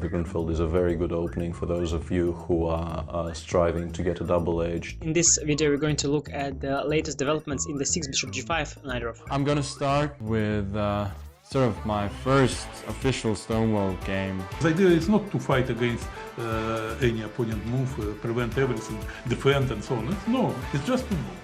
the Grunfeld is a very good opening for those of you who are striving to get a double-edged. In this video we're going to look at the latest developments in the 6 bishop g5 knight off. I'm gonna start with sort of my first official Stonewall game. The idea is not to fight against any opponent move, prevent everything, defend and so on. No, it's just to move.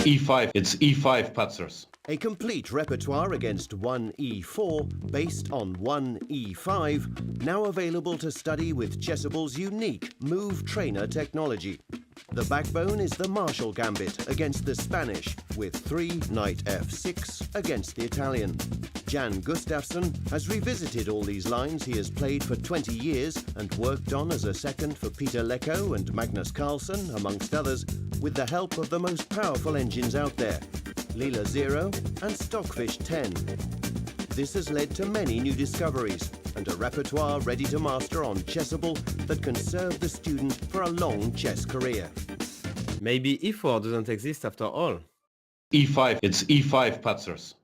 E5, it's E5 patzers. A complete repertoire against 1e4 based on 1e5, now available to study with Chessable's unique Move Trainer technology. The backbone is the Marshall Gambit against the Spanish, with 3 knight f6 against the Italian. Jan Gustafsson has revisited all these lines he has played for 20 years and worked on as a second for Peter Lecko and Magnus Carlsen, amongst others, with the help of the most powerful engines out there, Leela 0 and Stockfish 10. This has led to many new discoveries and a repertoire ready to master on Chessable that can serve the student for a long chess career. Maybe e4 doesn't exist after all. E5, it's E5 patzers.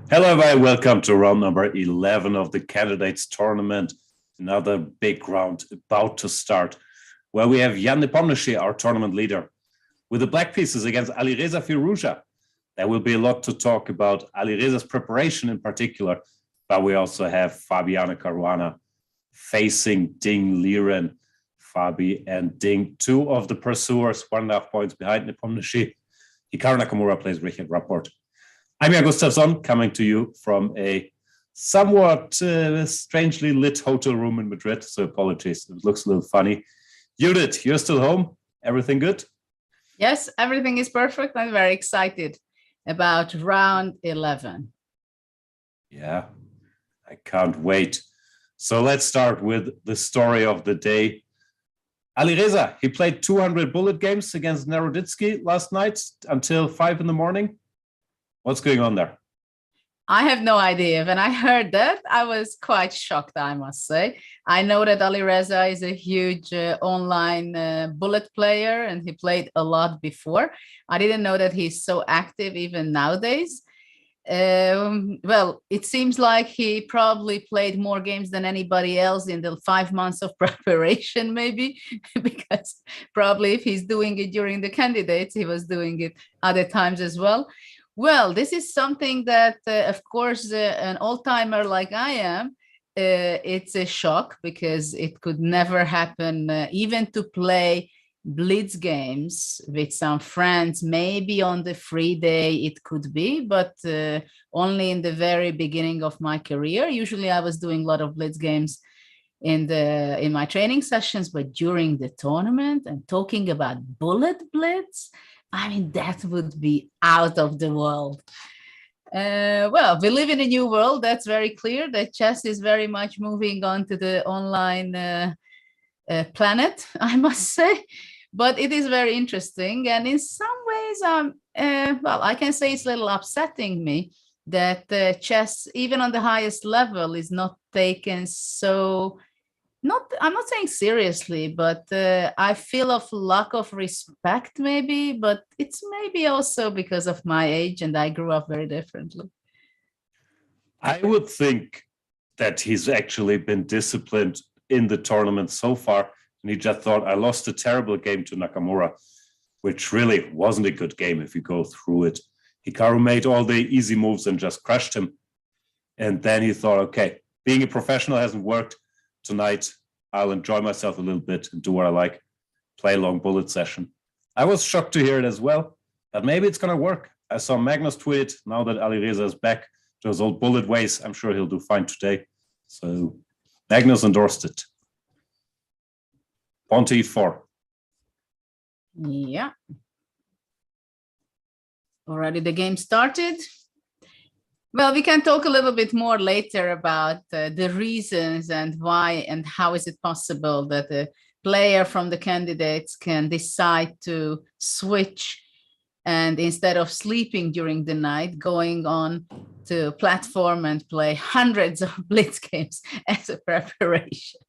Hello, everybody. Welcome to round number 11 of the candidates tournament. Another big round about to start, where we have Jan Nepomniachtchi, our tournament leader, with the black pieces against Alireza Firouzja. There will be a lot to talk about, Alireza's preparation in particular, but we also have Fabiano Caruana facing Ding Liren. Fabi and Ding, two of the pursuers, 1.5 points behind Nepomniachtchi. Hikaru Nakamura plays Richard Rapport. I'm Jan Gustafsson, coming to you from a somewhat strangely lit hotel room in Madrid, so apologies, it looks a little funny. Judit, you're still home? Everything good? Yes, everything is perfect. I'm very excited about round 11. Yeah, I can't wait. So let's start with the story of the day. Alireza, he played 200 bullet games against Naroditsky last night until 5 in the morning. What's going on there? I have no idea. When I heard that, I was quite shocked, I must say. I know that Alireza is a huge online bullet player, and he played a lot before. I didn't know that he's so active even nowadays. Well, it seems like he probably played more games than anybody else in the 5 months of preparation, maybe, because probably if he's doing it during the candidates, he was doing it other times as well. Well, this is something that, of course, an old-timer like I am, it's a shock because it could never happen, even to play blitz games with some friends. Maybe on the free day it could be, but only in the very beginning of my career. Usually I was doing a lot of blitz games in my training sessions, but during the tournament and talking about bullet blitz, I mean, that would be out of the world. Well, we live in a new world. That's very clear. That chess is very much moving on to the online planet, I must say. But it is very interesting. And in some ways, well, I can say it's a little upsetting me that chess, even on the highest level, is not taken so... I'm not saying seriously, but I feel a lack of respect maybe, but it's maybe also because of my age and I grew up very differently. I would think that he's actually been disciplined in the tournament so far, and he just thought, I lost a terrible game to Nakamura, which really wasn't a good game if you go through it. Hikaru made all the easy moves and just crushed him. And then he thought, okay, being a professional hasn't worked. Tonight, I'll enjoy myself a little bit and do what I like, play a long bullet session. I was shocked to hear it as well, but maybe it's going to work. I saw Magnus tweet, now that Alireza is back to his old bullet ways, I'm sure he'll do fine today. So Magnus endorsed it. Pawn to e4. Yeah. Already the game started. Well, we can talk a little bit more later about the reasons and why and how is it possible that a player from the candidates can decide to switch and instead of sleeping during the night, going on to platform and play hundreds of blitz games as a preparation.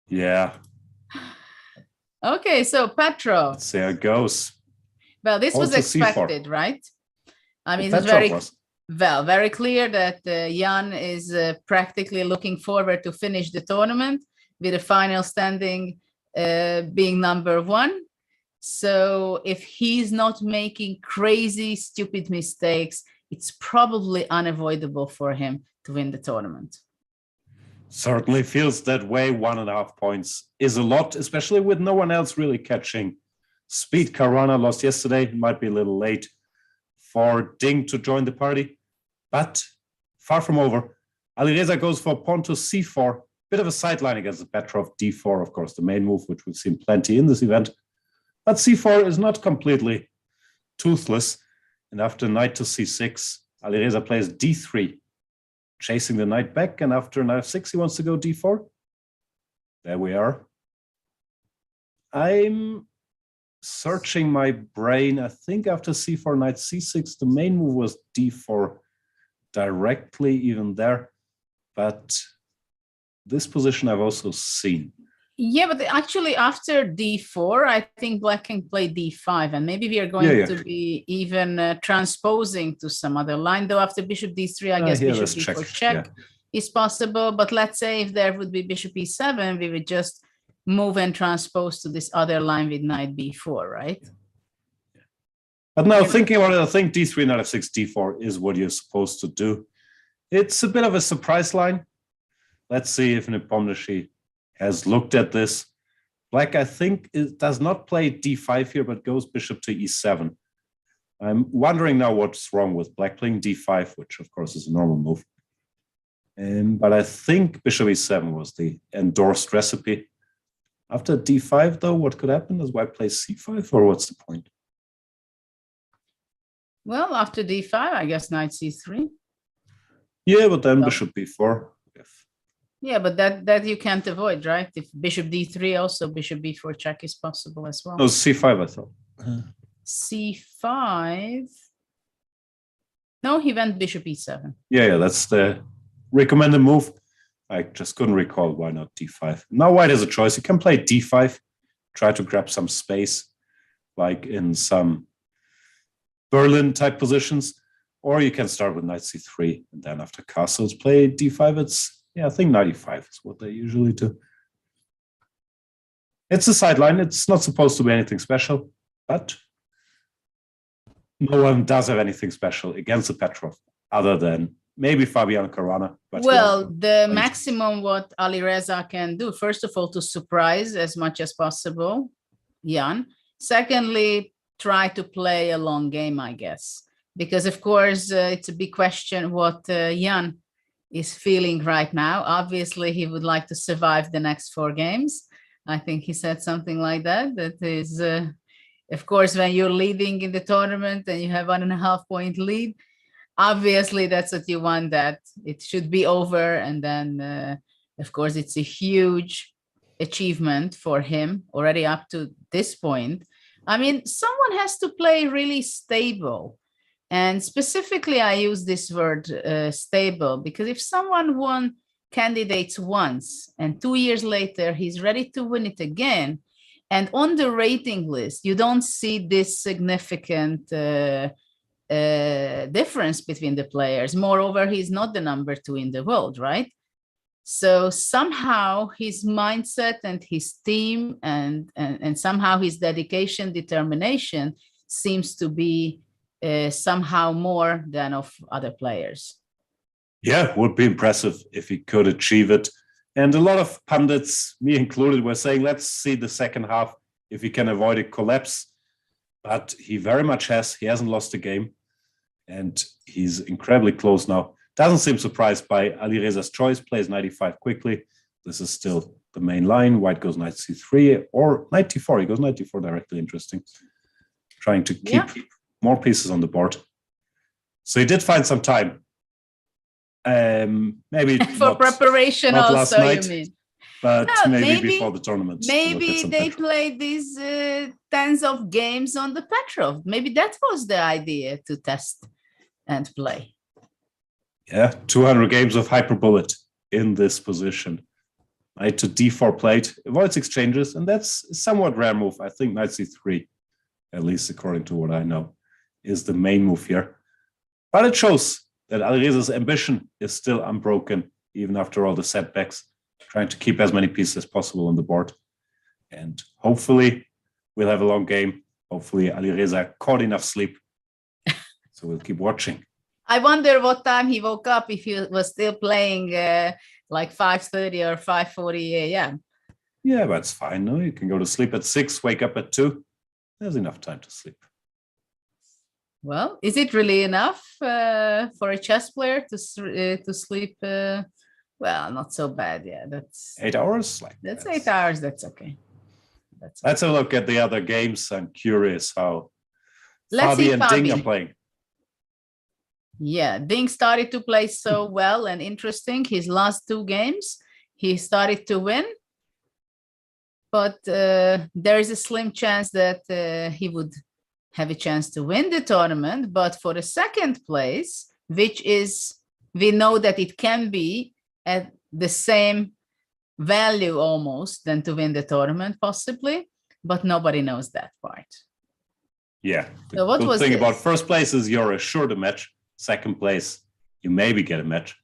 Yeah. Okay, so Petro. Let's see how it goes. Well, this was expected, right? I mean, it was very clear that Jan is practically looking forward to finish the tournament with a final standing being number 1. So if he's not making crazy, stupid mistakes, it's probably unavoidable for him to win the tournament. Certainly feels that way. 1.5 points is a lot, especially with no one else really catching speed. Caruana lost yesterday. It might be a little late for Ding to join the party, but far from over. Alireza goes for pawn to c4, bit of a sideline against the Petrov. d4, of course, the main move, which we've seen plenty in this event. But c4 is not completely toothless, and after knight to c6, Alireza plays d3, chasing the knight back, and after knight f6, he wants to go d4. There we are. I'm searching my brain. I think after c4, knight c6, the main move was d4 directly even there. But this position I've also seen. Yeah, but actually after d4, I think black can play d5, and maybe we are going to be even transposing to some other line, though after bishop d3, I guess bishop d4 check is possible. But let's say if there would be bishop e7, we would just move and transpose to this other line with knight b4, right? But now thinking about it, I think d3, knight f6, d4 is what you're supposed to do. It's a bit of a surprise line. Let's see if Nepomniachtchi has looked at this. Black, I think, does not play d5 here, but goes bishop to e7. I'm wondering now what's wrong with black playing d5, which of course is a normal move. But I think bishop e7 was the endorsed recipe. After d5, though, what could happen? Does white play c5, or what's the point? Well, after d5, I guess knight c3. Yeah, but then bishop b4. Yeah, but that you can't avoid, right? If bishop d3, also bishop b4 check is possible as well. No, c5, I thought. c5. No, he went bishop e7. Yeah, that's the recommended move. I just couldn't recall why not d5. Now white has a choice. You can play d5, try to grab some space, like in some Berlin type positions, or you can start with knight c3, and then after castles play d5. It's, yeah, I think knight e5 is what they usually do. It's a sideline. It's not supposed to be anything special, but no one does have anything special against the Petrov, other than maybe Fabiano Caruana. But well, the maximum what Alireza can do, first of all, to surprise as much as possible, Jan. Secondly, try to play a long game, I guess, because of course it's a big question what Jan is feeling right now. Obviously, he would like to survive the next 4 games. I think he said something like that. That is, of course, when you're leading in the tournament and you have 1.5 point lead, obviously that's what you want, that it should be over. And then, of course, it's a huge achievement for him already up to this point. I mean, someone has to play really stable. And specifically, I use this word stable, because if someone won candidates once and 2 years later, he's ready to win it again, and on the rating list, you don't see this significant difference between the players. Moreover, he's not the number 2 in the world, right? So somehow his mindset and his team and somehow his dedication, determination seems to be somehow more than of other players. Yeah, it would be impressive if he could achieve it. And a lot of pundits, me included, were saying, let's see the second half if he can avoid a collapse. But he very much has. He hasn't lost a game. And he's incredibly close now. Doesn't seem surprised by Alireza's choice. Plays knight e5 quickly. This is still the main line. White goes knight c3 or knight d4. He goes knight d4 directly. Interesting. Trying to keep more pieces on the board. So he did find some time. Maybe for preparation not also, last night, you mean? but No, maybe before the tournament. Maybe they played these tens of games on the Petrov. Maybe that was the idea, to test and play. Yeah, 200 games of hyperbullet in this position. Knight to d4 played, avoids exchanges, and that's a somewhat rare move. I think knight c3, at least according to what I know, is the main move here. But it shows that Alireza's ambition is still unbroken, even after all the setbacks, trying to keep as many pieces as possible on the board. And hopefully we'll have a long game. Hopefully Alireza caught enough sleep. So we'll keep watching. I wonder what time he woke up, if he was still playing like 5:30 or 5:40 a.m. Yeah, but it's fine. No, you can go to sleep at 6, wake up at 2. There's enough time to sleep. Well, is it really enough for a chess player to sleep? Well, not so bad. Yeah, that's 8 hours. That's 8 hours. That's okay. Let's have a look at the other games. I'm curious how Fabi and Ding are playing. Yeah, Ding started to play so well and interesting. His last 2 games, he started to win. But there is a slim chance that he would have a chance to win the tournament. But for the second place, which is, we know that it can be at the same value almost than to win the tournament, possibly, but nobody knows that part. Yeah. The So what good was thing this? about first place is you're assured a match. Second place, you maybe get a match.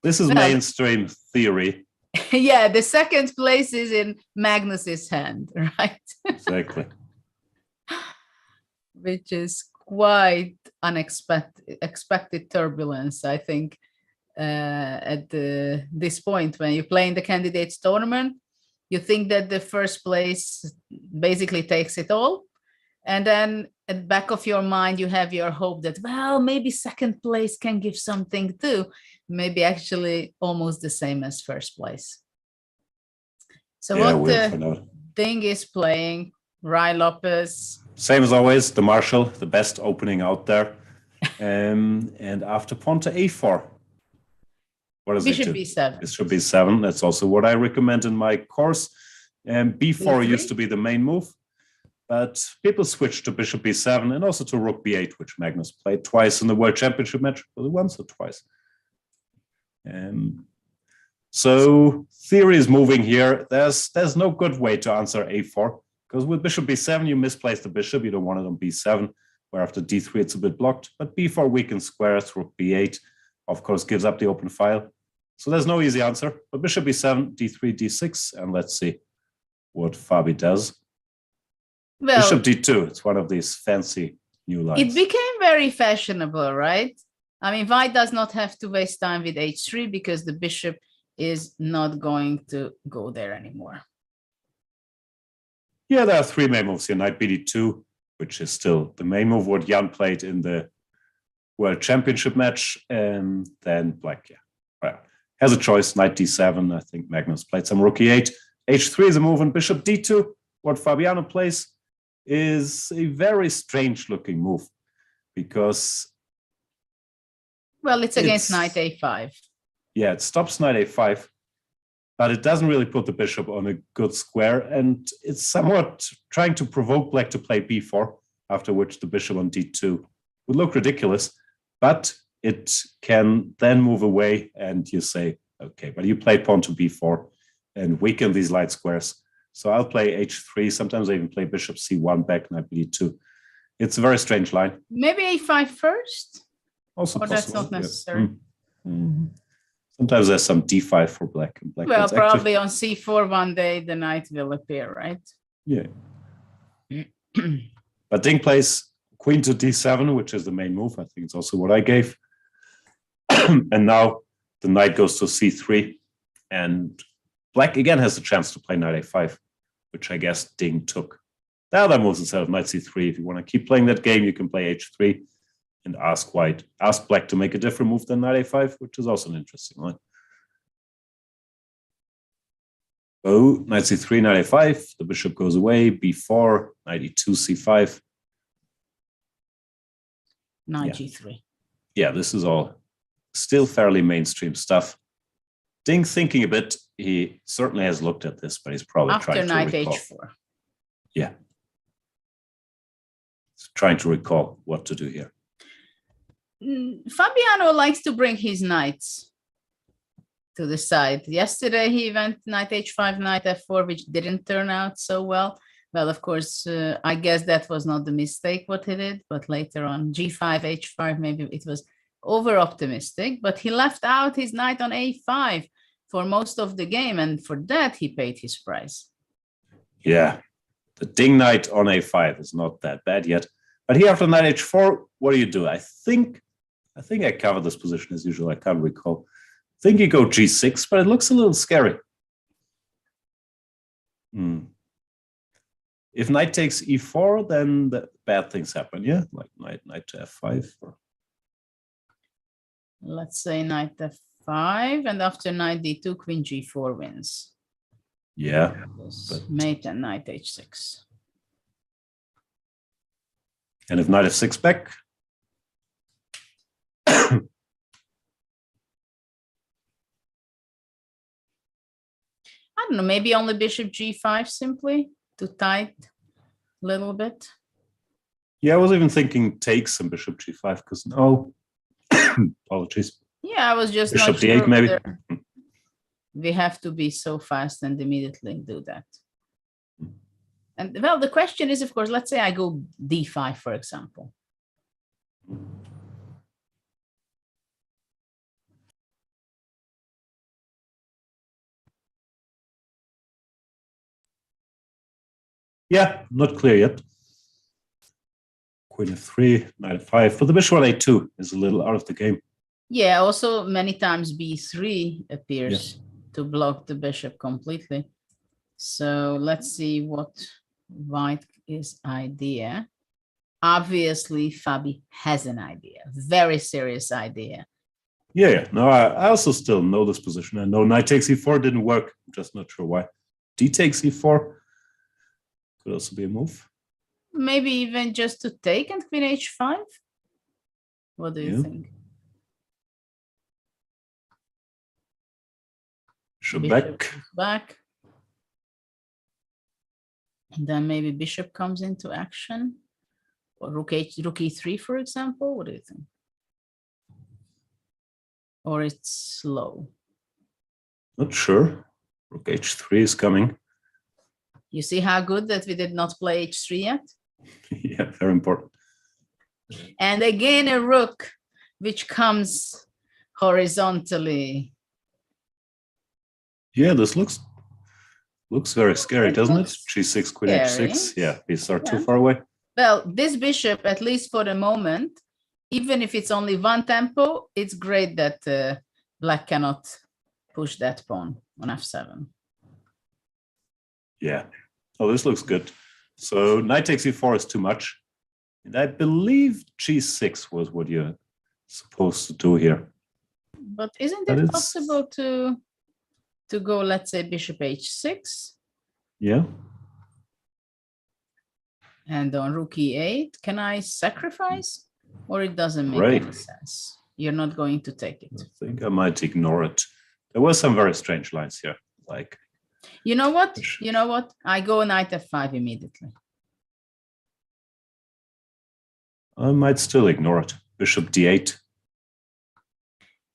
This is Well- mainstream theory. Yeah, the second place is in Magnus's hand, right? Exactly. Which is quite expected turbulence, I think, at this point when you play in the candidates tournament. You think that the first place basically takes it all, and then at the back of your mind you have your hope that, well, maybe second place can give something too, maybe actually almost the same as first place. So Yeah, what we'll find out. Ding is playing, Rai Lopez. Same as always, the Marshall, the best opening out there. And after pawn to a4. What does Bishop it do? b7. Bishop b7. That's also what I recommend in my course. And b4 B3? used to be the main move, but people switched to bishop b7 and also to rook b8, which Magnus played twice in the World Championship match. Was it once or twice? So theory is moving here. There's no good way to answer a4, because with bishop b7 you misplace the bishop. You don't want it on b7, where after d3 it's a bit blocked. But b4 weakens squares, rook b8, of course, gives up the open file. So there's no easy answer. But bishop b7, d3, d6, and let's see what Fabi does. Well, Bishop d2. It's one of these fancy new lines. it became very fashionable, right? I mean, white does not have to waste time with h3 because the bishop is not going to go there anymore. Yeah, there are three main moves here. Knight bd2, which is still the main move what Jan played in the World Championship match. And then black, has a choice. Knight d7. I think Magnus played some rook e8. h3 is a move, and bishop d2. What Fabiano plays is a very strange looking move, because Well, it's against It's- knight a5. yeah, it stops knight a5, but it doesn't really put the bishop on a good square, and it's somewhat trying to provoke black to play b4, after which the bishop on d2 would look ridiculous, but it can then move away, and you say, okay, but you play pawn to b4 and weaken these light squares. So I'll play h3. Sometimes I even play bishop c1 back, knight b2. It's a very strange line. Maybe a5 first? Also Or that's possible, not yeah. necessary. Sometimes there's some d5 for black. And black Well, gets active. probably on c4 one day the knight will appear, right? Yeah. But Ding plays queen to d7, which is the main move. I think it's also what I gave. And now the knight goes to c3. And black again has the chance to play knight a5, which I guess Ding took. The other moves instead of knight c3. If you want to keep playing that game, you can play h3 and ask black to make a different move than knight a5, which is also an interesting line. Oh, knight c3, knight a5, the bishop goes away, b4, knight e2, c5. Knight Yeah. g3. Yeah, this is all still fairly mainstream stuff. Ding thinking a bit, he certainly has looked at this, but he's probably After trying to knight recall. h4. Yeah. He's trying to recall what to do here. Fabiano likes to bring his knights to the side. Yesterday he went knight h5, knight f4, which didn't turn out so well. Well, of course, I guess that was not the mistake what he did, but later on g5, h5, maybe it was over optimistic, but he left out his knight on a5 for most of the game, and for that he paid his price. Yeah, the Ding knight on a5 is not that bad yet. But here after knight h4, what do you do? I think I covered this position as usual. I can't recall. I think you go g6, but it looks a little scary. If knight takes e4, then the bad things happen, yeah? Like knight to f5. Or... Let's say knight f5, and after knight d2, queen g4 wins. Yeah. But mate and knight h6. And if knight f6 back? I don't know, maybe only bishop g5 simply to tight a little bit. Yeah, I was even thinking take some bishop g5 because no, apologies. Yeah, I was just Bishop not d8 sure maybe. whether We have to be so fast and immediately do that. And well, the question is, of course, let's say I go d5, for example. Yeah, not clear yet. Queen f3, knight f5. But the bishop on a2 is a little out of the game. Yeah, also many times b3 appears to block the bishop completely. So let's see what white is idea. Obviously, Fabi has an idea, very serious idea. Yeah. No, I also still know this position. I know knight takes e4 didn't work. I'm just not sure why. D takes e4 could also be a move. Maybe even just to take and queen h5. What do you think? Bishop back. And then maybe bishop comes into action. Or rook e3, for example. What do you think? Or it's slow? Not sure. Rook h3 is coming. You see how good that we did not play h3 yet? Yeah, very important. And again, a rook, which comes horizontally. Yeah, this looks very scary, doesn't it? G6, queen h6. Yeah, these are too far away. Well, this bishop, at least for the moment, even if it's only one tempo, it's great that black cannot push that pawn on f7. Yeah. Oh, this looks good. So knight takes e4 is too much. And I believe g6 was what you're supposed to do here. But isn't it possible to go, let's say, bishop h6? Yeah. And on rook e8, can I sacrifice? Or it doesn't make any sense? You're not going to take it. I think I might ignore it. There were some very strange lines here. Like, you know what? You know what? I go knight f5 immediately. I might still ignore it. Bishop d8.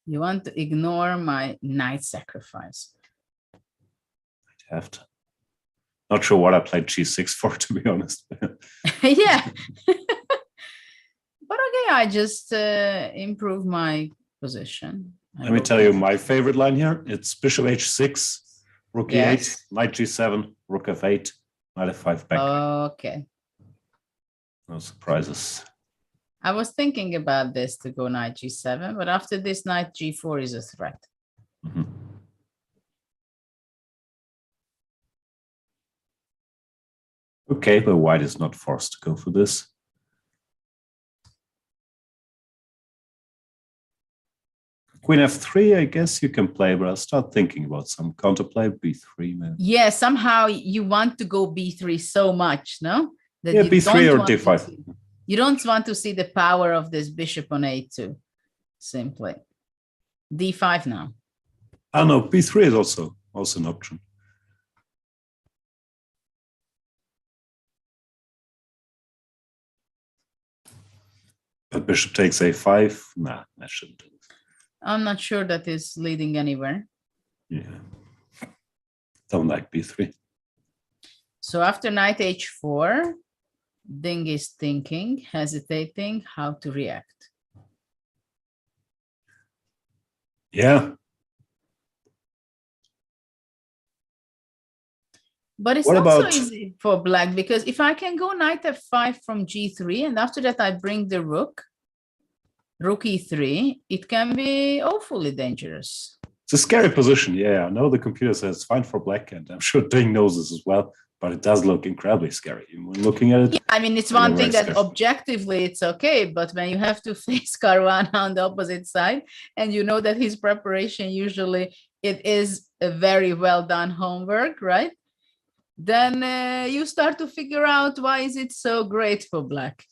You want to ignore my knight sacrifice? I'd have to. Not sure what I played g6 for, to be honest. Yeah. But okay, I just improve my position. Let me tell you my favorite line here. It's bishop h6, rook e8, knight g7, rook f8, knight f5 back. Okay. No surprises. I was thinking about this to go knight g7, but after this, knight g4 is a threat. Mm-hmm. Okay, but white is not forced to go for this. Queen f3, I guess you can play, but I'll start thinking about some counterplay, b3 maybe. Yeah, somehow you want to go b3 so much, no? That yeah, you b3 or d5. You don't want to see the power of this bishop on a2, simply. d5 now. Oh no, b3 is also an option. But bishop takes a5. Nah, that shouldn't do it. I'm not sure that is leading anywhere. Yeah. Don't like b3. So after knight h4, Ding is thinking, hesitating how to react. Yeah. But it's not so easy for black, because if I can go knight f5 from g3, and after that I bring the rook e3, it can be awfully dangerous. It's a scary position. Yeah, I know the computer says it's fine for black, and I'm sure Ding knows this as well, but it does look incredibly scary. When looking at it, yeah, I mean, it's one thing that objectively it's okay, but when you have to face Caruana on the opposite side, and you know that his preparation usually it is a very well done homework, right? Then you start to figure out why is it so great for black.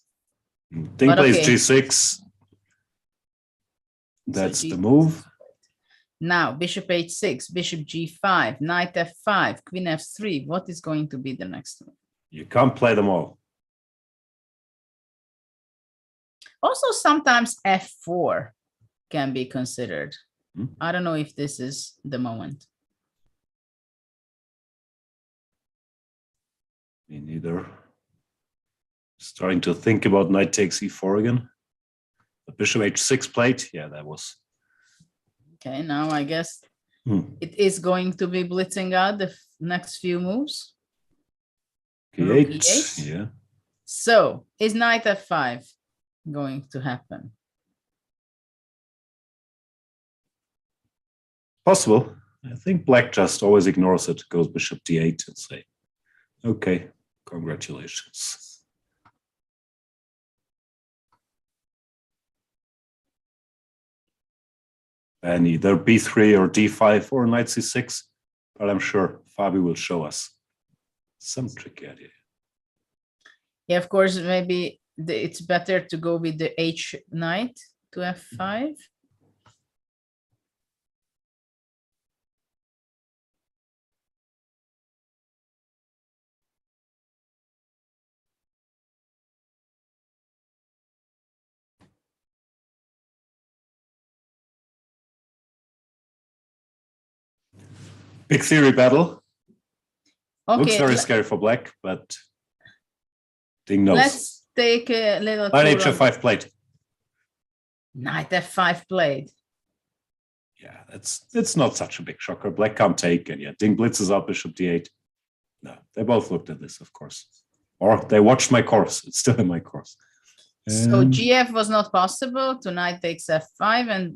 Ding plays g6. That's the move. Now, bishop h6, bishop g5, knight f5, queen f3. What is going to be the next one? You can't play them all. Also, sometimes f4 can be considered. I don't know if this is the moment. Me neither. Starting to think about knight takes e4 again. The bishop h6 played. Yeah, that was. Okay, now I guess it is going to be blitzing out the next few moves. Rook e8. e8. Yeah. So is knight f5 going to happen? Possible. I think black just always ignores it, goes bishop d8 and say, okay, congratulations. And either b3 or d5 or knight c6, but I'm sure Fabi will show us some tricky idea. Yeah, of course, maybe it's better to go with the h knight to f5. Big theory battle. Okay, Looks very scary for black, but Ding knows. let's take a little Knight tour of h5 played. knight f5 played. Yeah, it's not such a big shocker. Black can't take, and yeah, Ding blitzes out bishop d8. No, they both looked at this, of course. Or they watched my course. It's still in my course. So GF was not possible to knight takes f5, and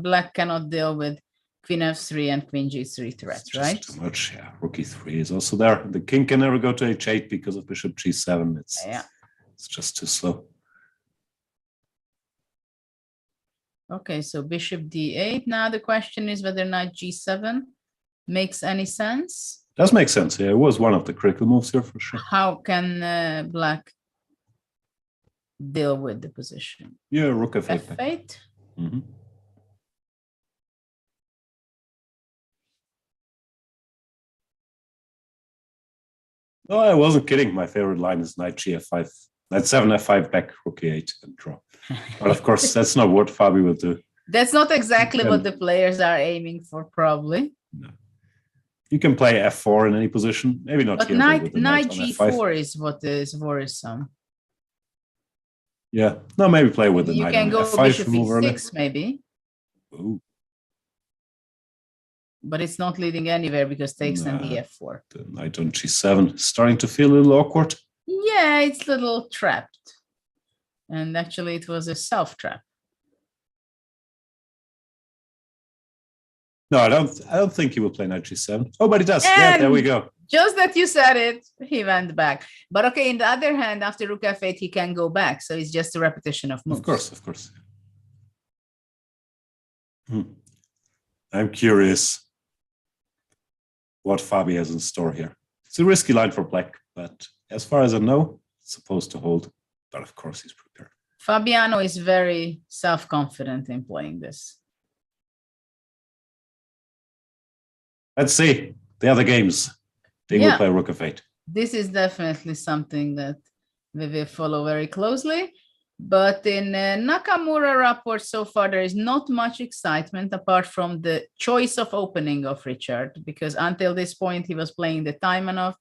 black cannot deal with queen f3 and queen g3 threats, right? Too much. Yeah, rook e3 is also there. The king can never go to h8 because of bishop g7. It's just too slow. Okay, so bishop d8. Now the question is whether knight g7 makes any sense. Does make sense. Yeah, it was one of the critical moves here for sure. How can black deal with the position? Yeah, rook f8. f8. Mm-hmm. No, I wasn't kidding. My favorite line is knight gf5. Knight 7 f5 back, rook e8 and draw. But of course, that's not what Fabi will do. That's not exactly what the players are aiming for, probably. No. You can play f4 in any position. Maybe not But here. knight on g4 f5. is what is worrisome. Yeah. No, maybe play with the You knight can on go f5 bishop move early. e6 maybe, Ooh, but it's not leading anywhere because takes and Nah. df4. the knight on g7 starting to feel a little awkward. Yeah, it's a little trapped. And actually it was a self-trap. No, I don't think he will play knight g7. Oh, but he does. Yeah, there we go. Just that you said it, he went back. But okay, in the other hand, after rook f8, he can go back. So it's just a repetition of moves. Of course, of course. I'm curious what Fabi has in store here. It's a risky line for black, but as far as I know, it's supposed to hold. But of course, he's prepared. Fabiano is very self-confident in playing this. Let's see the other games. Ding will play rook f8. This is definitely something that we will follow very closely. But in Nakamura report so far, there is not much excitement apart from the choice of opening of Richard, because until this point, he was playing the Taimanov.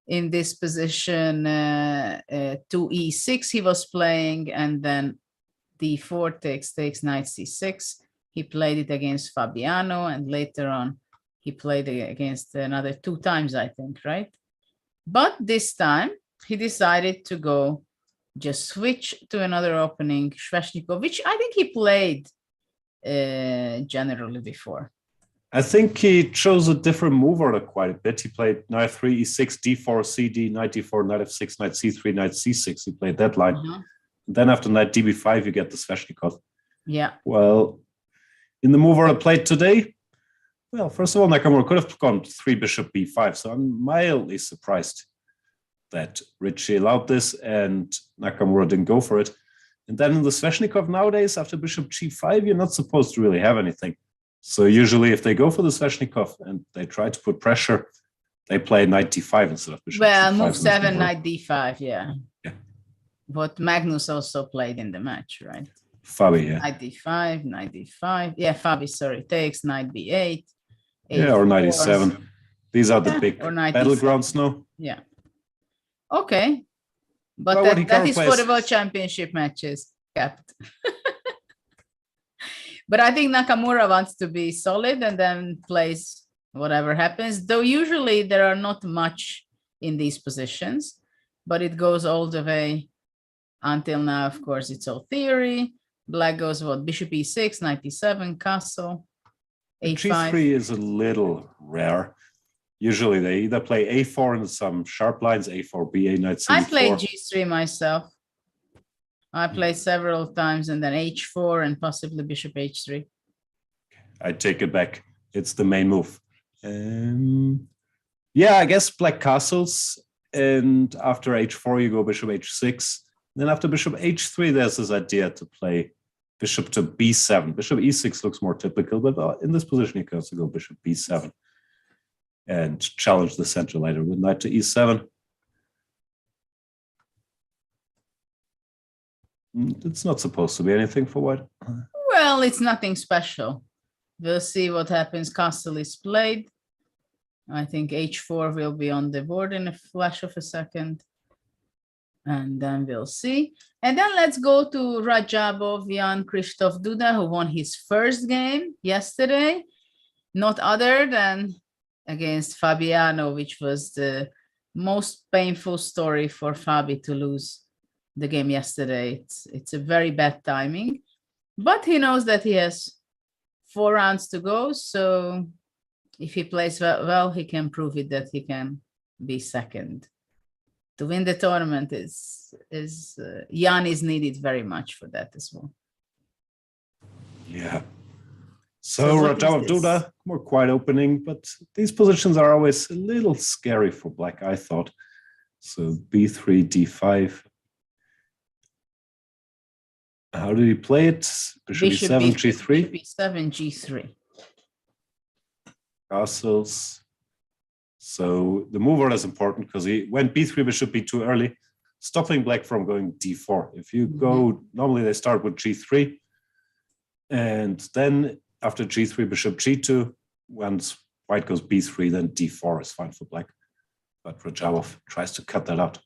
In this position, 2e6 he was playing, and then d4 takes knight c6. He played it against Fabiano, and later on, he played it against another 2 times, I think, right? But this time, he decided to go just switch to another opening, Sveshnikov, which I think he played generally before. I think he chose a different move order quite a bit. He played knight 3, e6, d4, cd, knight d4, knight f6, knight c3, knight c6. He played that line. Then after knight db5, you get the Sveshnikov. Yeah. Well, in the move order played today, well, first of all, Nakamura could have gone 3 bishop b5. So I'm mildly surprised that Richie allowed this and Nakamura didn't go for it. And then in the Sveshnikov nowadays, after bishop g5, you're not supposed to really have anything. So usually if they go for the Sveshnikov and they try to put pressure, they play knight d5 instead of bishop Well, g5. move 7, knight d5, yeah. Yeah. What Magnus also played in the match, right? Fabi, yeah. Knight d5, knight d5. Yeah, Fabi, sorry, takes knight b8. Yeah, or knight e7. These are the big or knight battlegrounds now. Yeah. Okay. But Well, what he that is for plays- the World Championship matches, capped. But I think Nakamura wants to be solid and then plays whatever happens, though usually there are not much in these positions, but it goes all the way until now. Of course, it's all theory. Black goes what? Bishop e6, 97, castle, G3 a5. is a little rare. Usually they either play a4 in some sharp lines, a4, b8, knight c4. I played g3 myself. I played several times and then h4 and possibly bishop h3. I take it back. It's the main move. Yeah, I guess black castles. And after h4, you go bishop h6. Then after bishop h3, there's this idea to play bishop to b7. Bishop e6 looks more typical, but in this position, you can also go bishop b7 and challenge the center later with knight to e7. It's not supposed to be anything for white. Well, it's nothing special. We'll see what happens. Castle is played. I think h4 will be on the board in a flash of a second. And then we'll see. And then let's go to Rajabov, Jan-Krzysztof Duda, who won his first game yesterday. Not other than against Fabiano, which was the most painful story for Fabi to lose the game yesterday. It's a very bad timing, but he knows that he has 4 rounds to go. So if he plays well, he can prove it that he can be second. To win the tournament Jan is needed very much for that as well. Yeah. So So what is Rajabov this? Duda, more quiet opening, but these positions are always a little scary for black, I thought. So b3, d5. How did he play it? Bishop e7, g3. Bishop e7, g3. Castles. So the move order is important because he went b3, bishop b2 early, stopping black from going d4. If you go, normally they start with g3. And then after g3, bishop g2, once white goes b3, then d4 is fine for black. But Rajabov tries to cut that out.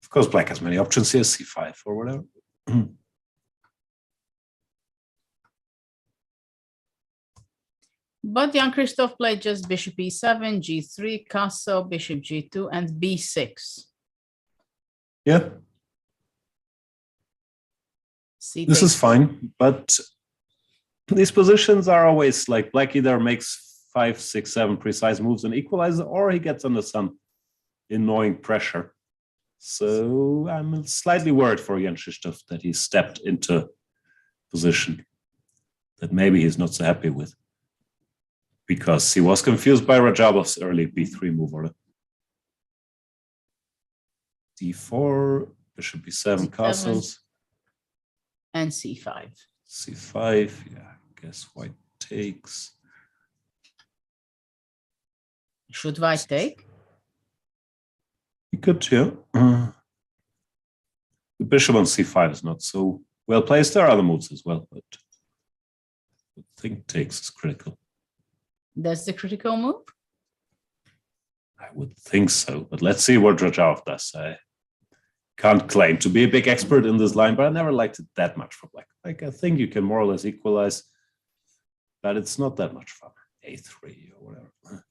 Of course, black has many options here, c5 or whatever. But Jan-Krzysztof played just bishop e7, g3, castle, bishop g2, and b6. Yeah, C this is takes- fine, but these positions are always like black either makes 5, 6, 7 precise moves and equalizes, or he gets under some annoying pressure. So I'm slightly worried for Jan-Krzysztof that he stepped into position that maybe he's not so happy with, because he was confused by Rajabov's early b3 move order. d4, bishop b7, castles. and c5. c5, yeah, I guess white takes. Should white take? You could, yeah. The bishop on c5 is not so well placed. There are other moves as well, but I think takes is critical. That's the critical move. I would think so, but let's see what Rajabov does. I can't claim to be a big expert in this line, but I never liked it that much for black. Like, I think you can more or less equalize, but it's not that much fun. a3 or whatever.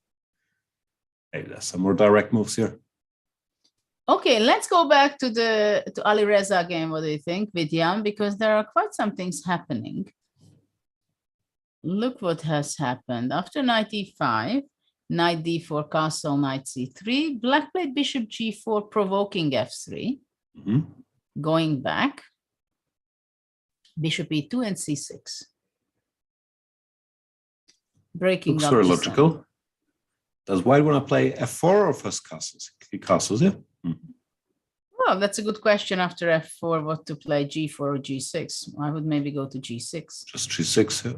Maybe there's some more direct moves here. Okay, let's go back to the Ali Reza game. What do you think, with Jan? Because there are quite some things happening. Look what has happened. After knight e5, knight d4, castle, knight c3, black played bishop g4, provoking f3, going back, bishop e2 and c6. Breaking Looks up very the logical. center. Does white want to play f4 or first castles? Castles, yeah. Well, that's a good question after f4, what to play, g4 or g6. I would maybe go to g6. Just g6, yeah.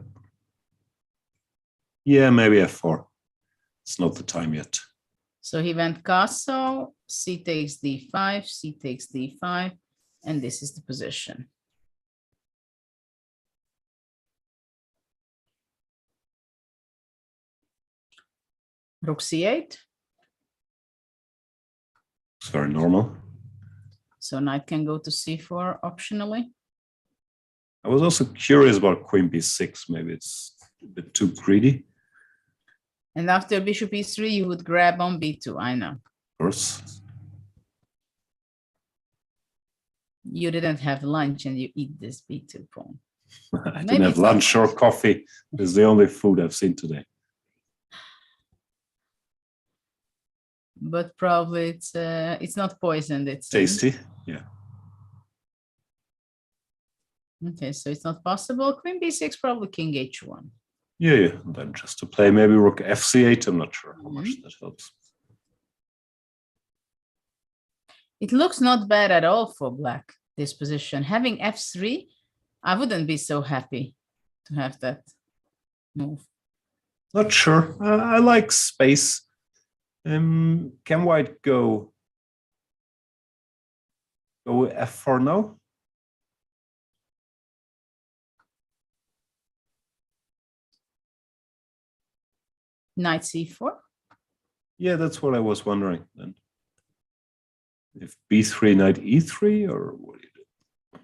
Yeah, maybe f4. It's not the time yet. So he went castle, c takes d5, c takes d5, and this is the position. Rook c8. It's very normal. So knight can go to c4 optionally. I was also curious about queen b6. Maybe it's a bit too greedy. And after bishop e3, you would grab on b2. I know. Of course. You didn't have lunch and you eat this b2 pawn. I Maybe didn't have it's not lunch or coffee. It's the only food I've seen today. But probably it's not poisoned. It's Tasty. Yeah. Okay, so it's not possible. Queen b6, probably king h1. Yeah, yeah. And then just to play maybe rook fc8. I'm not sure how much that helps. It looks not bad at all for black, this position. Having f3, I wouldn't be so happy to have that move. Not sure. I like space. Can white go f4 now? Knight c4. Yeah, that's what I was wondering then. If b3, knight e3, or what do you do?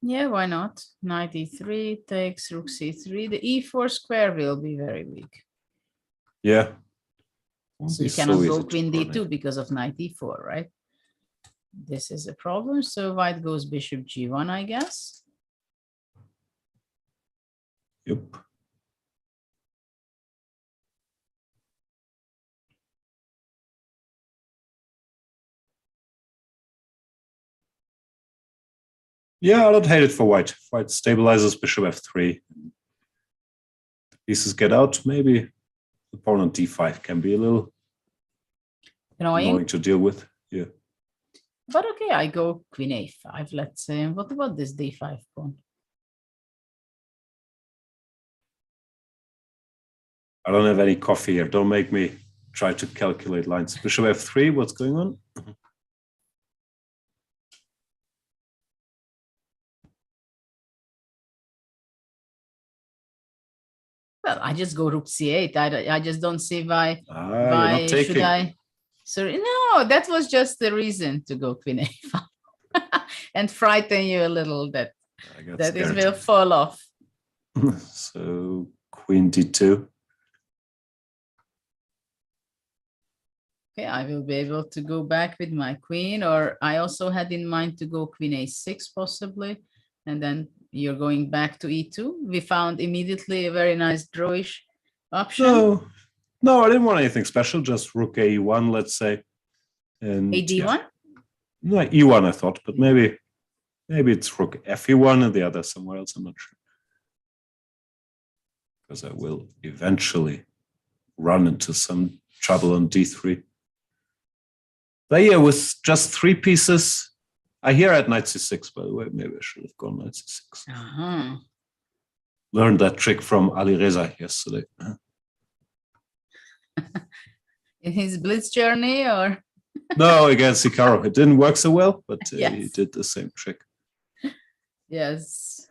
Yeah, why not? Knight e3 takes rook c3. The e4 square will be very weak. Yeah. So you cannot go queen d2 because of knight e4, right? This is a problem. So white goes bishop g1, I guess. Yep. Yeah, I don't hate it for white. White stabilizes bishop f3. The pieces get out. Maybe the pawn on d5 can be a little annoying to deal with. Yeah. But okay, I go queen a5, let's say. And what about this d5 pawn? I don't have any coffee here. Don't make me try to calculate lines. Bishop f3, what's going on? Well, I just go rook c8. I just don't see why should I? Sorry, no, that was just the reason to go queen a5 and frighten you a little that it will fall off. So queen d2. Okay, I will be able to go back with my queen, or I also had in mind to go queen a6 possibly, and then you're going back to e2. We found immediately a very nice drawish option. No, I didn't want anything special, just rook a1, let's say. And ad1? Yeah. No, e1 I thought, but maybe it's rook fe1 and the other somewhere else, I'm not sure. Because I will eventually run into some trouble on d3. But yeah, with just 3 pieces, I hear at knight c6, by the way. Maybe I should have gone knight c6. Learned that trick from Ali Reza yesterday. In his blitz journey, or? No, against Hikaru. It didn't work so well, but Yes. he did the same trick. Yes.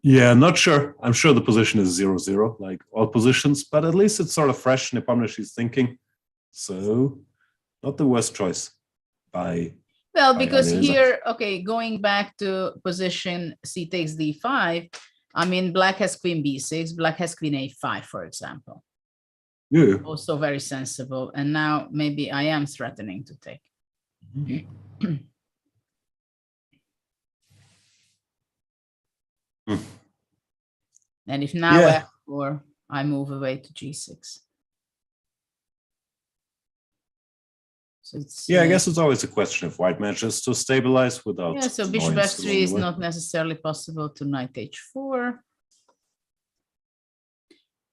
Yeah, not sure. I'm sure the position is 0-0, like all positions, but at least it's sort of fresh. Nepomniachtchi is thinking. So, not the worst choice by. Well, because Ali Reza. here, okay, going back to position c takes d5, I mean, black has queen b6, black has queen a5, for example. Yeah. Also very sensible. And now maybe I am threatening to take. And if now f4, I move away to g6. So it's, Yeah, I guess it's always a question if white manages to stabilize without. yeah, so bishop annoyance f3 along is the way. not necessarily possible to knight h4.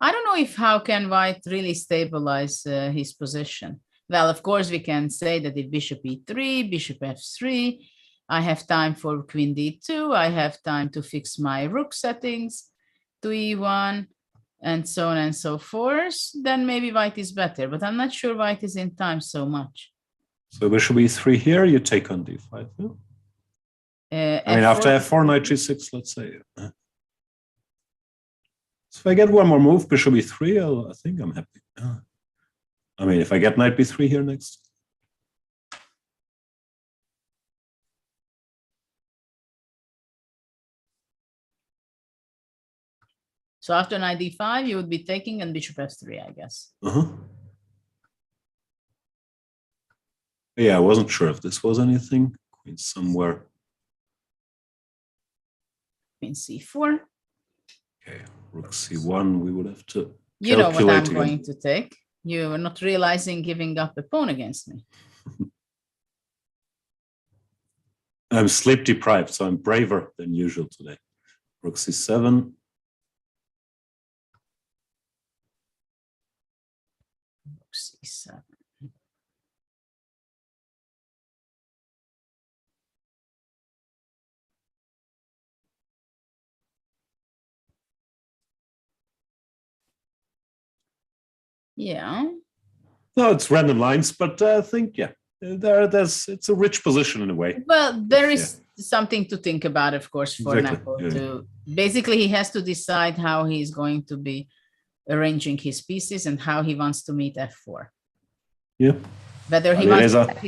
I don't know if how can white really stabilize his position. Well, of course, we can say that if bishop e3, bishop f3, I have time for queen d2, I have time to fix my rook settings to e1, and so on and so forth, then maybe white is better, but I'm not sure white is in time so much. So bishop e3 here, you take on d5. No? I mean, after f4, knight g6, let's say. if I get one more move, bishop e3, I think I'm happy. I mean, if I get knight b3 here next. So after knight d5, you would be taking and bishop f3, I guess. Yeah, I wasn't sure if this was anything. Queen somewhere. Queen c4. Okay, rook c1, we would have to You know what I'm again. going to take. You are not realizing giving up a pawn against me. I'm sleep deprived, so I'm braver than usual today. Rook c7. Rook c7. Yeah. No, it's random lines, but I think, yeah, it's a rich position in a way. Well, there is something to think about, of course, for Napo. Basically, he has to decide how he's going to be arranging his pieces and how he wants to meet f4. Yeah. Whether he wants to have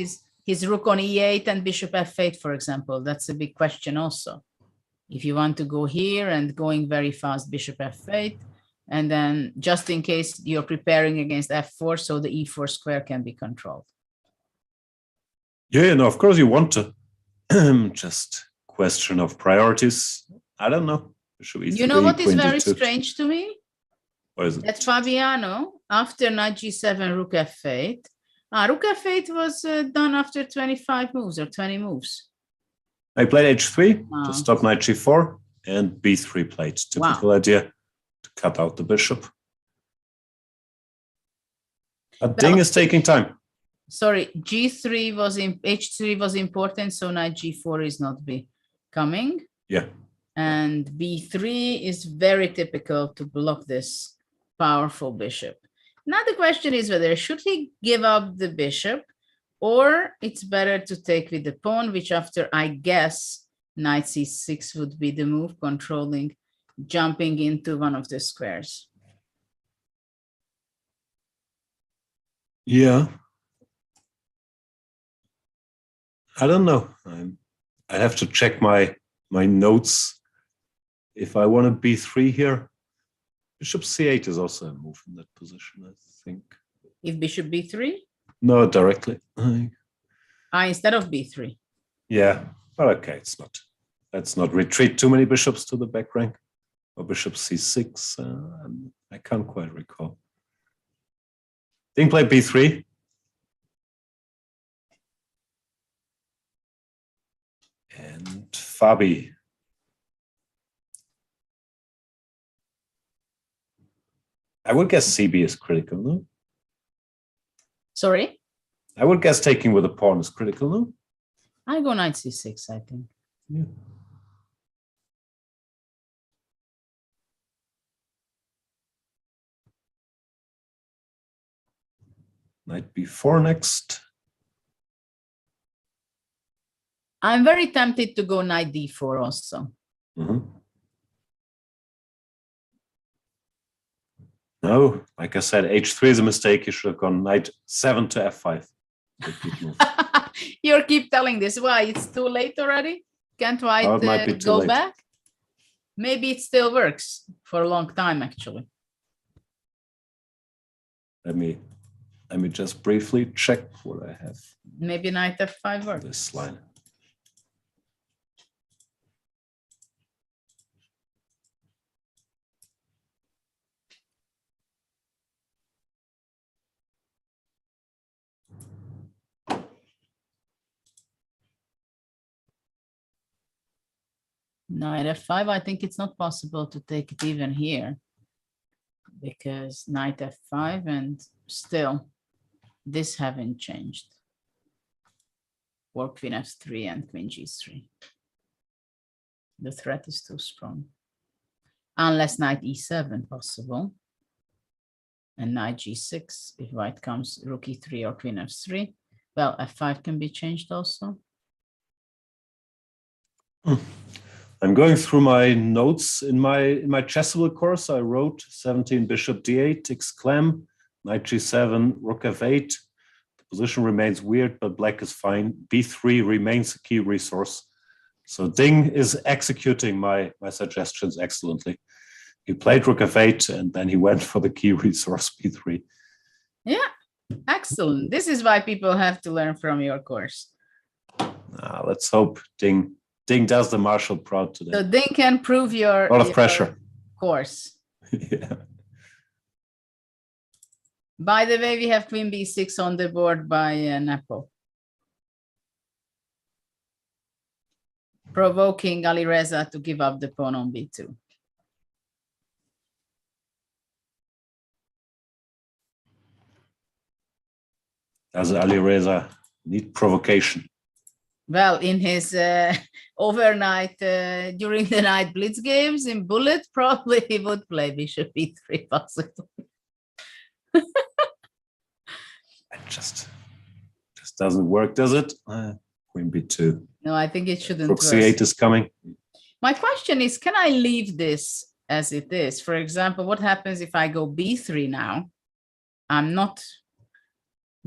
his rook on e8 and bishop f8, for example, that's a big question also. If you want to go here and going very fast, bishop f8, and then just in case you're preparing against f4, so the e4 square can be controlled. Yeah, no, of course you want to. Just question of priorities. I don't know. You know what is very strange to me? What is it? That Fabiano, after knight g7, rook f8, rook f8 was done after 25 moves or 20 moves. I played h3 to stop knight g4 and b3 played. Typical idea to cut out the bishop. But Ding is taking time. Sorry, g3 was in h3 was important, so knight g4 is not coming. Yeah. And b3 is very typical to block this powerful bishop. Now the question is whether should he give up the bishop, or it's better to take with the pawn, which after, I guess, knight c6 would be the move, controlling, jumping into one of the squares. Yeah. I don't know. I have to check my notes. If I want to b3 here, bishop c8 is also a move in that position, I think. If bishop b3? No, directly. Instead of b3. Yeah, but okay, it's not. Let's not retreat too many bishops to the back rank. Or bishop c6. I can't quite recall. Didn't play b3. And Fabi. I would guess CB is critical, no? Sorry? I would guess taking with a pawn is critical, no? I go knight c6, I think. Yeah. Knight b4 next. I'm very tempted to go knight d4 also. No, like I said, h3 is a mistake. You should have gone knight 7 to f5. You keep telling this. Why? It's too late already? Can't white go late. back? Maybe it still works for a long time, actually. Let me just briefly check what I have. Maybe knight f5 works. This line. Knight f5, I think it's not possible to take it even here, because knight f5 and still this haven't changed. Or queen f3 and queen g3. The threat is too strong. Unless knight e7 possible. And knight g6, if white comes rook e3 or queen f3. Well, f5 can be changed also. I'm going through my notes in my Chessable course. I wrote 17 bishop d8, exclaim, knight g7, rook f8. The position remains weird, but black is fine. b3 remains a key resource. So Ding is executing my suggestions excellently. He played rook f8, and then he went for the key resource b3. Yeah, excellent. This is why people have to learn from your course. Let's hope Ding does the Marshall proud today. So Ding can prove your, a lot of pressure course. Yeah. By the way, we have queen b6 on the board by Nepo. Provoking Alireza to give up the pawn on b2. Does Alireza need provocation? Well, in his overnight, during the night blitz games in Bullet, probably he would play bishop e3 possibly. It just doesn't work, does it? Queen b2. No, I think it shouldn't Rook work. c8 is coming. My question is, can I leave this as it is? For example, what happens if I go b3 now? I'm not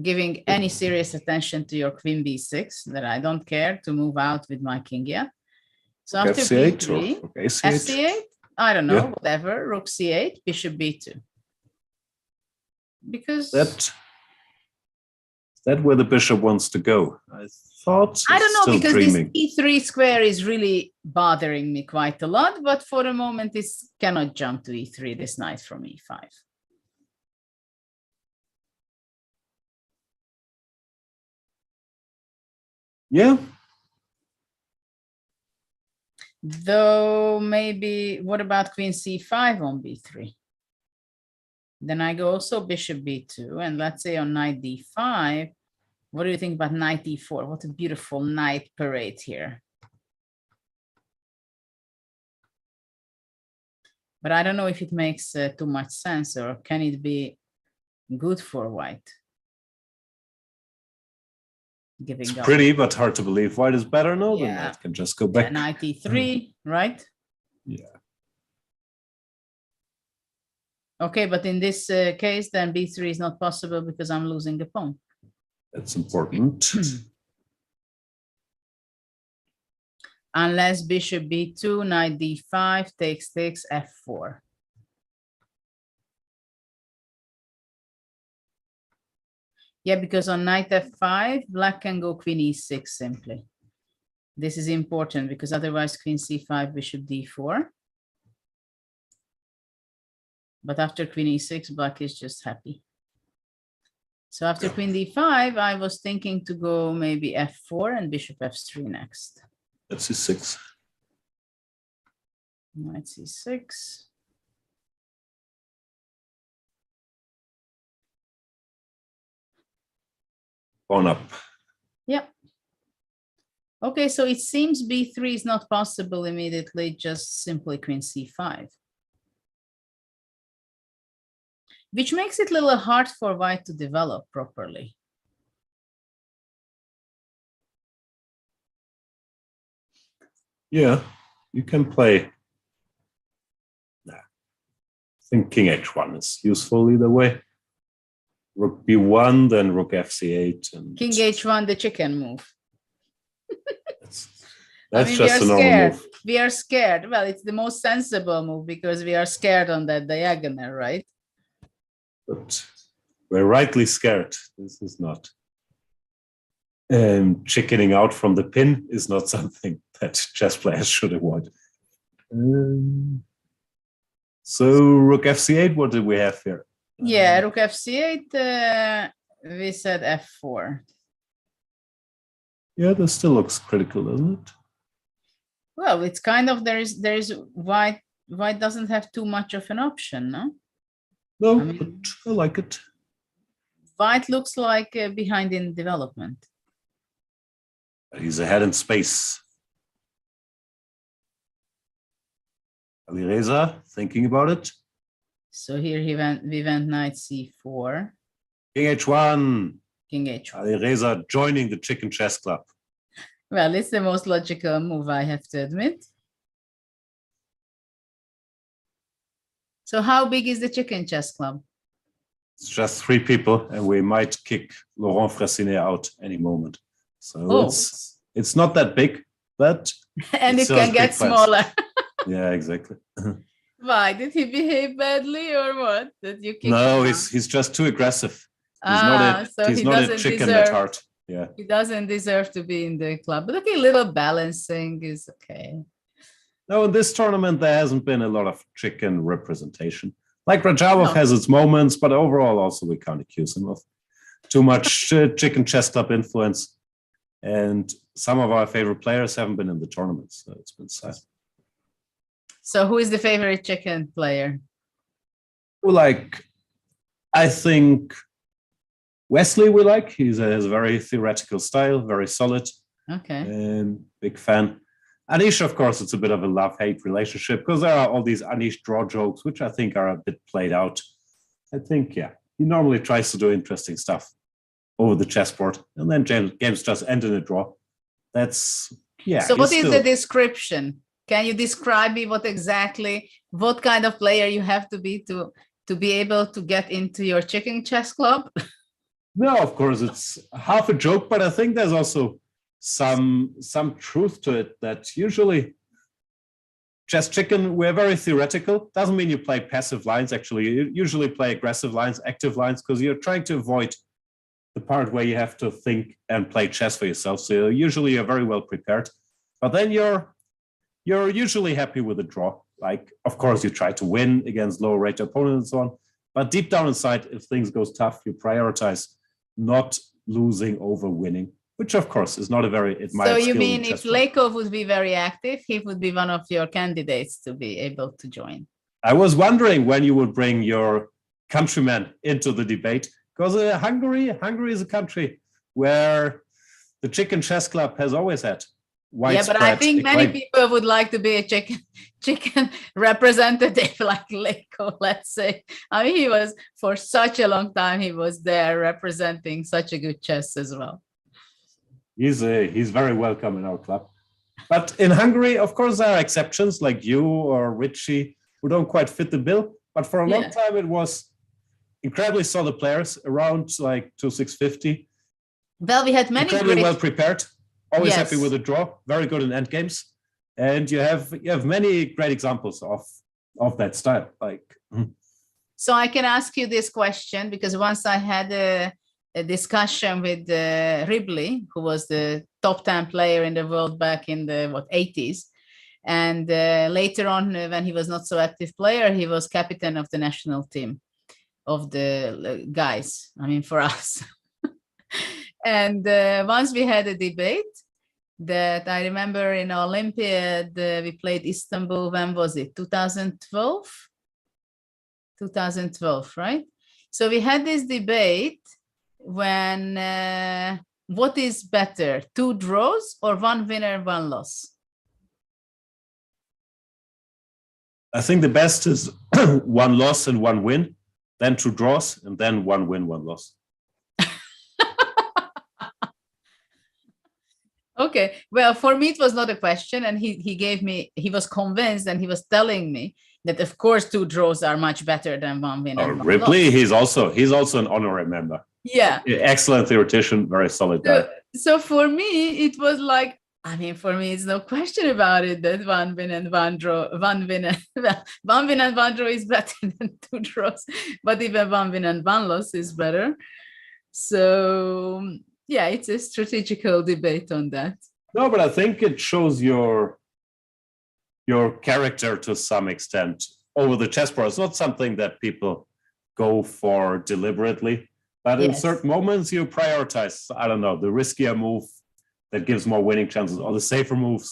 giving any serious attention to your queen b6, that I don't care to move out with my king yet. So after f8 b3, or ac8? f8, I don't know, Yeah. whatever, rook c8, bishop b2. Because Is that where the bishop wants to go? I thought. I don't know, still because dreaming. this e3 square is really bothering me quite a lot, but for the moment, this cannot jump to e3, this knight from e5. Yeah, Though maybe, what about queen c5 on b3? Then I go also bishop b2, and let's say on knight d5, what do you think about knight d4? What a beautiful knight parade here. But I don't know if it makes too much sense, or can it be good for white? Giving it's up. pretty, but hard to believe. White is better. No, the Yeah. knight can just go back. Yeah, knight e3, right? Yeah. Okay, but in this case, then b3 is not possible because I'm losing the pawn. That's important. Unless bishop b2, knight d5, takes f4. Yeah, because on knight f5, black can go queen e6 simply. This is important because otherwise queen c5, bishop d4. But after queen e6, black is just happy. So after queen d5, I was thinking to go maybe f4 and bishop f3 next. That's c6. Knight c6. Pawn up. Yep. Okay, so it seems b3 is not possible immediately, just simply queen c5. Which makes it a little hard for white to develop properly. Yeah, you can play. Nah. I think king h1 is useful either way. Rook b1, then rook fc8. And King h1, the chicken move. that's I mean, just a normal move. We are scared. Well, it's the most sensible move because we are scared on that diagonal, right? But we're rightly scared. This is not. Chickening out from the pin is not something that chess players should avoid. So rook fc8, what did we have here? Yeah, rook fc8, we said f4. Yeah, this still looks critical, doesn't it? Well, it's kind of, there is white doesn't have too much of an option, no? No, I mean, but I like it. White looks like behind in development. He's ahead in space. Alireza, thinking about it. So here we went knight c4. King h1. King h1. Alireza joining the Chicken Chess Club. Well, it's the most logical move, I have to admit. So how big is the chicken chess club? It's just 3 people, and we might kick Laurent Fressinet out any moment. So Oh. it's not that big, but And it still can has get big plans. smaller. Yeah, exactly. Why? Did he behave badly or what? That you kicked him No, out? he's just too aggressive. So He's he not a doesn't chicken deserve, at heart. Yeah. he doesn't deserve to be in the club. But okay, little balancing is okay. No, in this tournament there hasn't been a lot of chicken representation. Like Rajabov No. has its moments, but overall also we can't accuse him of too much chicken chess club influence. And some of our favorite players haven't been in the tournament, so it's been sad. So who is the favorite chicken player? We like, I think Wesley we like. He has a very theoretical style, very solid, Okay. and big fan. Anish, of course, it's a bit of a love-hate relationship because there are all these Anish draw jokes, which I think are a bit played out. I think, yeah, he normally tries to do interesting stuff over the chessboard, and then games just end in a draw. That's, yeah. So what he's is still- the description? Can you describe me what kind of player you have to be able to get into your chicken chess club? No, of course, it's half a joke, but I think there's also some truth to it that usually chess chicken, we're very theoretical. Doesn't mean you play passive lines, actually. You usually play aggressive lines, active lines, because you're trying to avoid the part where you have to think and play chess for yourself. So usually you're very well prepared, but then you're usually happy with a draw. Like, of course, you try to win against lower rate opponents and so on, but deep down inside, if things goes tough, you prioritize not losing over winning, which of course is not a very admired So you skill in mean if chess playing. Leko would be very active, he would be one of your candidates to be able to join? I was wondering when you would bring your countrymen into the debate, because Hungary is a country where the chicken chess club has always had widespread Yeah, but I think many acclaim. people would like to be a chicken representative like Leko, let's say. I mean, he was for such a long time, he was there representing such a good chess as well. He's very welcome in our club. But in Hungary, of course, there are exceptions like you or Richie who don't quite fit the bill. But for a long Yeah. time, it was incredibly solid players around like 2650. Well, we had many Incredibly great, well prepared, always happy Yes. with a draw, very good in end games. And you have many great examples of that style. Like, So I can ask you this question because once I had a discussion with Ribley, who was the top 10 player in the world back in the 80s. And later on, when he was not so active player, he was captain of the national team of the guys, I mean, for us. And once we had a debate that I remember in Olympiad, we played Istanbul, when was it? 2012? 2012, right? So we had this debate when, what is better, 2 draws or 1 winner, 1 loss? I think the best is 1 loss and 1 win, then 2 draws, and then 1 win, 1 loss. Okay, well, for me, it was not a question. And he was convinced and he was telling me that, of course, 2 draws are much better than 1 win. and 1 Ripley, loss. he's also an honorary member. Yeah. Excellent theoretician, very solid guy. So for me, it was like, I mean, for me, it's no question about it that 1 win and 1 draw, 1 win and well, 1 win and 1 draw is better than 2 draws, but even 1 win and 1 loss is better. So yeah, it's a strategical debate on that. No, but I think it shows your character to some extent over the chessboard. It's not something that people go for deliberately, but in Yes. certain moments you prioritize, I don't know, the riskier move that gives more winning chances, or the safer move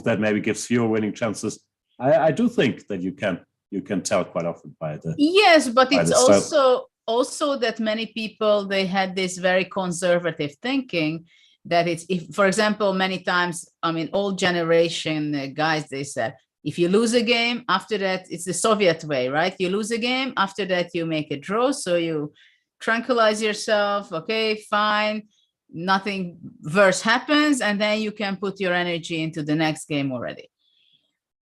that maybe gives fewer winning chances. I do think that you can tell quite often by the Yes, but by it's the style. also that many people, they had this very conservative thinking that it's, if, for example, many times, I mean, old generation guys, they said, if you lose a game, after that, it's the Soviet way, right? You lose a game, after that, you make a draw. So you tranquilize yourself, okay, fine, nothing worse happens. And then you can put your energy into the next game already.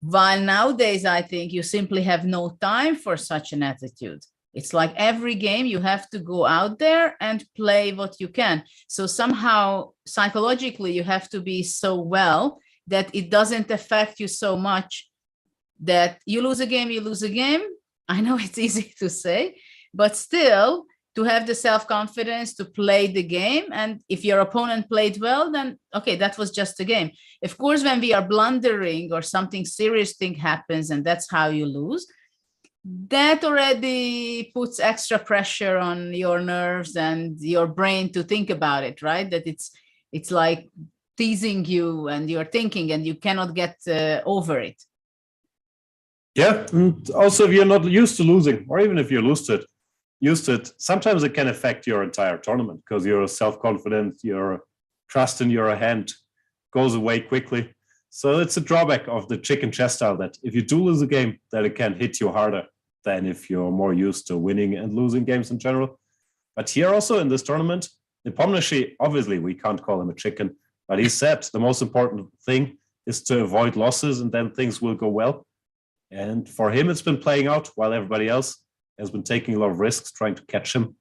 While nowadays, I think you simply have no time for such an attitude. It's like every game you have to go out there and play what you can. So somehow psychologically you have to be so well that it doesn't affect you so much that you lose a game, you lose a game. I know it's easy to say, but still to have the self-confidence to play the game. And if your opponent played well, then okay, that was just a game. Of course, when we are blundering or something serious thing happens and that's how you lose, that already puts extra pressure on your nerves and your brain to think about it, right? That it's like teasing you and you're thinking and you cannot get over it. Yeah, and also if you're not used to losing, or even if you're used to it, sometimes it can affect your entire tournament because your self-confidence, your trust in your hand goes away quickly. So it's a drawback of the chicken chess style that if you do lose a game, that it can hit you harder than if you're more used to winning and losing games in general. But here also in this tournament, Nepomniachtchi, obviously we can't call him a chicken, but he said the most important thing is to avoid losses and then things will go well. And for him, it's been playing out while everybody else has been taking a lot of risks trying to catch him.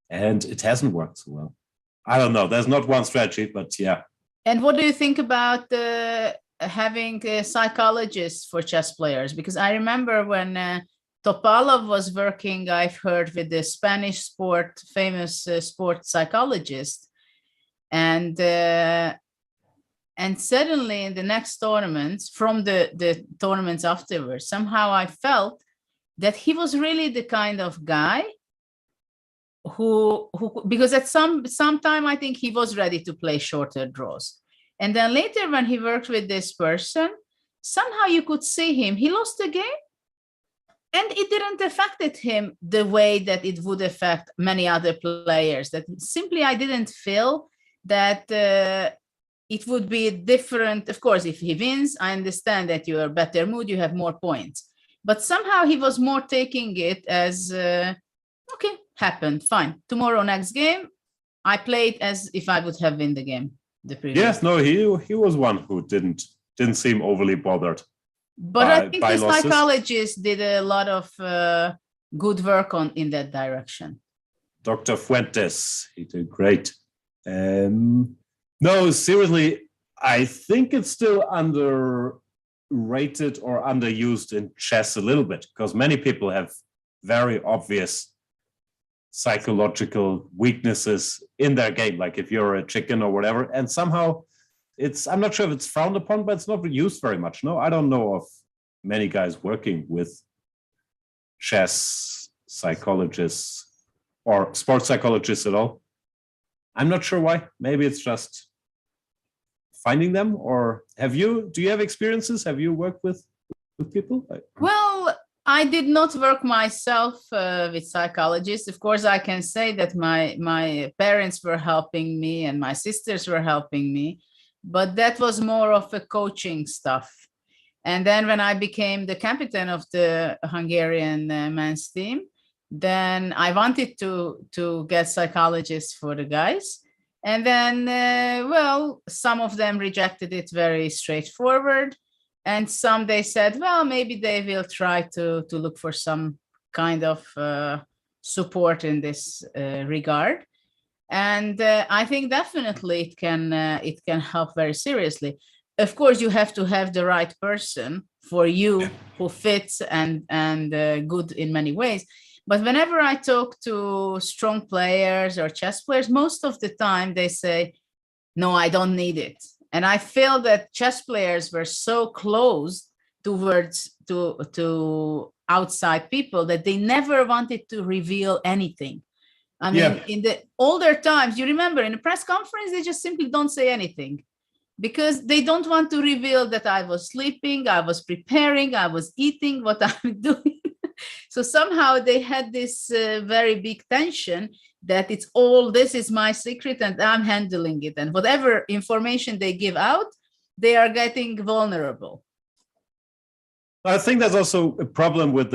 And it hasn't worked so well. I don't know. There's not one strategy, but yeah. And what do you think about having a psychologist for chess players? Because I remember when Topalov was working, I've heard, with the Spanish famous sport psychologist. And suddenly in the next tournaments, from the tournaments afterwards, somehow I felt that he was really the kind of guy who because at some time I think he was ready to play shorter draws. And then later when he worked with this person, somehow you could see him, he lost the game and it didn't affect him the way that it would affect many other players. That simply I didn't feel that it would be different. Of course, if he wins, I understand that you are better mood, you have more points. But somehow he was more taking it as, okay, happened, fine. Tomorrow, next game, I played as if I would have won the game. The previous. Yes, no, he was one who didn't seem overly bothered. But I think the psychologist did a lot of good work in that direction. Dr. Fuentes, he did great. No, seriously, I think it's still underrated or underused in chess a little bit because many people have very obvious psychological weaknesses in their game, like if you're a chicken or whatever, and somehow I'm not sure if it's frowned upon, but it's not used very much. No, I don't know of many guys working with chess psychologists or sports psychologists at all. I'm not sure why. Maybe it's just finding them, or do you have experiences? Have you worked with people? Well, I did not work myself with psychologists. Of course, I can say that my parents were helping me and my sisters were helping me, but that was more of a coaching stuff. And then when I became the captain of the Hungarian men's team, then I wanted to get psychologists for the guys. And then, well, some of them rejected it very straightforward. And some they said, well, maybe they will try to look for some kind of support in this regard. And I think definitely it can help very seriously. Of course, you have to have the right person for you who fits and good in many ways. But whenever I talk to strong players or chess players, most of the time they say, no, I don't need it. And I feel that chess players were so closed towards to outside people that they never wanted to reveal anything. I mean, in the older times, you remember in a press conference, they just simply don't say anything because they don't want to reveal that I was sleeping, I was preparing, I was eating, what I'm doing. So somehow they had this very big tension that this is my secret and I'm handling it. And whatever information they give out, they are getting vulnerable. I think that's also a problem with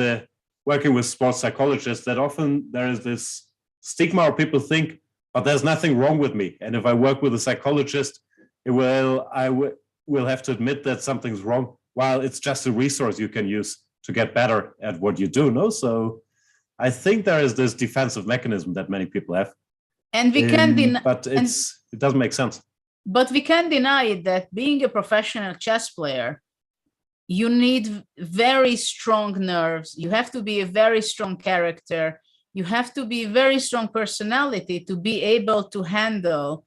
working with sports psychologists, that often there is this stigma or people think, but there's nothing wrong with me. And if I work with a psychologist, I will have to admit that something's wrong. while it's just a resource you can use to get better at what you do. No, so I think there is this defensive mechanism that many people have, And we can deny, but it doesn't make sense. but we can't deny it that being a professional chess player, you need very strong nerves. You have to be a very strong character. You have to be a very strong personality to be able to handle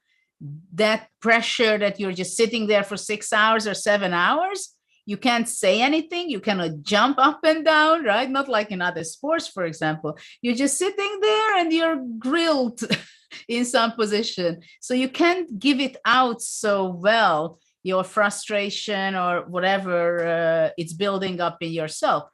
that pressure that you're just sitting there for 6 hours or 7 hours. You can't say anything. You cannot jump up and down, right? Not like in other sports, for example. You're just sitting there and you're grilled in some position. So you can't give it out so well, your frustration or whatever it's building up in yourself.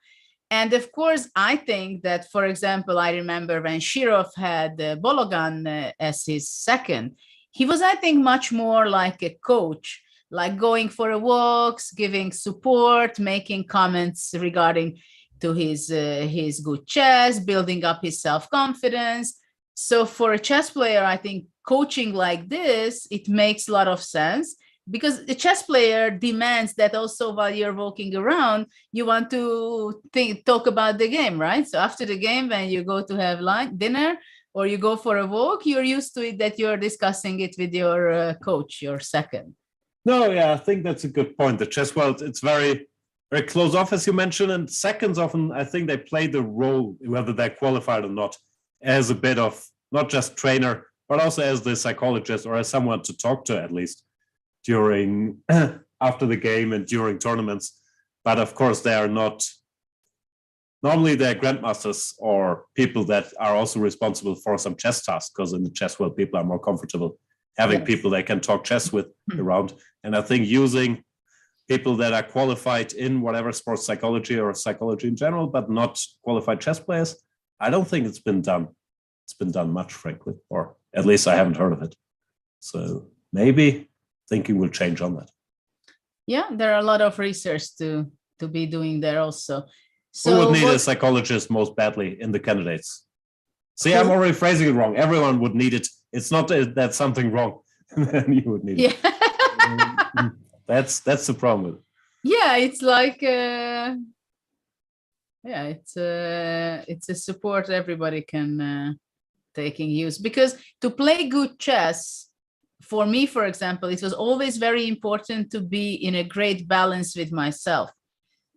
And of course, I think that, for example, I remember when Shirov had Bologan as his second, he was, I think, much more like a coach, like going for walks, giving support, making comments regarding to his good chess, building up his self-confidence. So for a chess player, I think coaching like this, it makes a lot of sense, because the chess player demands that also while you're walking around, you want to talk about the game, right? So after the game, when you go to have dinner or you go for a walk, you're used to it that you're discussing it with your coach, your second. No, yeah, I think that's a good point. The chess world, it's very, very close off, as you mentioned, and seconds often, I think they play the role, whether they're qualified or not, as a bit of not just trainer, but also as the psychologist or as someone to talk to, at least during after the game and during tournaments. But of course, they are not, normally they're grandmasters or people that are also responsible for some chess tasks, because in the chess world, people are more comfortable having people they can talk chess with around. And I think using people that are qualified in whatever sports psychology or psychology in general, but not qualified chess players, I don't think it's been done. It's been done much, frankly, or at least I haven't heard of it. So maybe thinking will change on that. Yeah, there are a lot of research to be doing there also. So who would need a psychologist most badly in the candidates? See, I'm already phrasing it wrong. Everyone would need it. It's not that something wrong, then you would need it. That's the problem with it. Yeah, it's like it's a support everybody can take in use, because to play good chess, for me, for example, it was always very important to be in a great balance with myself.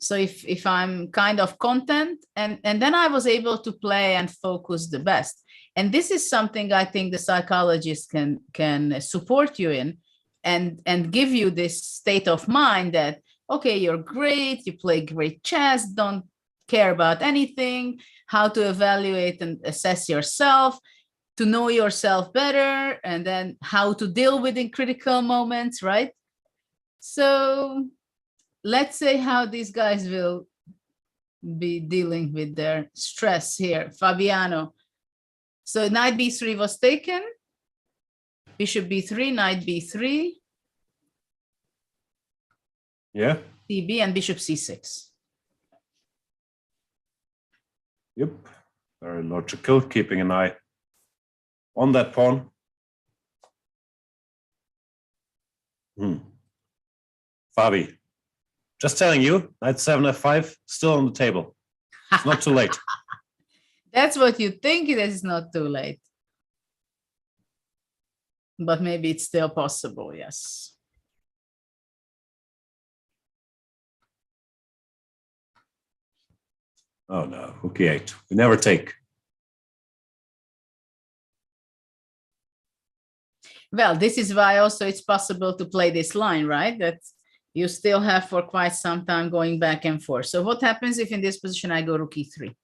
So if I'm kind of content, and then I was able to play and focus the best. And this is something I think the psychologist can support you in, and give you this state of mind that, okay, you're great, you play great chess, don't care about anything, how to evaluate and assess yourself, to know yourself better, and then how to deal with in critical moments, right? So let's say how these guys will be dealing with their stress here. Fabiano. So knight b3 was taken, bishop b3, knight b3. Yeah. CB and bishop c6. Yep, very logical, keeping an eye on that pawn. Fabi, just telling you, knight 7 f5, still on the table. It's not too late. That's what you think, it is not too late. But maybe it's still possible, yes. Oh no, rook e8. We never take. Well, this is why also it's possible to play this line, right? That you still have for quite some time going back and forth. So what happens if in this position I go rook e3?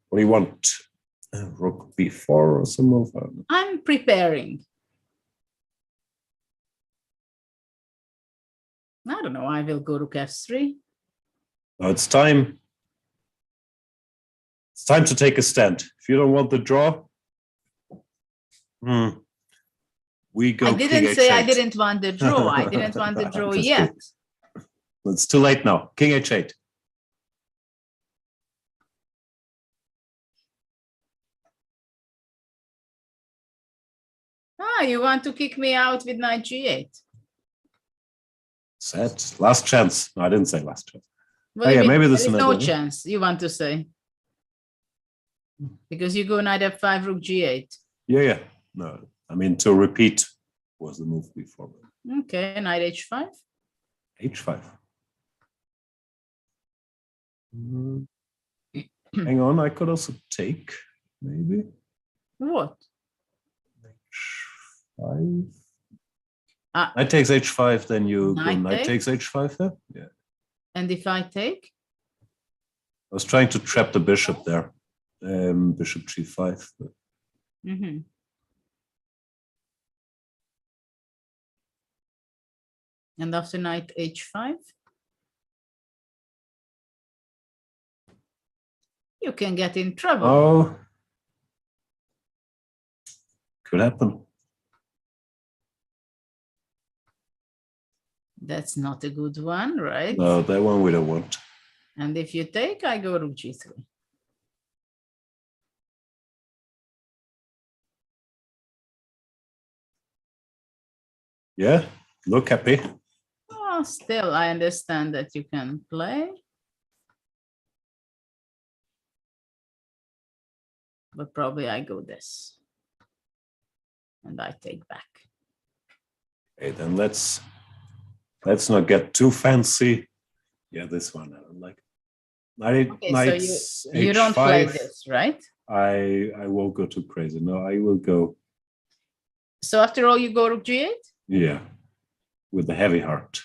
What do you want? Rook b4 or some move? I'm preparing. I don't know, I will go rook f3. No, it's time. It's time to take a stand. If you don't want the draw, we go. I didn't say I didn't want the draw. I didn't want the draw yet. It's too late now. King h8. Ah, you want to kick me out with knight g8? Set. Last chance. No, I didn't say last chance. What do you yeah, mean? maybe this There is is no another- chance, you want to say? Because you go knight f5, rook g8. Yeah. No, I mean, to repeat was the move before. Okay, knight h5. H5. Mm. Hang on, I could also take, maybe. What? H5. Ah. Knight takes H5, then you go Knight knight takes H5 there? Yeah. And if I take? I was trying to trap the bishop there. Bishop G5. But Mm-hmm. And after knight h5? You can get in trouble. oh. Could happen. That's not a good one, right? No, that one we don't want. And if you take, I go rook g3. Yeah, look happy. Oh, still, I understand that you can play. But probably I go this. And I take back. Okay, then let's not get too fancy. Yeah, this one I don't like. Okay, so you don't play this, right? I won't go too crazy. No, I will go. So after all, you go rook g8? Yeah, with a heavy heart.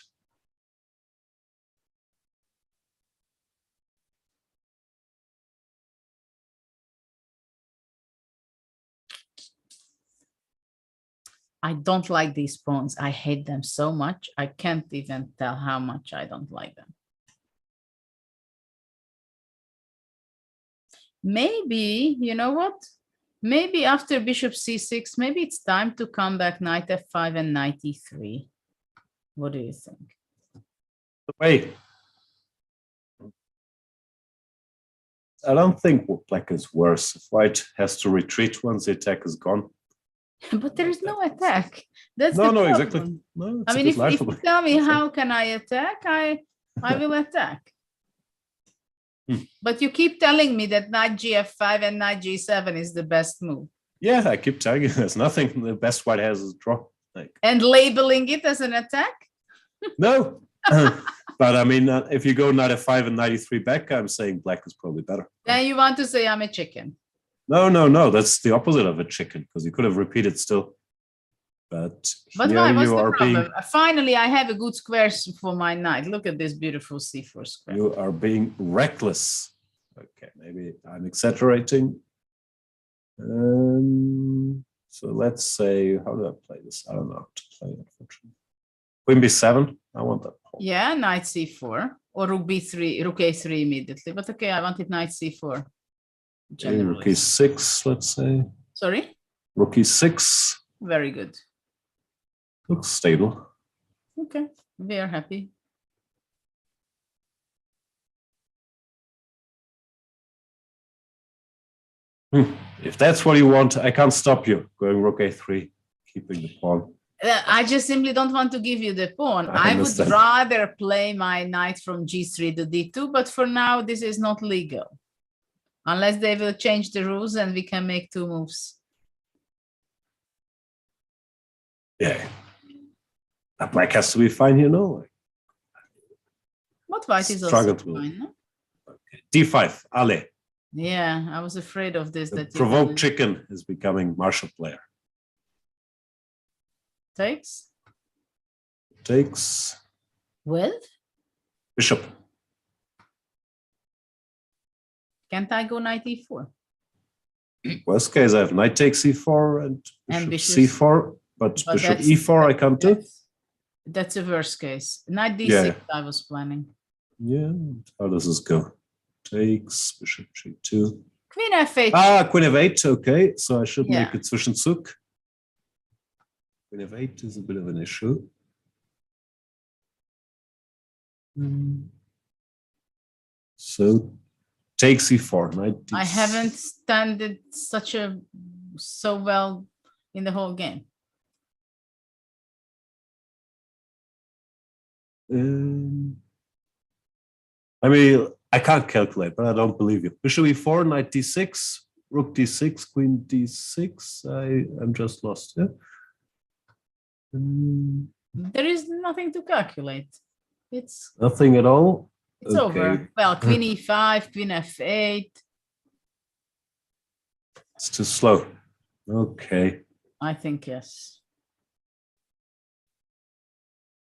I don't like these pawns. I hate them so much. I can't even tell how much I don't like them. Maybe, you know what? Maybe after bishop c6, maybe it's time to come back knight f5 and knight e3. What do you think? Wait. I don't think black is worse. If white has to retreat once the attack is gone. But there is no attack. That's No, the exactly. problem. No, I it's mean, if you laughable. tell me how can I attack, I will attack. But you keep telling me that knight gf5 and knight g7 is the best move. Yeah, I keep telling you, there's nothing. The best white has is draw. Like, And labeling it as an attack? no. But I mean, if you go knight f5 and knight e3 back, I'm saying black is probably better. Then you want to say I'm a chicken. No. That's the opposite of a chicken, because you could have repeated still. But But here why? What's you the are problem? being Finally, I have a good square for my knight. Look at this beautiful c4 square. you are being reckless. Okay, maybe I'm exaggerating. So let's say, how do I play this? I don't know how to play it, unfortunately. Queen b7. I want that pawn. Yeah, knight c4 or rook b3, rook a3 immediately. But okay, I wanted knight c4. Okay, rook Generally. e6, let's say. Sorry? Rook e6 Very good. looks stable. Okay, we are happy. If that's what you want, I can't stop you going rook a3, keeping the pawn. I just simply don't want to give you the pawn. I I would understand. rather play my knight from g3 to d2, but for now, this is not legal. Unless they will change the rules and we can make two moves. Yeah. That black has to be fine, you know. What white is also Struggled with- fine, no? D5, Ale. Yeah, I was afraid of this. The That you provoked will- chicken is becoming martial player. takes. Takes Well, bishop. can't I go knight e4? Worst case, I have knight takes c4 and And bishop bishop- c4, but But bishop that's- e4 I can't do. That's a worst case. Knight d6 Yeah. I was planning. Yeah, how does this go? Takes bishop g2. Queen f8. Queen f8, okay, so I should Yeah. make it Zwischenzug. Queen f8 is a bit of an issue. So take c4, knight I d6. haven't standed so well in the whole game. I mean, I can't calculate, but I don't believe you. Bishop e4, knight d6, rook d6, queen d6. I'm just lost. Yeah. There is nothing to calculate. It's Nothing at all. It's over. Well, queen e5, queen f8. It's too slow. Okay. I think yes.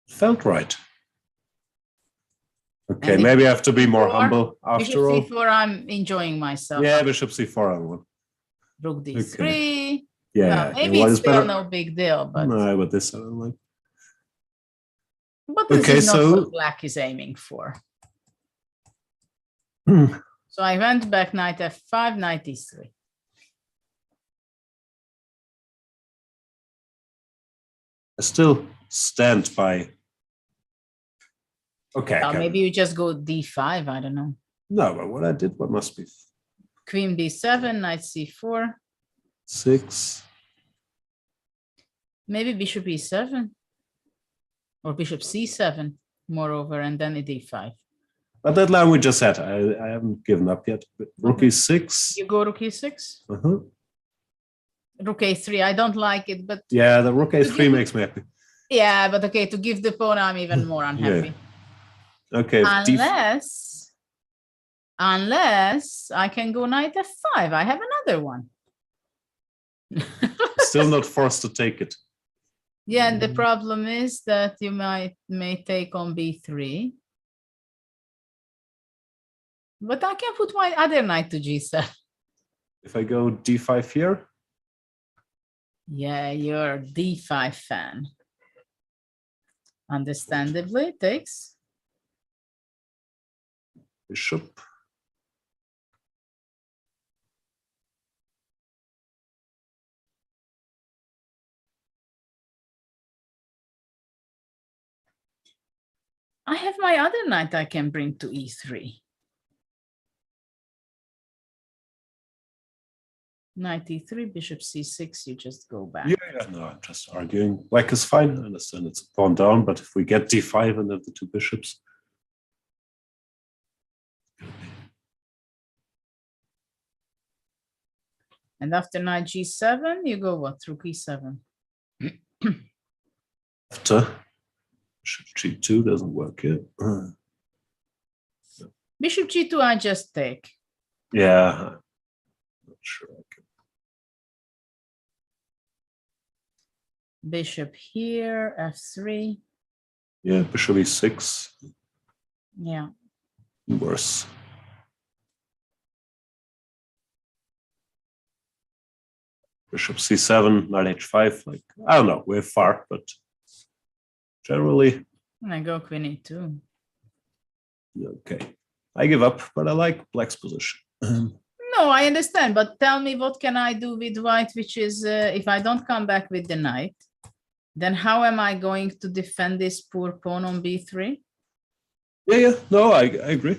Felt right. Okay, And maybe I have to be more c4, humble after all. Bishop c4, I'm enjoying myself. Yeah, bishop c4 I won. Rook d3. Okay. Yeah. Maybe what it's is still better? no big deal, but No, but this I don't like. but this Okay, is not so- what black is aiming for. Hmm. So I went back knight f5, knight e3. I still stand by. Okay. Well, okay. maybe you just go d5, I don't know. No, but what I did, what must be Queen b7, knight c4. 6. Maybe bishop e7 or bishop c7, moreover, and then a d5. But that line we just had, I haven't given up yet. But rook e6. You go rook e6, Uh-huh. rook a3. I don't like it, but Yeah, the rook a3 makes me happy. yeah, but okay, to give the pawn, I'm even more unhappy. Okay. Unless I can go knight f5. I have another one. Still not forced to take it. Yeah, and the problem is that you may take on b3. But I can put my other knight to g7. If I go d5 here. Yeah, you're a d5 fan. Understandably, it takes. Bishop. I have my other knight I can bring to e3. Knight e3, bishop c6, you just go back. Yeah, no, I'm just arguing. Black is fine. I understand it's a pawn down, but if we get d5 and have the two bishops. And after knight g7, you go what? Through e7. After bishop g2 doesn't work yet. Bishop g2, I just take. Yeah, I'm not sure I can. Bishop here, f3. Yeah, bishop e6. Yeah. Worse. Bishop c7, knight h5. Like, I don't know, we're far, but generally, And I go queen e2. okay. I give up, but I like black's position. No, I understand, but tell me what can I do with white, which is if I don't come back with the knight, then how am I going to defend this poor pawn on b3? Yeah, no, I agree.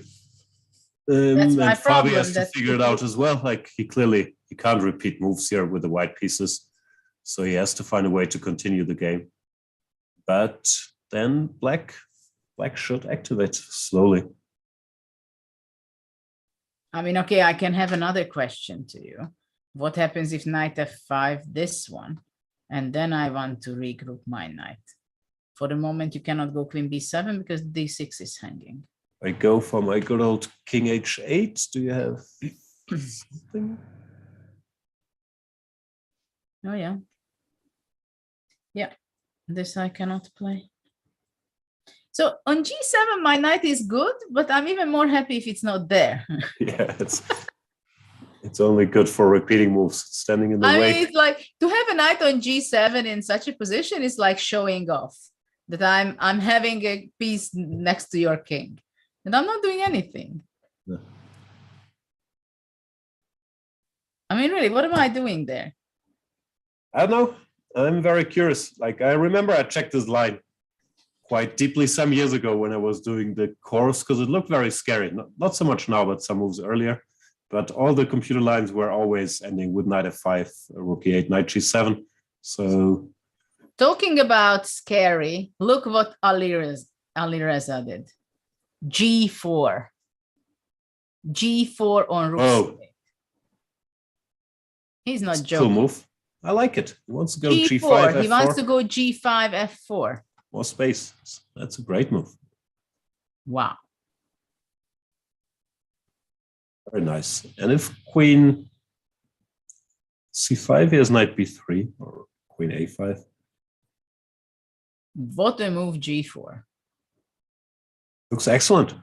That's my and Fabi problem, has to that figure it out as well. Like he can't repeat moves here with the white pieces, so he has to find a way to continue the game. But then black should activate slowly. I mean, okay, I can have another question to you. What happens if knight f5, this one, and then I want to regroup my knight? For the moment, you cannot go queen b7 because d6 is hanging. I go for my good old king h8. Do you have something? Oh, yeah. Yeah, this I cannot play. So on g7, my knight is good, but I'm even more happy if it's not there. Yeah, it's only good for repeating moves, standing in the I way. mean, it's like to have a knight on g7 in such a position is like showing off that I'm having a piece next to your king, and I'm not doing anything. No. I mean, really, what am I doing there? I don't know. I'm very curious. Like I remember I checked this line quite deeply some years ago when I was doing the course because it looked very scary. Not so much now, but some moves earlier. But all the computer lines were always ending with knight f5, rook e8, knight g7. So Talking about scary, look what Ali Alireza did. G4. G4 on rook Oh. c8. He's not Cool joking. move. I like it. He wants to go G4. G5, He F4. wants to go G5, F4. More space. That's a great move. Wow. Very nice. And if queen C5, he has knight B3 or queen A5. What a move, G4. Looks excellent.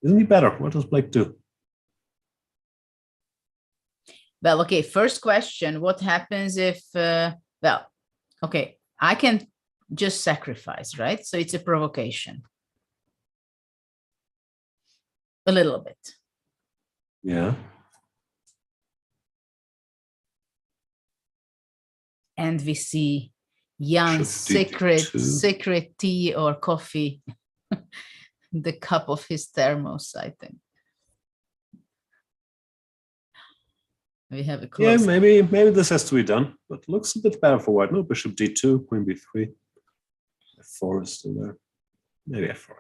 Isn't he better? What does Black do? Well, okay, first question, what happens if, well, okay, I can just sacrifice, right? So it's a provocation. A little bit. Yeah. And we see Jan's Should D2. secret tea or coffee, the cup of his thermos, I think. We have a Yeah, close. maybe this has to be done, but looks a bit better for white. No, bishop D2, queen B3. F4 is still there. Maybe F4.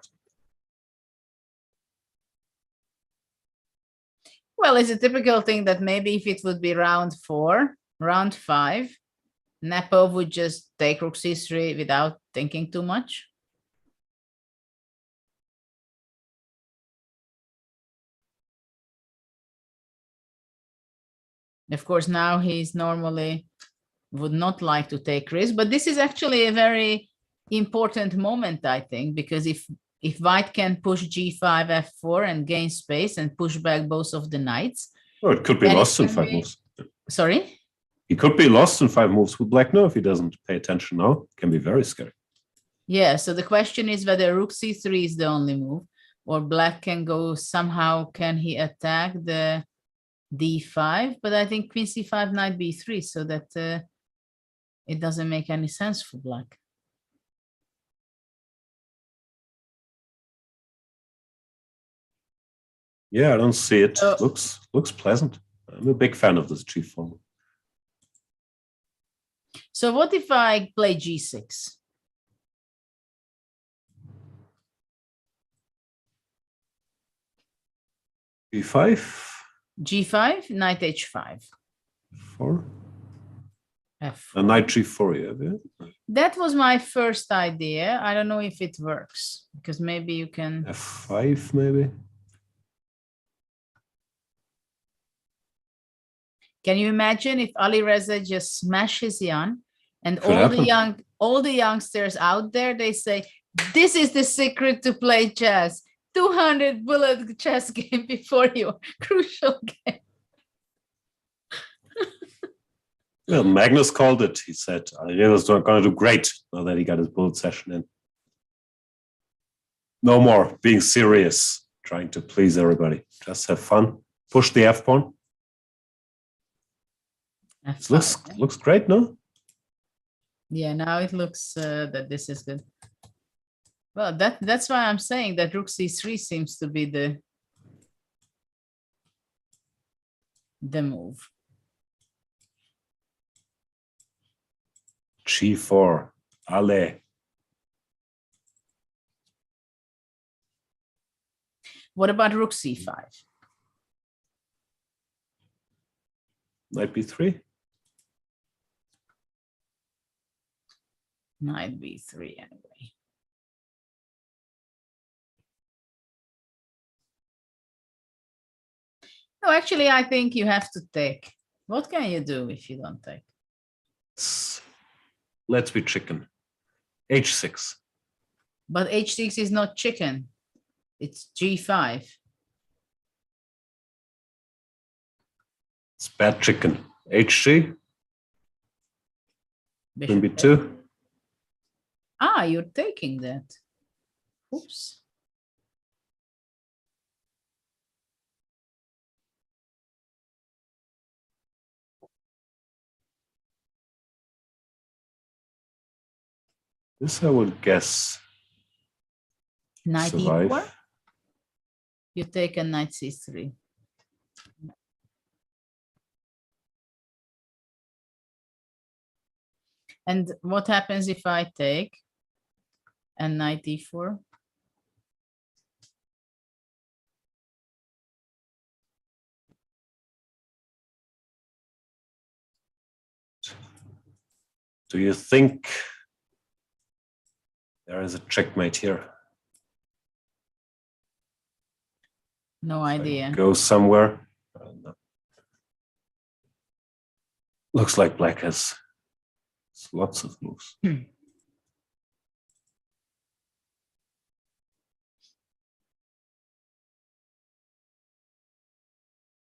Well, it's a typical thing that maybe if it would be round 4, round 5, Nepov would just take rook c3 without thinking too much. Of course, now he's normally would not like to take risk, but this is actually a very important moment, I think, because if white can push g5, f4 and gain space and push back both of the knights. Oh, it could be then lost in can 5 be- moves. Sorry? He could be lost in 5 moves with Black. No, if he doesn't pay attention now, can be very scary. Yeah, so the question is whether rook c3 is the only move or black can go somehow, can he attack the d5? But I think queen c5, knight b3, so that it doesn't make any sense for black. Yeah, I don't see it. Oh. Looks pleasant. I'm a big fan of this G4. So what if I play g6? B5, g5, knight h5, 4, f4. and knight G4. Yeah. That was my first idea. I don't know if it works because maybe you can. F5 maybe. Can you imagine if Alireza just smashes Jan and Could happen. all the youngsters out there, they say, this is the secret to play chess. 200 bullet chess game before your crucial game. Well, Magnus called it. He said, Ariela's going to do great now that he got his bullet session in. No more being serious, trying to please everybody. Just have fun. Push the F pawn. F5, Looks great, no? yeah, now it looks that this is good. Well, that's why I'm saying that rook c3 seems to be the move. G4. Ale. What about rook c5? Knight B3. Knight b3 anyway. No, actually, I think you have to take. What can you do if you don't take? Let's be chicken. H6. But h6 is not chicken. It's g5. It's bad chicken. HG. Queen Bishop B2. Ah, you're taking that. Oops. This I would guess. Knight Survive. e4. You take a knight c3. And what happens if I take and knight d4? Do you think there is a checkmate here? No idea. Go somewhere. No. Looks like black has lots of moves.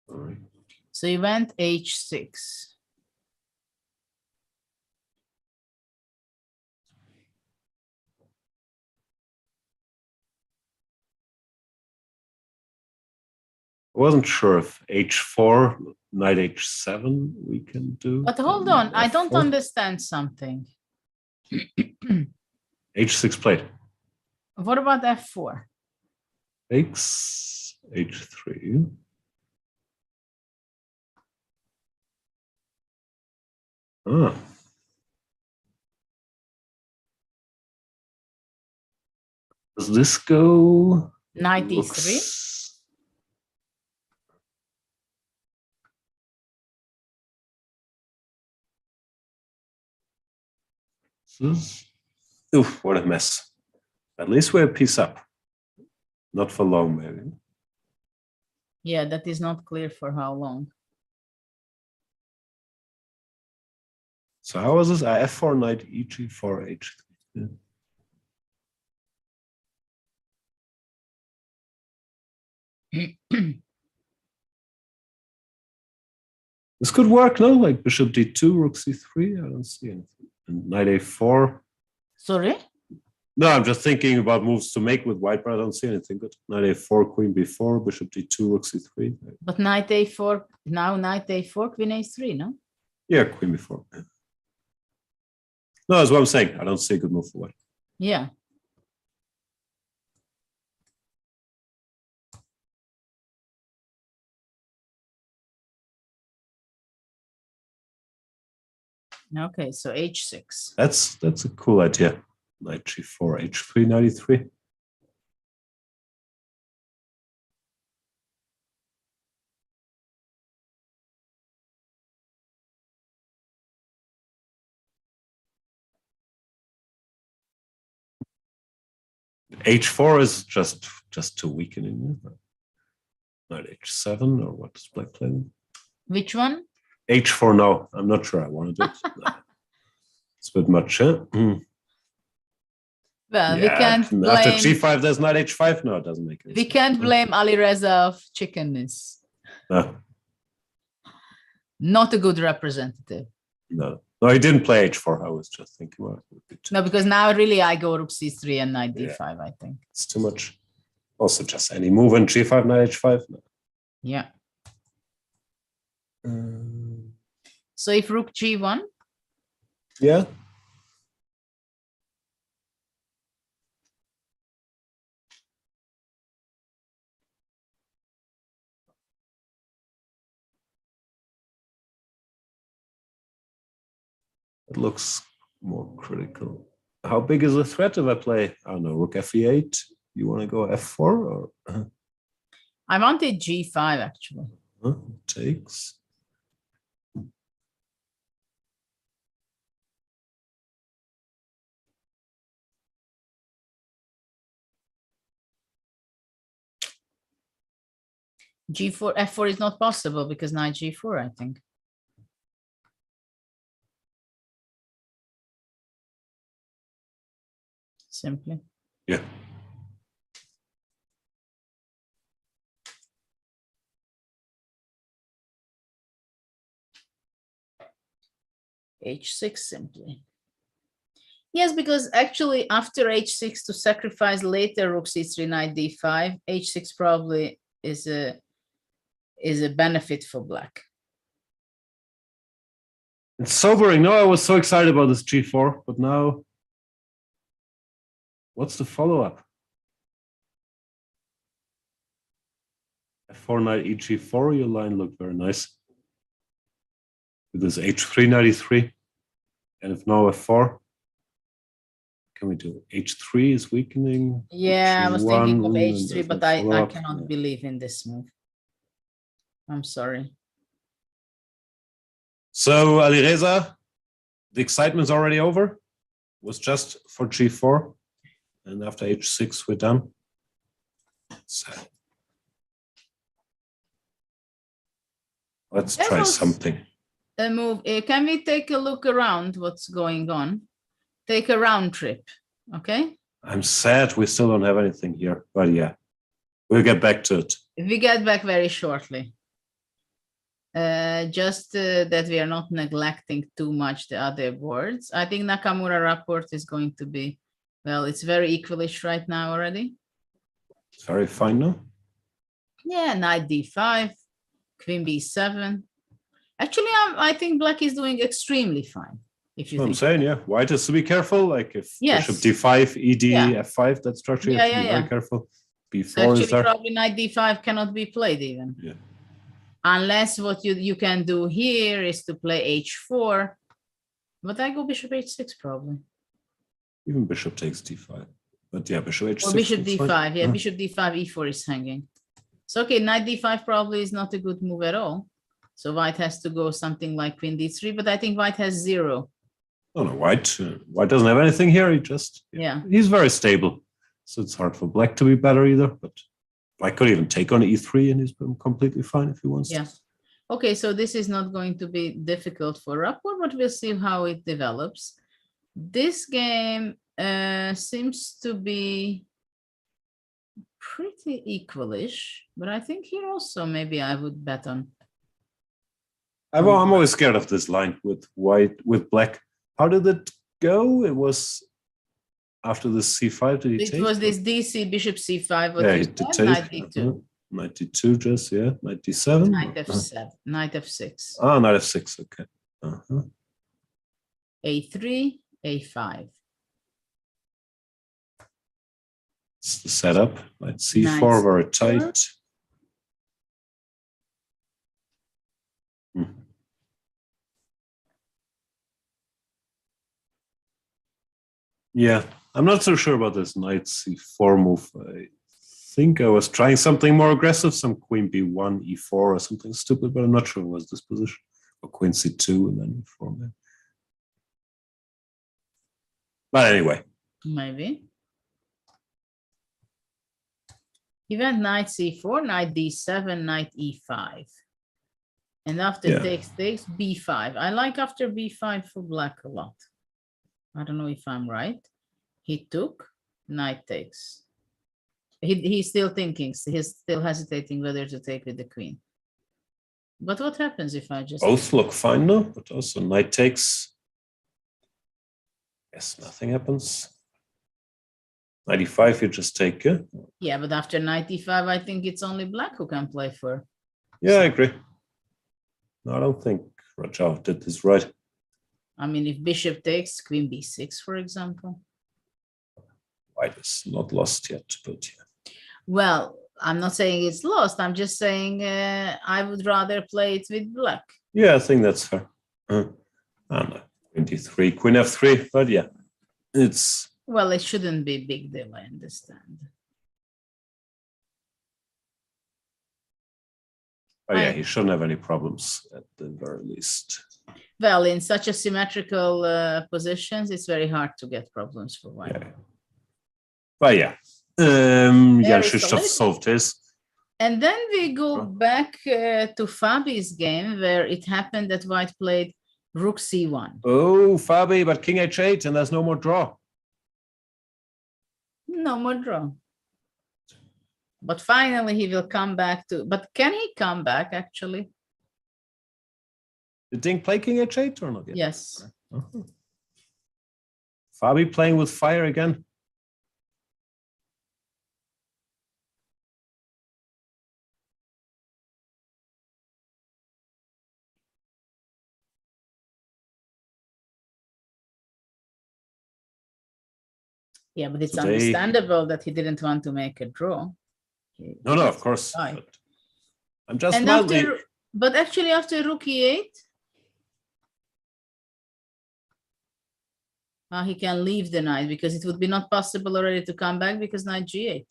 All right. So you went h6. I wasn't sure if h4, knight h7 we can do. But hold on, I don't F4. understand something. h6 played. What about f4? Takes h3. Ah. Does this go? Knight e3? Oof, what a mess. At least we're a piece up. Not for long, maybe. Yeah, that is not clear for how long. So how was this? F4, knight, e4, h3. Yeah. This could work, no? Like bishop d2, rook c3. I don't see anything. And knight a4. Sorry? No, I'm just thinking about moves to make with white, but I don't see anything good. Knight a4, queen b4, bishop d2, rook c3. But knight a4, now knight a4, queen a3, no? Yeah, queen b4. Yeah. No, that's what I'm saying. I don't see a good move for white. Yeah. Okay, so h6. That's a cool idea. Knight g4, h3, knight e3. h4 is just too weakening. Knight h7 or what is black playing? Which one? h4, no. I'm not sure I want to do it. No. It's a bit much, huh? Well, we can't After blame g5, there's knight h5. No, it doesn't make any we sense. can't blame Alireza of chickenness. No, Not a good representative. no. No, he didn't play h4. I was just thinking, well, it would be too, No, because now really I go rook c3 and knight d5, I think. it's too much. Also, just any move in g5, knight h5. No. Yeah. So if rook g1, Yeah. It looks more critical. How big is the threat if I play, I don't know, rook fe8? You want to go f4 or I wanted g5 actually. takes? G4, f4 is not possible because knight g4, I think. Simply. Yeah. h6 simply. Yes, because actually after h6 to sacrifice later rook c3, knight d5, h6 probably is a benefit for black. It's sobering. No, I was so excited about this g4, but now what's the follow-up? f4, knight eg4, your line looked very nice. With this h3, knight e3. And if no, f4. Can we do h3 is weakening? Yeah, I was thinking of H1, h3, and but there's no I follow-up. cannot believe in this move. I'm sorry. So Alireza, the excitement's already over. Was just for g4, and after h6 we're done. So let's There try was something. a move. Can we take a look around what's going on? Take a round trip, okay? I'm sad we still don't have anything here, but yeah, we'll get back to it. We get back very shortly. Just that we are not neglecting too much the other boards. I think Nakamura rapport is going to be, well, it's very equalish right now already. It's very fine now. Yeah, knight d5, queen b7. Actually, I think black is doing extremely fine. If you I'm think. saying, yeah, white has to be careful. Like if Yes. bishop d5, ed, Yeah. f5, that structure, you Yeah, have to be yeah, very yeah. careful. b4 So actually, is there. probably knight d5 cannot be played even. Yeah. Unless what you can do here is to play h4. But I go bishop h6 probably. Even bishop takes d5. But yeah, bishop h6. Or bishop looks d5. fine. Yeah, bishop d5, e4 is hanging. So okay, knight d5 probably is not a good move at all. So white has to go something like queen d3, but I think white has 0. Oh no, white doesn't have anything here. He just, Yeah. he's very stable. So it's hard for black to be better either. But black could even take on e3 and he's completely fine if he wants Yeah. to. Okay, so this is not going to be difficult for rapport, but we'll see how it develops. This game seems to be pretty equalish, but I think here also maybe I would bet on. I'm always scared of this line with black. How did it go? It was after the c5. Did he It take? was this DC bishop c5. What Yeah, you he said, did take. knight d2, Knight d2, just, yeah. Knight d7. knight f7, knight f6, Ah, knight f6, okay. a3, a5. It's the setup. Knight c4, Nice. very tight. Yeah, I'm not so sure about this knight c4 move. I think I was trying something more aggressive, some queen b1, e4 or something stupid, but I'm not sure it was this position. Or queen c2 and then e4. Man. But anyway. Maybe. He went knight c4, knight d7, knight e5. And after takes, b5. I like after b5 for black a lot. I don't know if I'm right. He took, knight takes. He's still thinking, he's still hesitating whether to take with the queen. But what happens if I just... Both look fine now, but also knight takes. Yes, nothing happens. 95, you just take it. Yeah, but after 95, I think it's only black who can play for. Yeah, I agree. No, I don't think Rajab did this right. I mean, if bishop takes, queen b6, for example. White is not lost yet, but yeah. Well, I'm not saying it's lost. I'm just saying I would rather play it with black. Yeah, I think that's fair. And queen d3, queen f3, but yeah, it's... Well, it shouldn't be a big deal, I understand. Oh yeah, he shouldn't have any problems at the very least. Well, in such a symmetrical positions, it's very hard to get problems for white. Yeah. But yeah, Jan-Krzysztof solved his. And then we go back to Fabi's game where it happened that white played rook c1. Oh, Fabi, but king h8 and there's no more draw. No more draw. But finally he will come back to, but can he come back actually? Did Ding play king h8 or not yet? Yes. Fabi playing with fire again. Yeah, but it's understandable that he didn't want to make a draw. No, of course. But I'm just and but actually after rook e8, He can leave the knight because it would be not possible already to come back because knight g8.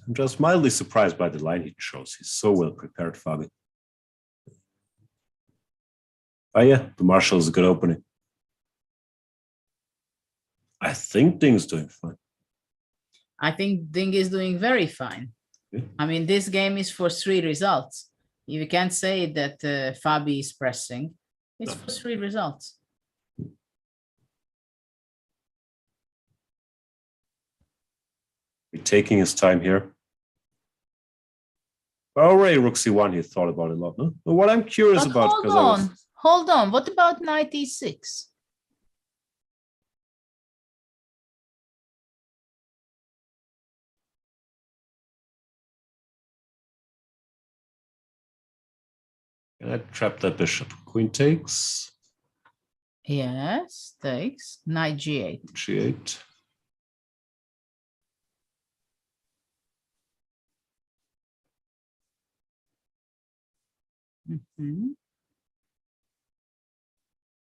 I'm just mildly surprised by the line he chose. He's so well prepared, Fabi. Oh yeah, the Marshall is a good opening. I think Ding's doing fine. I think Ding is doing very fine. Yeah. I mean, this game is for 3 results. You can't say that Fabi is pressing. It's for 3 results. He's taking his time here. Already Rook C1, he thought about it a lot, no? But what I'm curious But about, hold on. What about knight e6? Can I trap that bishop? Queen takes. Yes, takes. Knight g8. G8. Mhm.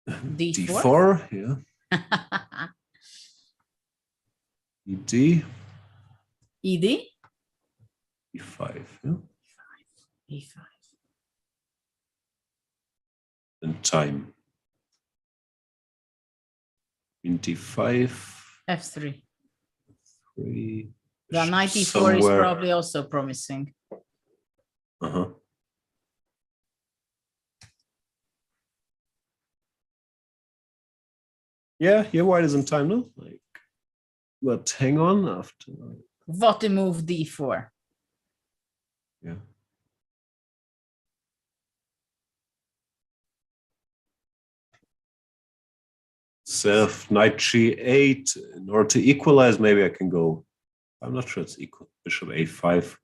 D4. D4, yeah. ED. ED? E5, yeah. E5. And time. In D5. F3. 3. The knight e4 is probably also promising. Uh-huh. Yeah, white is in time, no? Like, but hang on after. What a move d4. Yeah. Self knight g8 in order to equalize. Maybe I can go. I'm not sure it's equal. Bishop a5.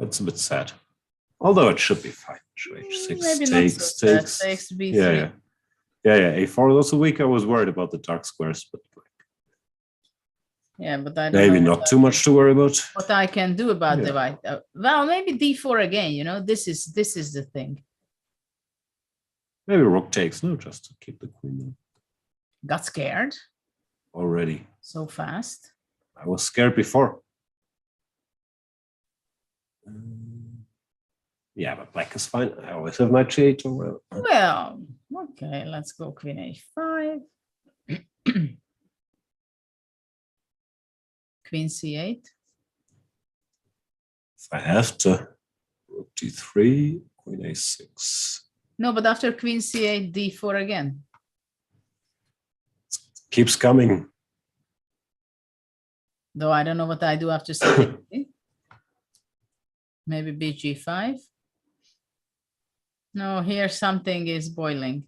That's a bit sad. Although it should be fine. H6 Maybe takes, not so takes. sad. Takes b3. Yeah. A4 is also weak. I was worried about the dark squares, but Yeah, but I don't maybe know not too much to worry about. what I can do about the white. Well, maybe d4 again. You know, this is the thing. Maybe rook takes. No, just to keep the queen there. Got scared Already. so fast. I was scared before. Yeah, but black is fine. I always have knight g8 or whatever. Well, okay, let's go queen a5. Queen c8. If I have to, rook d3, queen a6. No, but after queen c8, d4 again. Keeps coming. Though I don't know what I do after c8. Maybe bg5. No, here something is boiling.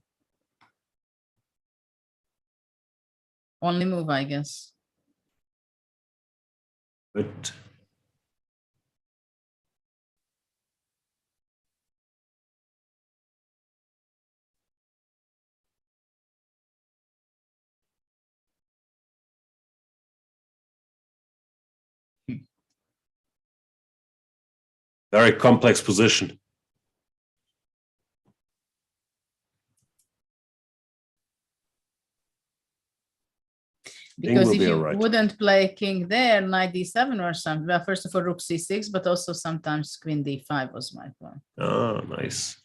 Only move, I guess. But very complex position. Because if you wouldn't play king there, knight d7 or something. Well, first of all, rook c6, but also sometimes queen d5 was my plan. Oh, nice.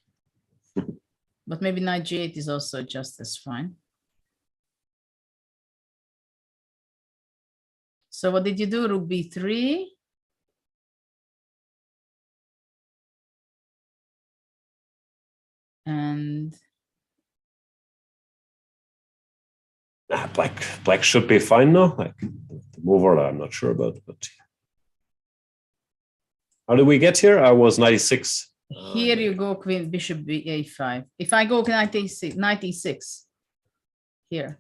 But maybe knight g8 is also just as fine. So what did you do? Rook b3. And black should be fine now. Like the move order, I'm not sure about, but how did we get here? I was 96. Here you go queen bishop a5. If I go knight a6, knight e6 here.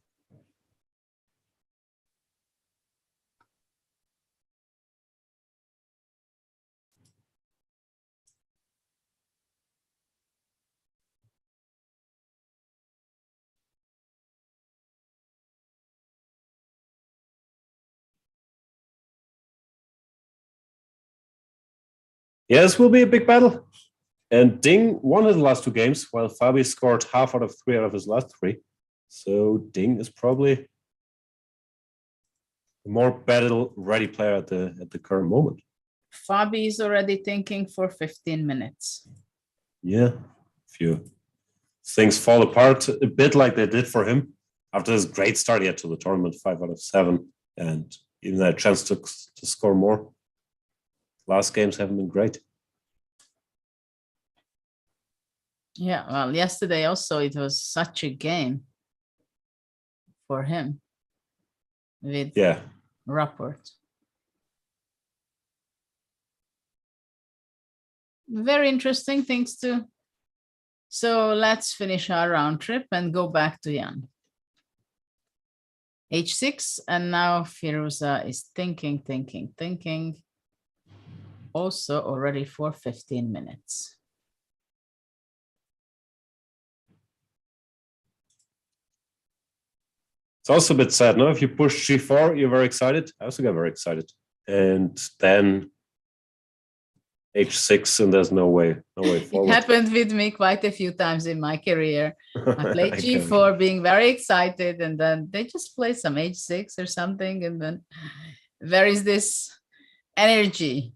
Yes, will be a big battle. And Ding won his last 2 games, while Fabi scored half out of 3 out of his last 3. So Ding is probably a more battle-ready player at the current moment. Fabi is already thinking for 15 minutes. Yeah, few things fall apart a bit like they did for him after his great start yet to the tournament, 5 out of 7, and even had a chance to score more. Last games haven't been great. Yeah, well, yesterday also it was such a game for him with Rapport. Very interesting things to. So let's finish our round trip and go back to Jan. H6, and now Firuza is thinking. Also already for 15 minutes. It's also a bit sad, no? If you push G4, you're very excited. I also get very excited. And then H6, and there's no way forward. It happened with me quite a few times in my career. I played G4 being very excited, and then they just play some H6 or something, and then where is this energy?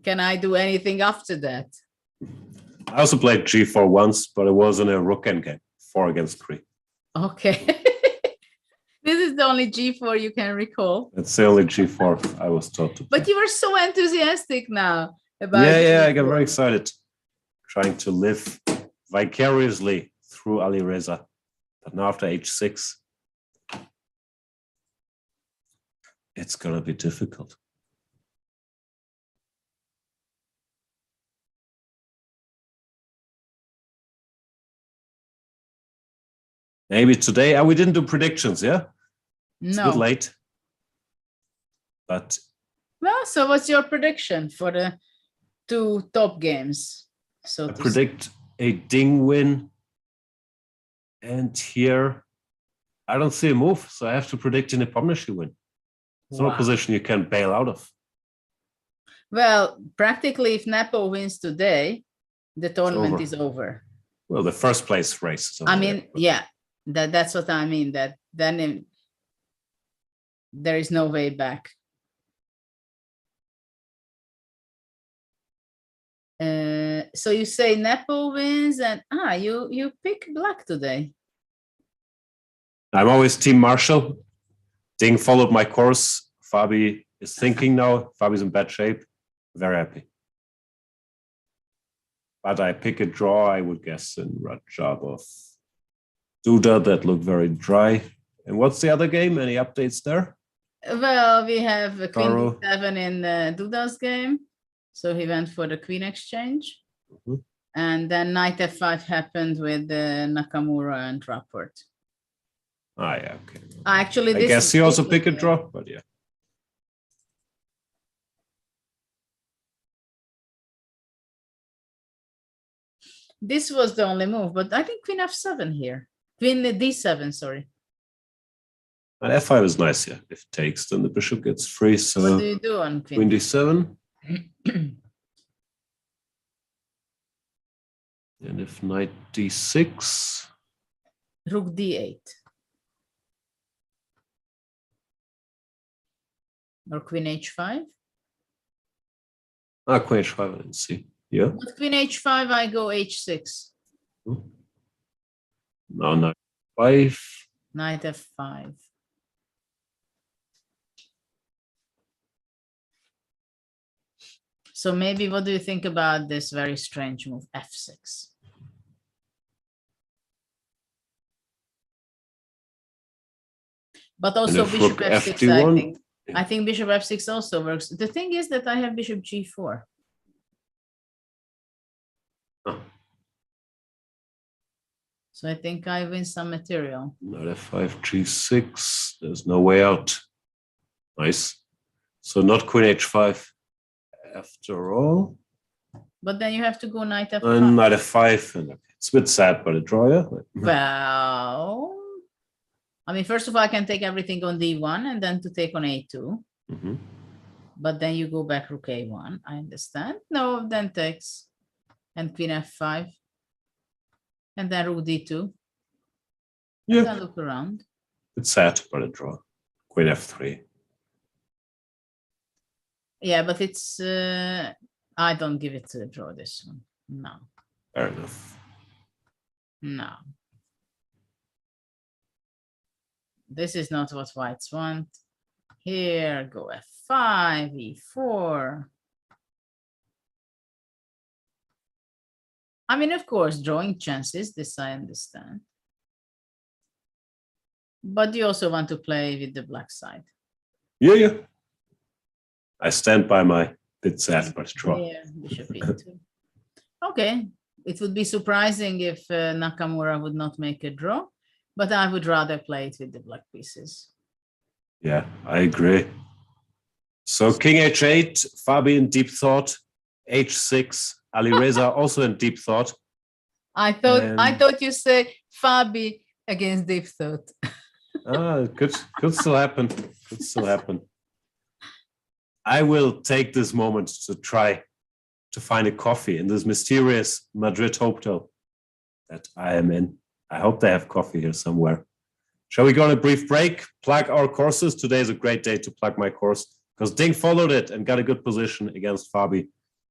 Can I do anything after that? I also played G4 once, but it was in a rook endgame, 4 against 3. Okay. This is the only G4 you can recall. It's the only G4 I was taught to play. But you were so enthusiastic now about Yeah, I get very excited. Trying to live vicariously through Alireza. But now after H6, it's gonna be difficult. Maybe today, we didn't do predictions, yeah? It's a bit late. But well, so what's your prediction for the 2 top games? So I predict a Ding win. And here, I don't see a move, so I have to predict an Nepomniachtchi win. It's not a position you can bail out of. Well, practically, if Nepo wins today, the tournament is over. Well, the first place race is over. I mean, yeah, that's what I mean, that then there is no way back. So you say Nepo wins, and you pick black today. I'm always Team Marshall. Ding followed my course. Fabi is thinking now. Fabi's in bad shape. Very happy. But I pick a draw, I would guess, in Rajabov. Duda, that looked very dry. And what's the other game? Any updates there? Well, we have a Queen D7 in Duda's game. So he went for the Queen exchange. Mm-hmm. And then Knight F5 happened with Nakamura and Rapport. Yeah, okay. Actually, I guess he also picked a draw, but yeah. This was the only move, but I think Queen F7 here. Queen D7, sorry. And F5 is nice, yeah. If it takes, then the bishop gets free. So what do you do on Queen D7? And if Knight D6? Rook D8. Or Queen H5? Queen H5, I didn't see. Yeah. With Queen H5, I go H6. No, Knight F5. Knight F5. So maybe what do you think about this very strange move, F6? But also Bishop F6, I think Bishop F6 also works. The thing is that I have Bishop G4. So I think I win some material. Knight F5, G6. There's no way out. Nice. So not Queen H5 after all. But then you have to go Knight F5. And Knight F5. And it's a bit sad, but a draw, yeah? Well, I mean, first of all, I can take everything on D1 and then to take on A2. Mm-hmm. But then you go back rook a1. I understand. No, then takes and queen f5. And then rook d2. And Yeah, then look around. it's sad, but a draw. Queen f3. Yeah, but it's I don't give it a draw this one. No, Fair enough. no. This is not what whites want. Here, go f5, e4. I mean, of course, drawing chances, this I understand. But you also want to play with the black side. Yeah. I stand by my bit sad, but draw. Yeah, bishop e2. Okay, it would be surprising if Nakamura would not make a draw, but I would rather play it with the black pieces. Yeah, I agree. So king h8, Fabi in deep thought, h6, Alireza also in deep thought. I thought you say Fabi against deep thought. Could still happen. Could still happen. I will take this moment to try to find a coffee in this mysterious Madrid hotel that I am in. I hope they have coffee here somewhere. Shall we go on a brief break? Plug our courses. Today is a great day to plug my course because Ding followed it and got a good position against Fabi.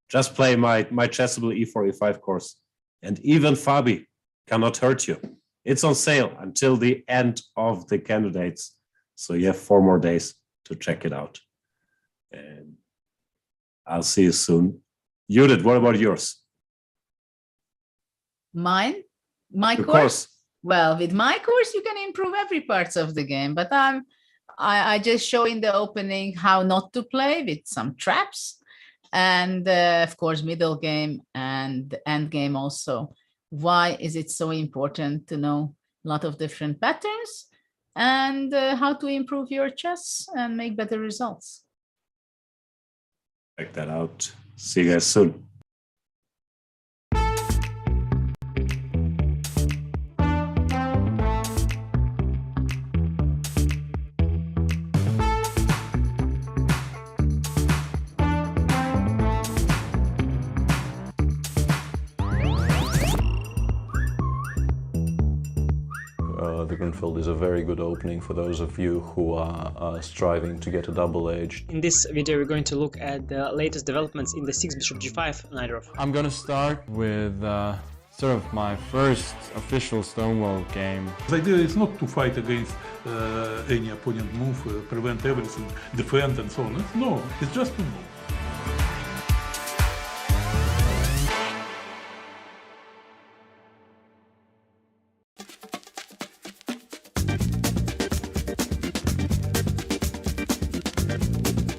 Just play my Chessable E4, E5 course. And even Fabi cannot hurt you. It's on sale until the end of the candidates. So you have 4 more days to check it out. And I'll see you soon. Judit, what about yours? Mine? My Of course? course. Well, with my course, you can improve every parts of the game, but I just show in the opening how not to play with some traps. And of course, middle game and end game also. Why is it so important to know a lot of different patterns and how to improve your chess and make better results? Check that out. See you guys soon. The Grunfeld is a very good opening for those of you who are striving to get a double-edged. In this video, we're going to look at the latest developments in the 6 bishop g5 Knight of. I'm gonna start with sort of my first official Stonewall game. The idea is not to fight against any opponent move, prevent everything, defend and so on. No, it's just to move.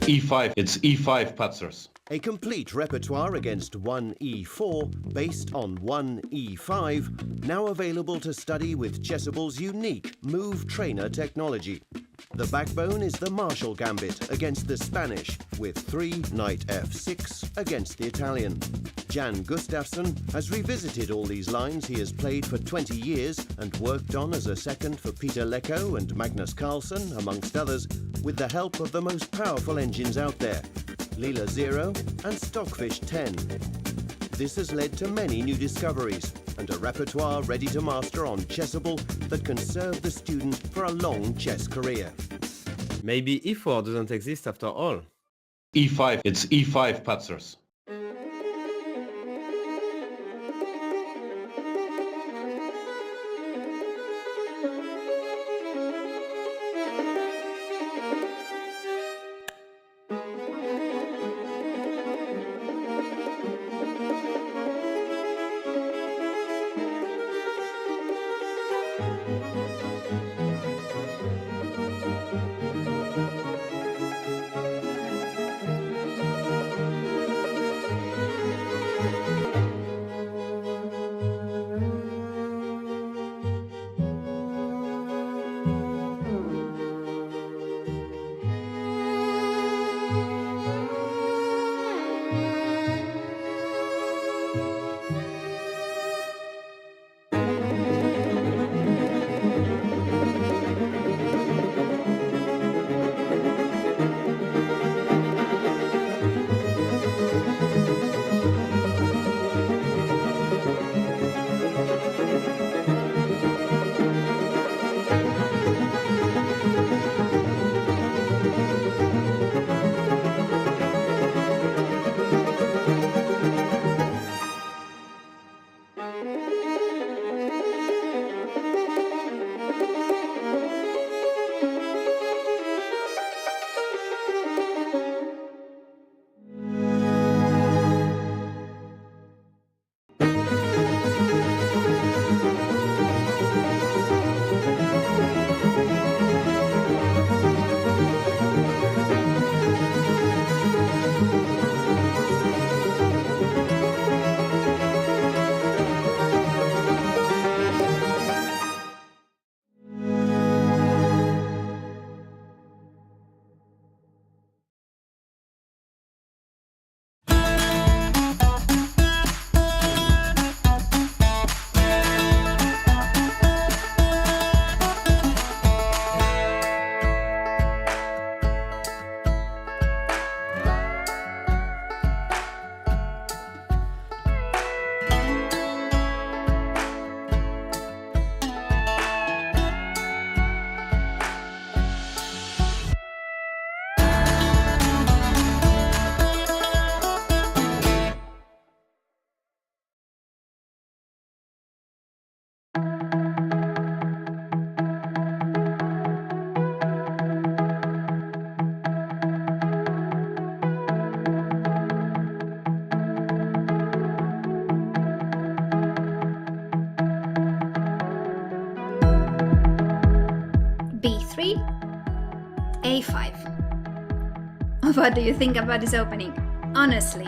E5, it's E5 Patzers. A complete repertoire against 1e4 based on 1e5, now available to study with Chessable's unique Move Trainer technology. The backbone is the Marshall Gambit against the Spanish, with 3 Knight f6 against the Italian. Jan Gustafsson has revisited all these lines he has played for 20 years and worked on as a second for Peter Lecko and Magnus Carlsen, amongst others, with the help of the most powerful engines out there, Leela 0 and Stockfish 10. This has led to many new discoveries and a repertoire ready to master on Chessable that can serve the student for a long chess career. Maybe e4 doesn't exist after all. E5, it's E5 Patzers. What do you think about this opening? Honestly,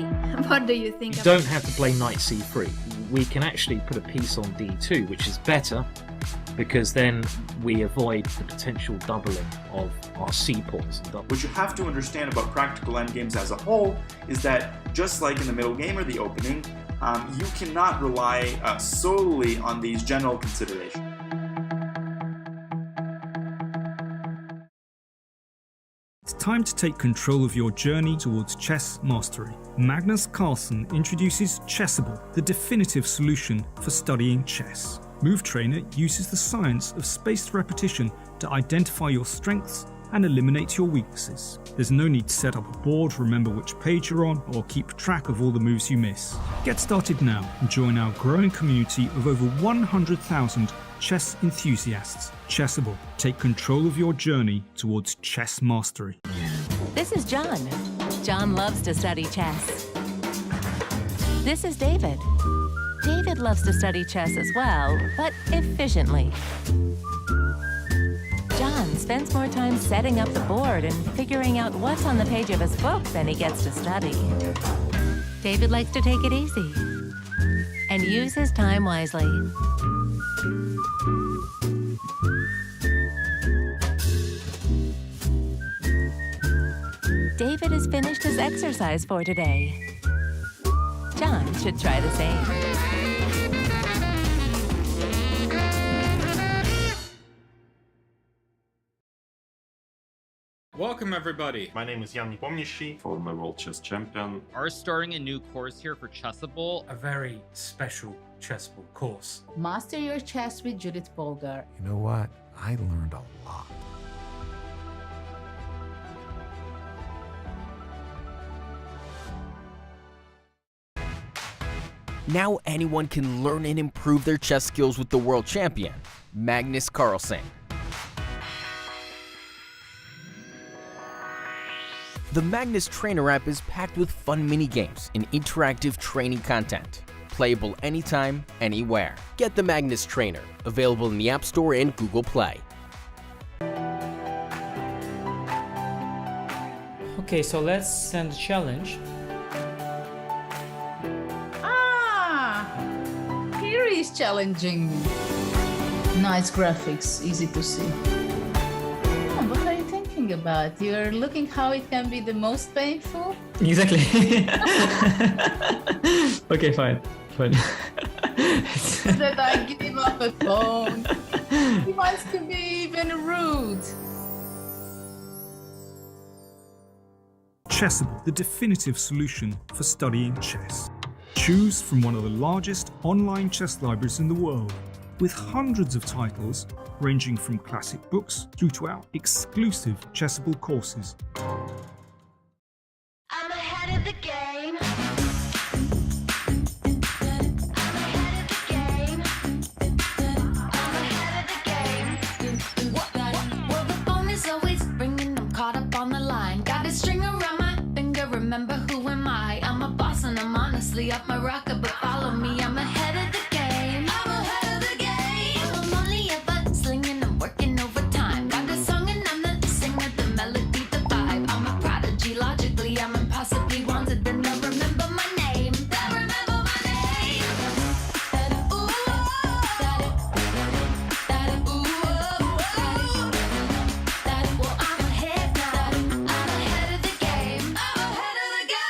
what do you think? You don't have to play knight c3. We can actually put a piece on d2, which is better because then we avoid the potential doubling of our c pawns. What you have to understand about practical endgames as a whole is that just like in the middle game or the opening, you cannot rely solely on these general considerations. It's time to take control of your journey towards chess mastery. Magnus Carlsen introduces Chessable, the definitive solution for studying chess. Move Trainer uses the science of spaced repetition to identify your strengths and eliminate your weaknesses. There's no need to set up a board, remember which page you're on, or keep track of all the moves you miss. Get started now and join our growing community of over 100,000 chess enthusiasts. Chessable. Take control of your journey towards chess mastery. This is John. John loves to study chess. This is David. David loves to study chess as well, but efficiently. John spends more time setting up the board and figuring out what's on the page of his book than he gets to study. David likes to take it easy and use his time wisely. David has finished his exercise for today. John should try the same. Welcome everybody! My name is Jan-Krzysztof, former world chess champion. Are starting a new course here for Chessable. A very special Chessable course. Master your chess with Judit Polgar. You know what? I learned a lot. Now anyone can learn and improve their chess skills with the world champion, Magnus Carlsen. The Magnus Trainer app is packed with fun mini-games and interactive training content. Playable anytime, anywhere. Get the Magnus Trainer, available in the App Store and Google Play. Okay, so let's send a challenge. Here is challenging. Nice graphics, easy to see. What are you thinking about? You're looking how it can be the most painful? Exactly. Okay, fine. That I give up a phone. He wants to be even rude. Chessable, the definitive solution for studying chess. Choose from one of the largest online chess libraries in the world, with hundreds of titles ranging from classic books through to our exclusive Chessable courses. I'm ahead of the game. Well, the phone is always ringing. I'm caught up on the line. Got a string around my finger. Remember who am I? I'm a boss and I'm honestly up my rocker, but follow me. I'm ahead of the game. I'm ahead of the game. I'm only ever slinging. I'm working overtime. Got a song and I'm the singer, the melody, the vibe. I'm a prodigy. Logically, I'm impossibly wanted, but they'll remember my name. They'll remember my name. Ooh, well, I'm ahead now. I'm ahead of the game. I'm ahead of the game.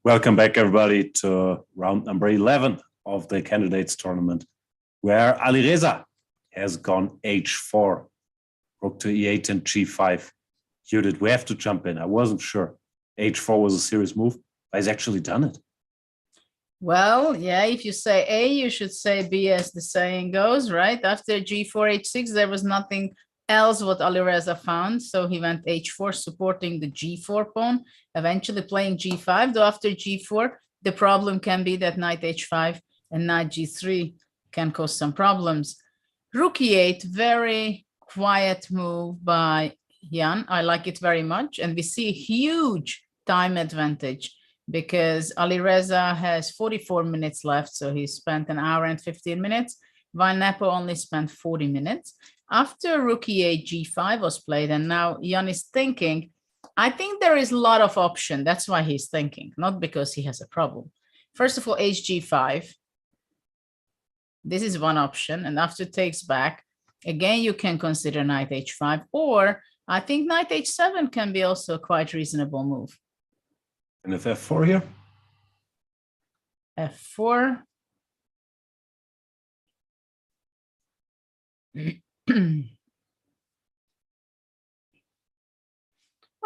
Welcome back, everybody, to round number 11 of the candidates tournament, where Alireza has gone h4, rook to e8 and g5. Judit, we have to jump in. I wasn't sure h4 was a serious move, but he's actually done it. Well, yeah, if you say A, you should say B, as the saying goes, right? After g4, h6, there was nothing else what Alireza found. So he went h4, supporting the g4 pawn, eventually playing g5. Though after g4, the problem can be that knight h5 and knight g3 can cause some problems. Rook e8, very quiet move by Jan. I like it very much. And we see a huge time advantage because Alireza has 44 minutes left. So he spent an hour and 15 minutes, while Nepo only spent 40 minutes. After rook e8, g5 was played, and now Jan is thinking, I think there is a lot of option. That's why he's thinking, not because he has a problem. First of all, hg5. This is one option. And after takes back, again, you can consider knight h5, or I think knight h7 can be also a quite reasonable move. And if f4 here? f4.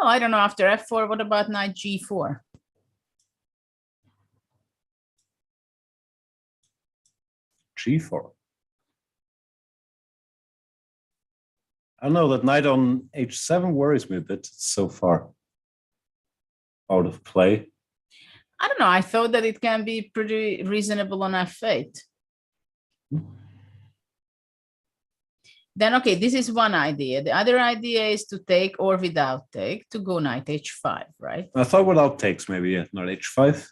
Oh, I don't know. After f4, what about knight g4? g4. I don't know, that knight on h7 worries me a bit so far out of play. I don't know. I thought that it can be pretty reasonable on f8. Then, okay, this is one idea. The other idea is to take or without take, to go knight h5, right? I thought without takes, maybe, yeah, not h5.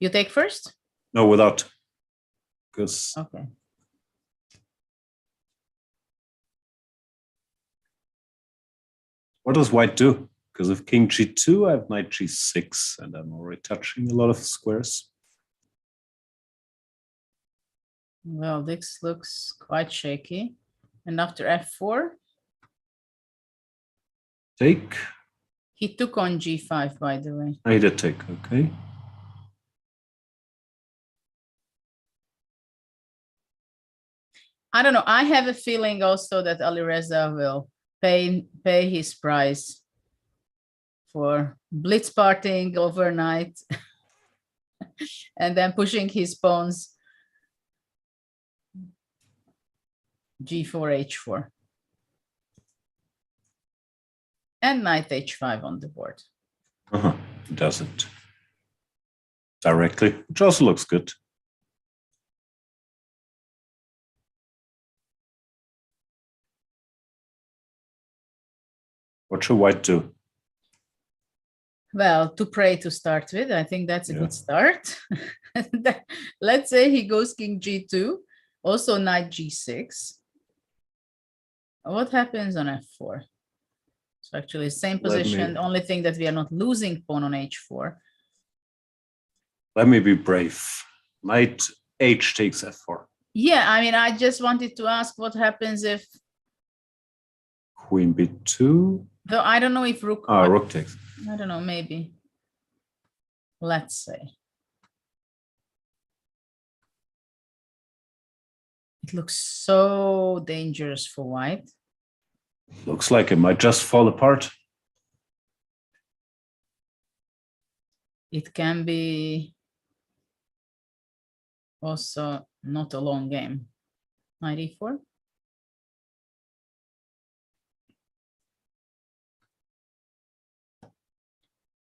You take first? No, without. Because okay. What does white do? Because if king g2, I have knight g6, and I'm already touching a lot of squares. Well, this looks quite shaky. And after f4? Take. He took on g5, by the way. I did take, okay. I don't know. I have a feeling also that Alireza will pay his price for blitz partying overnight and then pushing his pawns g4, h4. And knight h5 on the board. Does it directly, which also looks good. What should white do? Well, to pray to start with, I think that's a good start. Let's say he goes king g2, also knight g6. What happens on f4? So actually same position, the only thing that we are not losing pawn on h4. Let me be brave. Knight h takes f4. Yeah, I mean, I just wanted to ask what happens if... Queen b2. Though I don't know if rook... rook takes. I don't know, maybe. Let's say. It looks so dangerous for white. Looks like it might just fall apart. It can be also not a long game. Knight e4.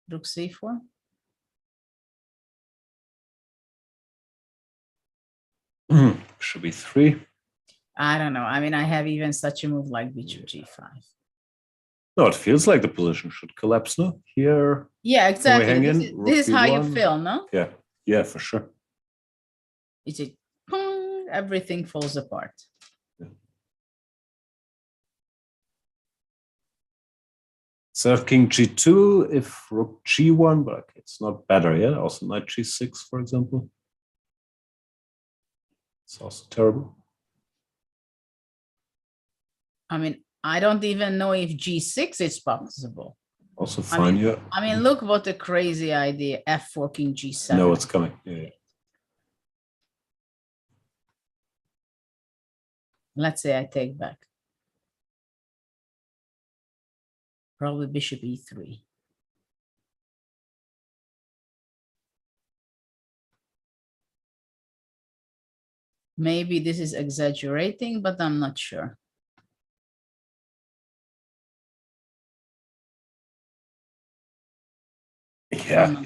Rook c4. Should be 3. I don't know. I mean, I have even such a move like bishop g5. No, it feels like the position should collapse, no? Here. Yeah, exactly. This is how you b1. feel, no? Yeah, yeah, for sure. Is it everything falls apart? So king g2, if rook g1, but okay, it's not better, yeah? Also knight g6, for example. It's also terrible. I mean, I don't even know if g6 is possible. Also fine, yeah. I mean, look what a crazy idea. F4, King G7. I know what's coming. Yeah. Let's say I take back. Probably Bishop E3. Maybe this is exaggerating, but I'm not sure. Yeah,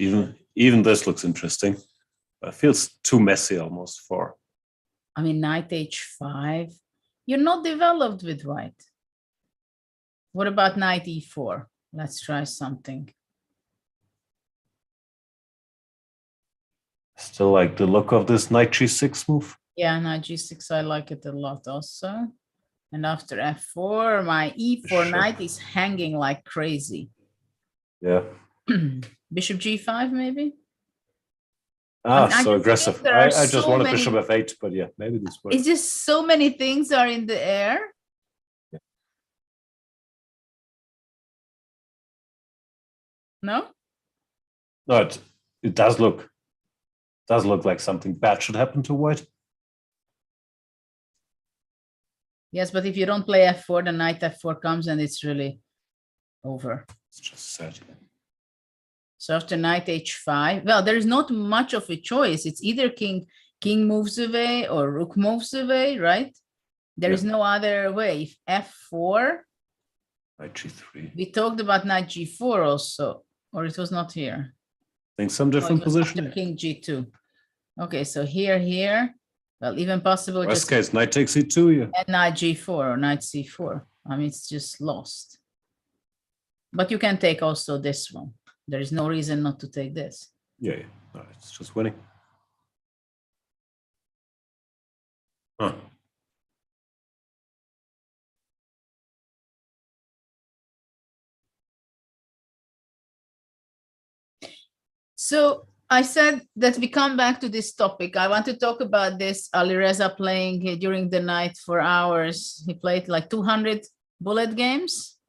even this looks interesting. But it feels too messy almost for. I mean, knight h5. You're not developed with white. What about knight e4? Let's try something. Still like the look of this knight g6 move. Yeah, knight g6, I like it a lot also. And after f4, my e4 knight is hanging like crazy. Yeah. Bishop g5, maybe? So aggressive. I just want a bishop f8, but yeah, maybe this works. It's just so many things are in the air. Yeah. No? No, it does look like something bad should happen to white. Yes, but if you don't play f4, the knight f4 comes and it's really over. It's just sad. So after knight h5, well, there's not much of a choice. It's either king moves away or rook moves away, right? There is no other way. If f4, knight g3. We talked about knight g4 also, or it was not here. I think some different position. King g2. Okay, so here. Well, even possible. Worst case, knight takes e2, yeah. And knight g4 or knight c4. I mean, it's just lost. But you can take also this one. There is no reason not to take this. Yeah. No, it's just winning. Huh. So I said that we come back to this topic. I want to talk about this Alireza playing during the night for hours. He played like 200 bullet games.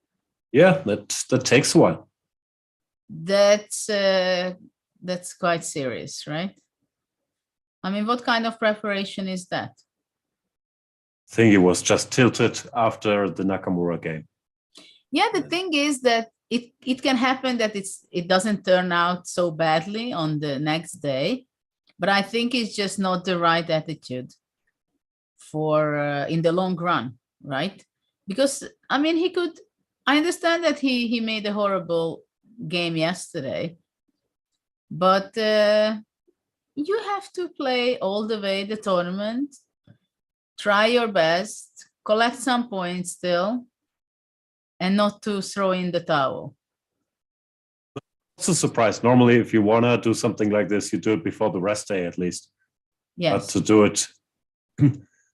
Yeah, that takes a while. That's quite serious, right? I mean, what kind of preparation is that? I think he was just tilted after the Nakamura game. Yeah, the thing is that it can happen that it doesn't turn out so badly on the next day, but I think it's just not the right attitude for in the long run, right? Because I mean, I understand that he made a horrible game yesterday, but you have to play all the way the tournament, try your best, collect some points still, and not to throw in the towel. It's a surprise. Normally, if you want to do something like this, you do it before the rest day at least. Yes. But to do it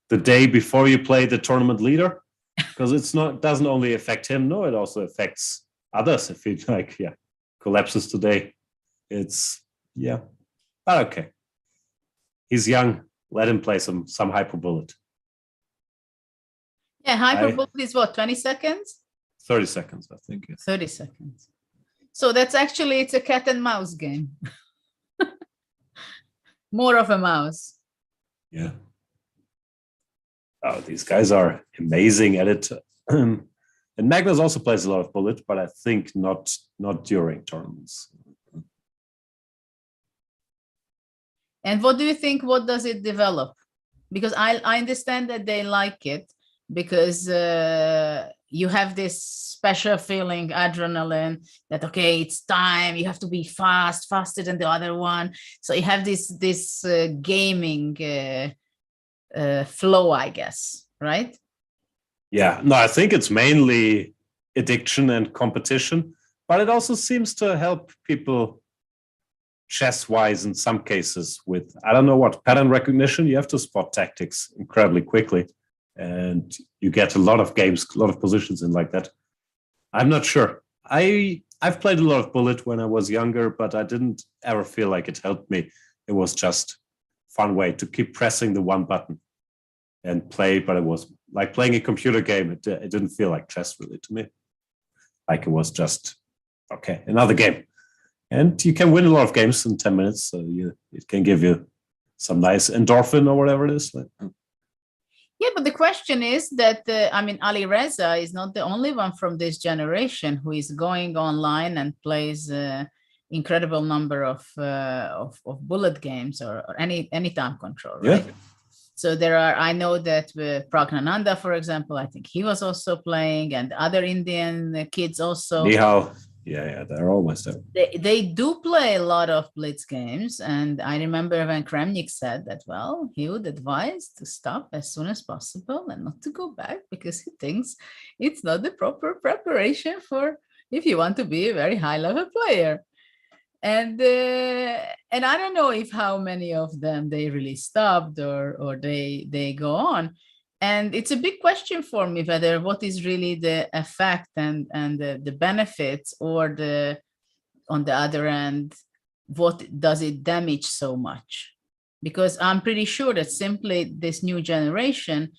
the day before you play the tournament leader, because doesn't only affect him, no, it also affects others. If he collapses today, but okay. He's young. Let him play some hyper bullet. Yeah, hyper bullet is what, 20 seconds? 30 seconds, I think. 30 seconds. So that's actually, it's a cat and mouse game. More of a mouse. Yeah. Oh, these guys are amazing at it. And Magnus also plays a lot of bullet, but I think not during tournaments. And what do you think? What does it develop? Because I understand that they like it because you have this special feeling, adrenaline, that, okay, it's time, you have to be faster than the other one. So you have this gaming flow, I guess, right? Yeah, no, I think it's mainly addiction and competition, but it also seems to help people chess-wise in some cases with, I don't know what, pattern recognition. You have to spot tactics incredibly quickly, and you get a lot of games, a lot of positions in like that. I'm not sure. I've played a lot of bullet when I was younger, but I didn't ever feel like it helped me. It was just a fun way to keep pressing the one button and play, but it was like playing a computer game. It didn't feel like chess really to me. Like it was just okay, another game. And you can win a lot of games in 10 minutes. So it can give you some nice endorphin or whatever it is. Yeah, but the question is that, Ali Reza is not the only one from this generation who is going online and plays incredible number of bullet games or any time control, right? Yeah. So there are, I know that Pragnananda, for example, I think he was also playing, and other Indian kids also. Nihal. Yeah, they're always there. They do play a lot of blitz games, and I remember when Kremnik said that, well, he would advise to stop as soon as possible and not to go back because he thinks it's not the proper preparation for if you want to be a very high-level player. And I don't know if how many of them they really stopped or they go on. And it's a big question for me whether what is really the effect and the benefits, or on the other end, what does it damage so much? Because I'm pretty sure that simply this new generation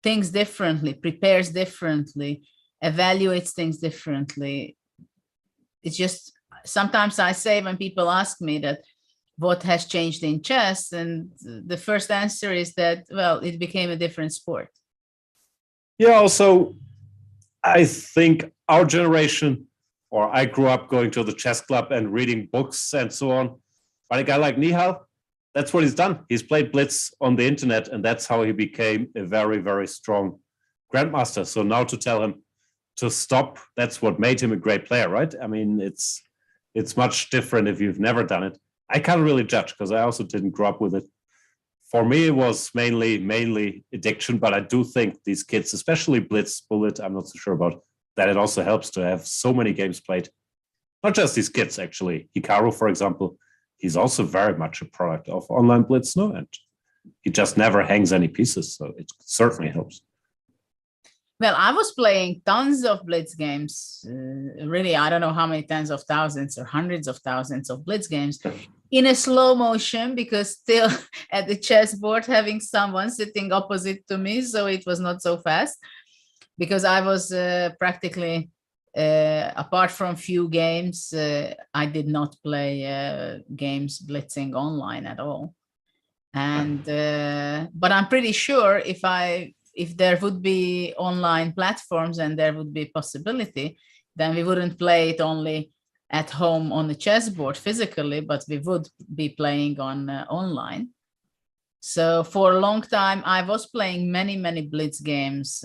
thinks differently, prepares differently, evaluates things differently. It's just, sometimes I say when people ask me that what has changed in chess, and the first answer is that, well, it became a different sport. Yeah, also, I think our generation, or I grew up going to the chess club and reading books and so on. But a guy like Nihal, that's what he's done. He's played blitz on the internet, and that's how he became a very, very strong grandmaster. So now to tell him to stop, that's what made him a great player, right? I mean, it's much different if you've never done it. I can't really judge because I also didn't grow up with it. For me, it was mainly addiction, but I do think these kids, especially blitz, bullet, I'm not so sure about, that it also helps to have so many games played. Not just these kids, actually. Hikaru, for example, he's also very much a product of online blitz, no? And he just never hangs any pieces, so it certainly helps. Well, I was playing tons of blitz games. Really, I don't know how many tens of thousands or hundreds of thousands of blitz games in a slow motion, because still at the chessboard having someone sitting opposite to me, so it was not so fast. Because I was practically, apart from few games, I did not play games blitzing online at all. And but I'm pretty sure if there would be online platforms and there would be possibility, then we wouldn't play it only at home on the chessboard physically, but we would be playing on online. So for a long time, I was playing many blitz games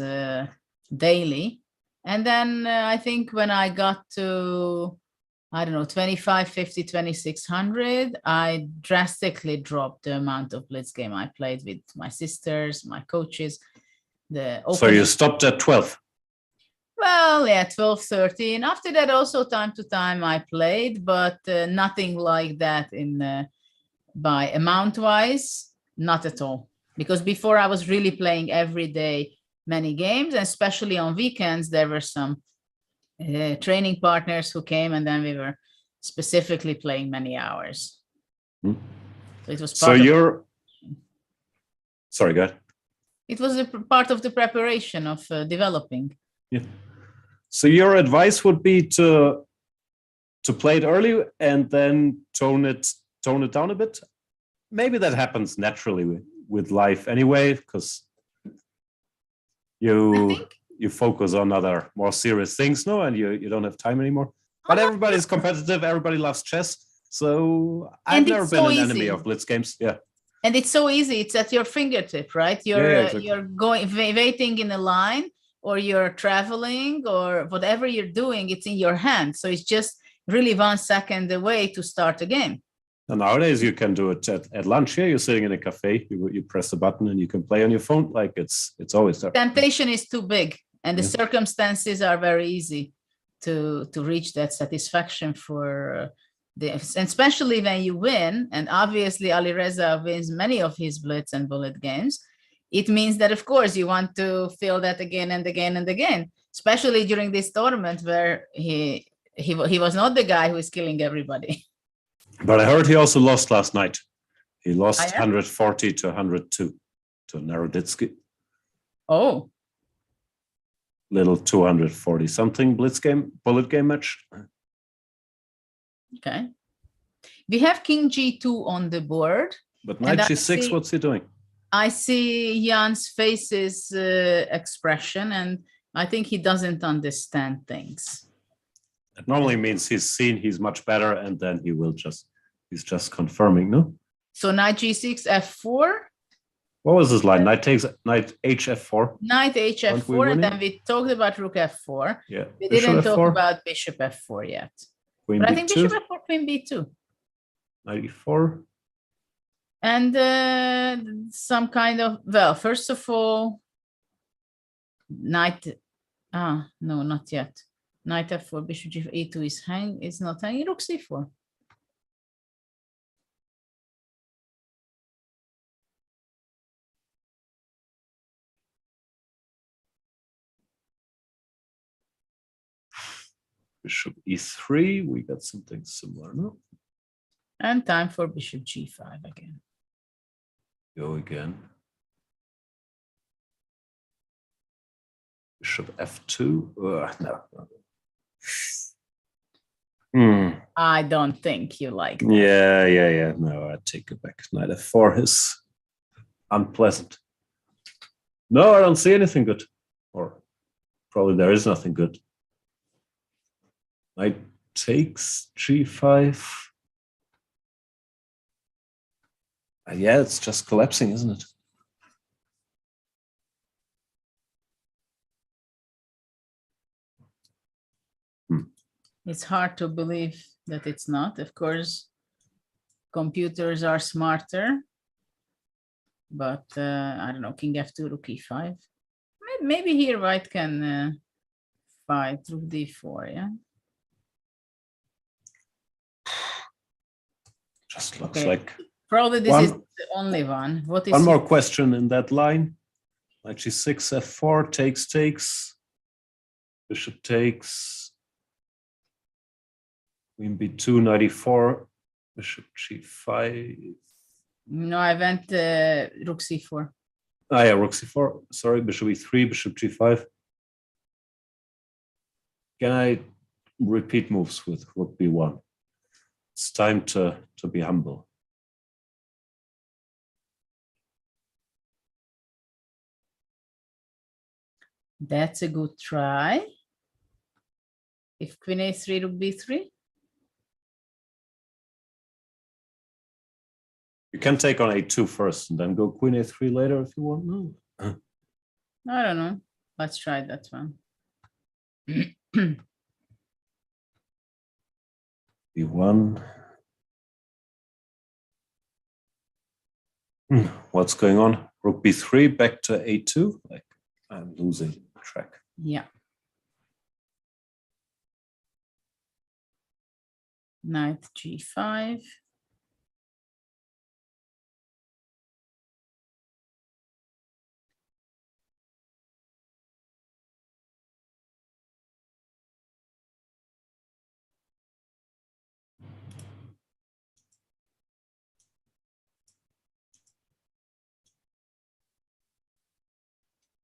daily. And then I think when I got to, I don't know, 2550, 2600, I drastically dropped the amount of blitz game I played with my sisters, my coaches. So you stopped at 12? Well, yeah, 12, 13. After that, also time to time I played, but nothing like that by amount-wise, not at all. Because before I was really playing every day many games, and especially on weekends, there were some training partners who came, and then we were specifically playing many hours. Hmm. So it was part Sorry, go ahead. It was a part of the preparation of developing. Yeah. So your advice would be to play it early and then tone it down a bit. Maybe that happens naturally with life anyway, because you focus on other more serious things, no, and you don't have time anymore. But everybody's competitive. Everybody loves chess. So I've never been an enemy of blitz games. Yeah. And it's so easy. It's at your fingertip, right? You're going waiting in a line, or you're traveling, or whatever you're doing, it's in your hand. So it's just really 1 second away to start a game. And nowadays you can do it at lunch. Here, you're sitting in a cafe, you press a button and you can play on your phone. Like it's always there. Temptation is too big, and the circumstances are very easy to reach that satisfaction for and especially when you win. And obviously Ali Reza wins many of his blitz and bullet games. It means that, of course, you want to feel that again and again and again, especially during this tournament where he was not the guy who is killing everybody. But I heard he also lost last night. He lost 140 to 102 to Naroditsky. Oh. Little 240 something bullet game match. Okay. We have king g2 on the board. But and knight I g6, see- what's he doing? I see Jan's face's expression, and I think he doesn't understand things. It normally means he's seen he's much better, and then he's just confirming, no? So knight g6, f4, What was this line? Knight takes knight hf4. knight h Aren't we f4, and winning? then we talked about rook f4. Yeah. We Bishop didn't talk f4, about bishop f4 yet. queen But I think b2, bishop f4, queen b2. knight e4. And some kind of, well, first of all, knight, no, not yet. Knight f4, bishop g2 is not hanging, rook c4. Bishop e3, we got something similar, no? And time for bishop g5 again. Go again. Bishop f2. No. I don't think you like that. Yeah. No, I take it back. Knight f4 is unpleasant. No, I don't see anything good. Or probably there is nothing good. Knight takes g5. Yeah, it's just collapsing, isn't it? It's hard to believe that it's not. Of course, computers are smarter, but I don't know, king f2, rook e5. Maybe here white can fight rook d4, yeah? Just looks Okay. like Probably this One- is the only one. What is one more question in that line. Knight g6, f4, takes. Bishop takes. Queen b2, knight e4. Bishop g5. No, I went rook c4. Ah, yeah, rook c4. Sorry, bishop e3, bishop g5. Can I repeat moves with rook b1? It's time to be humble. That's a good try. If queen a3, rook b3. You can take on a2 first and then go queen a3 later if you want. No. I don't know. Let's try that one. b1. What's going on? Rook b3, back to a2. Like, I'm losing track. Yeah. Knight g5.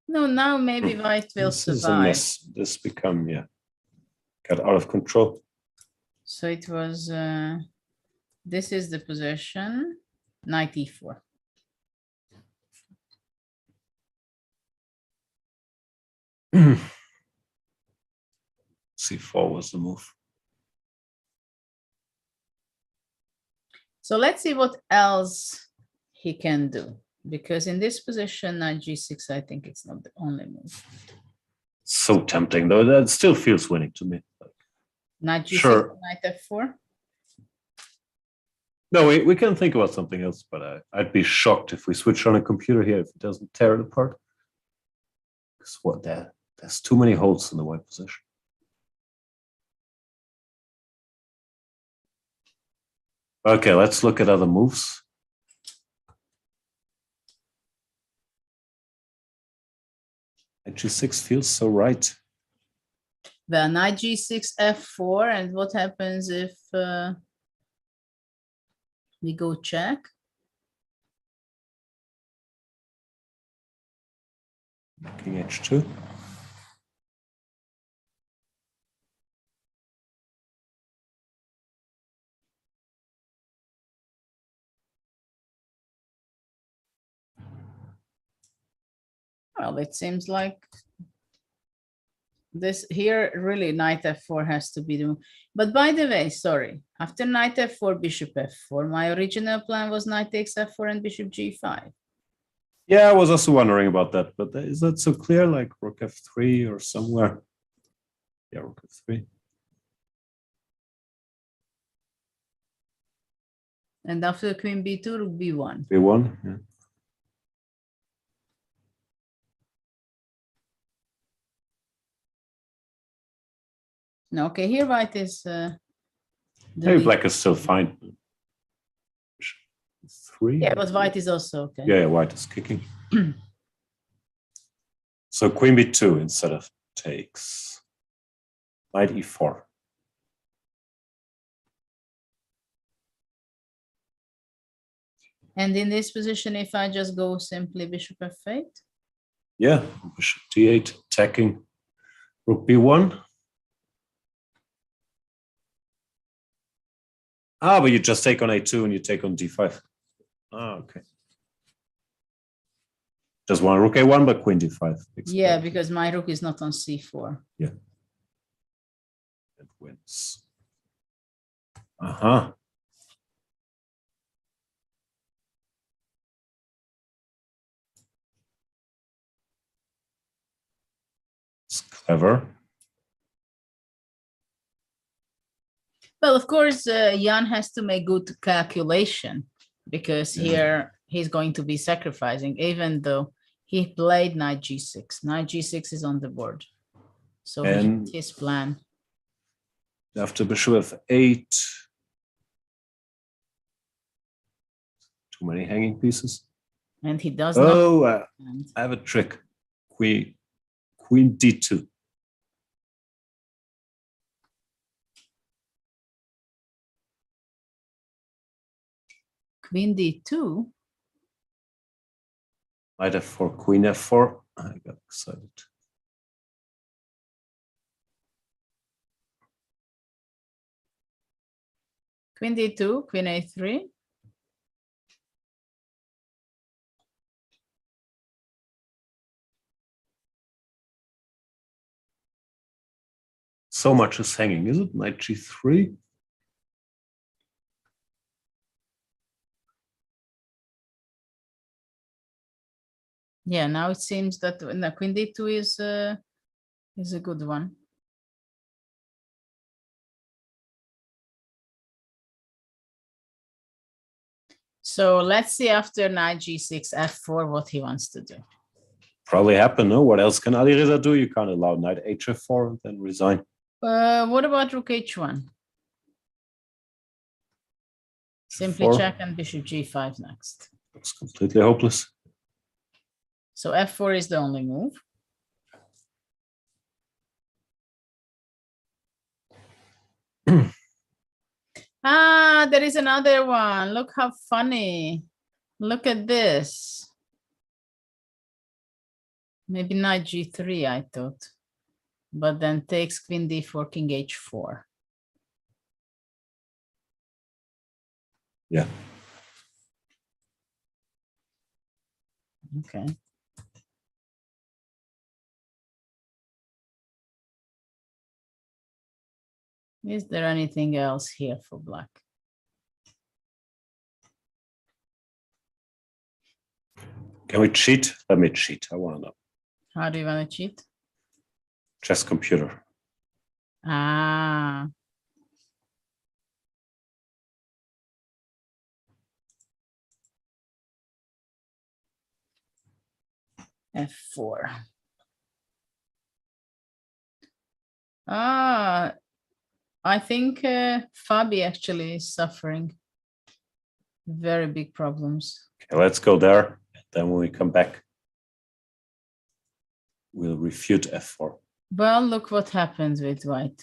No, now maybe white will This is a survive. mess. This become, got out of control. So it was, this is the position, knight e4. c4 was the move. So let's see what else he can do. Because in this position, knight g6, I think it's not the only move. So tempting, though. That still feels winning to me. Knight g6, Sure. knight f4. No, we can think about something else, but I'd be shocked if we switch on a computer here if it doesn't tear it apart. Because what, there's too many holes in the white position. Okay, let's look at other moves. G6 feels so right. Well, knight g6, f4, and what happens if we go check? King h2. Well, it seems like this here really knight f4 has to be the move. But by the way, sorry, after knight f4, bishop f4, my original plan was knight takes f4 and bishop g5. Yeah, I was also wondering about that, but is that so clear? Like rook f3 or somewhere? Yeah, rook f3. And after queen b2, rook b1. b1, yeah. No, okay, here white is Maybe black is still fine. 3. Yeah, but white is also okay. Yeah, white is kicking. So queen b2 instead of takes. Knight e4. And in this position, if I just go simply bishop f8? Yeah, bishop d8, attacking rook b1. Ah, but you just take on a2 and you take on d5. Ah, okay. Just one rook a1, but queen d5. Yeah, because my rook is not on c4. Yeah. It wins. Uh-huh. It's clever. Well, of course, Jan has to make good calculation because here he's going to be sacrificing, even though he played knight g6. Knight g6 is on the board. So And his plan. after bishop f8. Too many hanging pieces. And he does not. not. I have a trick. Queen d2. Queen d2. Knight f4, queen f4. I got excited. Queen d2, queen a3. So much is hanging, is it? Knight g3. Yeah, now it seems that no, queen d2 is a good one. So let's see after knight g6, f4, what he wants to do. Probably happen, no? What else can Alireza do? You can't allow knight hf4 and then resign. What about rook h1? Simply F4. check and bishop g5 next. Looks completely hopeless. So f4 is the only move. Ah, there is another one. Look how funny. Look at this. Maybe knight g3, I thought. But then takes queen d4, king h4. Yeah. Okay. Is there anything else here for black? Can we cheat? Let me cheat. I want to know. How do you want to cheat? Chess computer. Ah. F4. Ah, I think Fabi actually is suffering very big problems. Okay, let's go there. Then when we come back, we'll refute f4. Well, look what happens with white.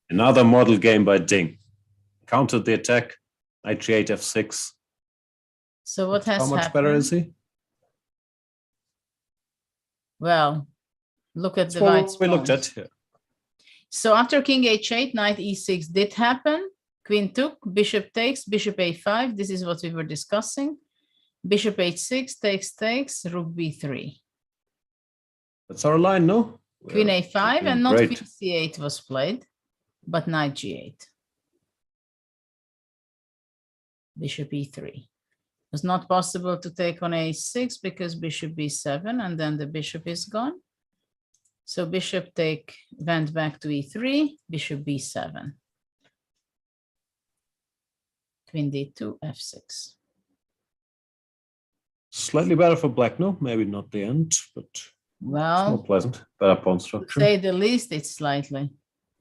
Another model game by Ding. Countered the attack, knight g8, f6. So what has How much happened? better is he? Well, look at the That's white what we looked pawns. at here. So after king h8, knight e6 did happen. Queen took, bishop takes, bishop a5. This is what we were discussing. Bishop h6 takes, rook b3. That's our line, no? Queen a5 and not great. queen c8 was played, but knight g8. Bishop e3. It was not possible to take on a6 because bishop b7 and then the bishop is gone. So bishop went back to e3, bishop b7. Queen d2, f6. Slightly better for black, no? Maybe not the end, but it's Well, more pleasant. Better pawn to structure. say the least, it's slightly.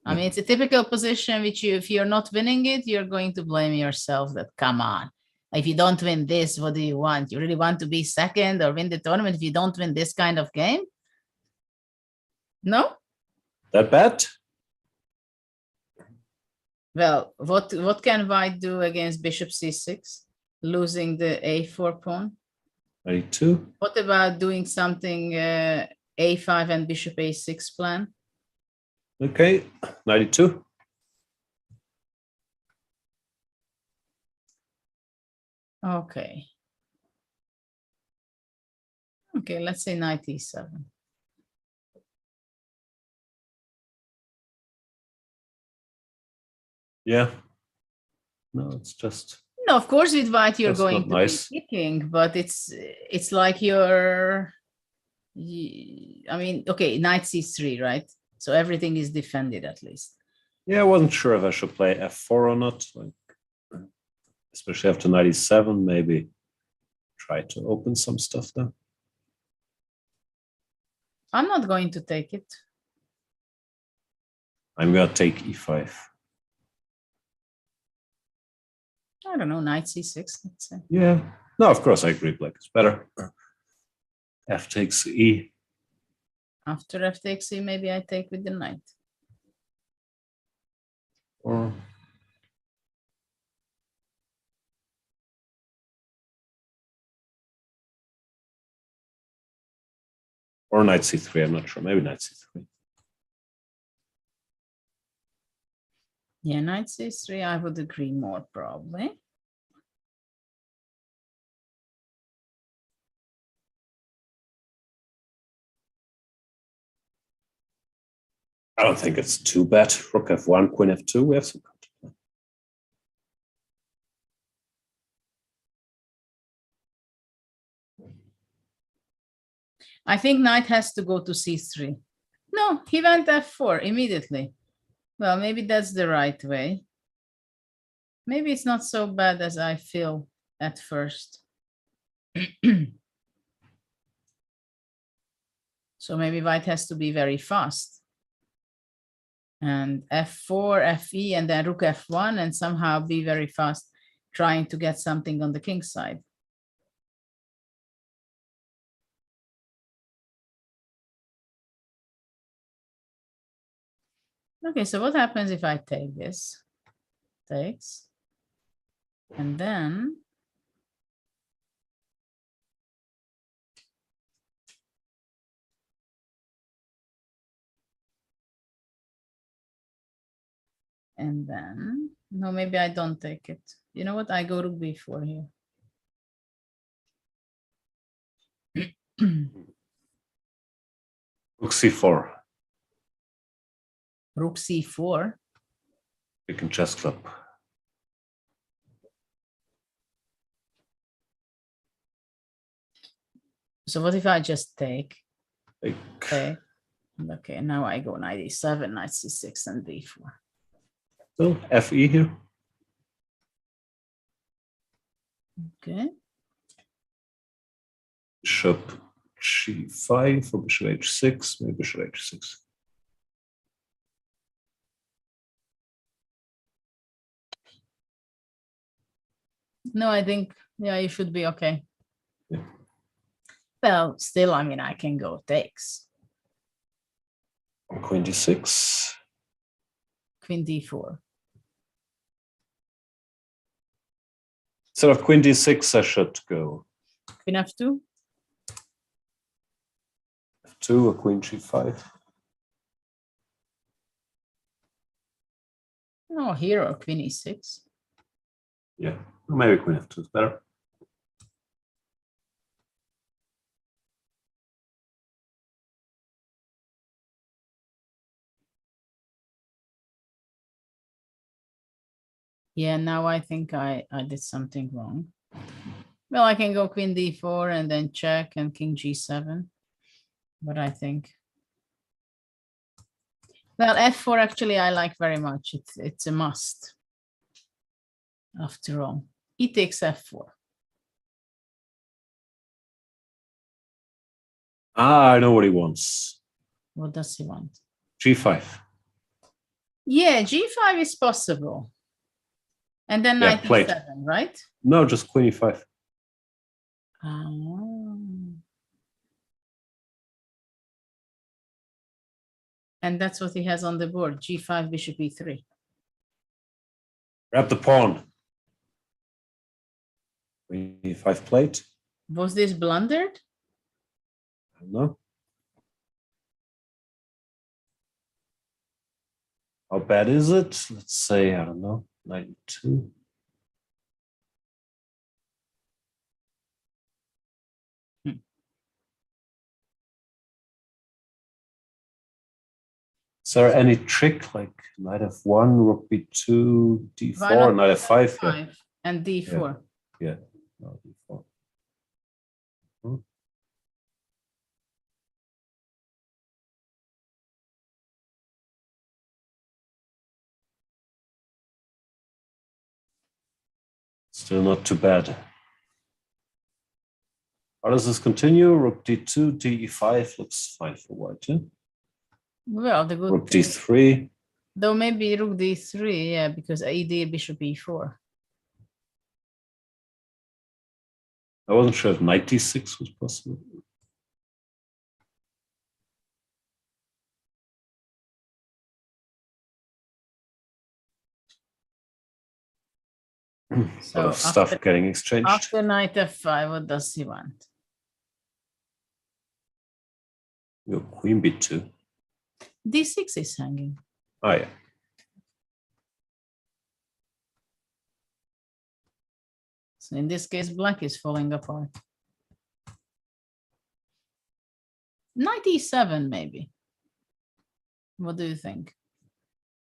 I mean, it's a typical position which if you're not winning it, you're going to blame yourself that, come on, if you don't win this, what do you want? You really want to be second or win the tournament if you don't win this kind of game? No? That bad? Well, what can white do against bishop c6? Losing the a4 pawn? 92. What about doing something a5 and bishop a6 plan? Okay, 92. Okay. Okay, let's say knight e7. Yeah. No, it's just. No, of course with white you're That's going not to nice. be kicking, but it's like I mean, okay, knight c3, right? So everything is defended at least. Yeah, I wasn't sure if I should play f4 or not. Like, especially after 97, maybe try to open some stuff there. I'm not going to take it. I'm gonna take e5. I don't know, knight c6, let's say. Yeah. No, of course I agree. Black is better. F takes e. After f takes e, maybe I take with the knight. Or knight c3. I'm not sure. Maybe knight c3. Yeah, knight c3, I would agree more probably. I don't think it's too bad. Rook f1, queen f2. We have some. I think knight has to go to c3. No, he went f4 immediately. Well, maybe that's the right way. Maybe it's not so bad as I feel at first. So maybe white has to be very fast. And f4, fe, and then rook f1, and somehow be very fast, trying to get something on the king side. Okay, so what happens if I take this? Takes. And then no, maybe I don't take it. You know what? I go to b4 here. Rook c4. Rook c4. You can chess club. So what if I just take? Take. Okay. Okay, now I go knight e7, knight c6, and b4. So fe here. Okay. Bishop g5 or bishop h6, maybe bishop h6. No, I think, yeah, you should be okay. Yeah. Well, still, I mean, I can go takes. Queen d6. Queen d4. Instead of queen d6, I should go Queen f2. f2 or queen g5. No, here or queen e6. Yeah, maybe queen f2 is better. Yeah, now I think I did something wrong. Well, I can go queen d4 and then check and king g7. But I think, well, f4 actually I like very much. It's a must. After all, he takes f4. Ah, I know what he wants. What does he want? G5. Yeah, g5 is possible. And then Yeah, knight played. e7, right? No, just queen e5. Oh. And that's what he has on the board, g5, bishop e3. Grab the pawn. Queen e5 played. Was this blundered? I don't know. How bad is it? Let's say, I don't know, 92. Is there any trick like knight f1, rook b2, d4, knight f5? Yeah. And d4. Yeah. No, d4. Still not too bad. How does this continue? Rook d2, d5 looks fine for white. Yeah? Well, the good Rook thing, d3. though maybe rook d3, yeah, because AD bishop e4. I wasn't sure if knight d6 was possible. So a lot of stuff after, getting exchanged. After knight f5, what does he want? Your queen b2. d6 is hanging. Oh, yeah. So in this case, black is falling apart. Knight e7, maybe. What do you think?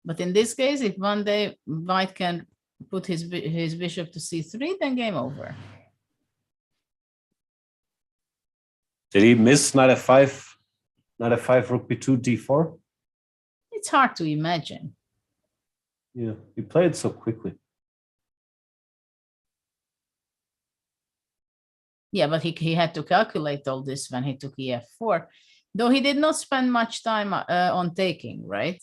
But in this case, if one day white can put his bishop to c3, then game over. Did he miss knight f5? Knight f5, rook b2, d4? It's hard to imagine. Yeah, he played so quickly. Yeah, but he had to calculate all this when he took ef4, though he did not spend much time on taking, right?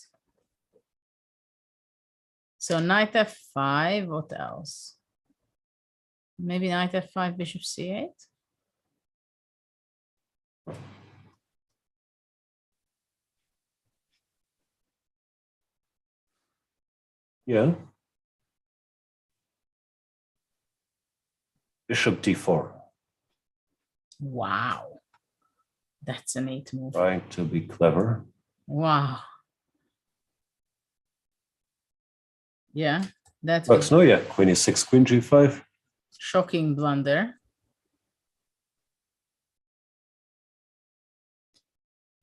So knight f5, what else? Maybe knight f5, bishop c8? Yeah. Bishop d4. Wow. That's a neat move. Trying to be clever. Wow. Yeah, that Works, no, yeah. Queen e6, queen g5. Shocking blunder.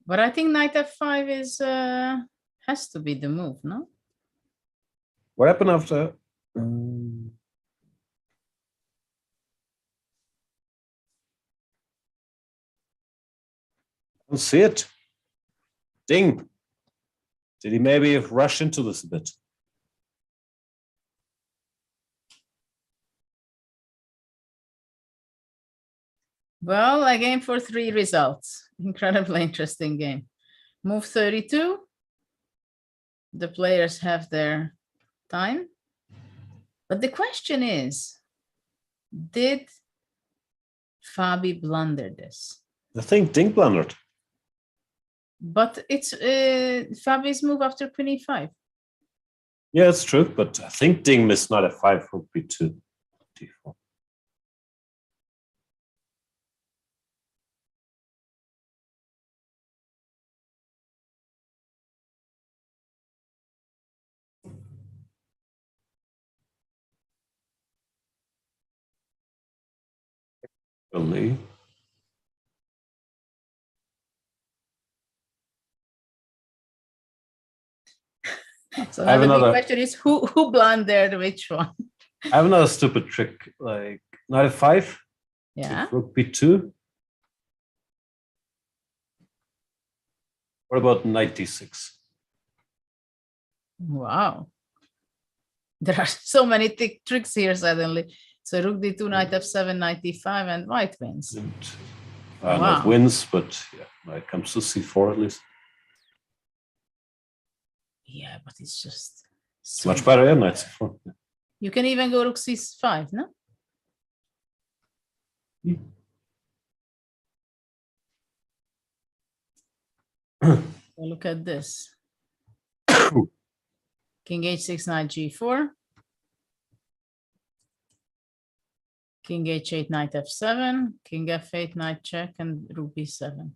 But I think knight f5 is has to be the move, no? What happened after? I don't see it. Ding. Did he maybe have rushed into this a bit? Well, a game for 3 results. Incredibly interesting game. Move 32. The players have their time. But the question is, did Fabi blunder this? I think Ding blundered. But it's Fabi's move after queen e5. Yeah, it's true, but I think Ding missed knight f5, rook b2, d4. Only. So I have now the big another- question is who blundered which one? I have another stupid trick, like knight f5, Yeah. rook b2. What about knight d6? Wow. There are so many tricks here suddenly. So rook d2, knight f7, knight d5, and white wins. Not Wow. wins, but yeah, when it comes to c4 at least. Yeah, but it's just It's much better, yeah, knight c4. Yeah. You can even go rook c5, no? Well, look at this. King h6, knight g4. King h8, knight f7. King f8, knight check, and rook b7.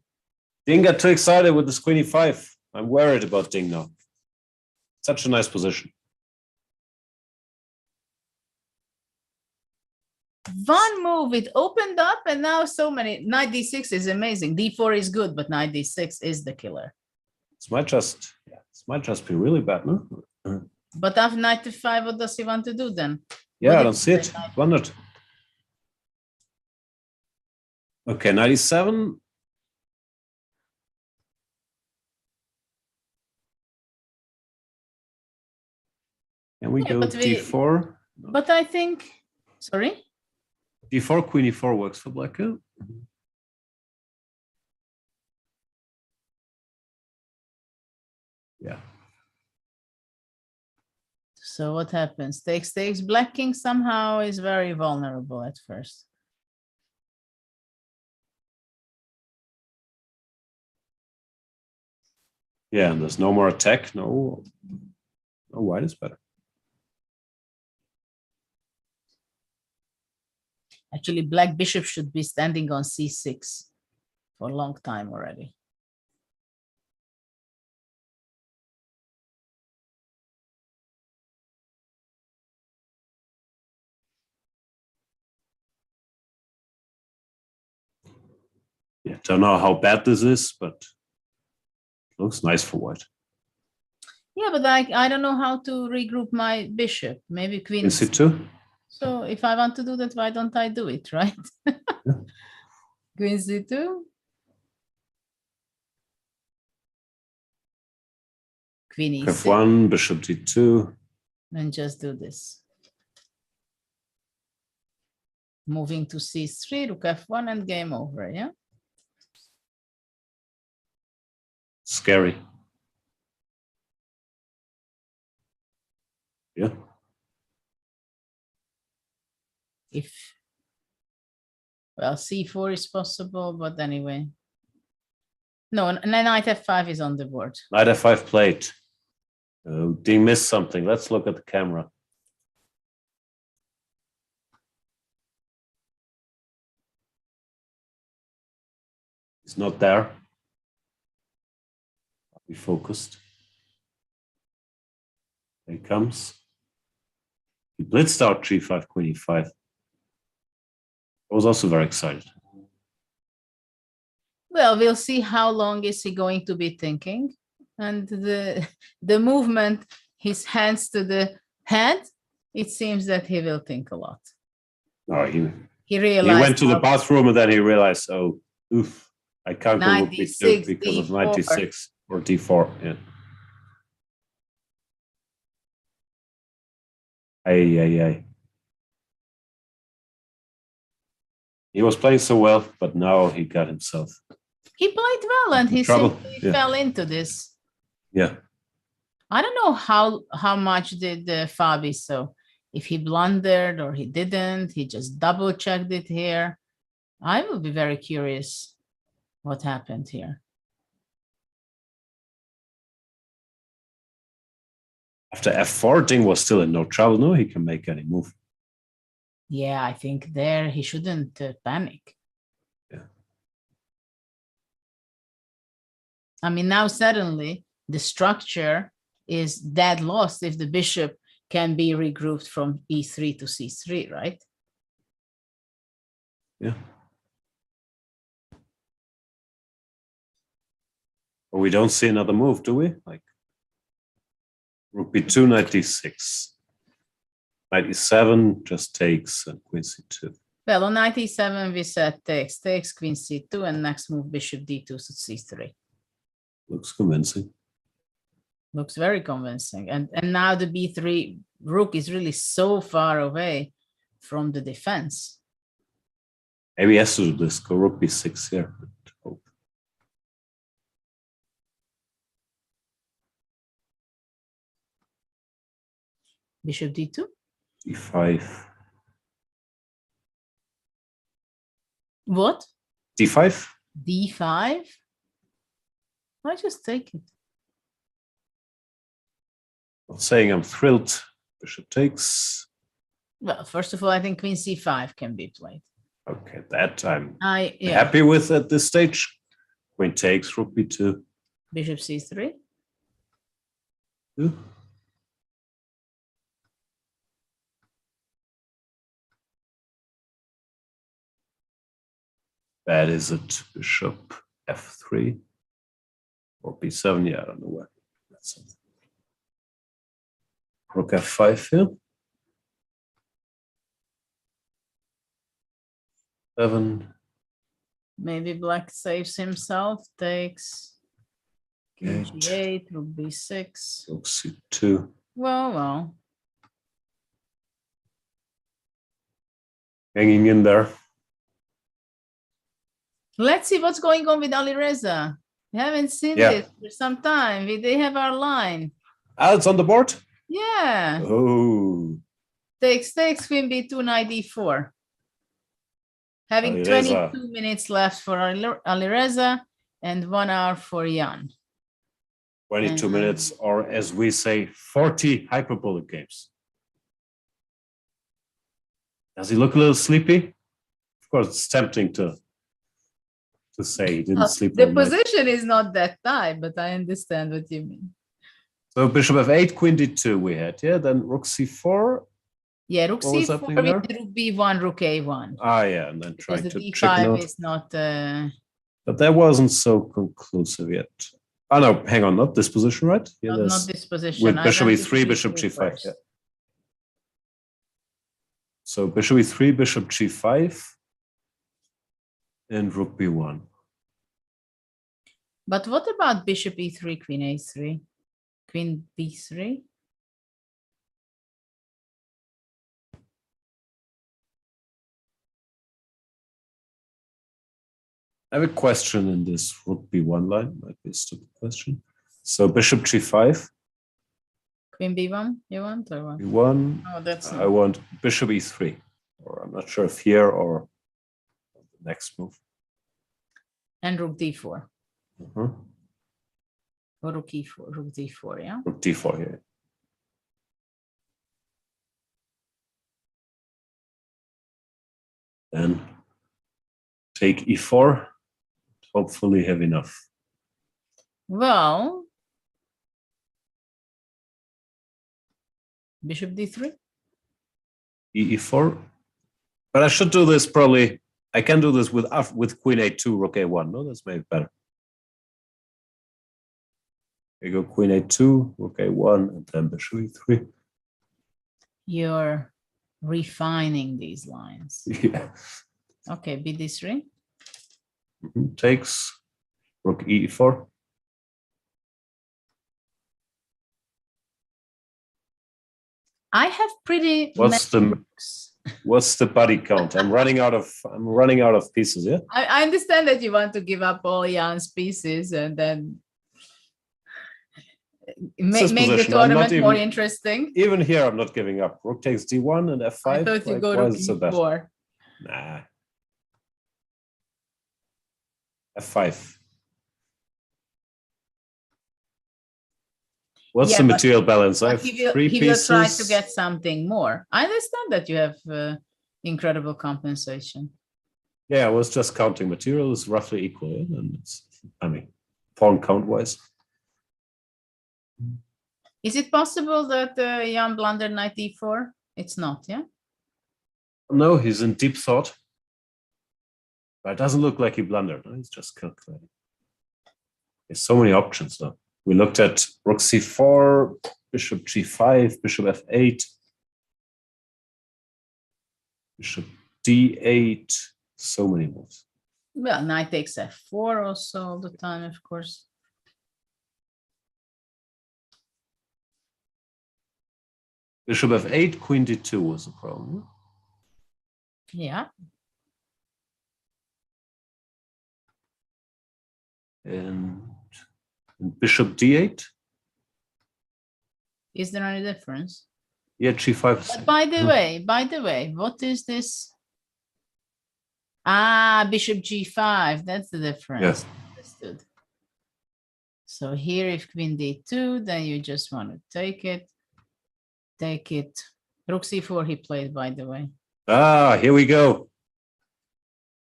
Ding got too excited with this queen e5. I'm worried about Ding now. Such a nice position. One move, it opened up, and now so many. Knight d6 is amazing. d4 is good, but knight d6 is the killer. This might just be really bad, no? But after knight f5, what does he want to do then? Yeah, What I if don't see it. Wondered. Okay, 97. Can we Yeah, go but we- d4? But I think, sorry? d4, queen e4 works for black. Yeah? Yeah. So what happens? Takes. Black king somehow is very vulnerable at first. Yeah, and there's no more attack. No, white is better. Actually, black bishop should be standing on c6 for a long time already. Yeah, don't know how bad this is, but it looks nice for white. Yeah, but I don't know how to regroup my bishop. Maybe queen. Queen c2. So if I want to do that, why don't I do it, right? Queen c2. Queen e6. f1, bishop d2. And just do this. Moving to c3, rook f1, and game over, yeah? Scary. Yeah. Well, c4 is possible, but anyway. No, knight f5 is on the board. Knight f5 played. Ding missed something. Let's look at the camera. He's not there. Be focused. There he comes. He blitzed out g5, queen e5. I was also very excited. Well, we'll see how long is he going to be thinking. And the movement, his hands to the head, it seems that he will think a lot. No, He realized he went to the how- bathroom and then he realized, oh, oof, I can't go Knight with d6, b2 because of d4. knight d6 or d4. Yeah. Ay. He was playing so well, but now he got himself. He played well, and he Trouble, simply yeah. fell into this. Yeah. I don't know how much did Fabi, so if he blundered or he didn't, he just double checked it here. I will be very curious what happened here. After f4, Ding was still in no trouble. No, he can make any move. Yeah, I think there he shouldn't panic. Yeah. I mean, now suddenly the structure is dead lost if the bishop can be regrouped from e3 to c3, right? Yeah. But we don't see another move, do we? Like, Rook b2, knight d6. Knight e7 just takes and queen c2. Well, on knight e7 we said takes, queen c2, and next move bishop d2 to c3. Looks convincing. Looks very convincing. And now the b3 rook is really so far away from the defense. Maybe he has to do this, go rook b6 here. Bishop d2. d5. What? d5? d5? I just take it. Not saying I'm thrilled. Bishop takes. Well, first of all, I think queen c5 can be played. Okay, that I'm Yeah. happy with at this stage. Queen takes, rook b2. Bishop c3. Two. Bad is it? Bishop f3 or b7? Yeah, I don't know where. That's something. Rook f5 here. 7. Maybe black saves himself, takes king g8, rook b6. Rook c2. Well. Hanging in there. Let's see what's going on with Alireza. We haven't seen this for some time. They have our line. Ah, it's on the board? Yeah. Oh. Takes, queen b2, knight d4. Having Alireza. 22 minutes left for Alireza and 1 hour for Jan. 22 minutes, or as we say, 40 hyperbolic games. Does he look a little sleepy? Of course, it's tempting to say he didn't sleep The all night. position is not that tight, but I understand what you mean. So bishop f8, queen d2 we had, yeah? Then rook c4. Yeah, rook What was c4 happening with there? rook b1, rook a1. Ah, yeah, and then Because trying the to chicken d5 out. is not... But that wasn't so conclusive yet. Oh, no, hang on, not this position, right? Yeah, not this position. with I bishop went e3, to bishop e3 g5. first. Yeah. So bishop e3, bishop g5, and rook b1. But what about bishop e3, queen a3, queen b3? I have a question in this rook b1 line, might be a stupid question. So bishop g5, Queen b1, you want or what? b1. Oh, that's I want bishop e3, or I'm not sure if here or the next move. And rook d4. Mhm. Or rook e4, rook d4, yeah? Rook d4 here. Then take e4, hopefully have enough. Well, bishop d3. E4. But I should do this probably. I can do this with queen a2, rook a1. No, that's maybe better. Here you go, queen a2, rook a1, and then bishop e3. You're refining these lines. Yeah. Okay, bd3. Takes rook e4. I have pretty What's the body count? I'm running out of pieces, yeah? I understand that you want to give up all Jan's pieces and then make the position. tournament more interesting. Even here, I'm not giving up. Rook takes d1 and f5. I thought you go why to is it so bad? e4. Nah. f5. What's the material balance? I have He will 3 pieces. try to get something more. I understand that you have incredible compensation. Yeah, I was just counting material is roughly equal, yeah? And it's, I mean, pawn count wise. Is it possible that Jan blundered knight e4? It's not, yeah? No, he's in deep thought. But it doesn't look like he blundered. He's just calculating. There's so many options though. We looked at rook c4, bishop g5, bishop f8, bishop d8. So many moves. Well, knight takes f4 also all the time, of course. Bishop f8, queen d2 was the problem. Yeah. And bishop d8. Is there any difference? Yeah, g5. But by the way, what is this? Ah, bishop g5. That's the difference. Yes. Understood. So here, if queen d2, then you just want to take it. Take it. Rook c4 he played, by the way. Ah, here we go.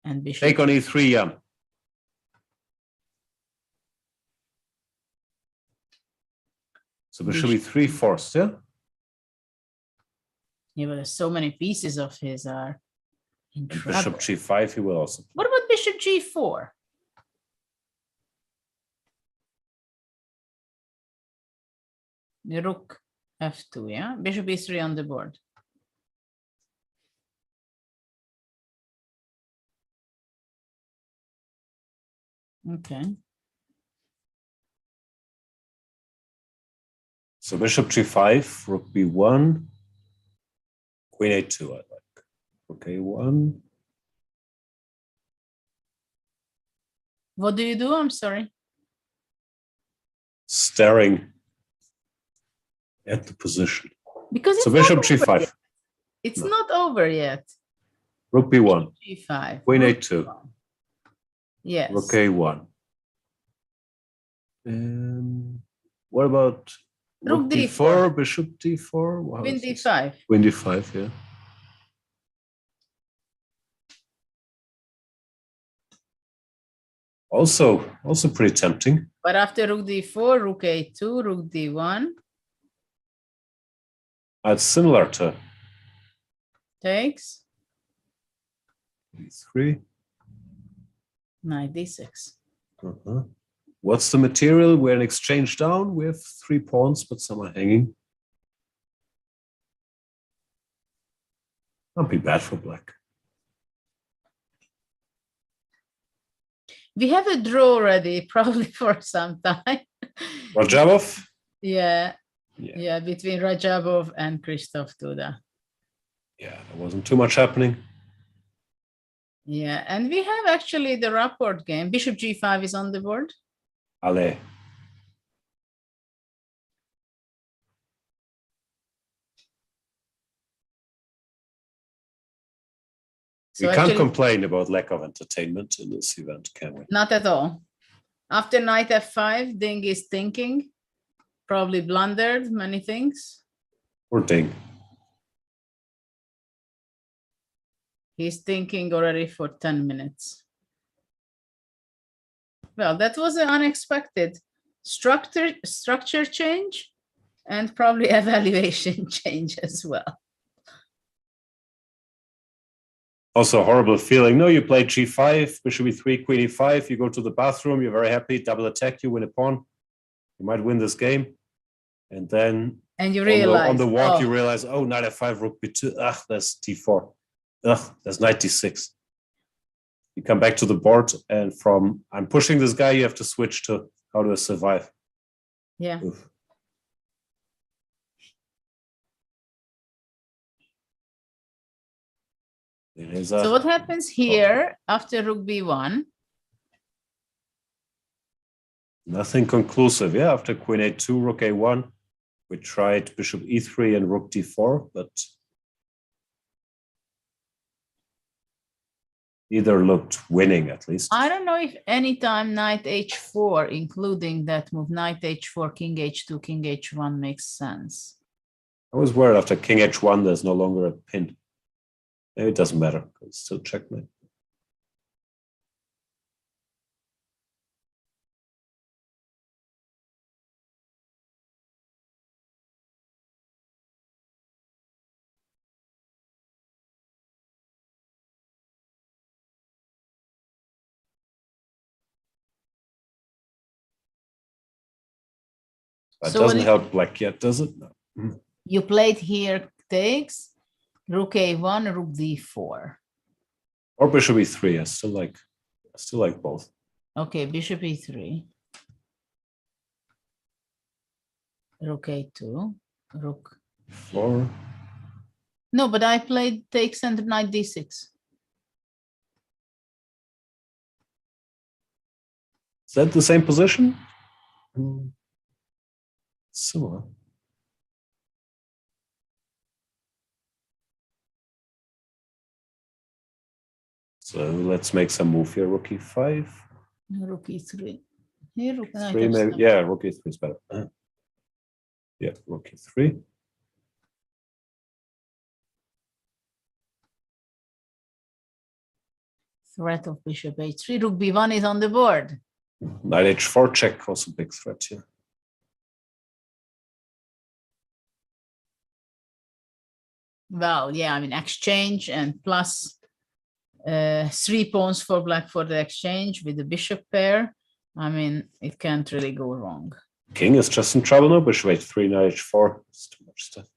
And bishop. Take on e3, Jan. So bishop e3 forced, yeah? Yeah, but there's so many pieces of his are in trouble. Bishop g5 he will also play. What about bishop g4? The rook f2, yeah? Bishop e3 on the board. Okay. So bishop g5, rook b1, queen a2 I like. Rook a1. What do you do? I'm sorry. Staring at the position. Because it's so bishop not over g5. yet. It's not over yet. Rook b1. G5. Queen Rook a2. B1. Yes. Rook a1. And what about Rook d4, bishop d4? Wow, Queen d5. Queen d5, yeah. Also pretty tempting. But after rook d4, rook a2, rook d1 It's similar to takes e3. knight d6. What's the material? We're in exchange down. We have 3 pawns, but some are hanging. Not be bad for black. We have a draw already, probably for some time. Rajabov? Yeah, between Rajabov and Krzysztof Duda. Yeah, there wasn't too much happening. Yeah, and we have actually the rapport game. Bishop g5 is on the board. Ale. So we can't actually, complain about lack of entertainment in this event, can we? not at all. After knight f5, Ding is thinking, probably blundered many things. Or Ding. He's thinking already for 10 minutes. Well, that was an unexpected structure change and probably evaluation change as well. Also a horrible feeling. No, you play g5, bishop e3, queen e5. You go to the bathroom, you're very happy, double attack, you win a pawn. You might win this game. And then you realize on the walk, you realize, oh, knight f5, rook b2. Ugh, that's d4. Ugh, that's knight d6. You come back to the board, and from I'm pushing this guy, you have to switch to how do I survive. Yeah. Oof. So what happens here after rook b1? Nothing conclusive. Yeah, after queen a2, rook a1, we tried bishop e3 and rook d4, but either looked winning at least. I don't know if anytime knight h4, including that move, knight h4, king h2, king h1 makes sense. I was worried after king h1, there's no longer a pin. It doesn't matter. It's still checkmate. That So doesn't what help black yet, does it? No. Mm. you played here takes, rook a1, rook d4. Or bishop e3. I still like both. Okay, bishop e3. Rook a2, rook. 4. No, but I played takes and knight d6. Is that the same position? Similar. So let's make some move here. Rook e5. Rook e3. Here, rook knight 3 maybe. f7. Yeah, rook e3 is better. Yeah, rook e3. Threat of bishop h3. Rook b1 is on the board. Knight h4 check, also big threat here. Well, yeah, I mean, exchange and plus 3 pawns for black for the exchange with the bishop pair. I mean, it can't really go wrong. King is just in trouble now. Bishop h3, knight h4. It's too much stuff.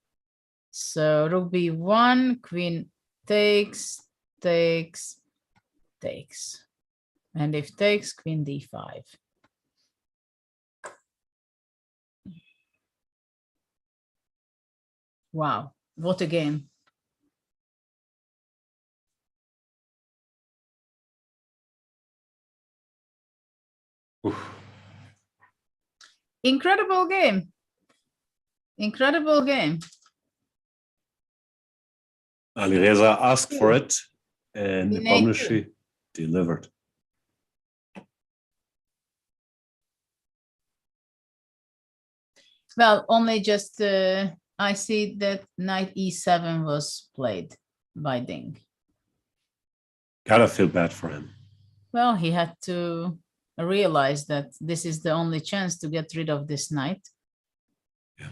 So rook b1, queen takes, takes, takes. And if takes, queen d5. Wow, what a game. Oof. Incredible game. Incredible game. Alireza asked for it, and We need Nepomniachtchi delivered. Well, only just I see that knight e7 was played by Ding. Gotta feel bad for him. Well, he had to realize that this is the only chance to get rid of this knight. Yeah.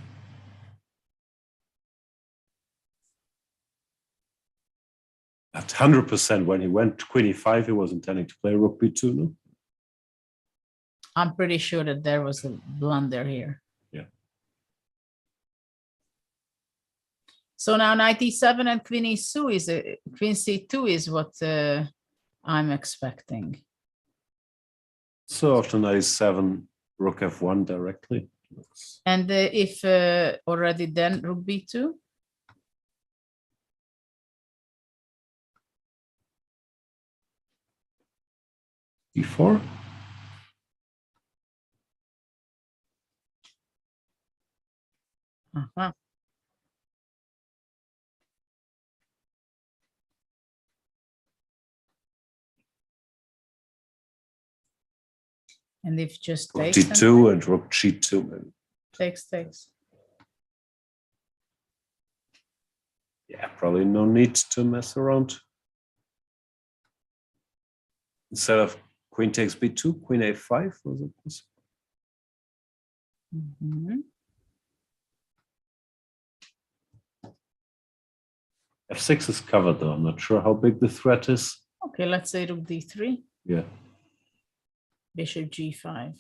At 100%, when he went queen e5, he was intending to play rook b2, no? I'm pretty sure that there was a blunder here. Yeah. So now knight e7 and queen e2 is queen c2 is what I'm expecting. So after knight e7, rook f1 directly. And if already then rook b2. e4. Uh-huh. And if just Rook takes d2 and rook g2 maybe. takes. Yeah, probably no need to mess around. Instead of queen takes b2, queen a5, was it possible? Mm-hmm. f6 is covered though. I'm not sure how big the threat is. Okay, let's say rook d3, Yeah. bishop g5.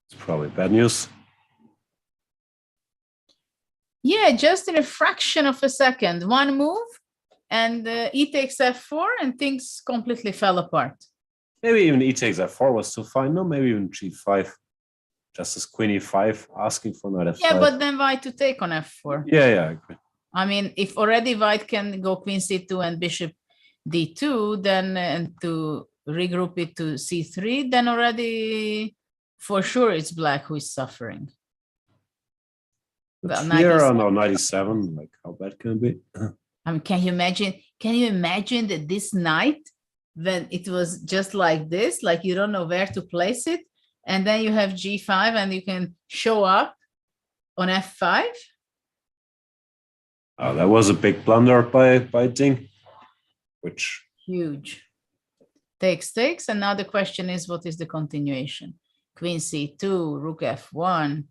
It's probably bad news. Yeah, just in a fraction of a second, one move, and e takes f4, and things completely fell apart. Maybe even e takes f4 was still fine. No, maybe even g5. Just as queen e5, asking for knight f5. Yeah, but then white to take on f4. Yeah, I agree. I mean, if already white can go queen c2 and bishop d2, then and to regroup it to c3, then already for sure it's black who is suffering. But Well, here 97. on 97, like how bad can it be? I mean, can you imagine that this knight, when it was just like this, like you don't know where to place it, and then you have g5 and you can show up on f5? Oh, that was a big blunder by Ding, which Huge. Takes, and now the question is, what is the continuation? Queen c2, rook f1,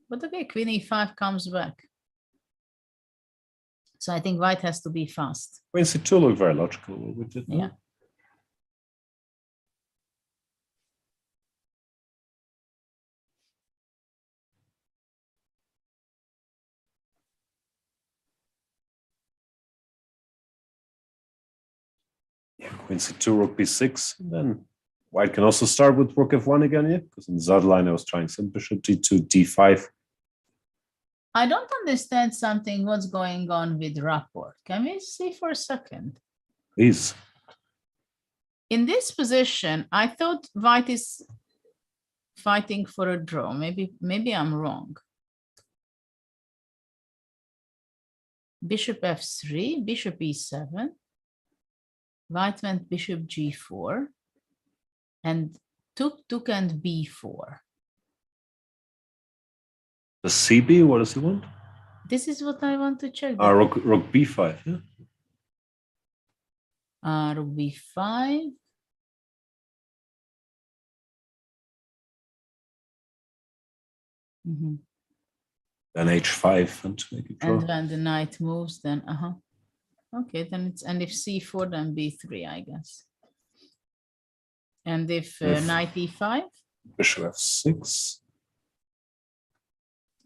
but okay, queen e5 comes back. So I think white has to be fast. queen c2 looked very logical. What we did. Yeah. Queen c2, rook b6, and then white can also start with rook f1 again, yeah? Because in the other line I was trying some bishop d2, d5. I don't understand something, what's going on with rapport. Can we see for a second? Please. In this position, I thought white is fighting for a draw. Maybe I'm wrong. Bishop f3, bishop e7. White went bishop g4 and took and b4. The cb, what does he want? This is what I want to check. Rook b5, yeah? Rook b5. Mm-hmm. Then h5 and make it draw. And when the knight moves, then okay, then it's, and if c4, then b3, I guess. And if knight e5, bishop f6,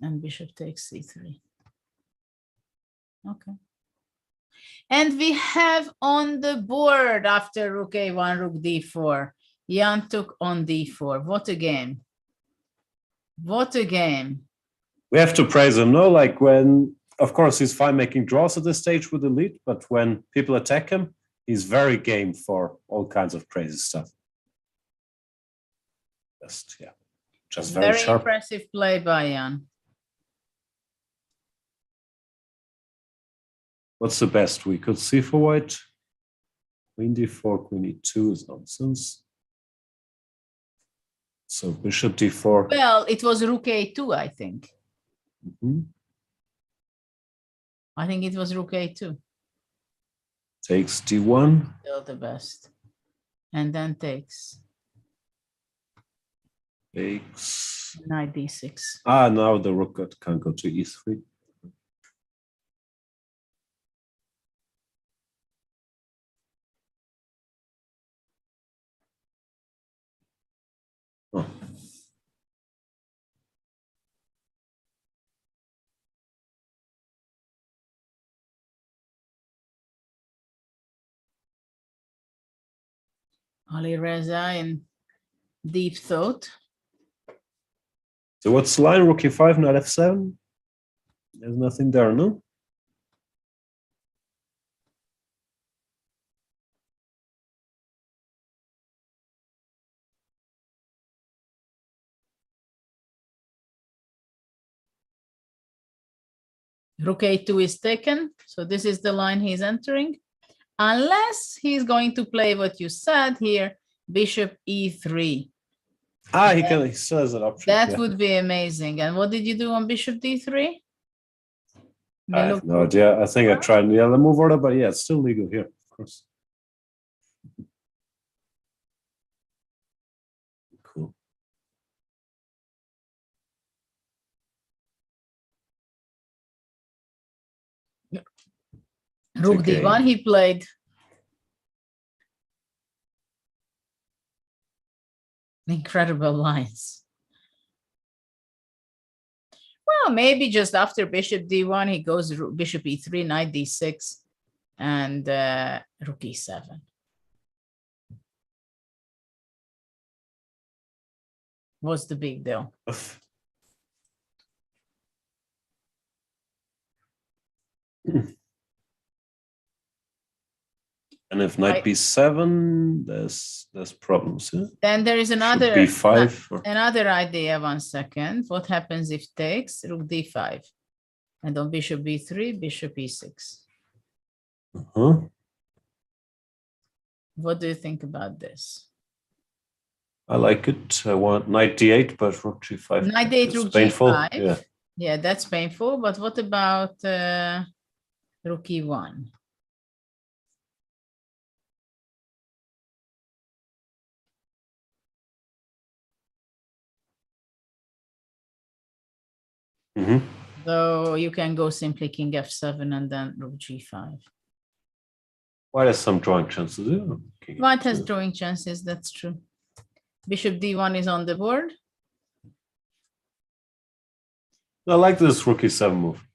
and bishop takes c3. Okay. And we have on the board after rook a1, rook d4, Jan took on d4. What a game! What a game! We have to praise him, no? Like when, of course, he's fine making draws at this stage with the lead, but when people attack him, he's very game for all kinds of crazy stuff. Just very sharp. Impressive play by Jan. What's the best we could see for white? Queen d4, queen e2 is nonsense. So bishop d4. Well, it was rook a2, I think. Mm-hmm. I think it was rook a2. Takes d1. Still the best. And then takes. Takes. Knight d6. Now the rook can't go to e3. Oh. Ali Reza in deep thought. So what's the line? Rook e5, knight f7? There's nothing there, no? Rook a2 is taken. So this is the line he's entering. Unless he's going to play what you said here, bishop e3. He still has an option. That would be amazing. And what did you do on bishop d3? I have no idea. I think I tried the other move order, but yeah, it's still legal here, of course. Cool. Rook d1, he played. Incredible lines. Well, maybe just after bishop d1, he goes bishop e3, knight d6, and rook e7. What's the big deal? And if knight b7, there's problems. Yeah? Then there is another b5 another idea. 1 second. What happens if takes rook d5, and on bishop b3, bishop e6? What do you think about this? I like it. I want knight d8, but rook g5. Knight d8, rook painful. g5. Yeah, that's painful. But what about rook e1? So you can go simply king f7 and then rook g5. White has some drawing chances. Yeah. White has drawing chances, that's true. Bishop d1 is on the board. I like this rook e7 move.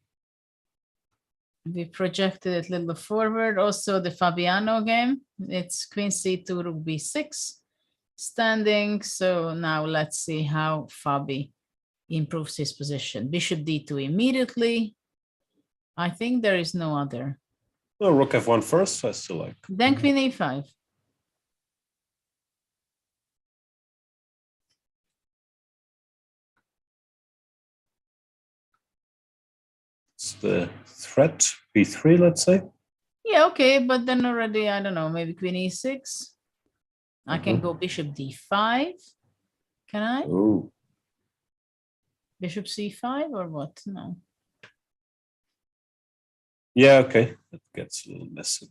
We projected it a little forward. Also the Fabiano game, it's queen c2, rook b6 standing. So now let's see how Fabi improves his position. Bishop d2 immediately. I think there is no other. No, rook f1 first, I still like. Then queen a5. It's the threat, b3, let's say. Yeah, okay, but then already, I don't know, maybe queen e6. I can go bishop d5. Can I? Oh. Bishop c5 or what? No. Yeah, okay. That gets a little messy.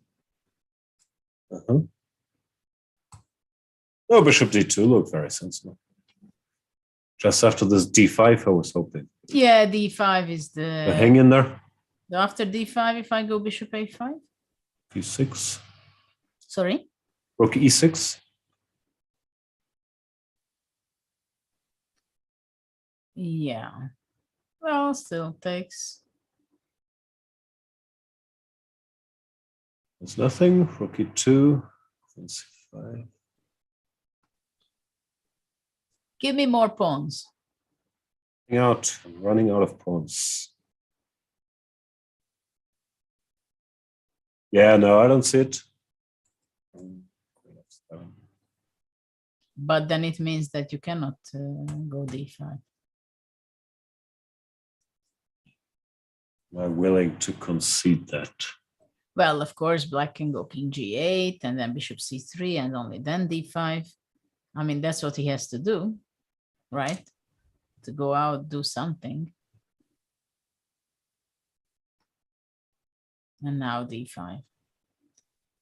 No, bishop d2 looked very sensible. Just after this d5, I was hoping. Yeah, d5 is The the hang in there. after d5 if I go bishop a5. e6. Sorry? Rook e6. Yeah. Well, still takes. There's nothing. Rook e2. Queen c5. Give me more pawns. Out. I'm running out of pawns. Yeah, no, I don't see it. But then it means that you cannot go d5. Am I willing to concede that? Well, of course, black can go king g8 and then bishop c3 and only then d5. I mean, that's what he has to do, right? To go out, do something. And now d5.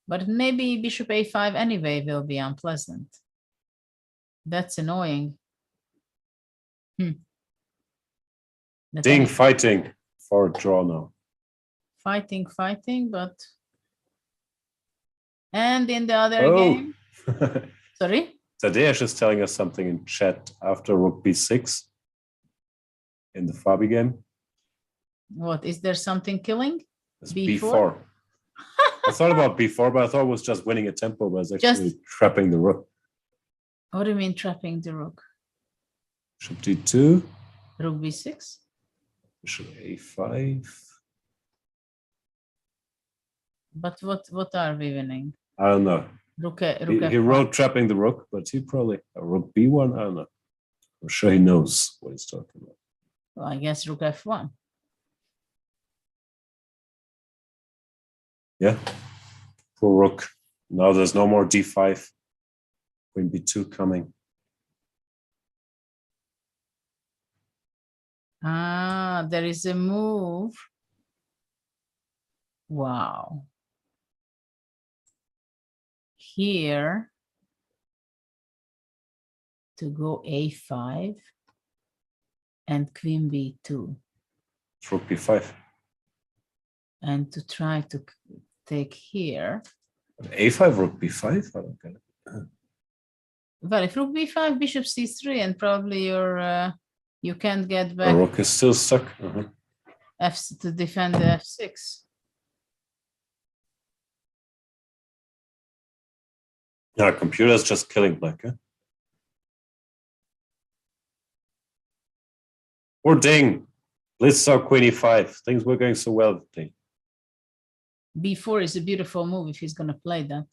But maybe bishop a5 anyway will be unpleasant. That's annoying. Ding, That fighting for a draw now. fighting, but and in the other game, sorry. Tadeusz is telling us something in chat after rook b6 in the Fabi game. What is there something killing? It's b4. I thought about b4, but I thought it was just winning a tempo, but it's actually trapping the rook. What do you mean trapping the rook? Bishop d2. Rook b6. Bishop a5. But what are we winning? I don't know. Rook He wrote trapping the rook, but he probably rook b1. I don't know. I'm sure he knows what he's talking about. Well, I guess rook f1. Yeah. Poor rook. Now there's no more d5. Queen b2 coming. Ah, there is a move. Wow. Here to go a5 and queen b2. Rook b5. And to try to take here. a5, rook b5? I don't get it. Well, if rook b5, bishop c3, and probably your you can't get back. The rook is still stuck. F to defend the f6. Yeah, computer's just killing black. Or ding. Let's start queen e5. Things were going so well. Ding. b4 is a beautiful move if he's going to play that.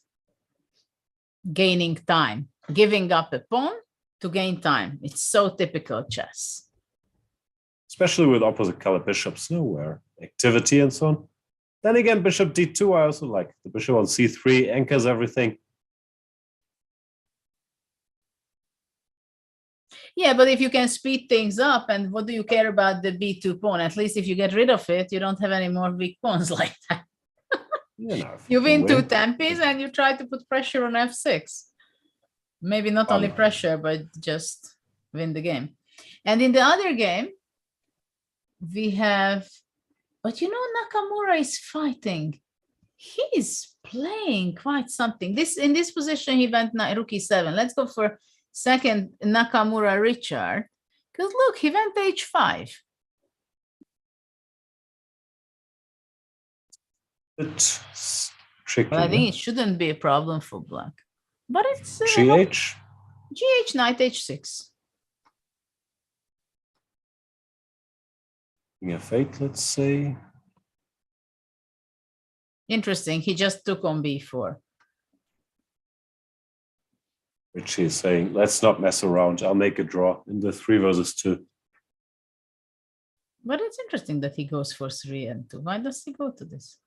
Gaining time, giving up a pawn to gain time. It's so typical chess. Especially with opposite color bishops, nowhere. Activity and so on. Then again, bishop d2, I also like. The bishop on c3 anchors everything. Yeah, but if you can speed things up, and what do you care about the b2 pawn? At least if you get rid of it, you don't have any more weak pawns like that. You win two tempes and you try to put pressure on f6. Maybe not only pressure, but just win the game. And in the other game, we have, but you know, Nakamura is fighting. He's playing quite something. In this position, he went rook e7. Let's go for second Nakamura Richard. Because look, he went h5. It's tricky. But I think it shouldn't be a problem for black. But it's GH. GH knight h6. King f8, let's say. Interesting. He just took on b4. Which he's saying, let's not mess around. I'll make a draw in the 3 versus 2. But it's interesting that he goes for 3 and 2. Why does he go to this?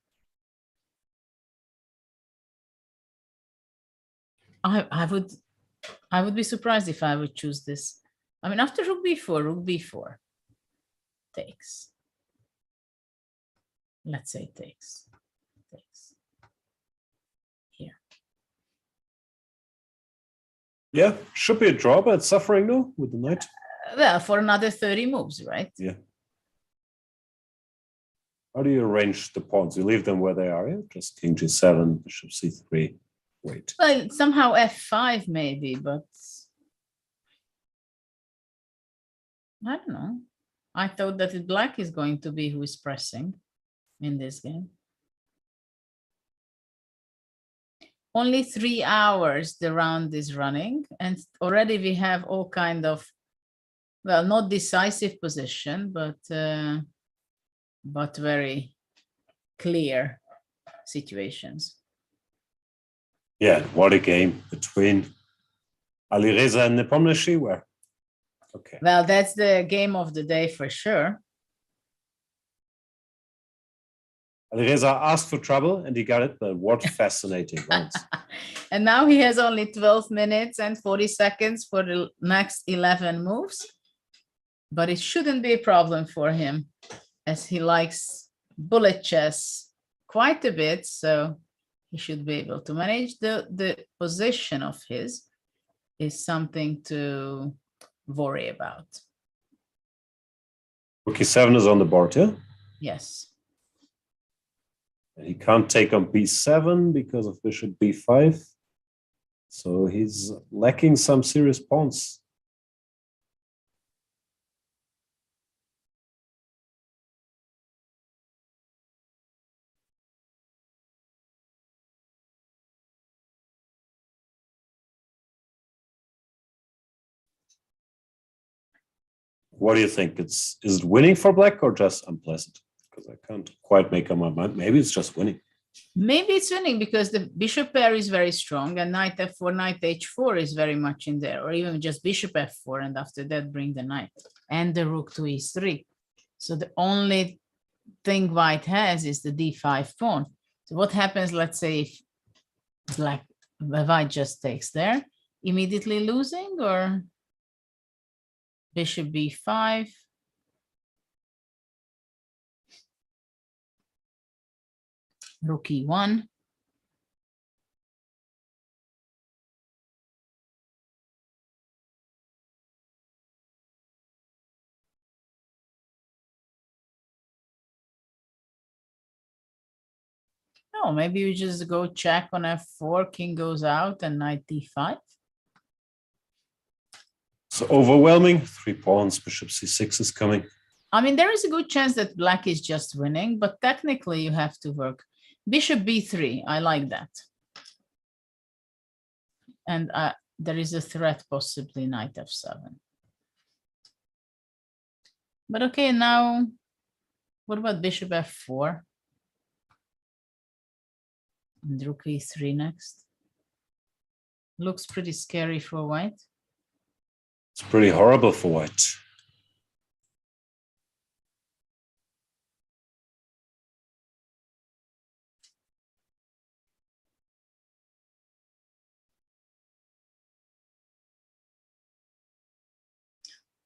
I would be surprised if I would choose this. I mean, after rook b4 takes. Let's say takes. Here. Yeah, should be a draw, but it's suffering no with the knight. Well, for another 30 moves, right? Yeah. How do you arrange the pawns? You leave them where they are, yeah? Just king g7, bishop c3. Wait. Well, somehow f5 maybe, but I don't know. I thought that black is going to be who is pressing in this game. Only 3 hours the round is running, and already we have all kind of, well, not decisive position, but very clear situations. Yeah, what a game between Alireza and Nepomniachtchi. Where? Okay. Well, that's the game of the day for sure. Alireza asked for trouble and he got it, but what fascinating rounds. And now he has only 12 minutes and 40 seconds for the next 11 moves. But it shouldn't be a problem for him, as he likes bullet chess quite a bit. So he should be able to manage. The position of his is something to worry about. Rook e7 is on the board, yeah? Yes. He can't take on b7 because of bishop b5. So he's lacking some serious pawns. What do you think? Is it winning for black or just unpleasant? Because I can't quite make up my mind. Maybe it's just winning. Maybe it's winning because the bishop pair is very strong, and knight f4, knight h4 is very much in there, or even just bishop f4, and after that bring the knight and the rook to e3. So the only thing white has is the d5 pawn. So what happens, let's say, if white just takes there, immediately losing, or bishop b5. Rook e1. Oh, maybe you just go check on f4, king goes out, and knight d5. So overwhelming, 3 pawns, bishop c6 is coming. I mean, there is a good chance that black is just winning, but technically you have to work. Bishop b3, I like that. And there is a threat, possibly knight f7. But okay, now, what about bishop f4? And rook e3 next. Looks pretty scary for white. It's pretty horrible for white.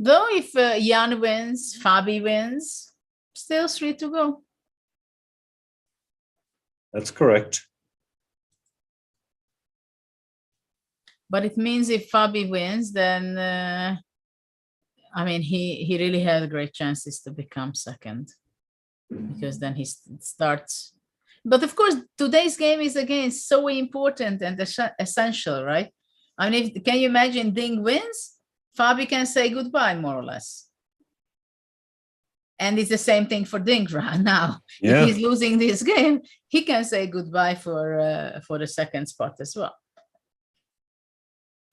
Though if Jan wins, Fabi wins, still 3 to go. That's correct. But it means if Fabi wins, then, I mean, he really has great chances to become second, because then he starts. But of course, today's game is, again, so important and essential, right? I mean, can you imagine Ding wins? Fabi can say goodbye, more or less. And it's the same thing for Dingra now. Yeah. If he's losing this game, he can say goodbye for the second spot as well.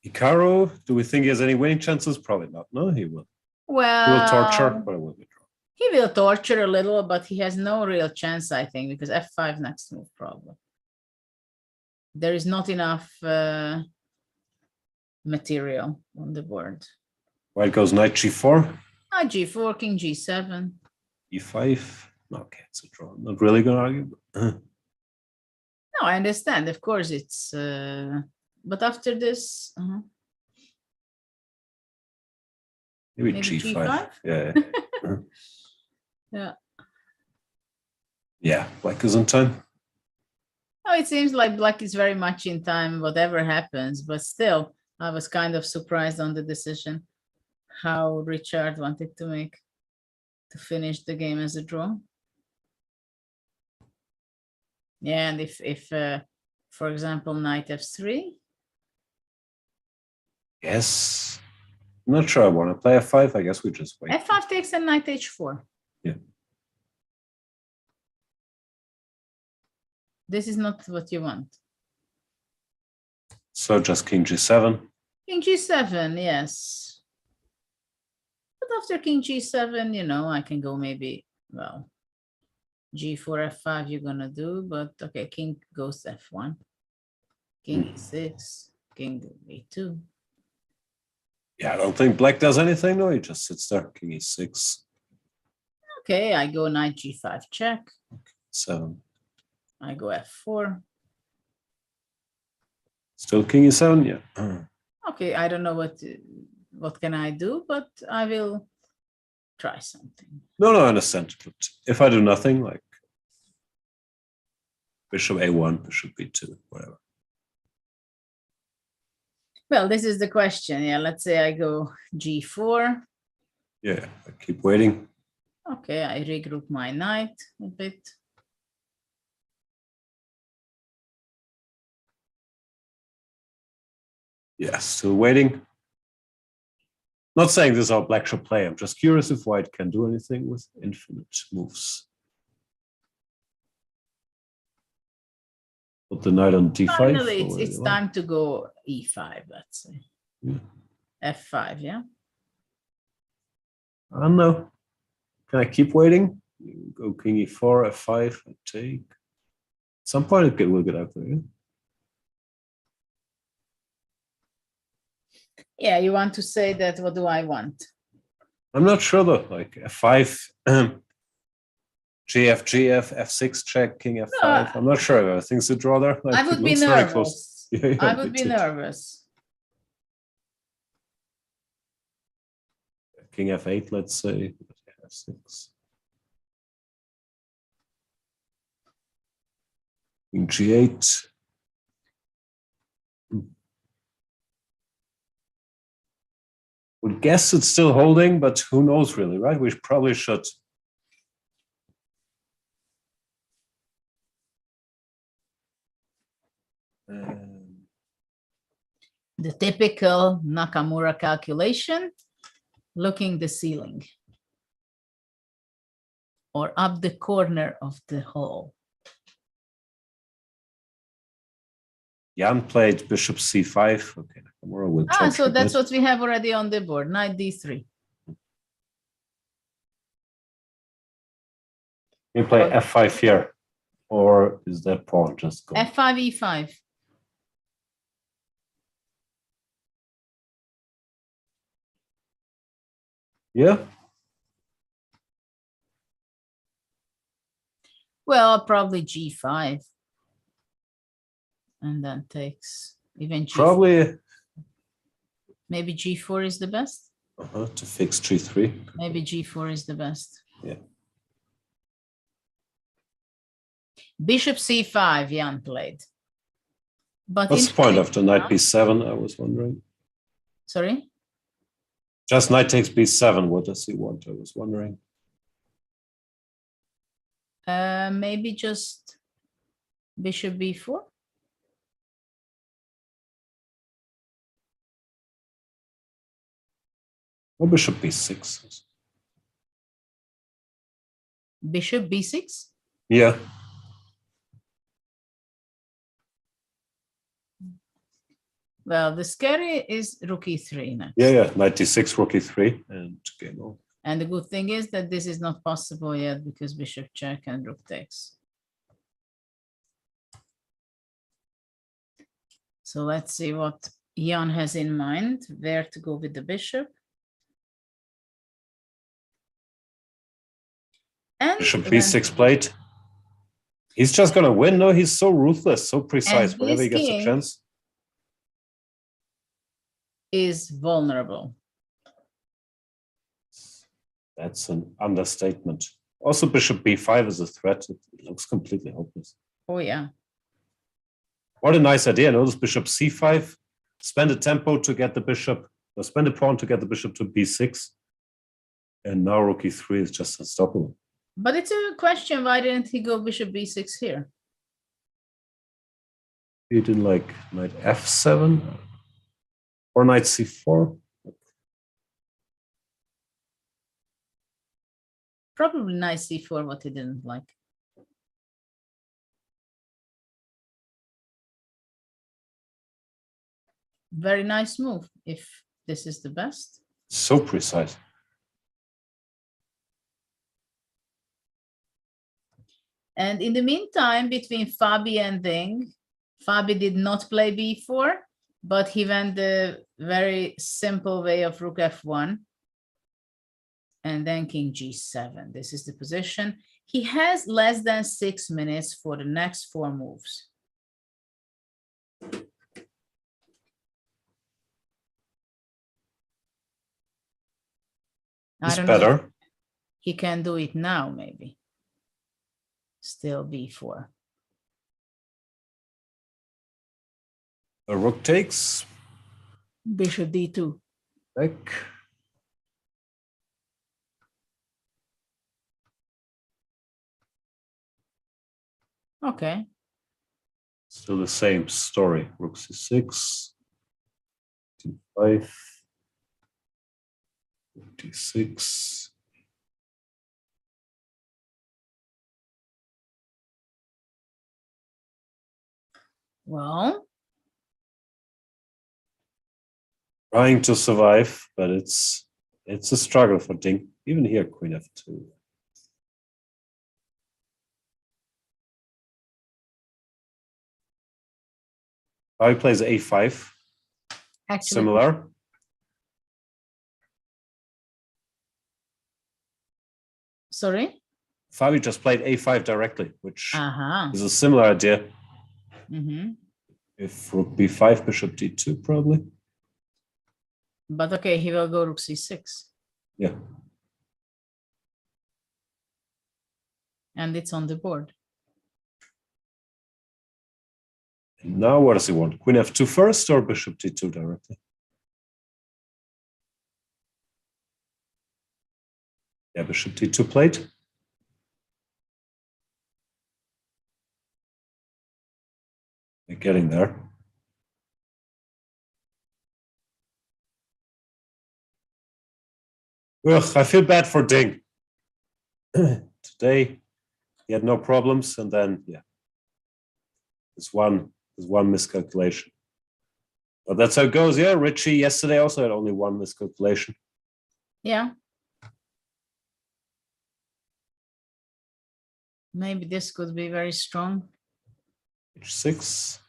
Hikaru, do we think he has any winning chances? Probably not. No, he will. Well, He will torture, but it will be draw. he will torture a little, but he has no real chance, I think, because f5 next move probably. There is not enough material on the board. White goes knight g4. Knight g4, king g7. e5. Okay, it's a draw. Not really going to argue. No, I understand. Of course, it's. But after this, maybe maybe g5. Yeah. Yeah. Yeah, black is in time. Oh, it seems like black is very much in time, whatever happens. But still, I was kind of surprised on the decision how Richard wanted to finish the game as a draw. Yeah, and if for example, knight f3. Yes. I'm not sure I want to play f5. I guess we just wait. f5 takes and knight h4. Yeah. This is not what you want. So just king g7. King g7, yes. But after king g7, you know, I can go maybe, well, g4, f5 you're gonna do, but okay, king goes f1. King e6, king e2. Yeah, I don't think black does anything. No, he just sits there. King e6. Okay, I go knight g5 check. 7. I go f4. Still king e7, yeah. Okay, I don't know what can I do, but I will try something. No, I understand. But if I do nothing, like bishop a1, bishop b2, whatever. Well, this is the question. Yeah, let's say I go g4. Yeah, I keep waiting. Okay, I regroup my knight a bit. Yeah, still waiting. Not saying this is how black should play. I'm just curious if white can do anything with infinite moves. Put the knight on d5. Finally, it's time to go e5, let's say. Yeah. f5, yeah? I don't know. Can I keep waiting? You go king e4, f5, I take. At some point it will get out there, yeah? Yeah, you want to say that, what do I want? I'm not sure though, like f5, gf, f6 check, king f5. No, I'm not sure. I think it's a draw there. Like, I would be nervous. Yeah, I would be nervous. King f8, let's say, f6. King g8. Would guess it's still holding, but who knows really, right? We probably should. The typical Nakamura calculation, looking the ceiling or up the corner of the hole. Jan played bishop c5. Okay, Nakamura will talk So that's bit. what we have already on the board, knight d3. You play f5 here, or is that pawn just gone? f5, e5. Yeah. Well, probably g5. And then takes even g4. Probably. Maybe g4 is the best. To fix g3. Maybe g4 is the best. Yeah. Bishop c5, Jan played. But what's the point after knight b7? I was wondering. Sorry? Just knight takes b7. What does he want? I was wondering. Maybe just bishop b4. Or bishop b6. Bishop b6? Yeah. Well, the scary is rook e3 next. Yeah. Knight d6, rook e3, and game on. And the good thing is that this is not possible yet because bishop check and rook takes. So let's see what Jan has in mind, where to go with the bishop. And Bishop b6 played. He's just gonna win. No, he's so ruthless, so precise. Whenever he gets a chance, is vulnerable. That's an understatement. Also, bishop b5 is a threat. It looks completely hopeless. Oh yeah. What a nice idea. Notice bishop c5. Spend a tempo to get the bishop, or spend a pawn to get the bishop to b6. And now rook e3 is just unstoppable. But it's a question, why didn't he go bishop b6 here? He didn't like knight f7 or knight c4. Probably knight c4, what he didn't like. Very nice move, if this is the best. So precise. And in the meantime, between Fabi and Ding, Fabi did not play b4, but he went the very simple way of rook f1. And then king g7. This is the position. He has less than 6 minutes for the next 4 moves. It's better. He can do it now, maybe. Still b4. A rook takes. Bishop d2. Back. Okay. Still the same story. Rook c6, d5, d6. Well, Trying to survive, but it's a struggle for Ding. Even here, queen f2. He plays a5. actually, Similar. sorry? Fabi just played a5 directly, which Uh-huh. is a similar idea. Mm-hmm. If rook b5, bishop d2, probably. But okay, he will go rook c6. Yeah. And it's on the board. Now what does he want? Queen f2 first or bishop d2 directly? Yeah, bishop d2 played. We're getting there. Ugh, I feel bad for Ding. Today he had no problems, and then yeah, there's one miscalculation. But that's how it goes. Yeah, Richie yesterday also had only one miscalculation. Yeah. Maybe this could be very strong. h6.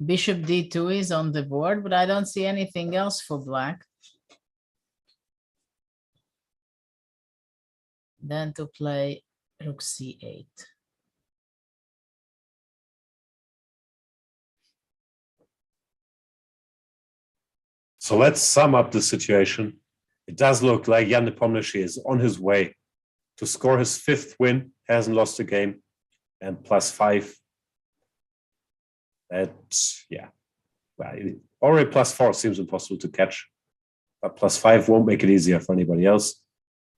Bishop d2 is on the board, but I don't see anything else for black. Then to play rook c8. So let's sum up the situation. It does look like Jan Nepomniachtchi is on his way to score his 5th win, hasn't lost a game, and +5. That, yeah, well, already +4 seems impossible to catch, but +5 won't make it easier for anybody else.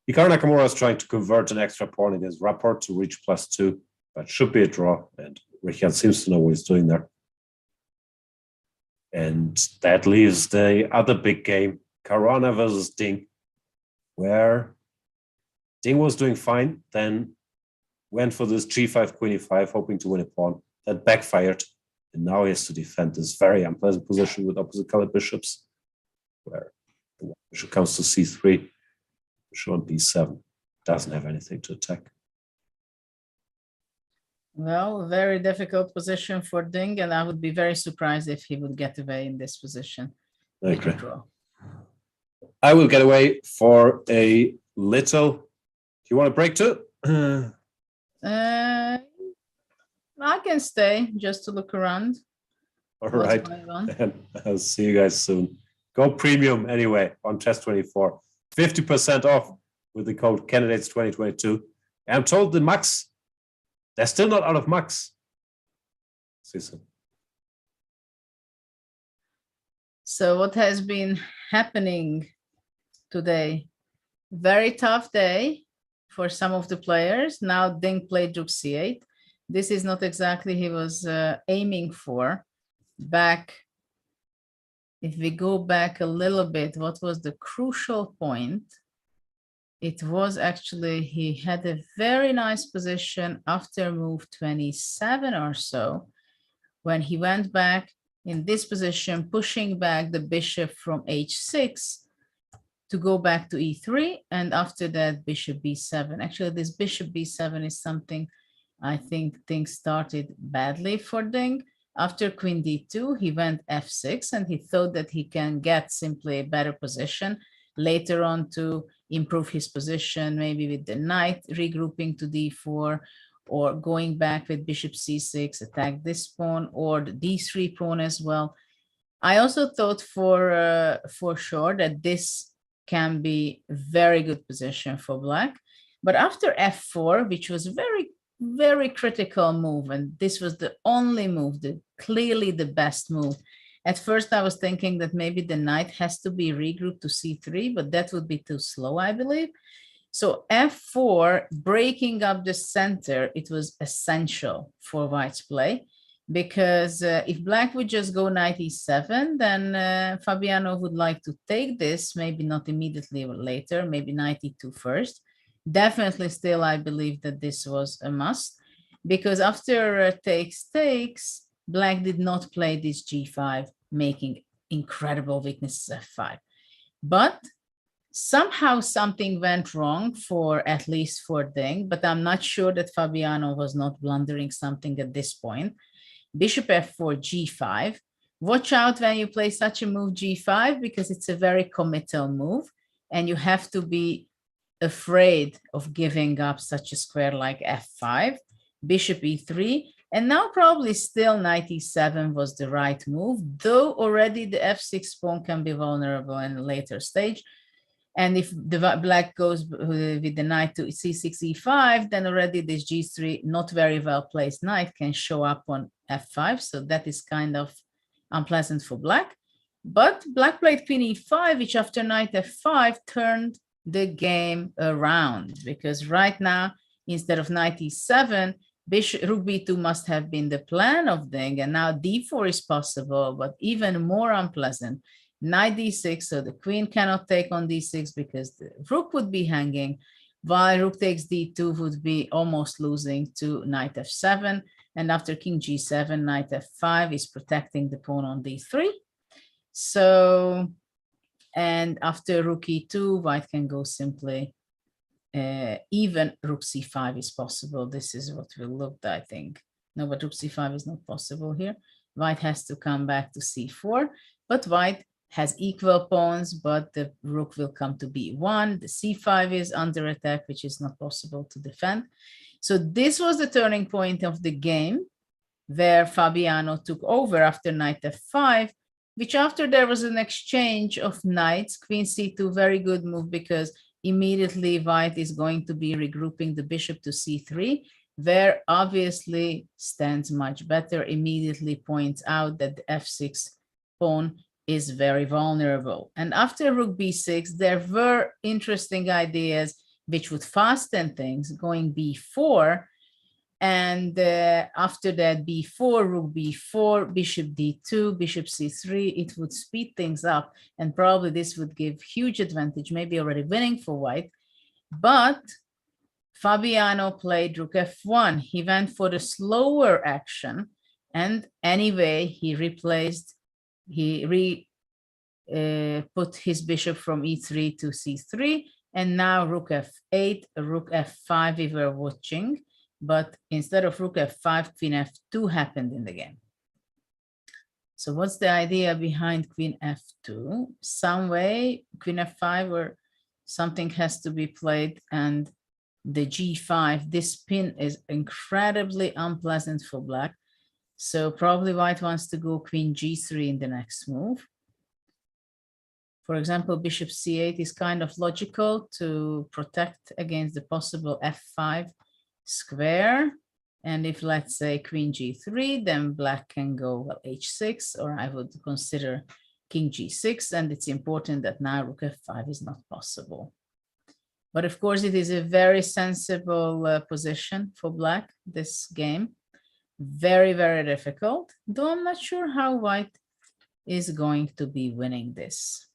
Hikaru Nakamura is trying to convert an extra pawn in his rapport to reach +2, but should be a draw, and Richard seems to know what he's doing there. And that leaves the other big game, Caruana versus Ding, where Ding was doing fine, then went for this G5, Queen E5, hoping to win a pawn. That backfired, and now he has to defend this very unpleasant position with opposite colored bishops, where the bishop comes to C3, bishop on B7, doesn't have anything to attack. Well, very difficult position for Ding, and I would be very surprised if he would get away in this position. I agree. I will get away for a little. Do you want to break too? I can stay just to look around. All right. And I'll see you guys soon. Go premium anyway on Chess24. 50% off with the code Candidates2022. I'm told the Max, they're still not out of Max. See you soon. So what has been happening today? Very tough day for some of the players. Now Ding played Rook C8. This is not exactly he was aiming for. Back, if we go back a little bit, what was the crucial point? It was actually, he had a very nice position after move 27 or so, when he went back in this position, pushing back the bishop from H6 to go back to E3, and after that, bishop B7. Actually, this bishop B7 is something I think things started badly for Ding. After Queen D2, he went F6, and he thought that he can get simply a better position later on to improve his position, maybe with the knight regrouping to D4, or going back with bishop C6, attack this pawn, or the D3 pawn as well. I also thought for sure that this can be a very good position for Black. But after F4, which was very critical move, and this was the only move, clearly the best move. At first, I was thinking that maybe the knight has to be regrouped to C3, but that would be too slow, I believe. So F4, breaking up the center, it was essential for White's play, because if Black would just go knight E7, then Fabiano would like to take this, maybe not immediately or later, maybe knight E2 first. Definitely still, I believe that this was a must, because after takes, Black did not play this G5, making incredible weaknesses F5. But somehow something went wrong for, at least for Ding, but I'm not sure that Fabiano was not blundering something at this point. Bishop F4, G5. Watch out when you play such a move G5, because it's a very committal move, and you have to be afraid of giving up such a square like F5, bishop E3, and now probably still knight E7 was the right move, though already the F6 pawn can be vulnerable in a later stage. And if the Black goes with the knight to C6, E5, then already this G3 not very well placed knight can show up on F5, so that is kind of unpleasant for Black. But Black played Queen E5, which after knight F5 turned the game around, because right now, instead of knight E7, bishop rook B2 must have been the plan of Ding, and now D4 is possible, but even more unpleasant. Knight D6, so the queen cannot take on D6 because the rook would be hanging, while rook takes D2 would be almost losing to knight F7, and after king G7, knight F5 is protecting the pawn on D3. So, and after rook E2, White can go simply, even rook C5 is possible. This is what we looked, I think. No, but rook C5 is not possible here. White has to come back to C4, but White has equal pawns, but the rook will come to B1. The C5 is under attack, which is not possible to defend. So this was the turning point of the game, where Fabiano took over after knight F5, which after there was an exchange of knights, queen C2, very good move, because immediately White is going to be regrouping the bishop to C3, where obviously stands much better, immediately points out that the F6 pawn is very vulnerable. And after rook B6, there were interesting ideas. which would fasten things, going b4. And after that, b4, rook b4, bishop d2, bishop c3, it would speed things up. And probably this would give huge advantage, maybe already winning for white. But Fabiano played rook f1. He went for the slower action. And anyway, he put his bishop from e3 to c3. And now rook f8, rook f5 we were watching. But instead of rook f5, queen f2 happened in the game. So what's the idea behind queen f2? Some way queen f5 or something has to be played, and the g5, this pin is incredibly unpleasant for black. So probably white wants to go queen g3 in the next move. For example, bishop c8 is kind of logical to protect against the possible f5 square. And if, let's say, queen g3, then black can go, well, h6, or I would consider king g6. And it's important that now rook f5 is not possible. But of course, it is a very sensible position for black, this game. Very, very difficult, though I'm not sure how white is going to be winning this,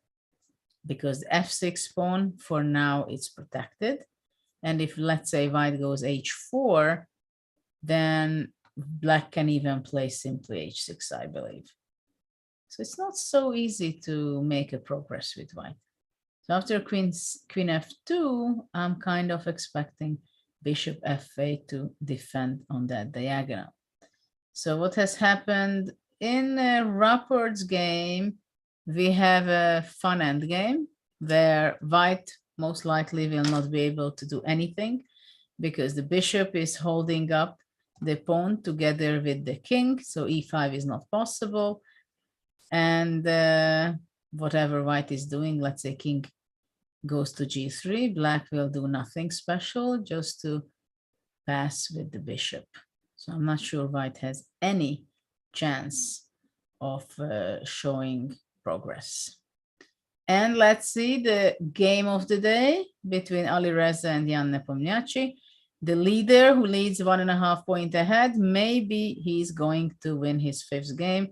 because the f6 pawn, for now, it's protected. And if, let's say, white goes h4, then black can even play simply h6, I believe. So it's not so easy to make a progress with white. So after queen f2, I'm kind of expecting bishop f8 to defend on that diagonal. So what has happened in Rapport's game, we have a fun endgame where white most likely will not be able to do anything because the bishop is holding up the pawn together with the king. So e5 is not possible. And whatever white is doing, let's say king goes to g3, black will do nothing special, just to pass with the bishop. So I'm not sure white has any chance of showing progress. And let's see the game of the day between Alireza and Jan Nepomniachtchi. The leader who leads 1.5 points ahead, maybe he's going to win his 5th game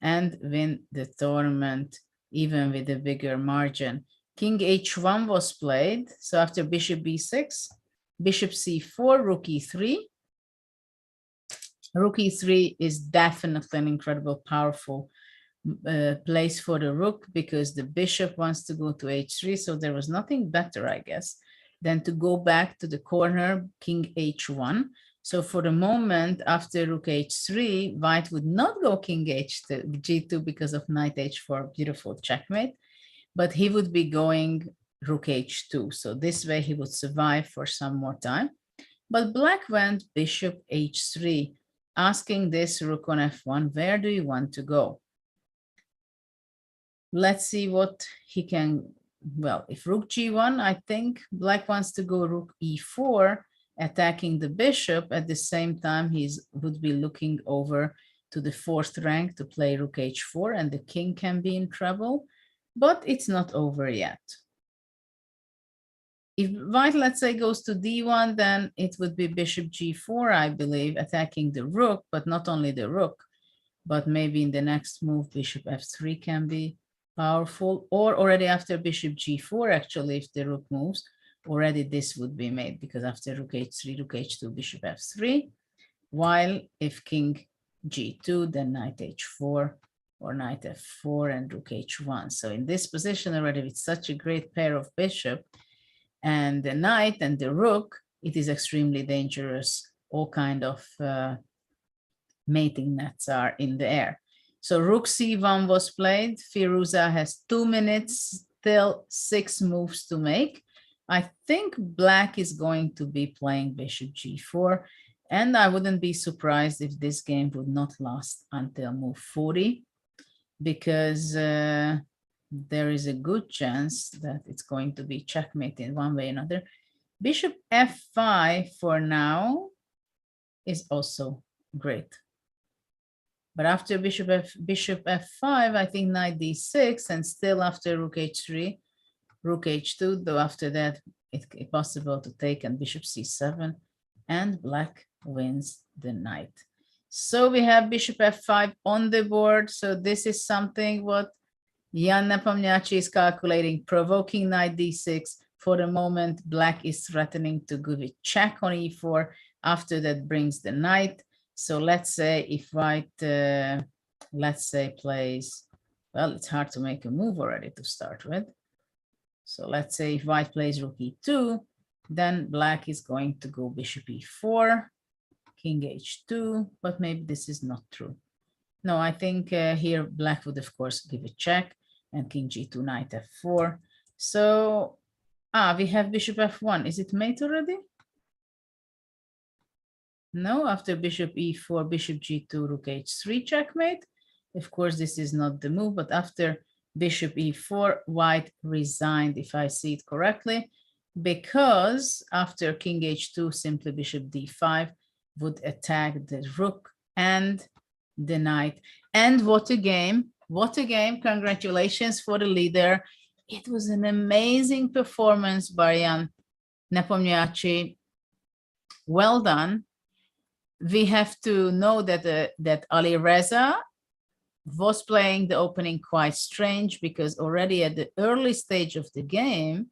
and win the tournament even with a bigger margin. King h1 was played. So after bishop b6, bishop c4, rook e3. Rook e3 is definitely an incredible, powerful place for the rook because the bishop wants to go to h3. So there was nothing better, I guess, than to go back to the corner, king h1. So for the moment, after rook h3, white would not go king g2 because of knight h4, beautiful checkmate, but he would be going rook h2. So this way he would survive for some more time. But black went bishop h3, asking this rook on f1, where do you want to go? Let's see what he can, well, if rook g1, I think black wants to go rook e4, attacking the bishop. At the same time, he would be looking over to the 4th rank to play rook h4, and the king can be in trouble, but it's not over yet. If white, let's say, goes to d1, then it would be bishop g4, I believe, attacking the rook, but not only the rook, but maybe in the next move, bishop f3 can be powerful, or already after bishop g4, actually, if the rook moves, already this would be made, because after rook h3, rook h2, bishop f3, while if king g2, then knight h4, or knight f4 and rook h1. So in this position already, with such a great pair of bishop, and the knight and the rook, it is extremely dangerous. All kind of mating nets are in the air. So rook c1 was played. Firuza has 2 minutes, still 6 moves to make. I think black is going to be playing bishop g4, and I wouldn't be surprised if this game would not last until move 40, because there is a good chance that it's going to be checkmate in one way or another. Bishop f5 for now is also great. But after bishop f5, I think knight d6, and still after rook h3, rook h2, though after that it's possible to take and bishop c7, and black wins the knight. So we have bishop f5 on the board. So this is something what Jan Nepomniachtchi is calculating, provoking knight d6. For the moment, black is threatening to give a check on e4. After that brings the knight. So let's say if white, let's say plays, well, it's hard to make a move already to start with. So let's say if white plays rook e2, then black is going to go bishop e4, king h2, but maybe this is not true. No, I think here black would of course give a check and king g2, knight f4. So we have bishop f1. Is it mate already? No, after bishop e4, bishop g2, rook h3 checkmate. Of course, this is not the move, but after bishop e4, white resigned, if I see it correctly, because after king h2, simply bishop d5 would attack the rook and the knight. And what a game, what a game. Congratulations for the leader. It was an amazing performance by Jan Nepomniachtchi. Well done. We have to know that that Ali Reza was playing the opening quite strange, because already at the early stage of the game,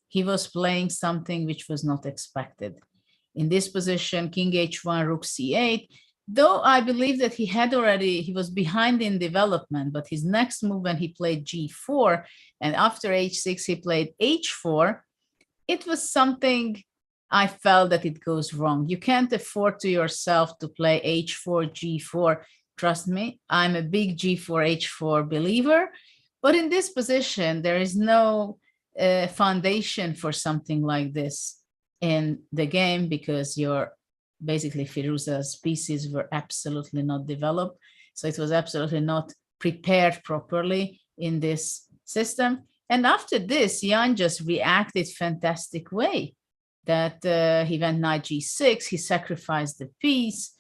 he was playing something which was not expected. In this position, king h1, rook c8, though I believe that he was behind in development, but his next move when he played g4, and after h6, he played h4, it was something I felt that it goes wrong. You can't afford to yourself to play h4, g4. Trust me, I'm a big g4, h4 believer, but in this position, there is no foundation for something like this in the game, because your basically Firuza's pieces were absolutely not developed. So it was absolutely not prepared properly in this system. And after this, Jan just reacted fantastic way, that he went knight g6, he sacrificed the piece.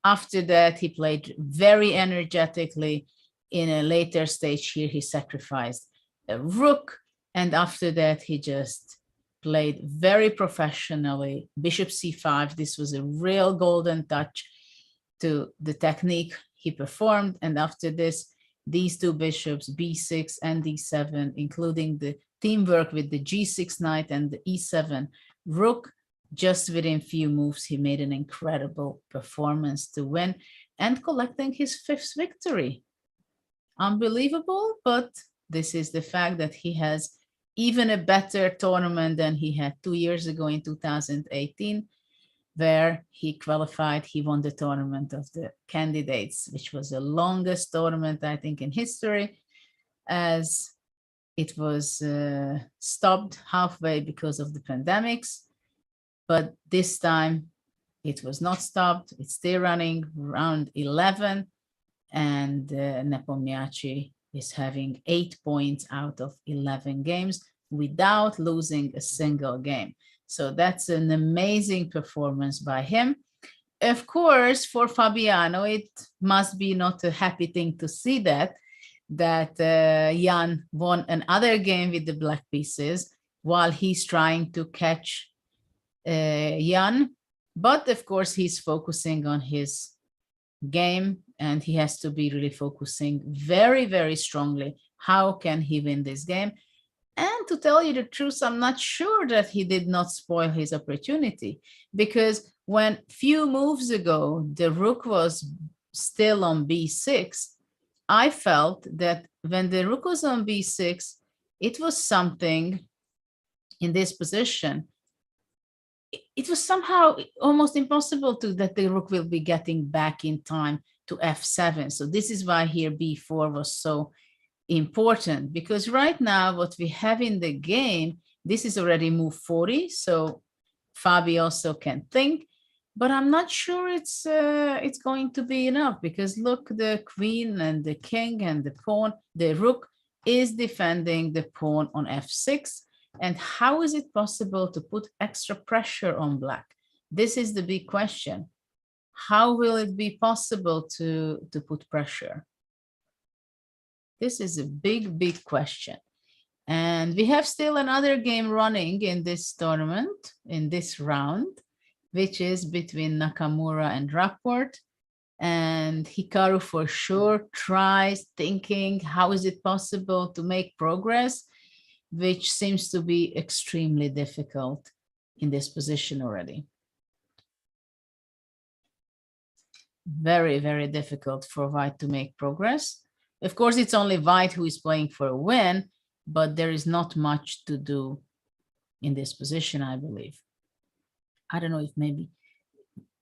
After that, he played very energetically. In a later stage here, he sacrificed a rook. And after that, he just played very professionally. Bishop c5, this was a real golden touch to the technique he performed. And after this, these two bishops, b6 and d7, including the teamwork with the g6 knight and the e7 rook, just within few moves, he made an incredible performance to win and collecting his 5th victory. Unbelievable, but this is the fact that he has even a better tournament than he had 2 years ago in 2018, where he qualified, he won the tournament of the candidates, which was the longest tournament, I think, in history, as it was stopped halfway because of the pandemics. But this time it was not stopped. It's still running round 11, and Nepomniachtchi is having 8 points out of 11 games without losing a single game. So that's an amazing performance by him. Of course, for Fabiano, it must be not a happy thing to see that Jan won another game with the black pieces while he's trying to catch Jan. But of course, he's focusing on his game, and he has to be really focusing very, very strongly. How can he win this game? And to tell you the truth, I'm not sure that he did not spoil his opportunity, because when few moves ago, the rook was still on b6, I felt that when the rook was on b6, it was something in this position. It was somehow almost impossible that the rook will be getting back in time to f7. So this is why here b4 was so important, because right now what we have in the game, this is already move 40. So Fabi also can think, but I'm not sure it's going to be enough, because look, the queen and the king and the pawn, the rook is defending the pawn on f6. And how is it possible to put extra pressure on black? This is the big question. How will it be possible to put pressure? This is a big, big question. And we have still another game running in this tournament, in this round, which is between Nakamura and Rapport. And Hikaru for sure tries thinking, how is it possible to make progress, which seems to be extremely difficult in this position already. Very, very difficult for White to make progress. Of course, it's only White who is playing for a win, but there is not much to do in this position, I believe. I don't know if maybe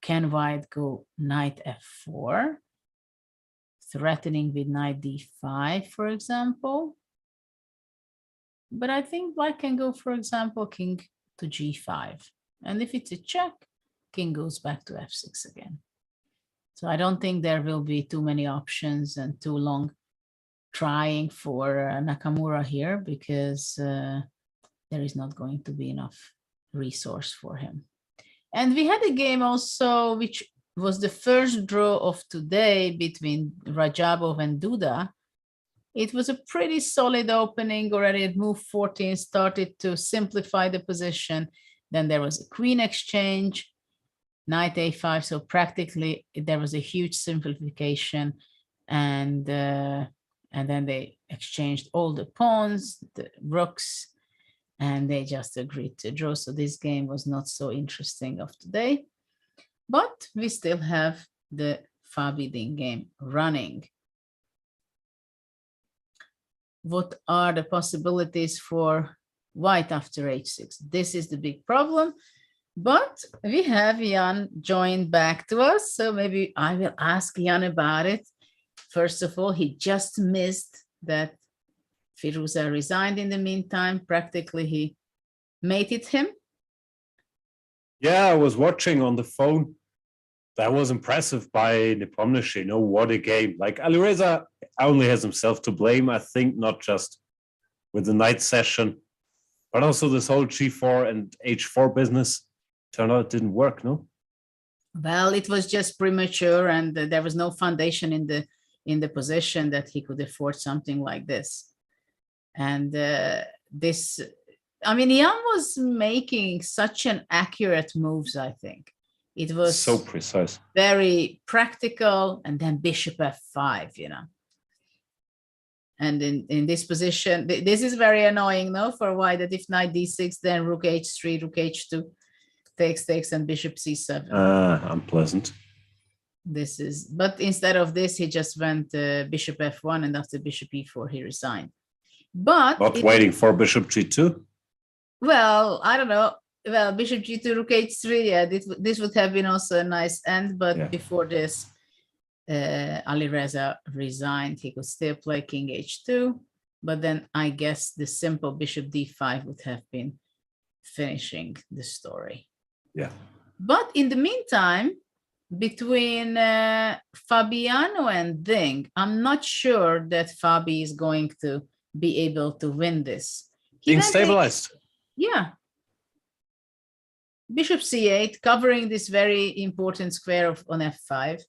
can White go knight f4, threatening with knight d5, for example. But I think White can go, for example, king to g5. And if it's a check, king goes back to f6 again. So I don't think there will be too many options and too long trying for Nakamura here, because there is not going to be enough resource for him. And we had a game also, which was the first draw of today between Rajabov and Duda. It was a pretty solid opening already at move 14, started to simplify the position. Then there was a queen exchange, knight a5. So practically there was a huge simplification, and then they exchanged all the pawns, the rooks, and they just agreed to draw. So this game was not so interesting of today, but we still have the FIDE game running. What are the possibilities for White after h6? This is the big problem, but we have Jan joined back to us, so maybe I will ask Jan about it. First of all, he just missed that Firuza resigned in the meantime. Practically, he mated him. Yeah, I was watching on the phone. That was impressive by Nepomniachtchi. You know, what a game. Like, Alireza only has himself to blame, I think, not just with the night session, but also this whole g4 and h4 business. Turned out it didn't work, no? Well, it was just premature, and there was no foundation in the position that he could afford something like this. And this, I mean, Jan was making such an accurate moves, I think. It was so precise, very practical, and then bishop f5, you know. And in this position, this is very annoying, no, for White, that if knight d6, then rook h3, rook h2, takes, and bishop c7. Unpleasant. This is, but instead of this, he just went bishop f1, and after bishop e4, he resigned. But not waiting for bishop g2. Well, I don't know. Well, bishop g2, rook h3, yeah, this would have been also a nice end, but yeah. Before this, Alireza resigned. He could still play king h2, but then I guess the simple bishop d5 would have been finishing the story. Yeah. But in the meantime, between Fabiano and Ding, I'm not sure that Fabi is going to be able to win this. Being stabilized. Yeah. Bishop c8, covering this very important square on f5.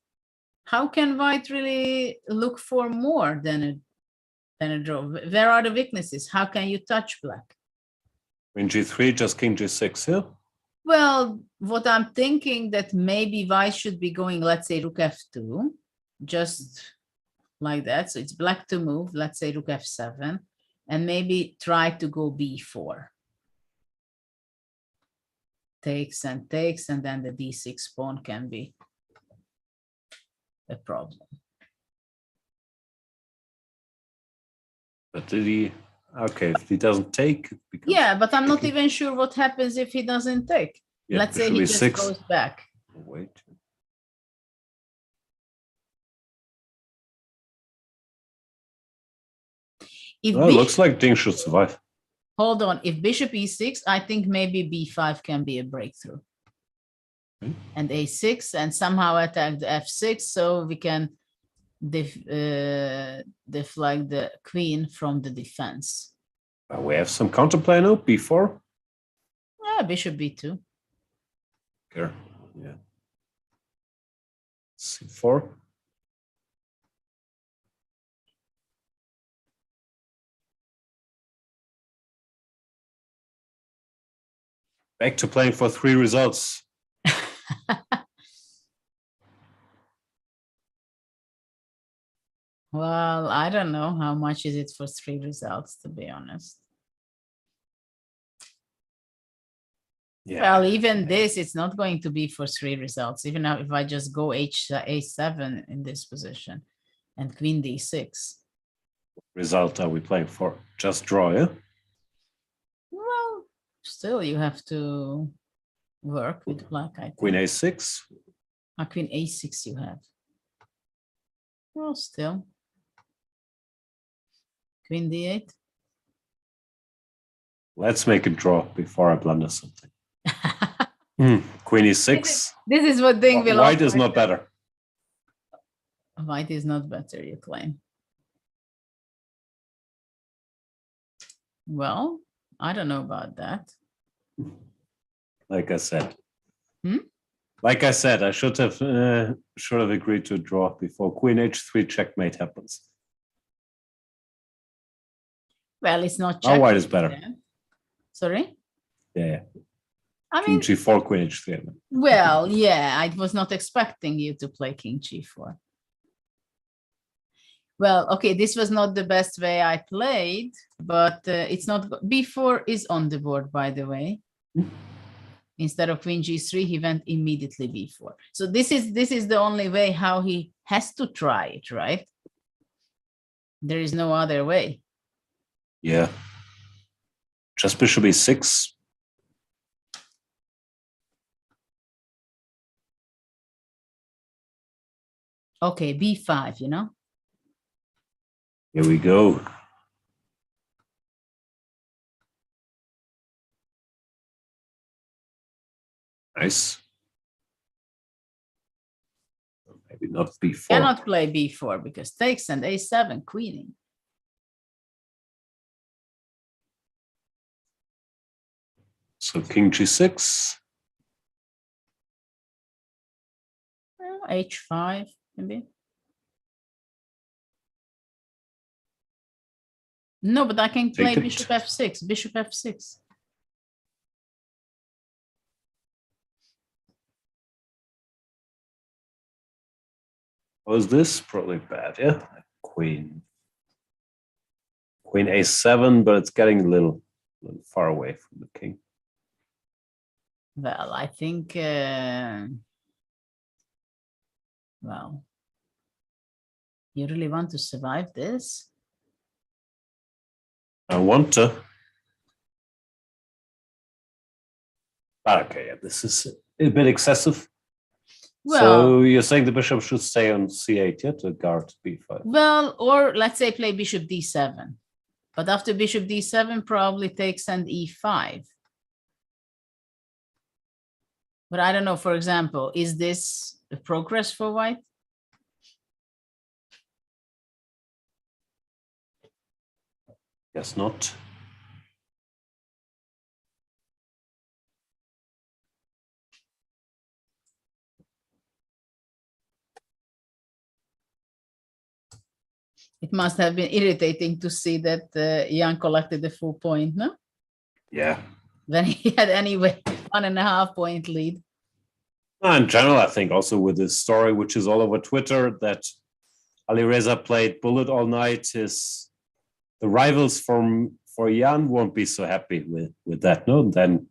How can White really look for more than a draw? Where are the weaknesses? How can you touch black? Queen g3, just king g6 here? Well, what I'm thinking that maybe White should be going, let's say, rook f2, just like that. So it's black to move, let's say rook f7, and maybe try to go b4. Takes, and then the d6 pawn can be a problem. But did he? Okay, if he doesn't take. Yeah, but I'm not even sure what happens if he doesn't take. Yeah, let's say he just goes back. Wait. If well, it looks like Ding should survive. Hold on, if bishop e6, I think maybe b5 can be a breakthrough. And a6, and somehow attack the f6, so we can deflect the queen from the defense. We have some counterplay now, b4. Yeah, bishop b2. Okay, yeah. c4. Back to playing for 3 results. Well, I don't know how much is it for 3 results, to be honest. Yeah. Well, even this, it's not going to be for 3 results. Even now, if I just go a7 in this position and queen d6. Result are we playing for? Just draw, yeah? Well, still you have to work with black, I think. Queen a6. Queen a6 you have. Well, still. Queen d8. Let's make a draw before I blunder something. Queen e6. This is what thing will White is not better. White is not better, you claim. Well, I don't know about that. Like I said. Like I said, I should have agreed to a draw before Queen h3 checkmate happens. Well, it's not checkmate. White is better. Then. Sorry? Yeah. I King mean, g4, Queen h3. Well, yeah, I was not expecting you to play King g4. Well, okay, this was not the best way I played, but it's not. b4 is on the board, by the way. Instead of Queen g3, he went immediately b4. So this is the only way how he has to try it, right? There is no other way. Yeah. Just bishop e6. Okay, b5, you know? Here we go. Nice. Maybe not b4. Cannot play b4 because takes and a7, queening. So King g6. Well, h5, maybe. No, but I can play bishop f6, bishop f6. Was this probably bad? Yeah, Queen a7, but it's getting a little far away from the king. Well, I think. Well, you really want to survive this? I want to. Okay, yeah, this is a bit excessive. Well, so you're saying the bishop should stay on c8, yeah, to guard b5? Well, or let's say play bishop d7. But after bishop d7, probably takes and e5. But I don't know, for example, is this a progress for white? Guess not. It must have been irritating to see that Jan collected the full point, no? Yeah. Then he had anyway 1.5 point lead. In general, I think also with this story, which is all over Twitter, that Alireza played bullet all night, the rivals for Jan won't be so happy with that, no? And then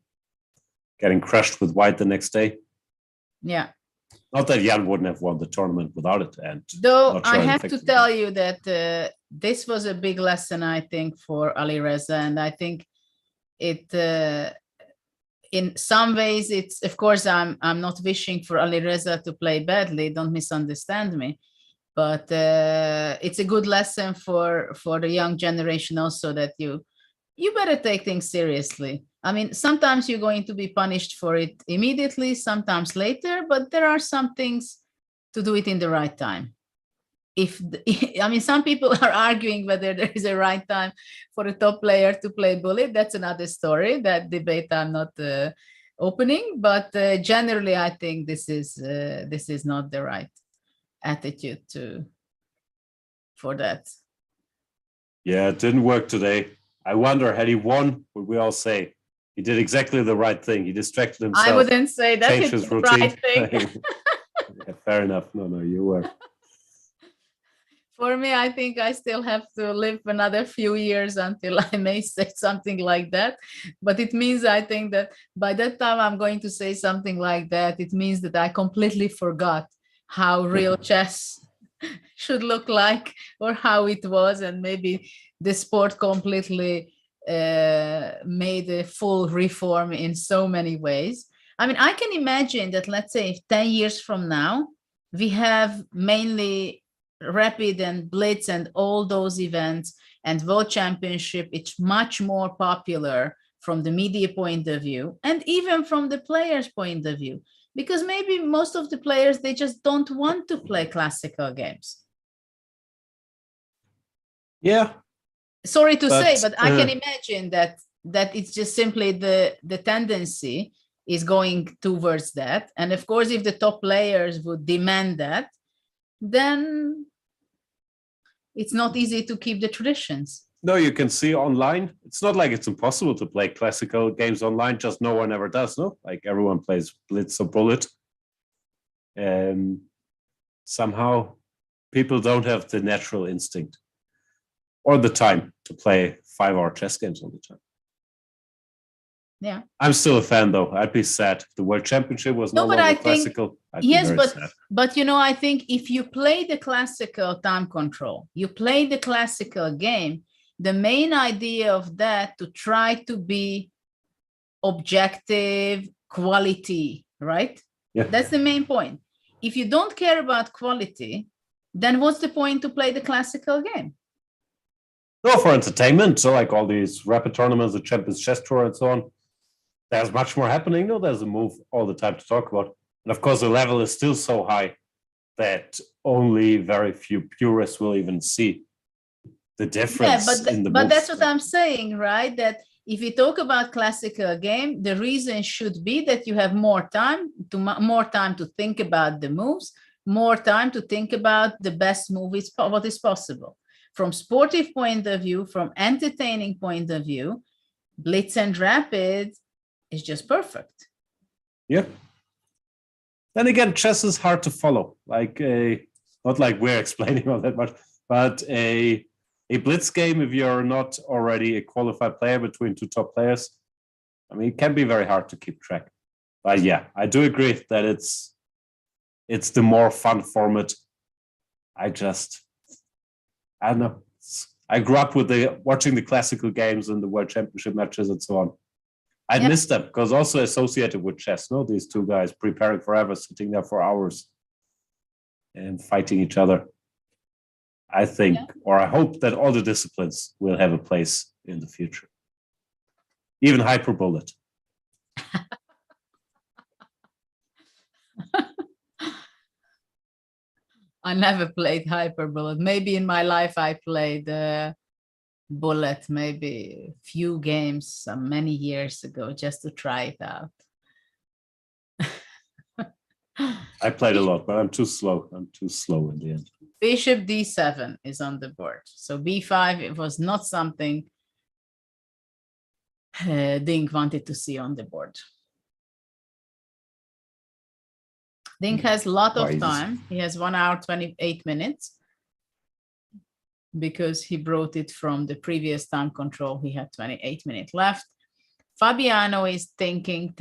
getting crushed with white the next day. Yeah. Not that Jan wouldn't have won the tournament without it. And though I have to tell you that this was a big lesson, I think, for Alireza, and I think it in some ways it's, of course, I'm not wishing for Alireza to play badly, don't misunderstand me, but it's a good lesson for the young generation also, that you better take things seriously. I mean, sometimes you're going to be punished for it immediately, sometimes later, but there are some things to do it in the right time. I mean, some people are arguing whether there is a right time for a top player to play bullet. That's another story. That debate I'm not opening, but generally, I think this is not the right attitude for that. Yeah, it didn't work today. I wonder, had he won, would we all say He did exactly the right thing. He distracted himself. I wouldn't say that changed it's his the routine. right thing. Yeah, fair enough. No, you were. For me, I think I still have to live another few years until I may say something like that. But it means, I think, that by that time I'm going to say something like that. It means that I completely forgot how real chess should look like or how it was. And maybe the sport completely made a full reform in so many ways. I mean, I can imagine that, let's say, if 10 years from now, we have mainly Rapid and Blitz and all those events, and World Championship, it's much more popular from the media point of view and even from the players' point of view, because maybe most of the players, they just don't want to play classical games. Yeah. Sorry to say, but I can imagine that it's just simply the tendency is going towards that. And of course, if the top players would demand that, then it's not easy to keep the traditions. No, you can see online. It's not like it's impossible to play classical games online, just no one ever does, no? Like everyone plays Blitz or Bullet. Somehow people don't have the natural instinct or the time to play 5-hour chess games all the time. Yeah. I'm still a fan though. I'd be sad if the World Championship was no longer classical. I'd be very sad. But you know, I think if you play the classical time control, you play the classical game, the main idea of that to try to be objective quality, right? Yeah. That's the main point. If you don't care about quality, then what's the point to play the classical game? No, for entertainment. So like all these rapid tournaments, the Champions Chess Tour and so on, there's much more happening. No, there's a move all the time to talk about. And of course, the level is still so high that only very few purists will even see the difference in the but moves. that's what I'm saying, right? That if you talk about classical game, the reason should be that you have more time to think about the moves, more time to think about the best move is what is possible. From sportive point of view, from entertaining point of view, Blitz and Rapid is just perfect. Yeah. Then again, chess is hard to follow. Like not like we're explaining all that much, but a Blitz game, if you're not already a qualified player between two top players, I mean, it can be very hard to keep track. But yeah, I do agree that it's the more fun format. I don't know. I grew up with watching the classical games and the World Championship matches and so on. I miss them because also associated with chess, no? These two guys preparing forever, sitting there for hours and fighting each other. I think, or I hope that all the disciplines will have a place in the future. Even hyperbullet. I never played hyperbullet. Maybe in my life I played bullet, maybe a few games many years ago, just to try it out. I played a lot, but I'm too slow. I'm too slow in the end. Bishop d7 is on the board. So b5, it was not something Dink wanted to see on the board. Dink has a lot of time. He has 1 hour, 28 minutes. Because he brought it from the previous time control, he had 28 minutes left. Fabiano is thinking.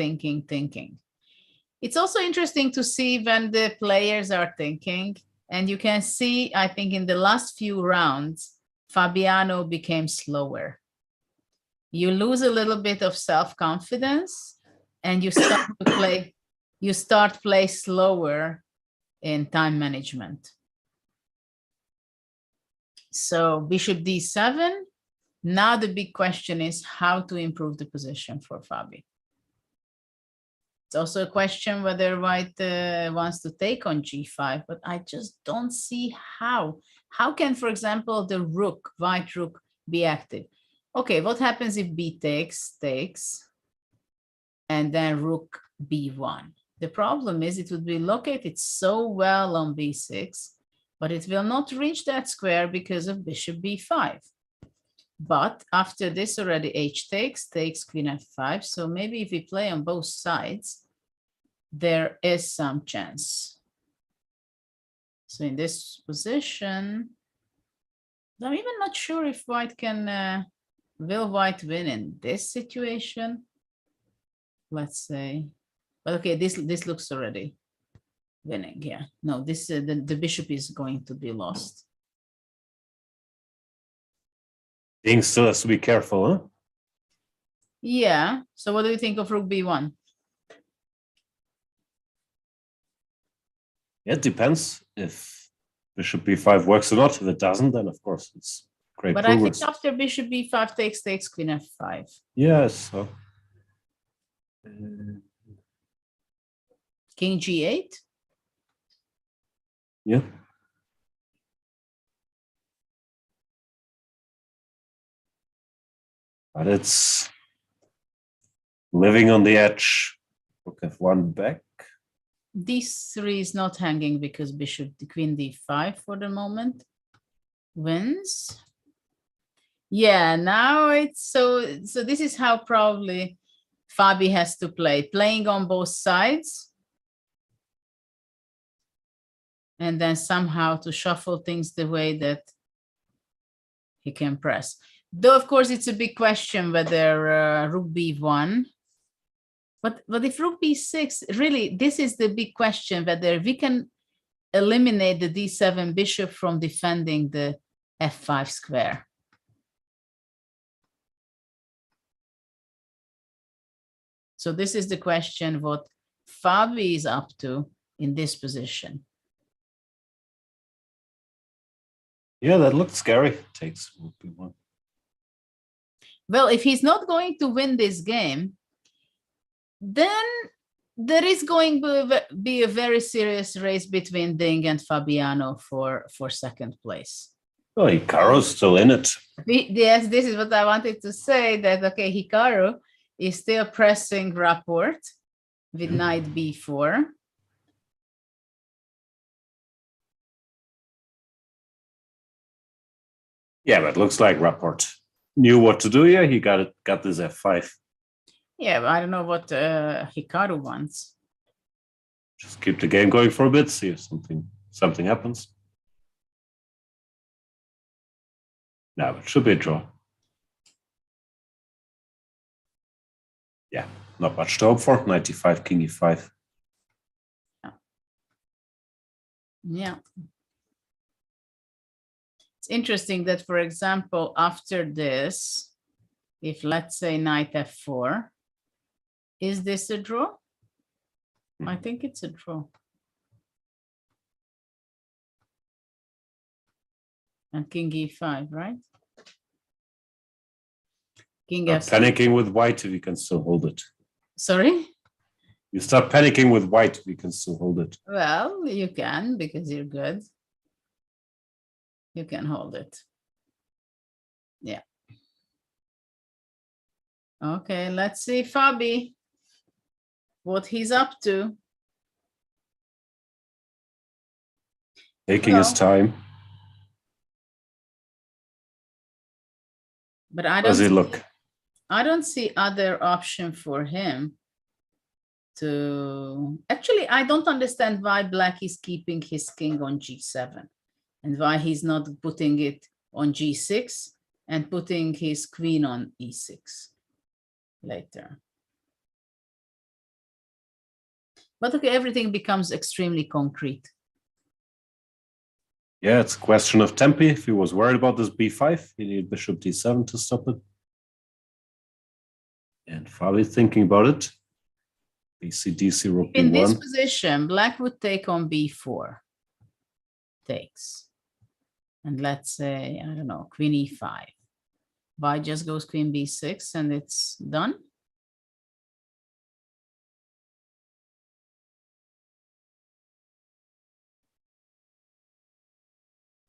It's also interesting to see when the players are thinking. And you can see, I think in the last few rounds, Fabiano became slower. You lose a little bit of self-confidence and you start to play slower in time management. So Bishop d7. Now the big question is how to improve the position for Fabi. It's also a question whether White wants to take on g5, but I just don't see how. How can, for example, the rook, White rook, be active? Okay, what happens if b takes, and then rook b1? The problem is it would be located so well on b6, but it will not reach that square because of bishop b5. But after this already h takes queen f5. So maybe if we play on both sides, there is some chance. So in this position, I'm even not sure if white can, will white win in this situation? Let's say, but okay, this looks already winning. Yeah, no, this the bishop is going to be lost. King still has to be careful, huh? Yeah. So what do you think of rook b1? Yeah, it depends if bishop b5 works or not. If it doesn't, then of course it's great But progress. I think after bishop b5 takes queen f5. Yes. So. King g8. Yeah. But it's living on the edge. Rook f1 back. d3 is not hanging because bishop queen d5 for the moment wins. Yeah, now it's so this is how probably Fabi has to play, playing on both sides and then somehow to shuffle things the way that he can press. Though of course it's a big question whether rook b1. But if rook b6, really, this is the big question, whether we can eliminate the d7 bishop from defending the f5 square. So this is the question what Fabi is up to in this position. Yeah, that looked scary. Takes rook b1. Well, if he's not going to win this game, then there is going to be a very serious race between Ding and Fabiano for second place. Well, Hikaru's still in it. Yes, this is what I wanted to say, that, okay, Hikaru is still pressing rapport with knight b4. Yeah, but looks like Rapport knew what to do here. He got this f5. Yeah, but I don't know what Hikaru wants. Just keep the game going for a bit, see if something happens. No, it should be a draw. Yeah, not much to hope for. 95, king e5. Yeah. It's interesting that, for example, after this, if let's say knight f4, is this a draw? I think it's a draw. And king e5, right? King f6. Panicking with white if you can still hold it. Sorry? You start panicking with white if you can still hold it. Well, you can, because you're good. You can hold it. Yeah. Okay, let's see Fabi, what he's up to. Taking his time. But I Does he look? I don't see other option for him to... Actually, I don't understand why black is keeping his king on g7 and why he's not putting it on g6 and putting his queen on e6 later. But okay, everything becomes extremely concrete. Yeah, it's a question of tempi. If he was worried about this b5, he needed bishop d7 to stop it. And Fabi thinking about it. bc, dc, rook In this b1. position, black would take on b4. Takes. And let's say, I don't know, queen e5. White just goes queen b6 and it's done.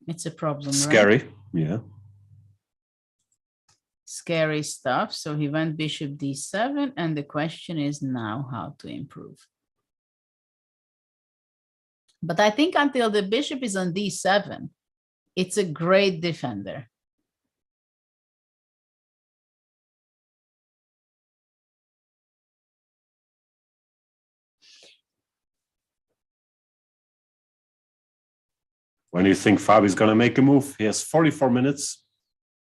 It's a problem, Scary, right? yeah. Scary stuff. So he went bishop d7, and the question is now how to improve. But I think until the bishop is on d7, it's a great defender. When do you think Fabi's going to make a move? He has 44 minutes.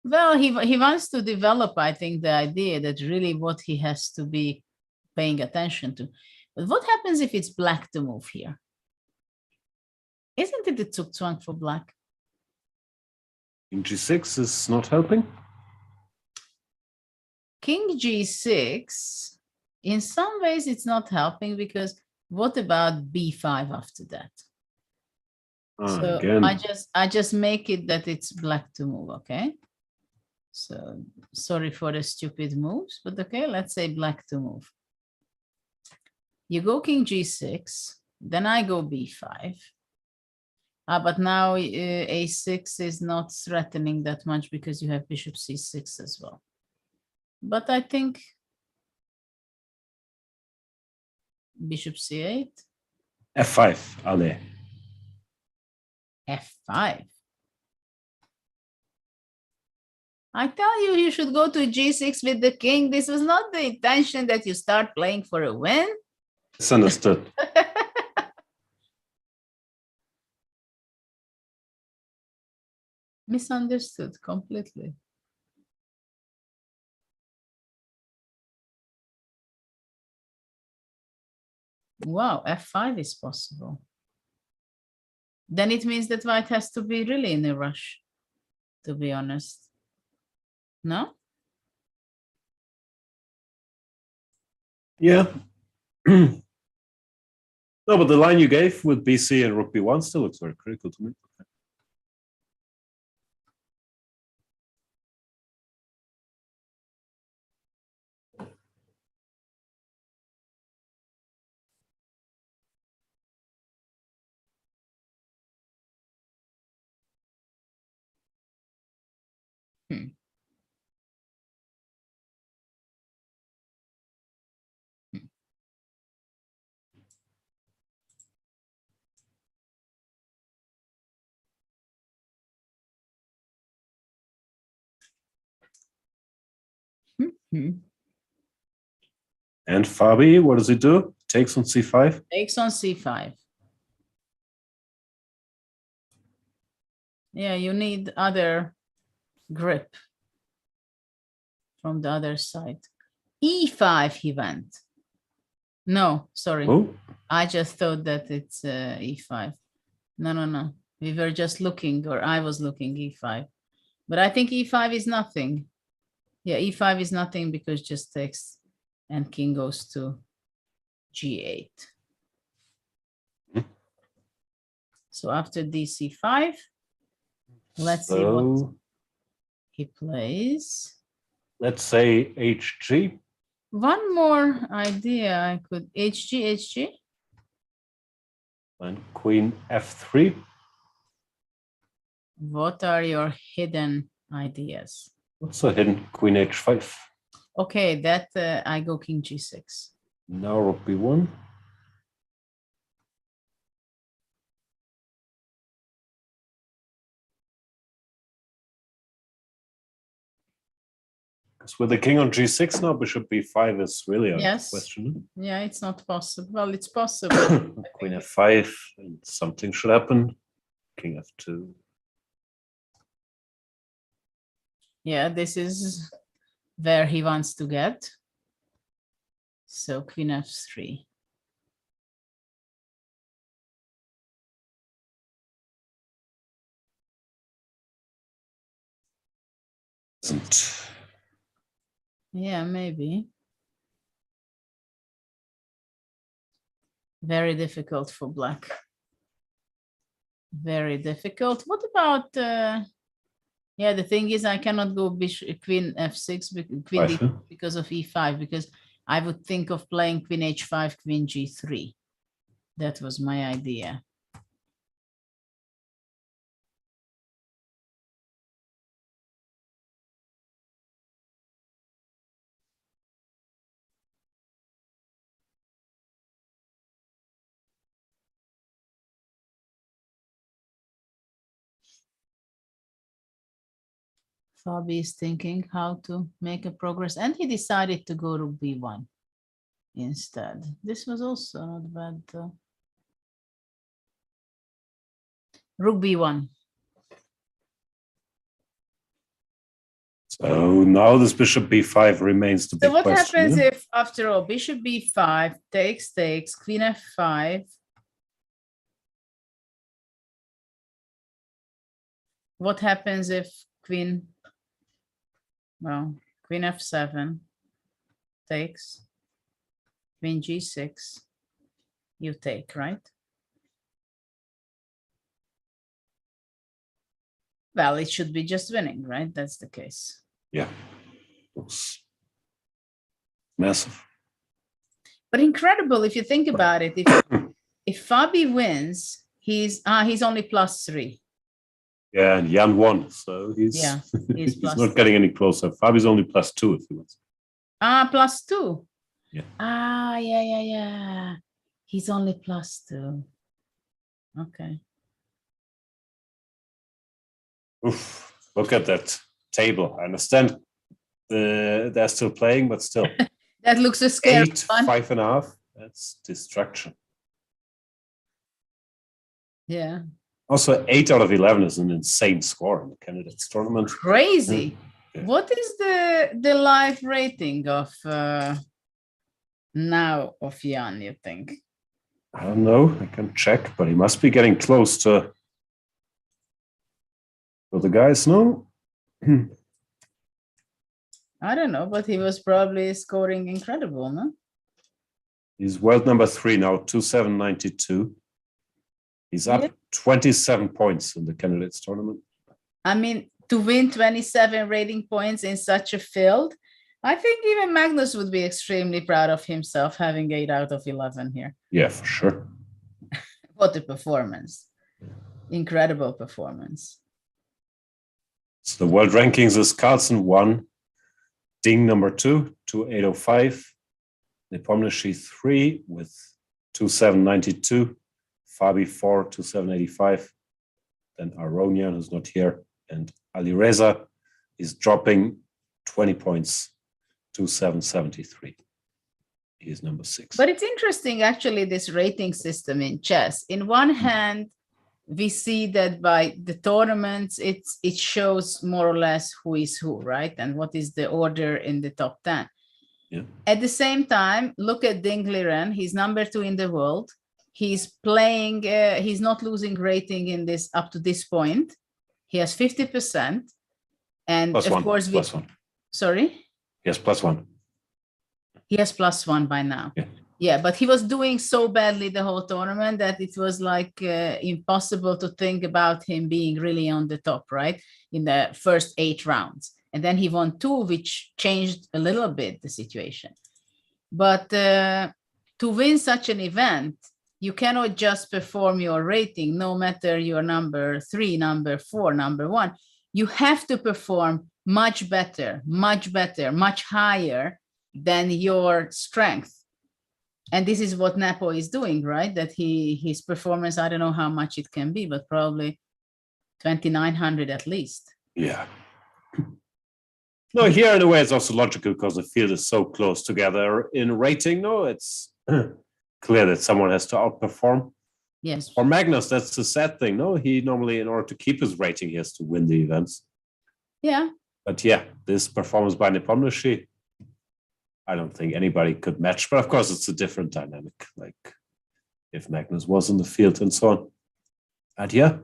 Well, he wants to develop, I think, the idea that really what he has to be paying attention to. But what happens if it's black to move here? Isn't it the Zugzwang for black? King G6 is not helping. King G6, in some ways it's not helping, because what about B5 after that? So again. I just make it that it's black to move, okay? So sorry for the stupid moves, but okay, let's say black to move. You go King G6, then I go B5. But now A6 is not threatening that much because you have Bishop C6 as well. But I think Bishop C8. F5, Ale. F5. I tell you, you should go to G6 with the king. This was not the intention that you start playing for a win. It's understood. Misunderstood completely. Wow, F5 is possible. Then it means that white has to be really in a rush, to be honest. No? Yeah. No, but the line you gave with BC and Rook B1 still looks very critical to me. And Fabi, what does he do? Takes on C5? Takes on C5. Yeah, you need other grip from the other side. E5 he went. No, sorry. Oh. I just thought that it's E5. No. We were just looking, or I was looking E5. But I think E5 is nothing. Yeah, E5 is nothing because just takes and king goes to G8. So after DC5, let's see what he plays. Let's say HG. One more idea I could, HG. And Queen F3. What are your hidden ideas? What's a hidden? Queen H5. Okay, that I go King G6. Now Rook B1. Because with the king on G6 now, Bishop B5 is really a question. Yeah, it's not possible. Well, it's possible. Queen F5, and something should happen. King F2. Yeah, this is where he wants to get. So Queen F3. Yeah, maybe. Very difficult for black. Very difficult. What about yeah, the thing is I cannot go bishop Queen F6 Queen D because of E5, because I would think of playing Queen H5 Queen G3. That was my idea. Fabi is thinking how to make a progress, and he decided to go to B1 instead. This was also not bad though. Rook b1. So now this bishop b5 remains the big So what question. happens yeah? if, after all, bishop b5 takes, queen f5? What happens if queen f7 takes, queen g6, you take, right? Well, it should be just winning, right? That's the case. Yeah. Looks massive. But incredible if you think about it. If Fabi wins, he's only +3. Yeah, and Jan won, so he's he's he's not getting any closer. Fabi's only +2 if he wins. +2. Yeah. Yeah. He's only +2. Okay. Oof, look at that table. I understand they're still playing, but still. That looks so scary. 8, 5.5. That's destruction. Yeah. Also, 8 out of 11 is an insane score in the candidates tournament. Crazy. Yeah. What is the live rating of now of Jan, you think? I don't know. I can check, but he must be getting close to the guys, no? I don't know, but he was probably scoring incredible, no? He's world number 3 now, 2792. He's up 27 points in the candidates tournament. I mean, to win 27 rating points in such a field, I think even Magnus would be extremely proud of himself having 8 out of 11 here. Yeah, for sure. What a performance. Incredible performance. So the world rankings is Carlsen 1, Ding number 2, 2805, Nepomniachtchi 3 with 2792, Fabi 4, 2785, then Aronian, who's not here, and Alireza is dropping 20 points, 2773. He is number 6. But it's interesting, actually, this rating system in chess. In one hand, we see that by the tournaments, it shows more or less who is who, right? And what is the order in the top 10. Yeah. At the same time, look at Ding Liren. He's number 2 in the world. He's playing, he's not losing rating in this up to this point. He has 50%. And Plus of one, course, plus one. Sorry? Yes, +1. He has +1 by now. Yeah, but he was doing so badly the whole tournament that it was like impossible to think about him being really on the top, right? In the first 8 rounds. And then he won 2, which changed a little bit the situation. But to win such an event, you cannot just perform your rating, no matter you're number 3, number 4, number 1. You have to perform much better, much higher than your strength. And this is what Nepo is doing, right? That his performance, I don't know how much it can be, but probably 2,900 at least. Yeah. No, here in a way it's also logical because the field is so close together in rating. No, it's clear that someone has to outperform. Yes. For Magnus, that's the sad thing. No, he normally, in order to keep his rating, he has to win the events. Yeah. But yeah, this performance by Nepomniachtchi, I don't think anybody could match. But of course, it's a different dynamic. Like if Magnus was in the field and so on. And yeah,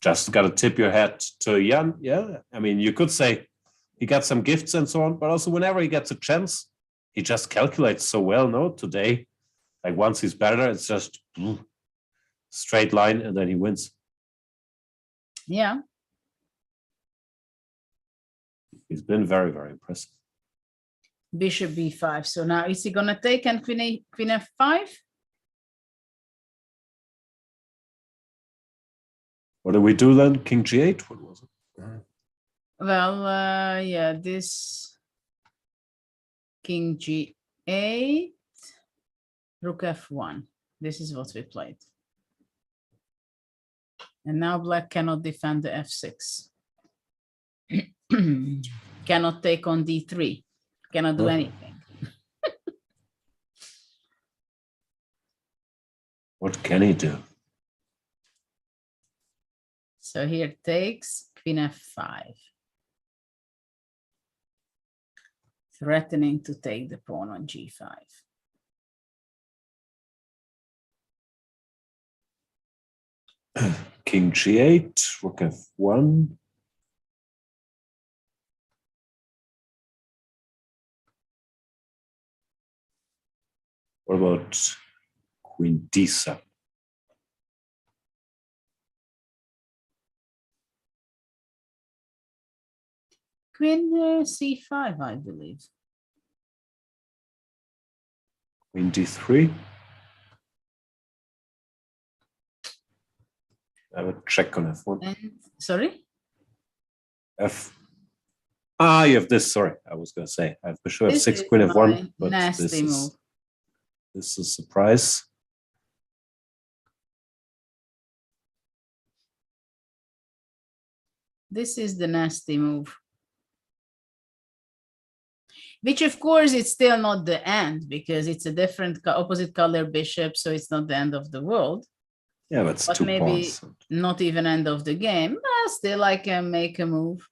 just got to tip your hat to Jan. Yeah, I mean, you could say he got some gifts and so on, but also whenever he gets a chance, he just calculates so well. No, today, like once he's better, it's just straight line and then he wins. Yeah. He's been very, very impressive. Bishop b5. So now is he going to take and queen f5? What do we do then? King g8? What was it? Well, yeah, this king g8, rook f1. This is what we played. And now black cannot defend the f6. Cannot take on d3. Cannot do anything. What can he do? So here takes queen f5. Threatening to take the pawn on g5. King g8, rook f1. What about queen d7? Queen c5, I believe. Queen d3. I have a check on f1. And, sorry? You have this, sorry, I was going to say. I have bishop f6, queen f1, but this is a surprise. This is the nasty move. Which, of course, it's still not the end because it's a different opposite color bishop, so it's not the end of the world. Yeah, but it's two maybe pawns. not even end of the game. Still, I can make a move.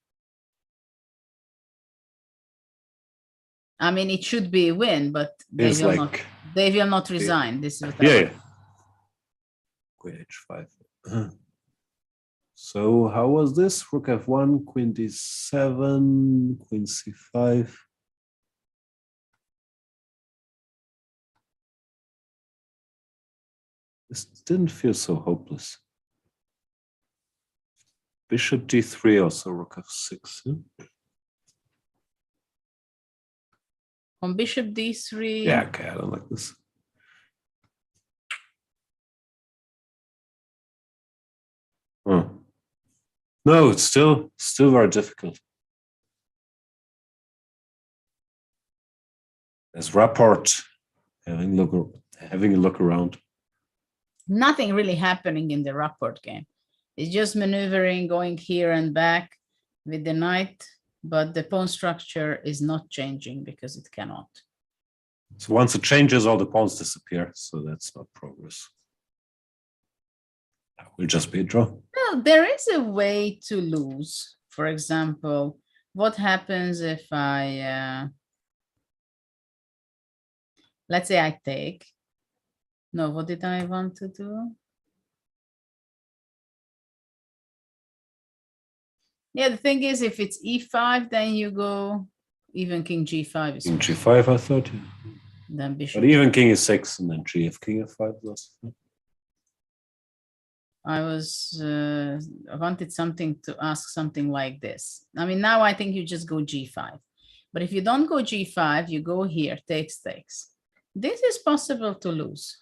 I mean, it should be a win, but they will not resign. This is what yeah. Queen h5. So how was this? Rook f1, queen d7, queen c5. This didn't feel so hopeless. Bishop d3, also rook f6. Huh? On bishop d3. Yeah, okay, I don't like this. No, it's still very difficult. There's rapport, having a look around. Nothing really happening in the rapport game. It's just maneuvering, going here and back with the knight, but the pawn structure is not changing because it cannot. So once it changes, all the pawns disappear, so that's not progress. That will just be a draw. Well, there is a way to lose. For example, what happens if I, let's say I take. No, what did I want to do? Yeah, the thing is, if it's e5, then you go even king g5 is king g5, I thought. Then bishop. But even king e6 and then gf king f5 was. I wanted something to ask something like this. I mean, now I think you just go g5. But if you don't go g5, you go here, takes. This is possible to lose.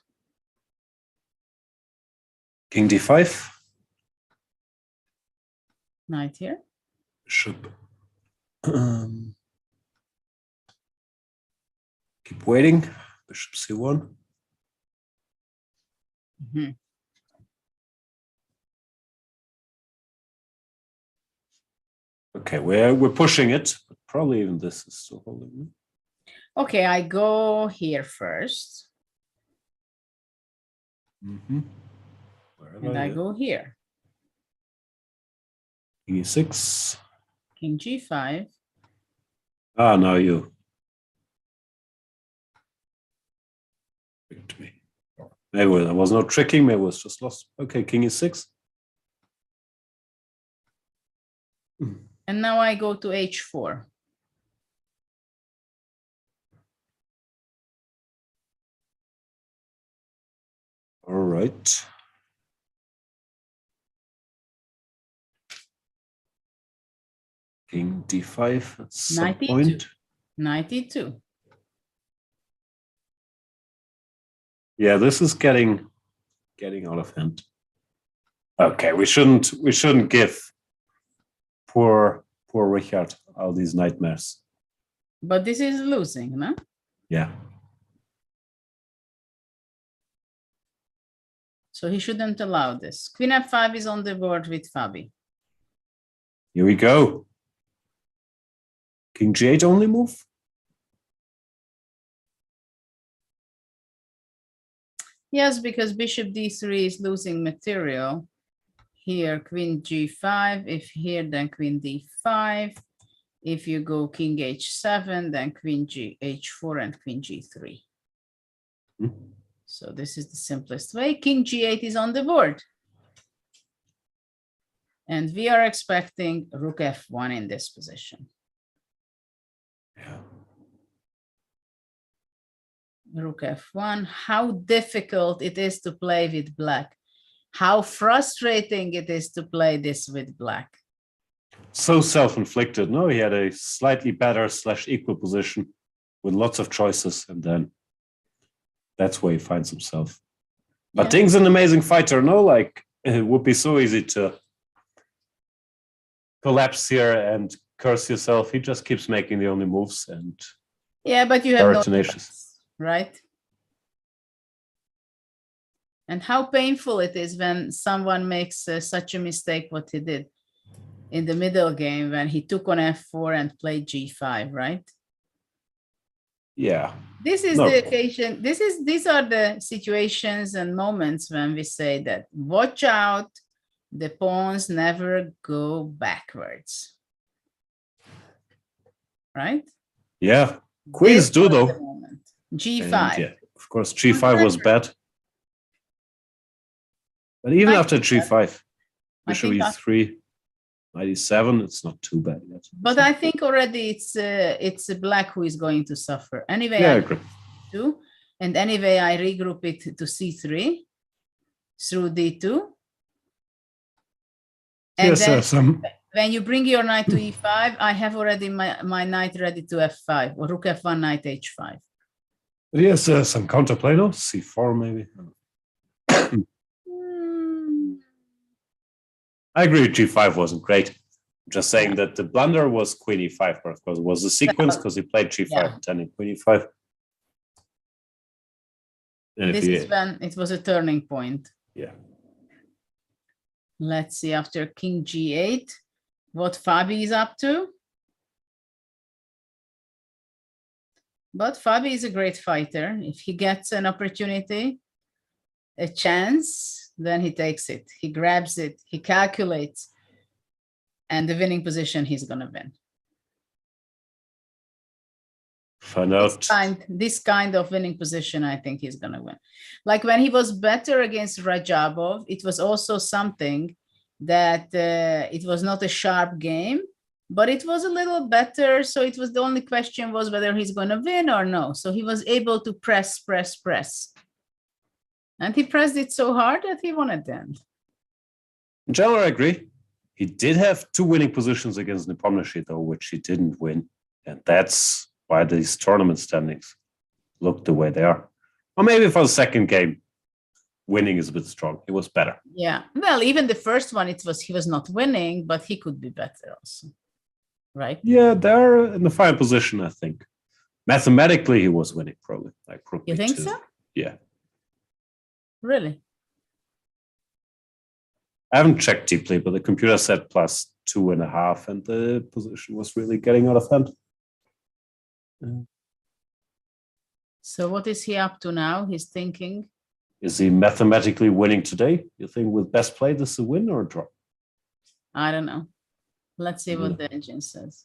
King d5. Knight here. Bishop. Keep waiting. Bishop c1. Mm-hmm. Okay, we're pushing it, but probably even this is still holding. Okay, I go here first. Mm-hmm. And I go here. King e6. King g5. Ah, now you tricked me. Maybe there was no tricking, maybe it was just lost. Okay, king e6. And now I go to h4. All right. King d5 at some point. 92. Yeah, this is getting out of hand. Okay, we shouldn't give poor Richard all these nightmares. But this is losing, no? Yeah. So he shouldn't allow this. Queen f5 is on the board with Fabi. Here we go. King g8 only move? Yes, because bishop d3 is losing material. here, queen g5. If here, then queen d5. If you go king h7, then queen h4 and queen g3. So this is the simplest way. King g8 is on the board. And we are expecting rook f1 in this position. Rook f1. How difficult it is to play with black. How frustrating it is to play this with black. So self-inflicted. No, he had a slightly better / equal position with lots of choices, and then that's where he finds himself. But Yeah. Ding's an amazing fighter, no? Like, it would be so easy to collapse here and curse yourself. He just keeps making the only moves, and Yeah, but you have very no tenacious. defense, right? And how painful it is when someone makes such a mistake, what he did in the middle game when he took on f4 and played g5, right? Yeah. This is No. the occasion. These are the situations and moments when we say that watch out, the pawns never go backwards. Right? Yeah. Queens This do, was though. the moment. G5. And yeah, of course, G5 was bad. But even after G5, Bishop think E3, Knight E7, it's not too bad yet. But I think already it's black who is going to suffer. Anyway, Yeah, I I agree. do. And anyway, I regroup it to C3 through D2. And Yes, then some when you bring your knight to E5, I have already my knight ready to F5 or rook F1, knight H5. yes, some counterplay, no? C4 maybe. I agree with G5 wasn't great. I'm just saying that the blunder was Queen E5, but of course it was the sequence because he played G5 Yeah. attending Queen E5. And if This he, is when it was a turning point. yeah. Let's see after King G8, what Fabi is up to. But Fabi is a great fighter. If he gets an opportunity, a chance, then he takes it. He grabs it, he calculates, and the winning position he's gonna win. Find out. This kind of winning position, I think he's gonna win. Like when he was better against Rajabov, it was also something that it was not a sharp game, but it was a little better. So it was the only question was whether he's gonna win or no. So he was able to press. And he pressed it so hard that he won at the end. In general, I agree. He did have 2 winning positions against Nepomniachtchi, though, which he didn't win. And that's why these tournament standings look the way they are. Or maybe for the second game, winning is a bit strong. It was better. Yeah. Well, even the first one, he was not winning, but he could be better also. Right? Yeah, they're in the final position, I think. Mathematically, he was winning, probably. Like rook You think B2. so? Yeah. Really? I haven't checked deeply, but the computer said +2.5, and the position was really getting out of hand. So what is he up to now? He's thinking. Is he mathematically winning today? You think with best play, this is a win or a draw? I don't know. Let's see what the engine says.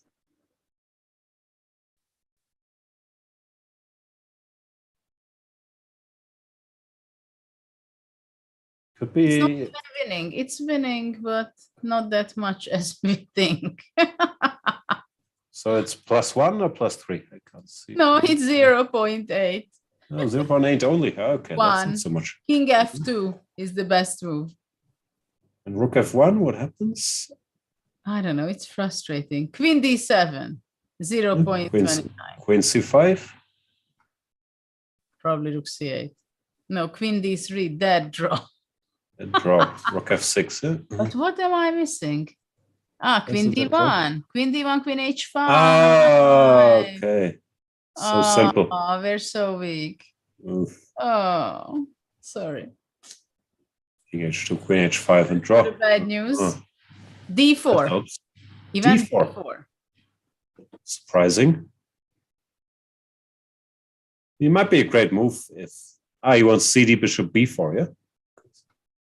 Could It's not be. even winning. It's winning, but not that much as we think. So it's +1 or +3? I can't see. No, it's 0.8. Oh, 0.8 only. Okay, that's One. not so much. King F2 is the best move. And rook F1, what happens? I don't know. It's frustrating. Queen D7, 0.29. Queen C5. Probably rook C8. No, Queen D3, dead draw. And draw. Rook F6. Yeah? But what am I missing? Ah, Queen That's a dead draw. D1. Queen D1, Queen H5. Oh, okay. So simple. Oh, we're so weak. Oof. Oh, sorry. King H2, Queen H5, and draw. Bad news. Oh, that D4. helps. Even D4. D4. Surprising. It might be a great move if you want CD Bishop B4, yeah?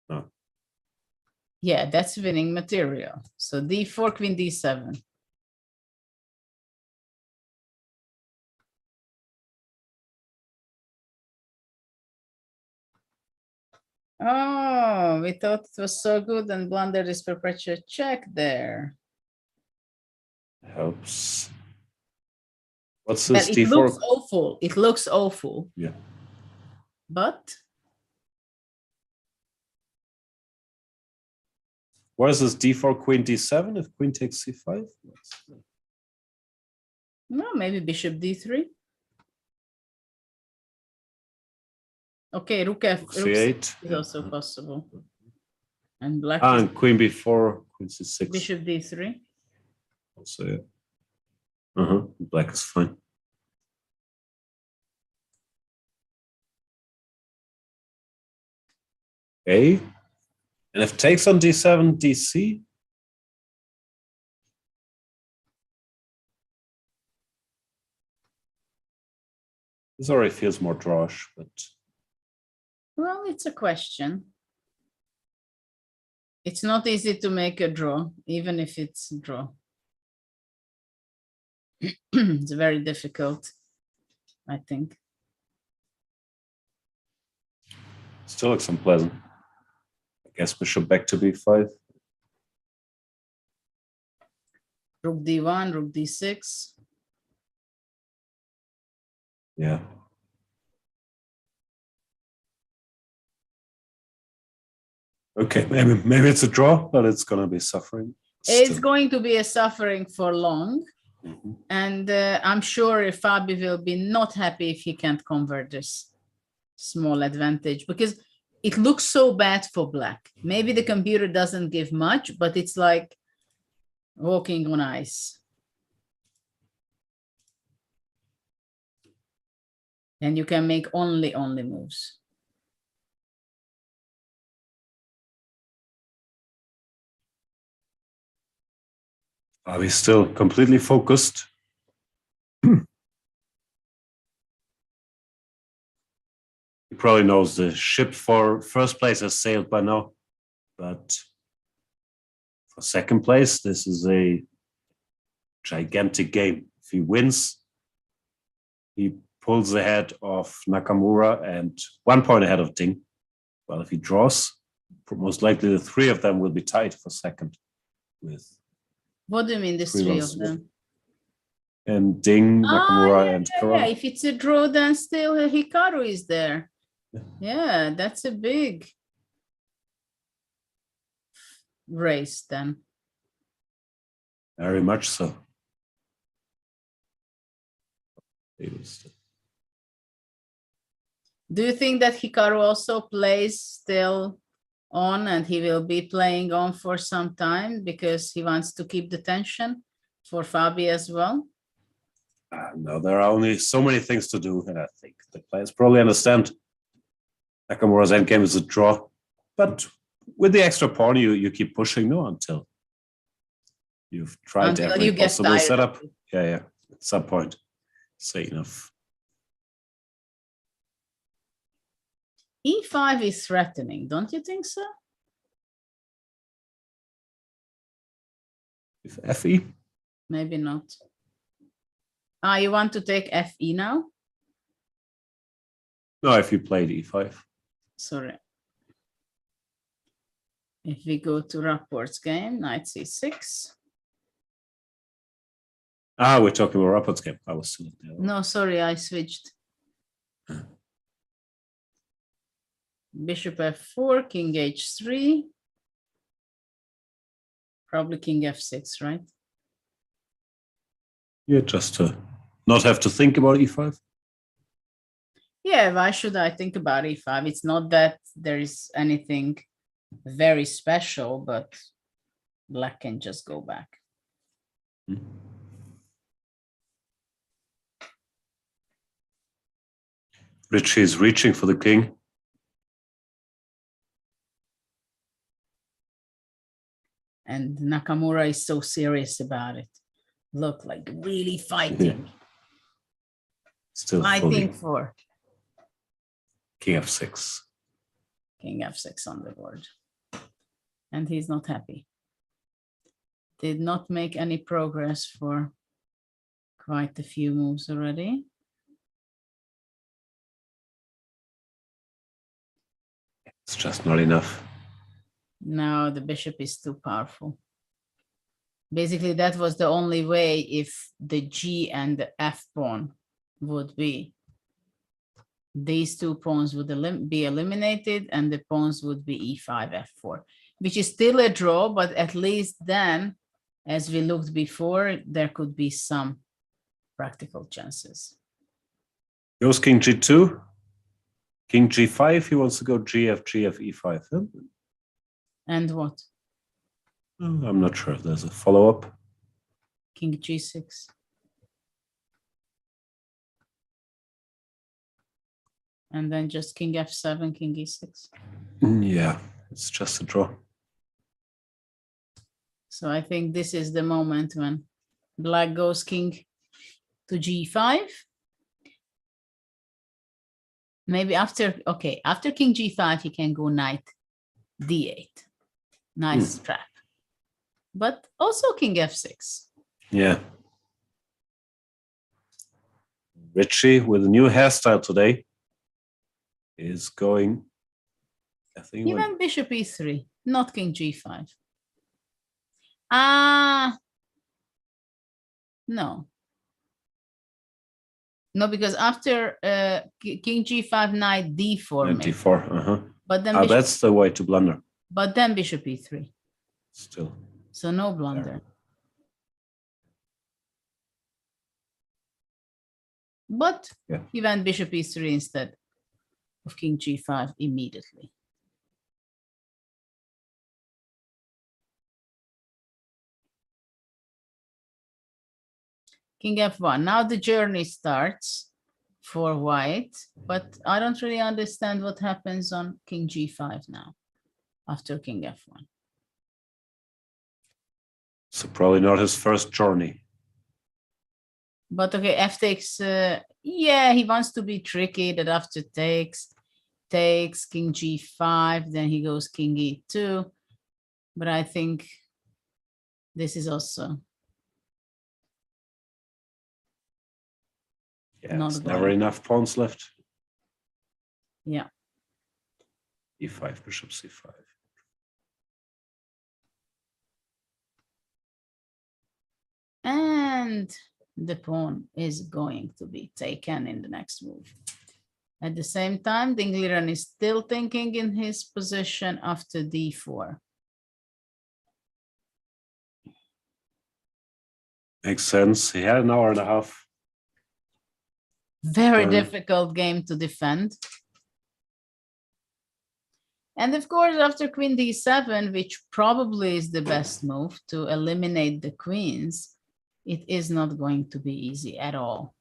No. Yeah, that's winning material. So d4, queen d7. Oh, we thought it was so good and blundered this perpetual check there. Helps. What's Well, this it d4? looks awful. It looks awful. Yeah. But What is this d4, queen d7 if queen takes c5? well, maybe bishop d3. Okay, rook c8 is also possible. And black and queen b4, queen c6. Bishop d3. Also, yeah. Black is fine. Okay. And if takes on d7, dc. This already feels more drawish, but Well, it's a question. It's not easy to make a draw, even if it's a draw. It's very difficult, I think. still looks unpleasant. I guess bishop back to b5. Rook d1, rook d6. Yeah. Okay, maybe it's a draw, but it's gonna be suffering. It's going to be a suffering for long. Mm-hmm. And I'm sure if Fabi will be not happy if he can't convert this small advantage, because it looks so bad for black. Maybe the computer doesn't give much, but it's like walking on ice. And you can make only moves. Are we still completely focused? He probably knows the ship for first place has sailed by now, but for second place, this is a gigantic game. If he wins, he pulls ahead of Nakamura and 1 point ahead of Ding. Well, if he draws, most likely the three of them will be tied for second with. What do you mean, the three of them? And Ding, Nakamura, and Kara. Yeah, if it's a draw, then still Hikaru is there. Yeah, that's a big race then. Very much so. Do you think that Hikaru also plays still on and he will be playing on for some time because he wants to keep the tension for Fabi as well? No, there are only so many things to do, and I think the players probably understand Nakamura's endgame is a draw, but with the extra pawn, you keep pushing until you've tried every possible setup. Yeah. At some point, say enough. E5 is threatening, don't you think so? If FE? Maybe not. You want to take FE now? No, if you played E5. Sorry. If we go to Rapport's game, knight c6. We're talking about Rapport's game. I was still there. No, sorry, I switched. Bishop f4, king h3. Probably king f6, right? Yeah, just to not have to think about E5. Yeah, why should I think about E5? It's not that there is anything very special, but black can just go back. Richie is reaching for the king. And Nakamura is so serious about it. Look, like really fighting. Yeah. Still fighting for king f6. King f6 on the board. and he's not happy. Did not make any progress for quite a few moves already. It's just not enough. No, the bishop is too powerful. Basically, that was the only way if the G and the F pawn would be. These two pawns would be eliminated and the pawns would be E5, F4, which is still a draw, but at least then, as we looked before, there could be some practical chances. Goes King G2, King G5, he wants to go GF, GF, E5. Huh? And what? I'm not sure if there's a follow-up. King G6. And then just King F7, King E6. Yeah, it's just a draw. So I think this is the moment when black goes King to G5. Maybe after, okay, after King G5, he can go Knight D8. Nice trap. But also King F6. Yeah. Richie with a new hairstyle today is going, I think. Even Bishop E3, not King G5. No. No, because after King G5, Knight D4. Knight D4, But then that's the way to blunder. But then Bishop E3. Still. So no blunder. But he went Bishop E3 instead of King G5 immediately. King F1. Now the journey starts for white, but I don't really understand what happens on King G5 now after King F1. So probably not his first journey. But okay, F takes, yeah, he wants to be tricky, that after takes King G5, then he goes King E2. But I think this is also there's never enough pawns left. Yeah. E5, Bishop C5. And the pawn is going to be taken in the next move. At the same time, Dingliren is still thinking in his position after D4. Makes sense. He had an hour and a half. Very difficult game to defend. And of course, after Queen D7, which probably is the best move to eliminate the queens, it is not going to be easy at all.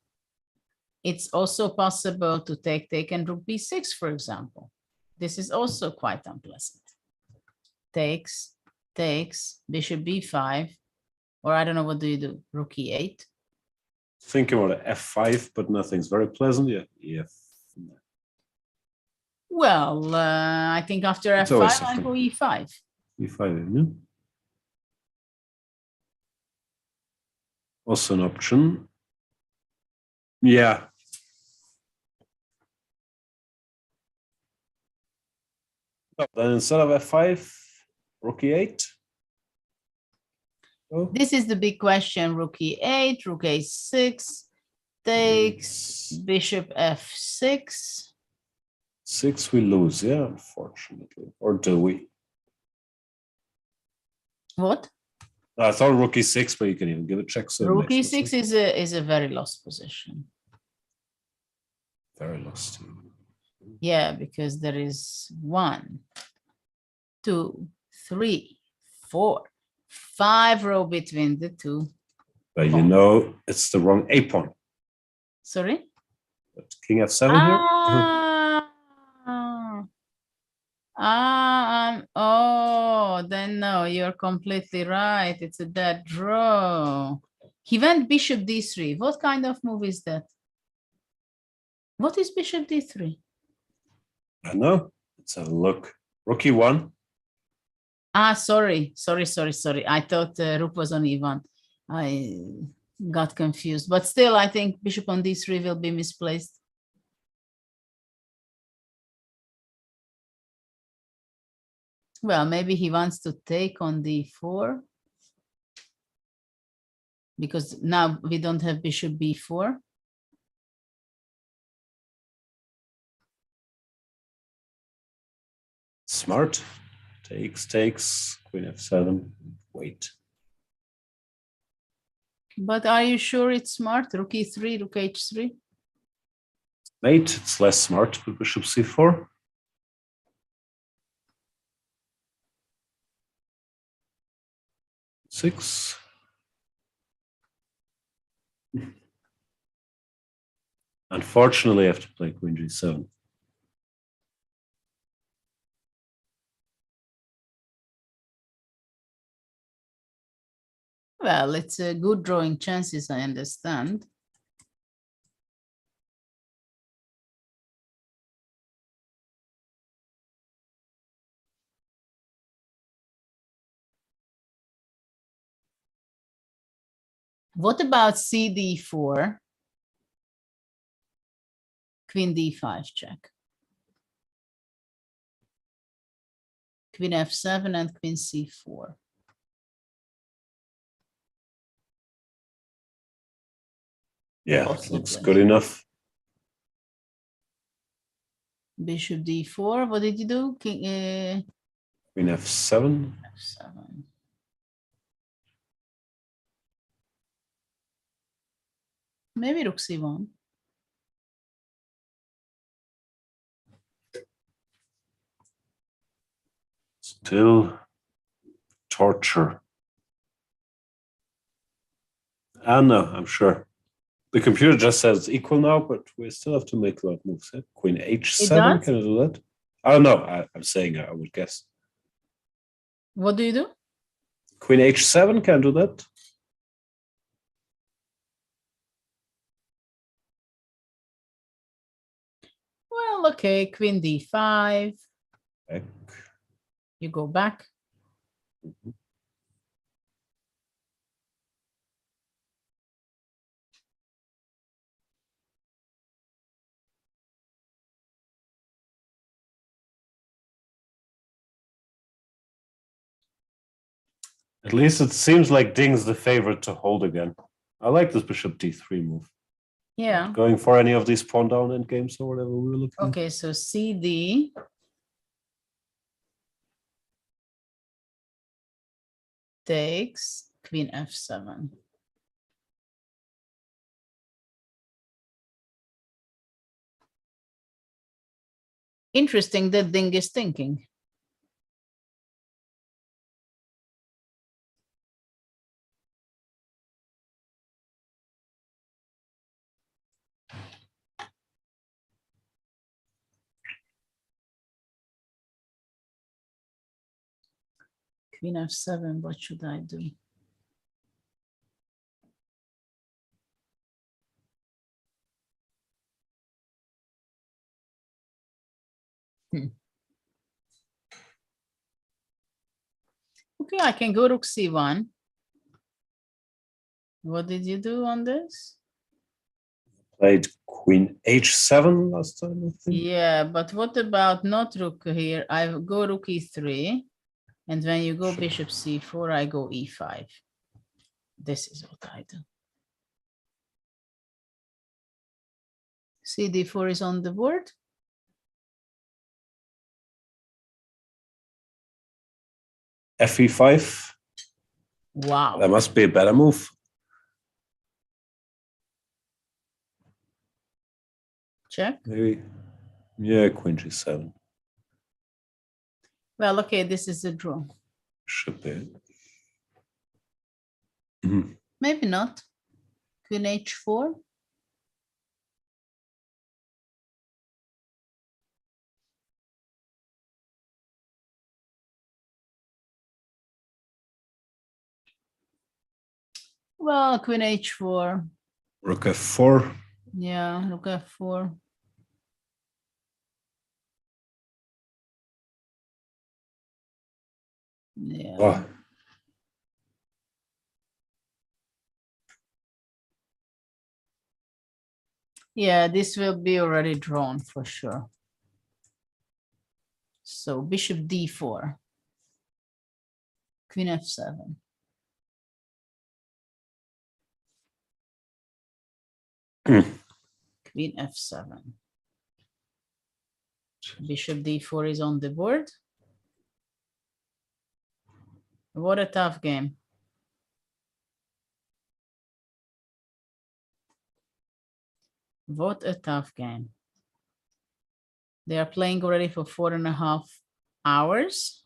It's also possible to take and Rook B6, for example. This is also quite unpleasant. Takes, Bishop B5, or I don't know, what do you do? Rook E8. Thinking about F5, but nothing's very pleasant. Yeah. Well, I think after F5, I go E5. E5, yeah. Also an option. Yeah. Then instead of F5, Rook E8. Oh. This is the big question. Rook E8, Rook A6, takes Bishop F6. 6 we lose, yeah, unfortunately. Or do we? What? I thought Rook E6, but you can even give a check. So Rook E6 is a very lost position. Very lost. Yeah, because there is 1, 2, 3, 4, 5 row between the two. But you know, it's the wrong A pawn. Sorry? But King F7 here. Oh, then no, you're completely right. It's a dead draw. He went Bishop D3. What kind of move is that? What is Bishop D3? I know. Let's have a look. Rook E1. Ah, sorry. I thought rook was on e1. I got confused. But still, I think bishop on d3 will be misplaced. Well, maybe he wants to take on d4. Because now we don't have bishop b4. Smart. Takes, queen f7, wait. But are you sure it's smart? Rook e3, rook h3? Mate, it's less smart with bishop c4. Six. Unfortunately, I have to play queen g7. Well, it's a good drawing chances, I understand. What about cd4? Queen d5 check. Queen f7 and queen c4. Yeah, Possibly. looks good enough. Bishop d4. What did you do? Queen f7. f7. Maybe rook c1. Still torture. No, I'm sure. The computer just says it's equal now, but we still have to make a lot of moves. Eh? Queen h7, can I do that? Oh no, I'm saying I would guess. What do you do? Queen h7, can I do that? Well, okay, queen d5. Back. You go back. At least it seems like Ding's the favorite to hold again. I like this bishop d3 move. Yeah. Going for any of these pawn down endgames or whatever we were looking at. Okay, so cd. Takes queen f7. Interesting that Ding is thinking. Queen f7, what should I do? Okay, I can go rook c1. What did you do on this? Played queen h7 last time, I think. Yeah, but what about not rook here? I go rook e3. And when you go bishop c4, I go e5. This is what I do. cd4 is on the board. fe5. Wow. That must be a better move. Check. Maybe. Yeah, queen g7. Well, okay, this is a draw. Should be. Maybe not. Queen h4. Well, queen h4. Rook f4. Yeah, rook f4. Yeah. Oh, Yeah, this will be already drawn for sure. So bishop d4, queen f7. Queen f7. Bishop d4 is on the board. What a tough game. What a tough game. They are playing already for 4.5 hours.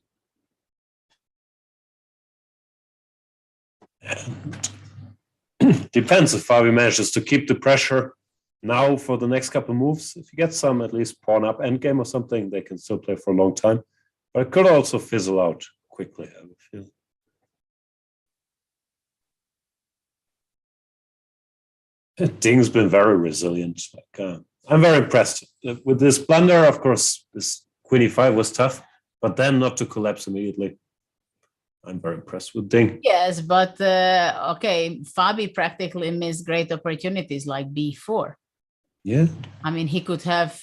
depends if Fabi manages to keep the pressure now for the next couple moves. If you get some at least pawn up endgame or something, they can still play for a long time. But it could also fizzle out quickly, I would feel. Ding's been very resilient. I'm very impressed with this blunder. Of course, this queen e5 was tough, but then not to collapse immediately. I'm very impressed with Ding. Yes, but okay, Fabi practically missed great opportunities like b4. Yeah. I mean, he could have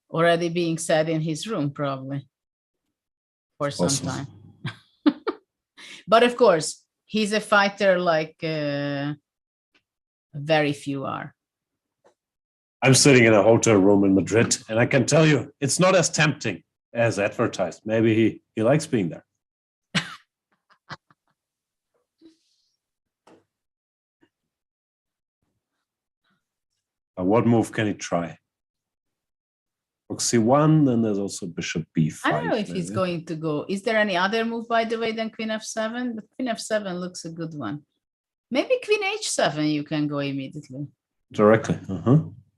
already being said in his room probably for some Awesome. time. But of course, he's a fighter like very few are. I'm sitting in a hotel room in Madrid, and I can tell you, it's not as tempting as advertised. Maybe he likes being there. What move can he try? Rook c1, then there's also bishop b5. I don't know if he's maybe. going to go. Is there any other move, by the way, than queen f7? But queen f7 looks a good one. Maybe queen h7 you can go immediately. Directly.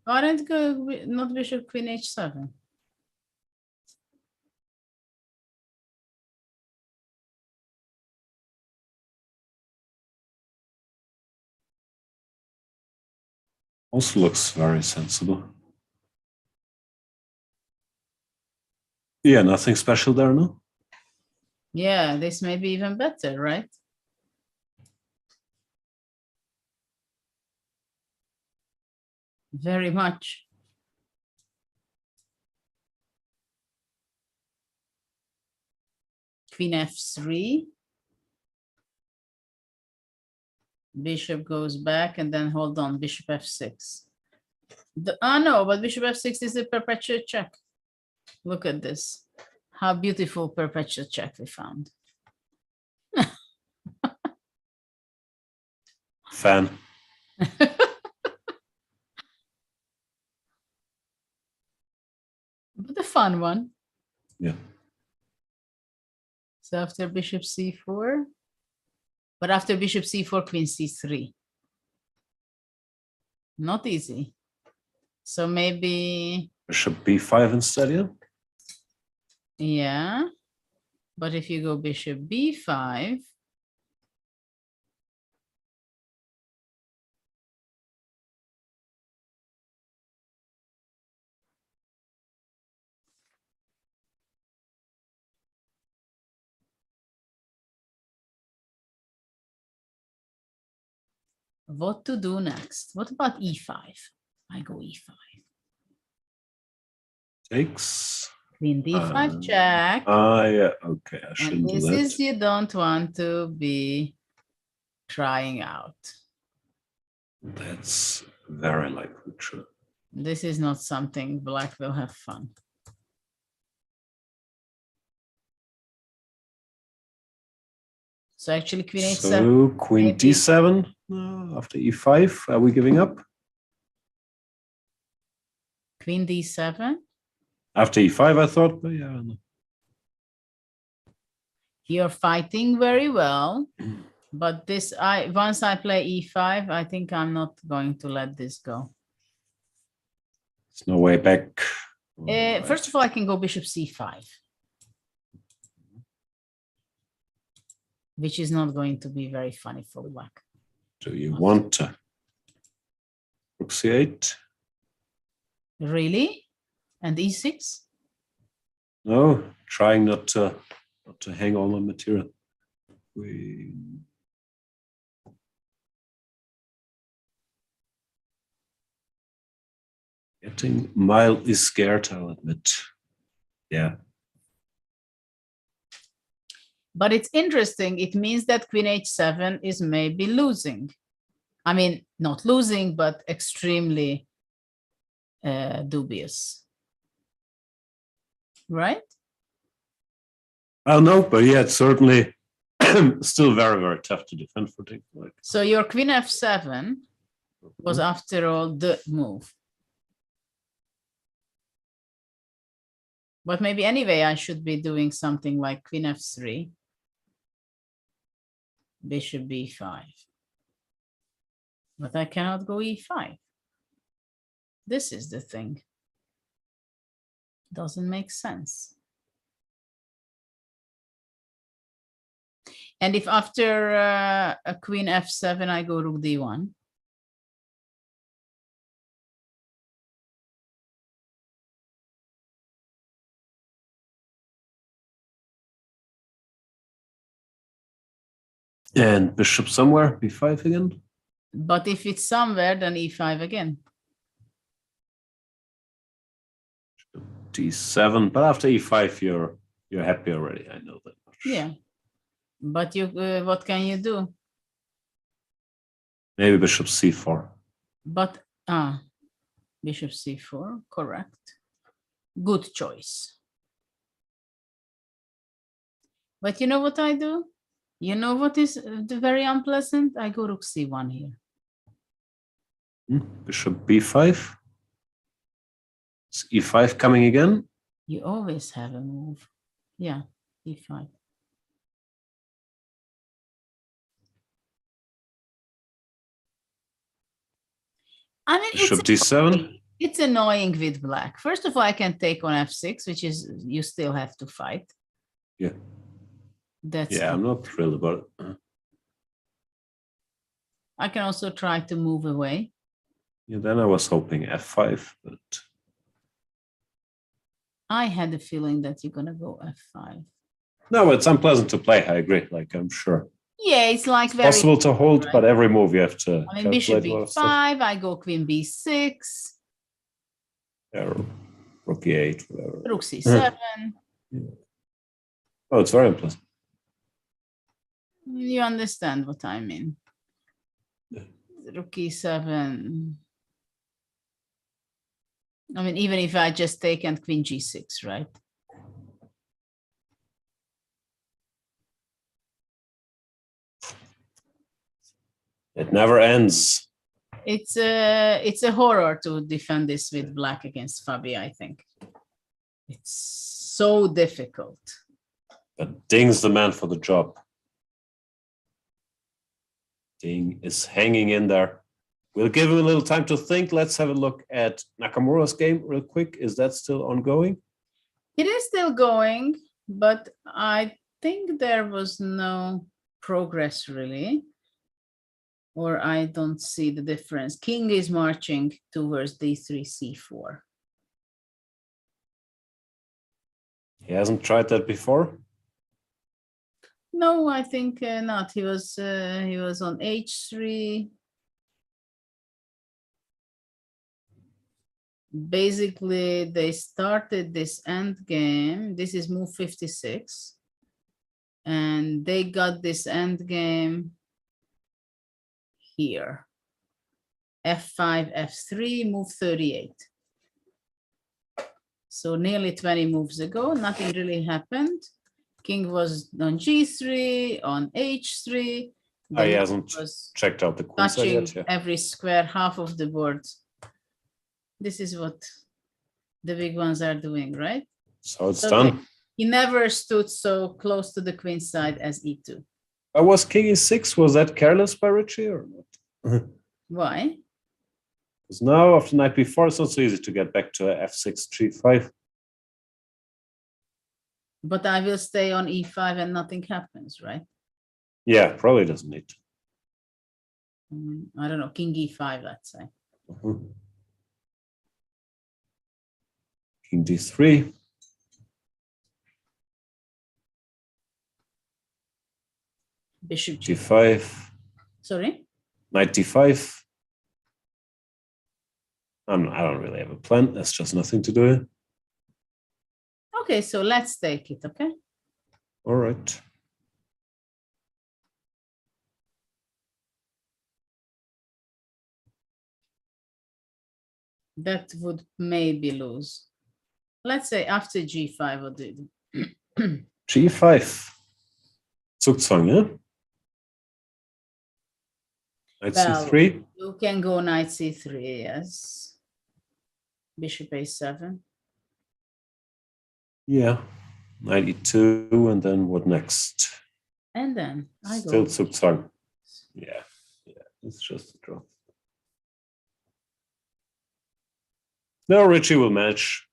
Why don't go not bishop queen h7? Also looks very sensible. Yeah, nothing special there, no? Yeah, this may be even better, right? Very much. Queen f3. Bishop goes back and then hold on, bishop f6. No, but bishop f6 is a perpetual check. Look at this. How beautiful perpetual check we found. Fan. But a fun one. Yeah. So after bishop c4, but after bishop c4, queen c3. Not easy. So maybe... Bishop b5 instead, yeah? Yeah. But if you go bishop b5, what to do next? What about e5? I go e5. Takes. Queen d5 check. Yeah, okay, I And shouldn't do this that. is you don't want to be trying out. That's very likely true. This is not something black will have fun. So actually queen h7. So queen maybe. d7 after e5. Are we giving up? Queen d7. After e5, I thought, but yeah. No. You're fighting very well, but this once I play e5, I think I'm not going to let this go. There's no way back. First of all, I can go bishop c5, which is not going to be very funny for black. Do you want to? Rook c8. Really? And e6? No, trying not to hang on the material. Getting mildly scared, I'll admit. Yeah. But it's interesting. It means that Queen H7 is maybe losing. I mean, not losing, but extremely dubious. Right? I don't know, but yeah, it's certainly still very, very tough to defend for things like. So your Queen F7 was, after all, the move. But maybe anyway, I should be doing something like Queen F3, Bishop B5. But I cannot go E5. This is the thing. Doesn't make sense. And if after a Queen F7, I go Rook D1. And bishop somewhere, B5 again. But if it's somewhere, then E5 again. D7, but after E5, you're happy already. I know that much. Yeah, but you, what can you do? Maybe bishop C4. But bishop C4, correct. Good choice. But you know what I do? You know what is very unpleasant? I go Rook C1 here. Bishop B5. Is E5 coming again? You always have a move. Yeah, E5. I mean, Bishop D7. It's annoying with black. First of all, I can take on F6, which is you still have to fight. Yeah. That's I'm not thrilled about it. I can also try to move away. Yeah, then I was hoping F5, but I had a feeling that you're gonna go F5. no, it's unpleasant to play. I agree. Like, I'm sure Yeah, it's like very possible to hold, right? but every move you have to. I mean, Bishop calculate a lot of B5. stuff. I go Queen B6. Yeah, Rook E8, whatever. Rook C7. Oh, it's very unpleasant. You understand what I mean? Rook E7. I mean, even if I just take and Queen G6, right? It never ends. It's a horror to defend this with black against Fabi, I think. It's so difficult. But Ding's the man for the job. Ding is hanging in there. We'll give him a little time to think. Let's have a look at Nakamura's game real quick. Is that still ongoing? It is still going, but I think there was no progress really. Or I don't see the difference. King is marching towards D3, C4. He hasn't tried that before? No, I think not. He was on H3. Basically, they started this end game. This is move 56. And they got this end game here. F5, F3, move 38. So nearly 20 moves ago, nothing really happened. King was on G3, on H3. He hasn't checked out the queen side Touching yet. Yeah. every square half of the board. This is what the big ones are doing, right? So it's done. He never stood so close to the queen side as E2. Was King E6, was that careless by Richie or not? Why? Because now after knight B4, it's not so easy to get back to F6, G5. But I will stay on E5 and nothing happens, right? Yeah, probably doesn't need to. I don't know, King E5, let's say. King D3. Bishop G5. Sorry? Knight D5. I don't really have a plan. There's just nothing to do. Okay, so let's take it, okay? All right. That would maybe lose. Let's say after G5 or did. G5. Zugzwang, yeah? Knight C3. You can go Knight C3, yes. Bishop A7. Yeah. Knight E2, and then what next? And then I Still go. Zugzwang. Yeah, it's just a draw. No, Richie will manage,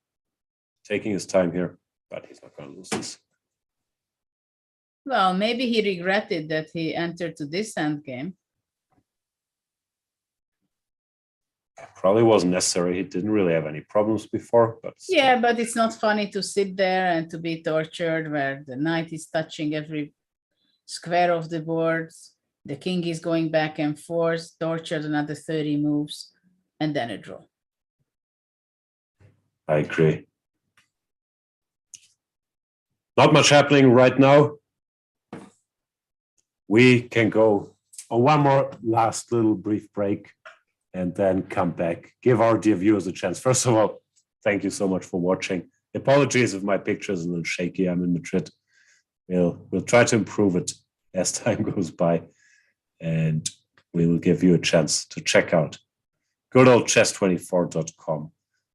taking his time here, but he's not going to lose this. Well, maybe he regretted that he entered to this endgame. Probably wasn't necessary. He didn't really have any problems before, but Yeah, but it's not funny to sit there and to be tortured where the knight is touching every square of the board. The king is going back and forth, tortured another 30 moves, and then a draw. I agree. Not much happening right now. We can go on one more last little brief break and then come back. Give our dear viewers a chance. First of all, thank you so much for watching. Apologies if my picture is a little shaky. I'm in Madrid. We'll try to improve it as time goes by, and we will give you a chance to check out good old chess24.com.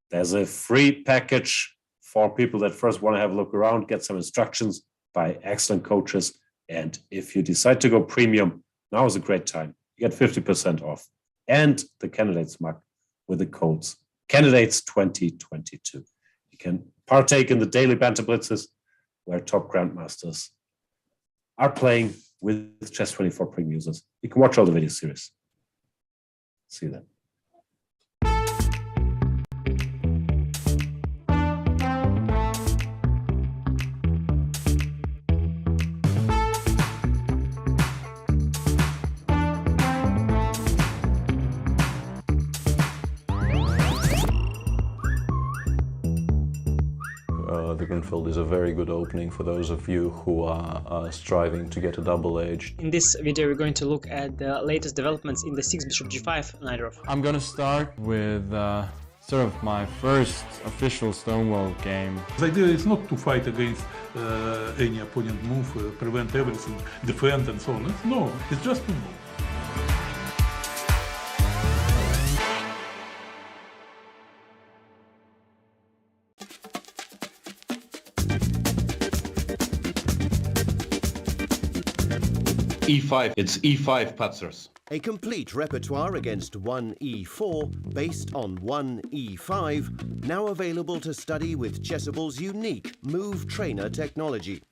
There's a free package for people that first want to have a look around, get some instructions by excellent coaches. And if you decide to go premium, now is a great time. You get 50% off and the candidates mug with the codes candidates 2022. You can partake in the daily banter blitzes where top grandmasters are playing with Chess24 premium users. You can watch all the video series. See you then. The Grunfeld is a very good opening for those of you who are striving to get a double edge. In this video, we're going to look at the latest developments in the 6 bishop g5 ladder. I'm gonna start with sort of my first official Stonewall game. The idea is not to fight against any opponent move, prevent everything, defend and so on. No, it's just to move. E5, it's E5 Patzers. A complete repertoire against 1e4 based on 1e5, now available to study with Chessable's unique Move Trainer technology.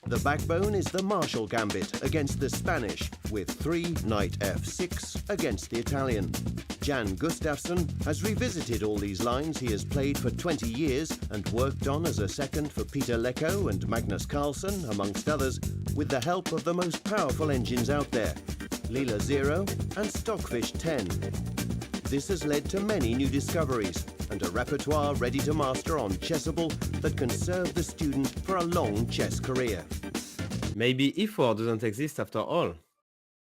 The backbone is the Marshall Gambit against the Spanish, with 3 Knight f6 against the Italian. Jan Gustafsson has revisited all these lines he has played for 20 years and worked on as a second for Peter Lecko and Magnus Carlsen, amongst others, with the help of the most powerful engines out there, Leela 0 and Stockfish 10. This has led to many new discoveries and a repertoire ready to master on Chessable that can serve the student for a long chess career. Maybe E4 doesn't exist after all.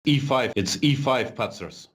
E5, it's E5 Patzers.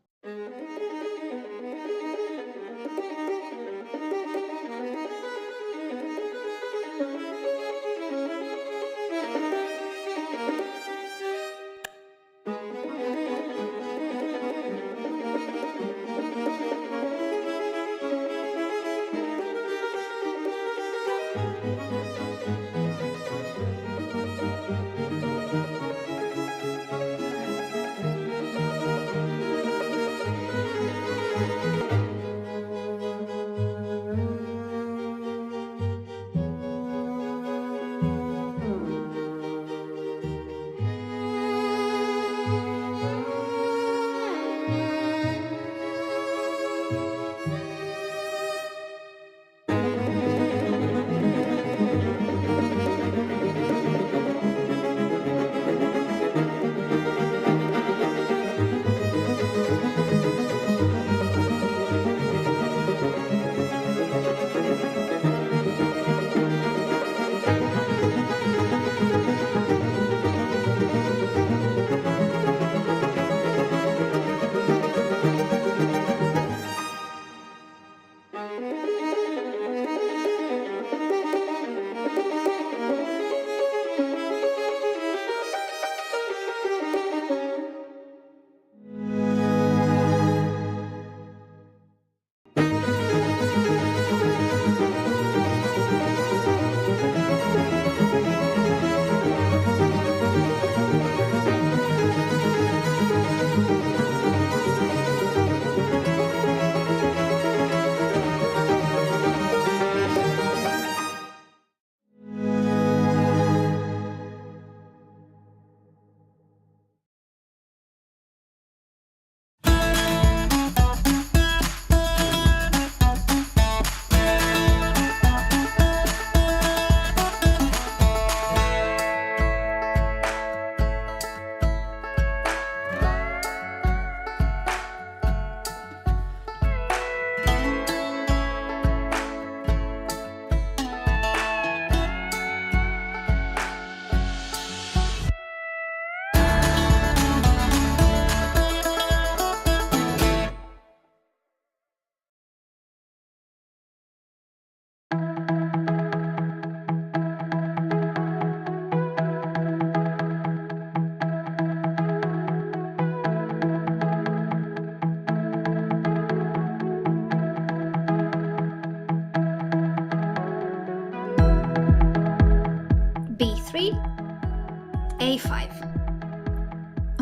A5.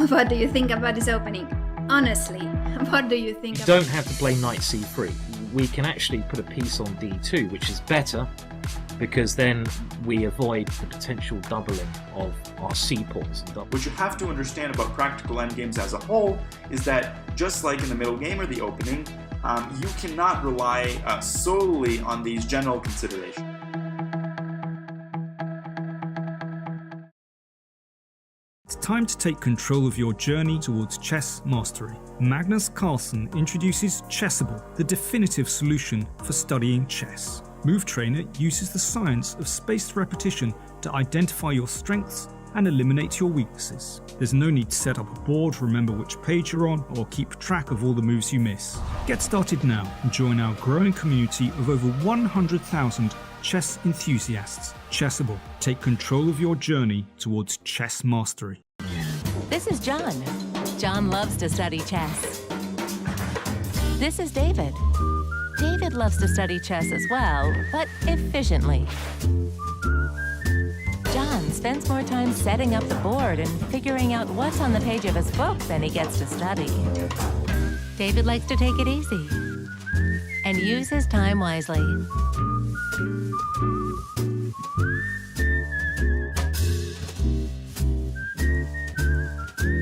What do you think about this opening? Honestly, what do you think You about... don't have to play knight c3. We can actually put a piece on d2, which is better because then we avoid the potential doubling of our c pawns. What you have to understand about practical endgames as a whole is that, just like in the middle game or the opening, you cannot rely solely on these general considerations. It's time to take control of your journey towards chess mastery. Magnus Carlsen introduces Chessable, the definitive solution for studying chess. Move Trainer uses the science of spaced repetition to identify your strengths and eliminate your weaknesses. There's no need to set up a board, remember which page you're on, or keep track of all the moves you miss. Get started now and join our growing community of over 100,000 chess enthusiasts. Chessable, take control of your journey towards chess mastery. This is John. John loves to study chess. This is David. David loves to study chess as well, but efficiently. John spends more time setting up the board and figuring out what's on the page of his book than he gets to study. David likes to take it easy and use his time wisely.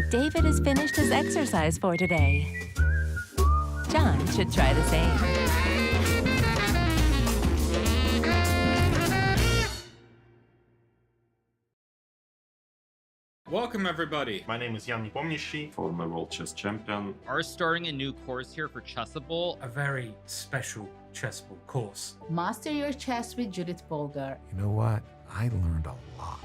David has finished his exercise for today. John should try the same. Welcome everybody! My name is Jan-Krzysztof, former world chess champion. Are starting a new course here for Chessable. A very special Chessable course. Master your chess with Judit Polgar. You know what? I learned a lot.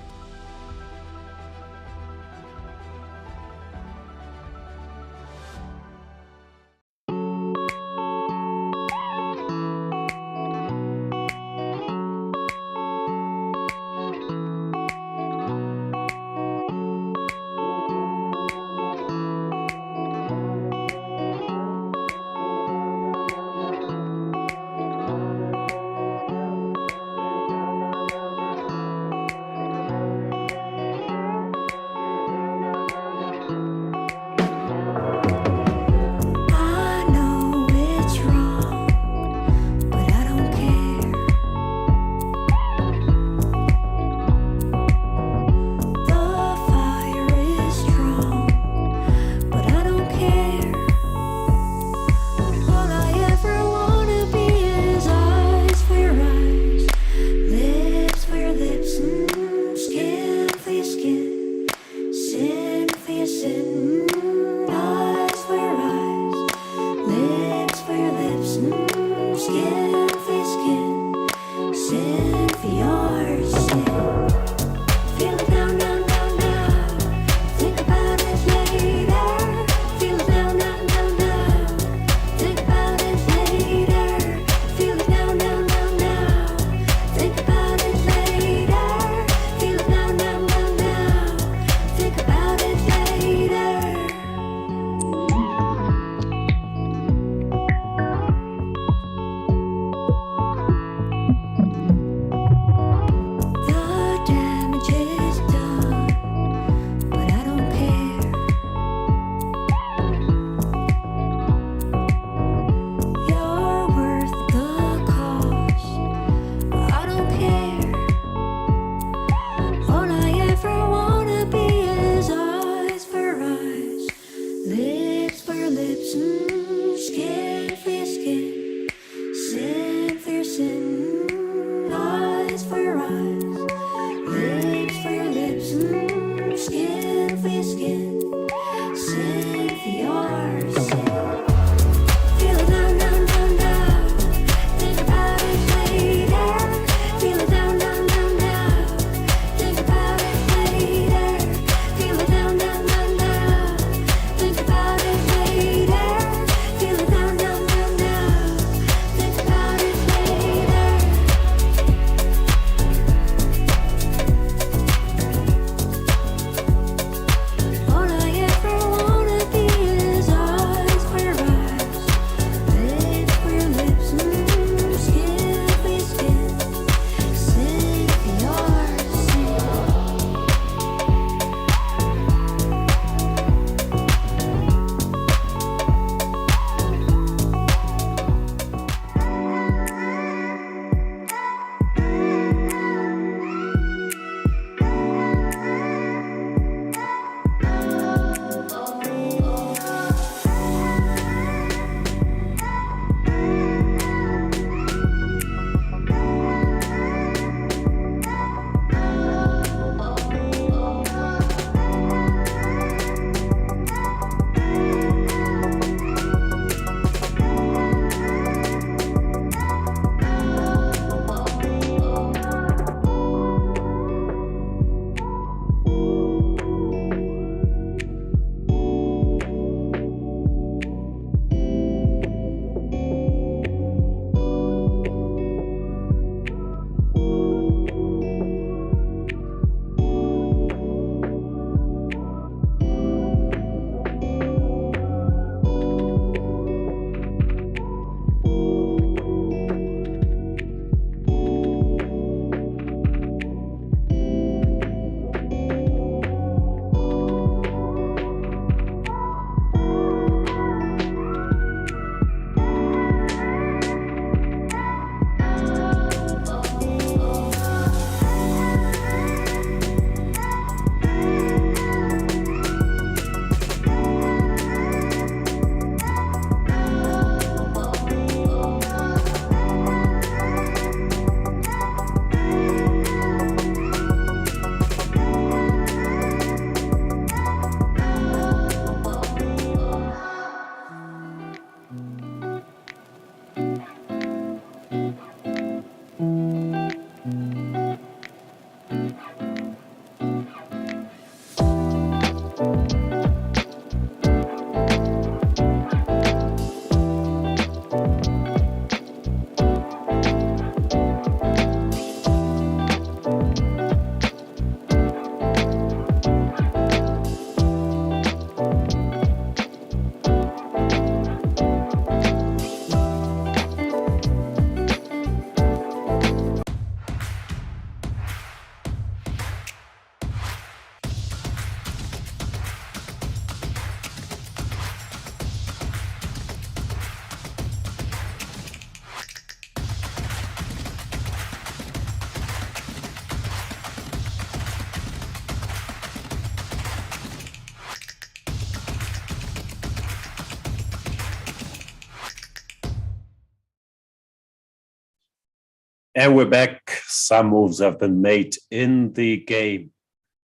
And we're back. Some moves have been made in the game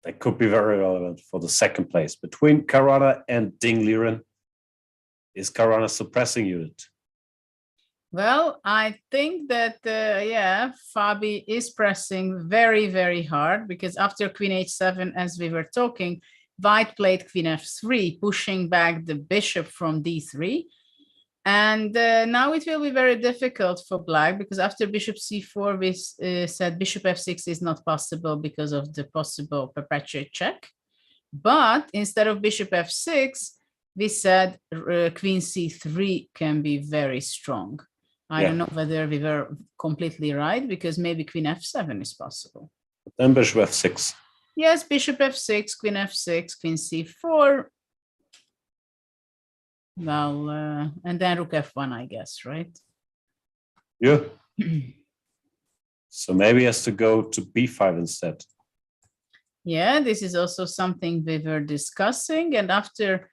that could be very relevant for the second place between Karana and Dingliren. Is Karana suppressing Judit? Well, I think that, yeah, Fabi is pressing very, very hard because after Queen H7, as we were talking, White played Queen F3, pushing back the bishop from D3. And now it will be very difficult for Black because after Bishop C4, we said Bishop F6 is not possible because of the possible perpetuate check. But instead of Bishop F6, we said Queen C3 can be very strong. I don't know whether we were completely right because maybe Queen F7 is possible. Then Bishop F6. Yes, Bishop F6, Queen F6, Queen C4. Well, and then Rook F1, I guess, right? Yeah. So maybe he has to go to B5 instead. Yeah, this is also something we were discussing. And after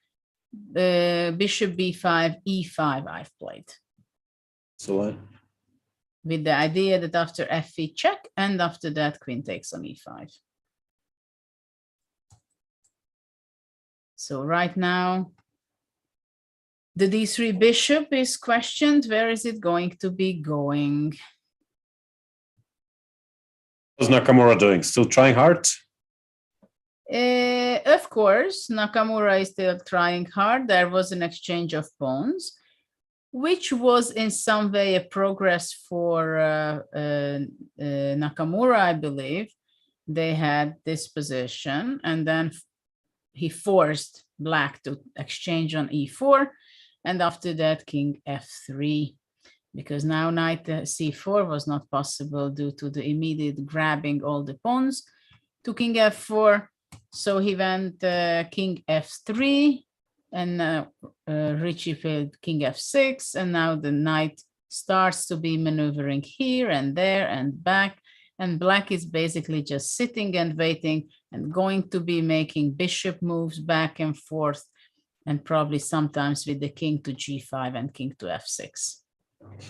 Bishop B5, E5, I've played. So with the idea that after F3 check, and after that, Queen takes on E5. So right now, the D3 bishop is questioned. Where is it going to be going? What's Nakamura doing? Still trying hard? Of course, Nakamura is still trying hard. There was an exchange of pawns, which was in some way a progress for Nakamura, I believe. They had this position, and then he forced Black to exchange on E4. And after that, King F3, because now Knight C4 was not possible due to the immediate grabbing all the pawns to King F4. So he went King F3, and Richie played King F6, and now the Knight starts to be maneuvering here and there and back. And Black is basically just sitting and waiting and going to be making bishop moves back and forth, and probably sometimes with the king to G5 and king to F6.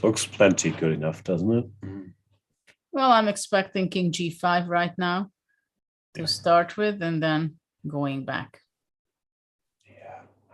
Looks plenty good enough, doesn't it? Well, I'm expecting king G5 right now to start with, and then going back.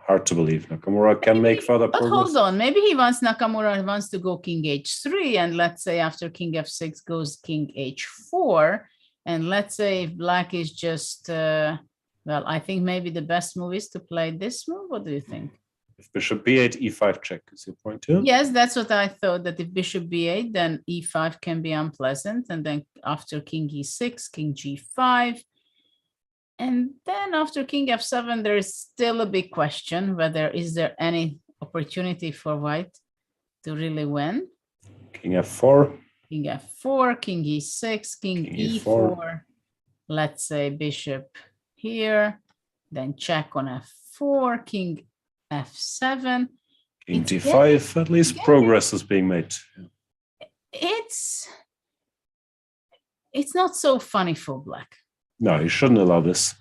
Hard to believe Nakamura can make further But progress. hold on, maybe Nakamura wants to go king H3, and let's say after king F6 goes king H4, and let's say if Black is just, well, I think maybe the best move is to play this move. What do you think? If Bishop B8, E5 check is your point too? Yes, that's what I thought, that if Bishop B8, then E5 can be unpleasant, and then after king E6, king G5. And then after king F7, there is still a big question whether is there any opportunity for White to really win. King F4. King F4, king E6, king E4. Let's say bishop here, then check on F4, king F7. King D5, at least progress is being made. It's not so funny for Black. No, you shouldn't allow this.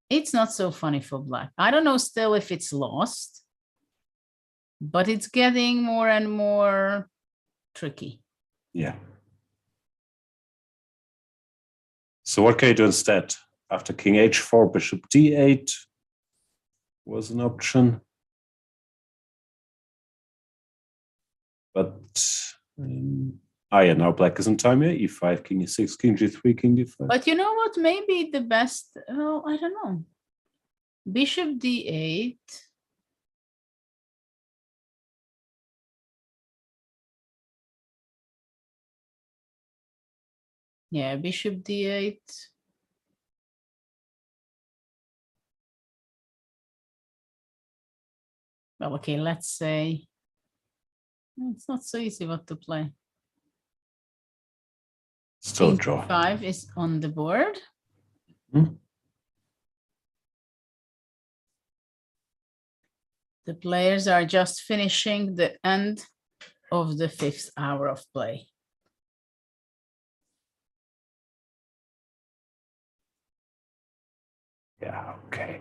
It's not so funny for Black. I don't know still if it's lost, but it's getting more and more tricky. Yeah. So what can you do instead? After king H4, bishop D8 was an option. But Ah, yeah, now black is in time, yeah. E5, king e6, king g3, king d5. But you know what? Maybe the best, oh, I don't know. Bishop d8. Yeah, bishop d8. Well, okay, let's say it's not so easy what to play. Still a King draw. 5 is on the board. Hmm. The players are just finishing the end of the 5th hour of play. Yeah, okay.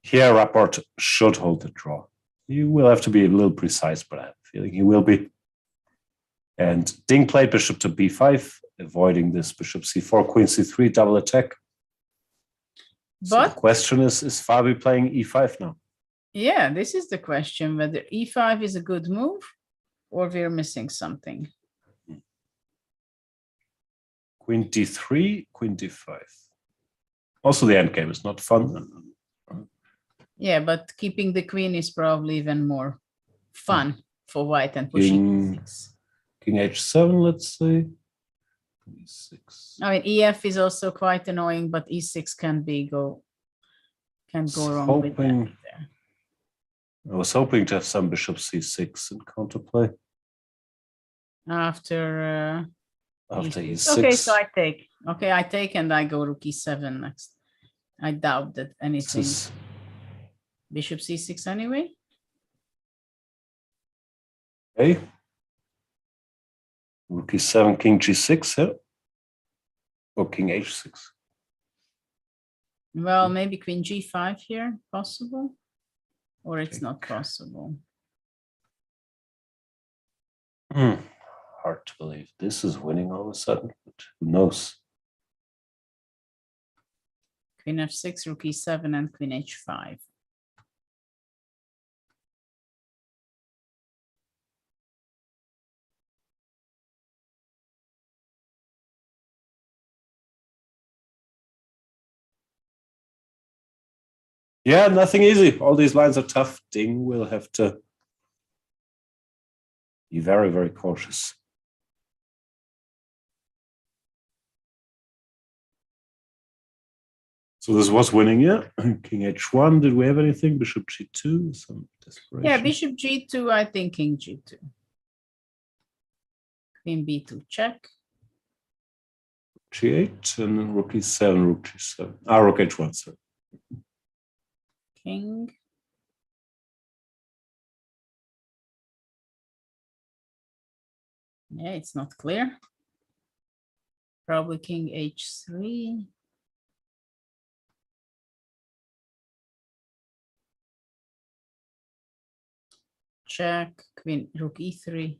Here, Rapport should hold the draw. You will have to be a little precise, but I have a feeling he will be. And Ding played bishop to b5, avoiding this bishop c4, queen c3, double attack. But So the question is Fabi playing e5 now? yeah, this is the question, whether e5 is a good move or we're missing something. Queen d3, queen d5. Also, the endgame is not fun. Yeah, but keeping the queen is probably even more fun for white and pushing e6. King h7, let's say. E6. I mean, ef is also quite annoying, but e6 can go wrong with that. I was hoping to have some bishop c6 in counterplay. After e6. Okay, so I take. Okay, I take and I go rook e7 next. I doubt that anything. Bishop c6 anyway. Okay. Rook e7, king g6, yeah? Or king h6. Well, maybe queen g5 here, possible? Or it's not possible. Hard to believe this is winning all of a sudden, but who knows? Queen f6, rook e7, and queen h5. Yeah, nothing easy. All these lines are tough. Ding will have to be very, very cautious. So this was winning, yeah. King h1. Did we have anything? Bishop g2. Some desperation. Yeah, bishop g2. I think king g2. Queen b2 check. G8 and then rook e7, rook g7. Ah, rook h1. Sorry. King. Yeah, it's not clear. Probably king h3. Check, queen, rook e3.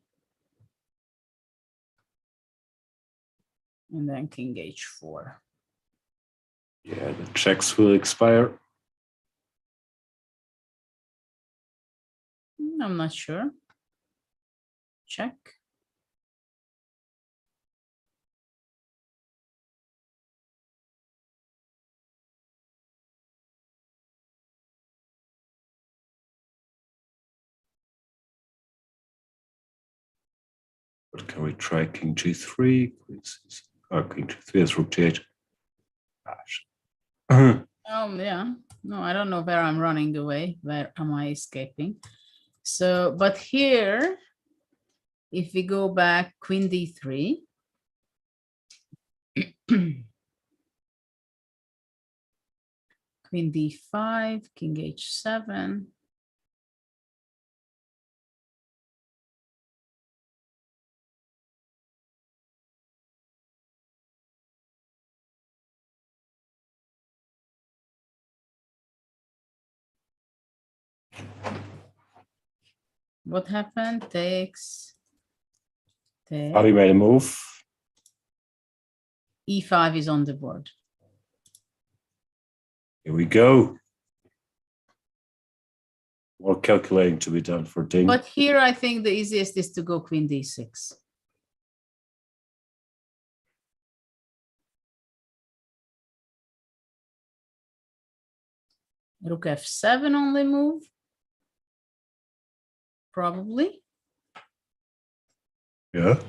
And then king h4. Yeah, the checks will expire. I'm not sure. Check. But can we try king g3? King g3 is rook g8. Yeah. No, I don't know where I'm running away. Where am I escaping? So, but here, if we go back, queen d3. Queen d5, king h7. What happened? Takes. Fabi made a move. E5 is on the board. Here we go. More calculating to be done for Ding. But here I think the easiest is to go queen d6. Rook f7 only move. Probably. Yeah.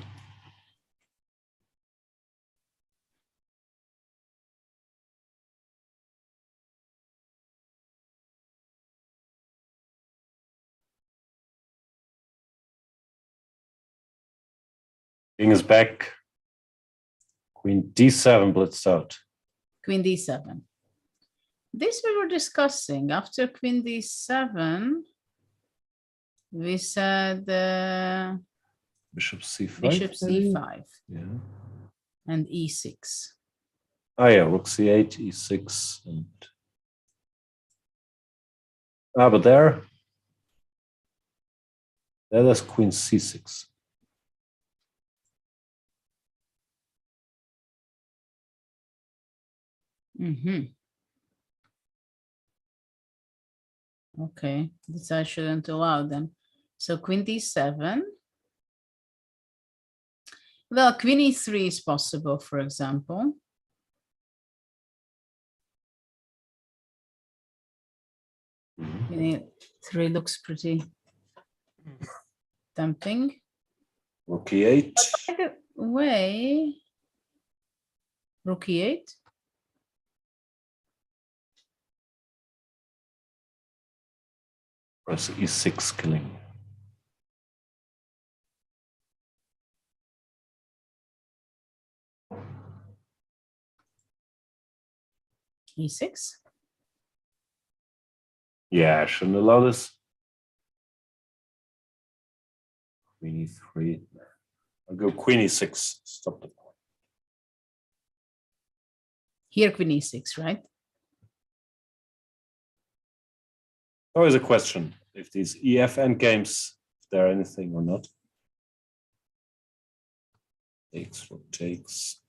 King is back. Queen d7 blitzed out. Queen d7. This we were discussing. After queen d7, we said Bishop c5. bishop maybe? c5 Yeah. and e6. Oh yeah, rook c8, e6, and but there's queen c6. Okay, this I shouldn't allow them. So queen d7. Well, queen e3 is possible, for example. Queen e3 looks pretty tempting. Rook e8. By the way, rook e8. Press e6 killing. e6. Yeah, I shouldn't allow this. Queen e3. I'll go queen e6. Stop the point. Here, queen e6, right? Always a question if these EF endgames, if there are anything or not. Takes, rook takes.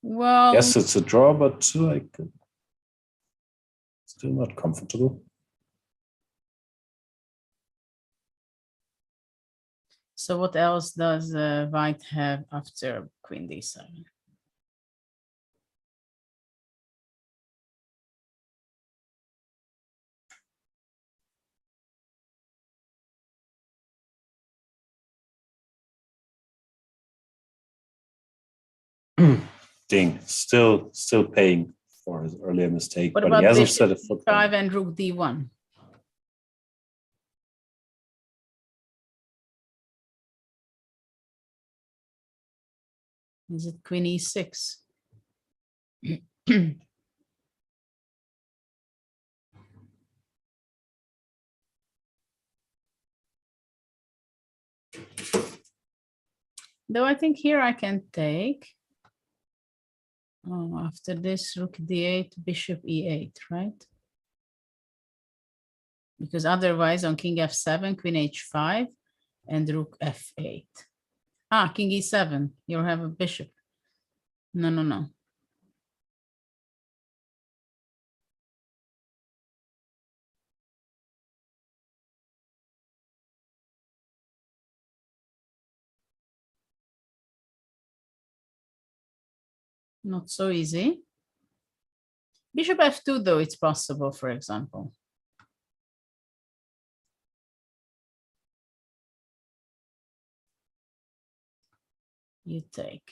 Well, Yes, it's a draw, but like still not comfortable. so what else does white have after queen d7? Ding, still paying for his earlier mistake, What but he about hasn't bishop set a foot down. d5 and rook d1? Is it queen e6? Though I think here I can take. Oh, after this, rook d8, bishop e8, right? Because otherwise on king f7, queen h5, and rook f8. Ah, king e7, you'll have a bishop. No, no, no. Not so easy. Bishop f2, though, it's possible, for example. You take.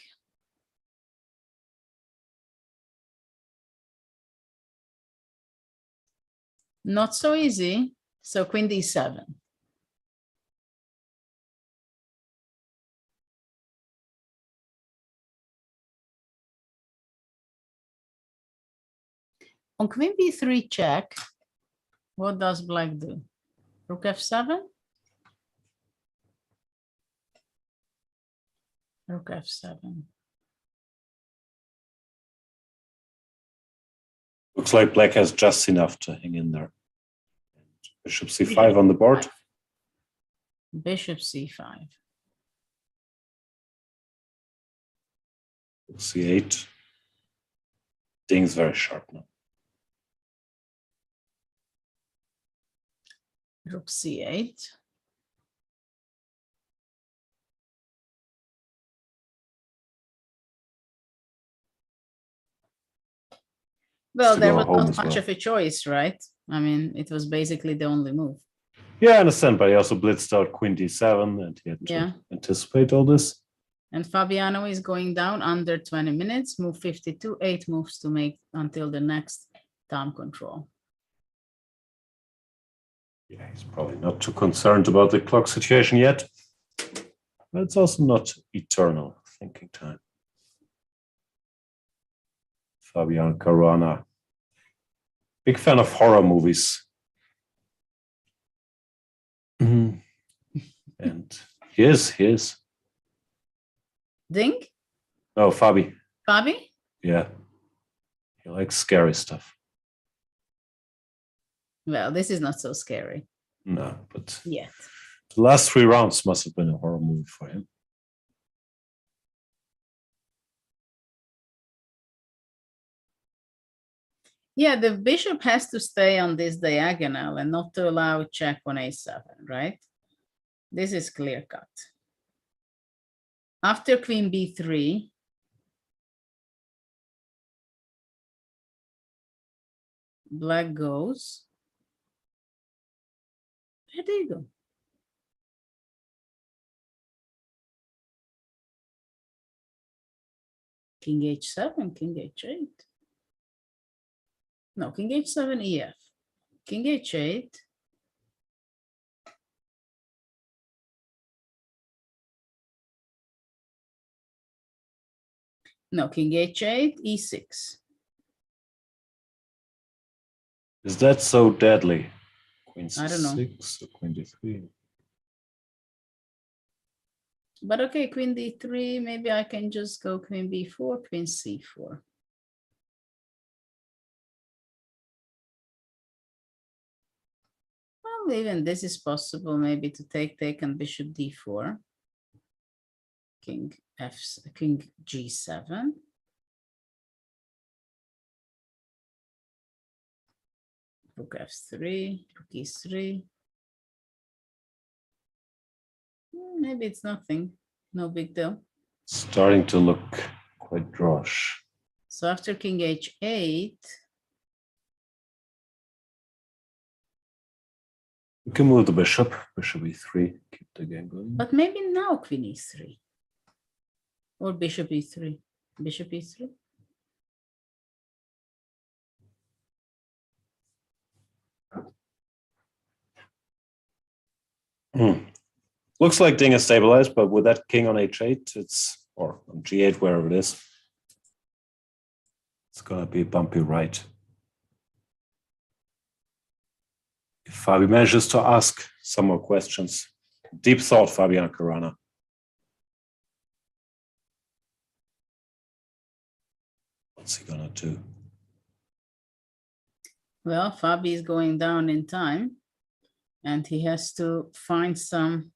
Not so easy. So queen d7. On queen b3 check, what does black do? Rook f7? Rook f7. Looks like black has just enough to hang in there. Bishop c5 on the board. Bishop c5. Rook c8. Ding's very sharp now. Rook c8. Well, to there go was home not as much well. of a choice, right? I mean, it was basically the only move. Yeah, I understand, but he also blitzed out Queen D7, and he had to Yeah. anticipate all this. And Fabiano is going down under 20 minutes, move 52, 8 moves to make until the next time control. Yeah, he's probably not too concerned about the clock situation yet. But it's also not eternal thinking time. Fabian Caruana. Big fan of horror movies. And he is. Ding? No, Fabi. Fabi? Yeah. He likes scary stuff. Well, this is not so scary. No, but Yet. the last 3 rounds must have been a horror movie for him. Yeah, the bishop has to stay on this diagonal and not to allow check on a7, right? This is clear cut. After queen b3, black goes. Where do you go? King h7, king h8. No, king h7, ef. King h8. No, king h8, e6. Is that so deadly? Queen I don't know. c6 or queen d3? But okay, queen d3, maybe I can just go queen b4, queen c4. Well, even this is possible, maybe to take and bishop d4. King g7. Rook f3, rook e3. Maybe it's nothing, no big deal. Starting to look quite drosh. So after king h8, We can move the bishop, bishop e3, keep the game going. but maybe now queen e3. Or bishop e3, bishop e3. Looks like Ding is stabilized, but with that king on h8, or on g8, wherever it is, it's gonna be a bumpy right. If Fabi manages to ask some more questions. Deep thought, Fabian Caruana. What's he gonna do? Well, Fabi is going down in time, and he has to find some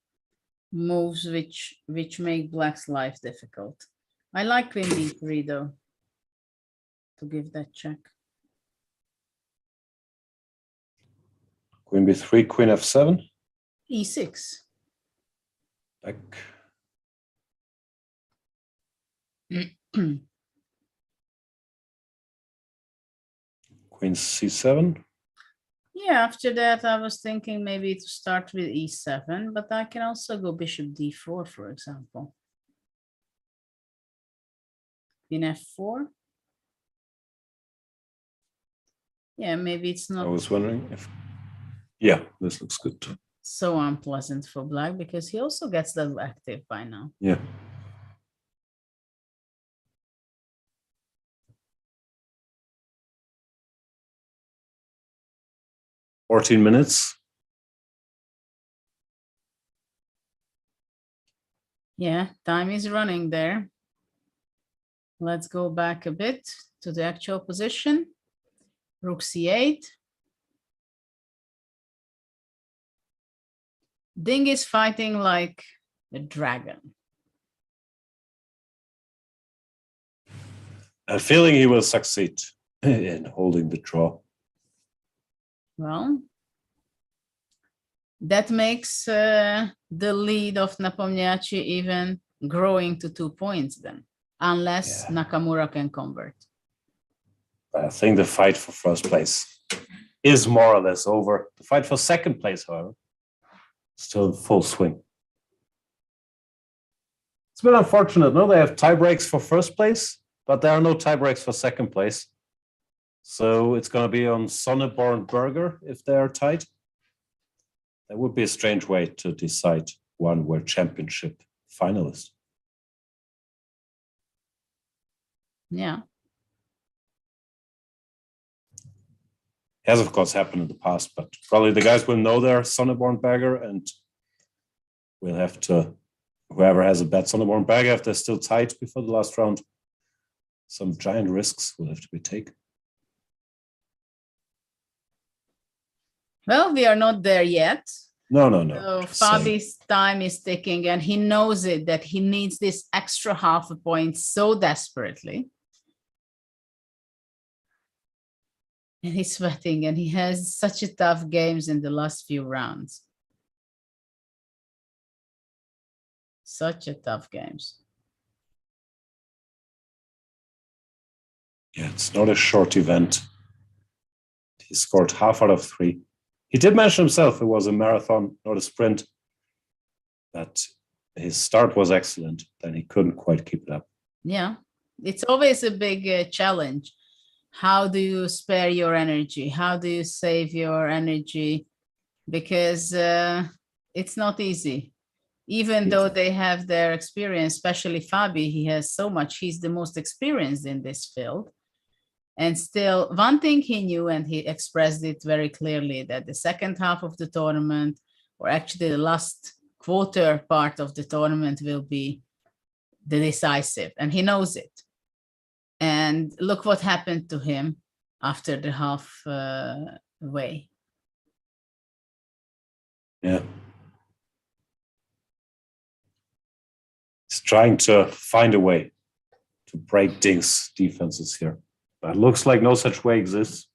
moves which make Black's life difficult. I like queen d3 though, to give that check. Queen b3, queen f7. e6. Back. Queen c7. Yeah, after that, I was thinking maybe to start with e7, but I can also go bishop d4, for example. Queen f4. Yeah, maybe it's I not was wondering if, yeah, this looks good too. so unpleasant for Black because he also gets that active by now. Yeah. "14 minutes. Yeah, time is running there. Let's go back a bit to the actual position. Rook c8. Ding is fighting like a dragon. A feeling he will succeed in holding the draw. Well, that makes the lead of Nepomniachtchi even growing to 2 points then, unless Nakamura can convert. I think the fight for first place is more or less over. The fight for second place, however, still in full swing. It's been unfortunate, no? They have tie breaks for first place, but there are no tie breaks for second place. So it's going to be on Sonneborn Burger if they are tied. That would be a strange way to decide one World Championship finalist. Yeah. Has of course happened in the past, but probably the guys will know their Sonneborn Burger, and we'll have to, whoever has a bad Sonneborn Burger, if they're still tied before the last round, some giant risks will have to be taken. Well, we are not there yet. No. So Fabi's time is ticking, and he knows it, that he needs this extra half a point so desperately. And he's sweating, and he has such a tough games in the last few rounds. Such a tough games. Yeah, it's not a short event. He scored half out of 3. He did mention himself it was a marathon, not a sprint. That his start was excellent, then he couldn't quite keep it up. Yeah, it's always a big challenge. How do you spare your energy? How do you save your energy? Because it's not easy. Even though they have their experience, especially Fabi, he has so much. He's the most experienced in this field. And still, one thing he knew, and he expressed it very clearly, that the second half of the tournament, or actually the last quarter part of the tournament, will be the decisive, and he knows it. And look what happened to him after the half way. Yeah. He's trying to find a way to break Ding's defenses here. But it looks like no such way exists.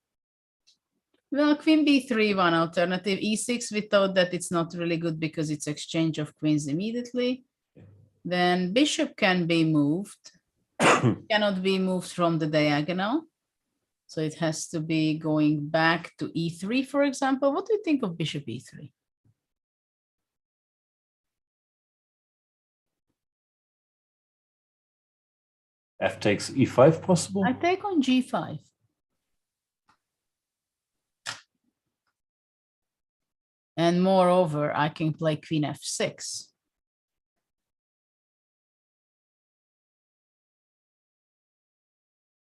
Well, Queen B3, one alternative. E6, we thought that it's not really good because it's exchange of queens immediately. Then bishop can be moved. Cannot be moved from the diagonal. So it has to be going back to E3, for example. What do you think of bishop E3? F takes E5 possible? I take on G5. And moreover, I can play Queen F6.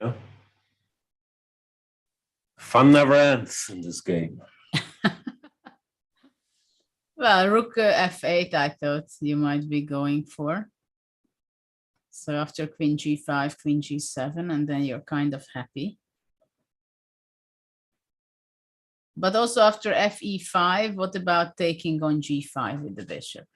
Yeah. Fun never ends in this game. Well, Rook F8, I thought you might be going for. So after Queen G5, Queen G7, and then you're kind of happy. But also after FE5, what about taking on G5 with the bishop?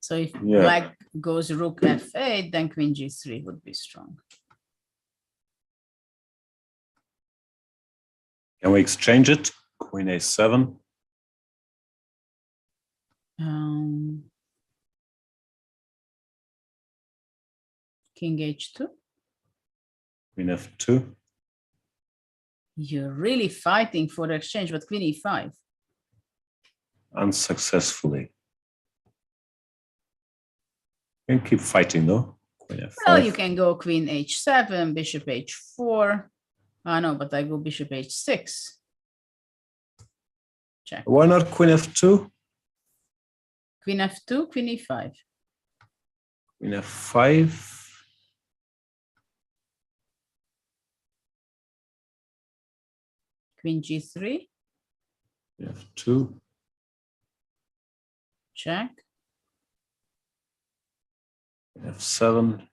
So if Black goes Rook F8, then Queen G3 would be strong. Can we exchange it? Queen A7. King H2. Queen F2. You're really fighting for the exchange, but Queen E5. Unsuccessfully. You can keep fighting though. Queen F5. Well, you can go Queen H7, Bishop H4. I know, but I go Bishop H6. Check. Why not Queen F2? Queen F2, Queen E5. Queen F5. Queen G3. F2. Check. F7.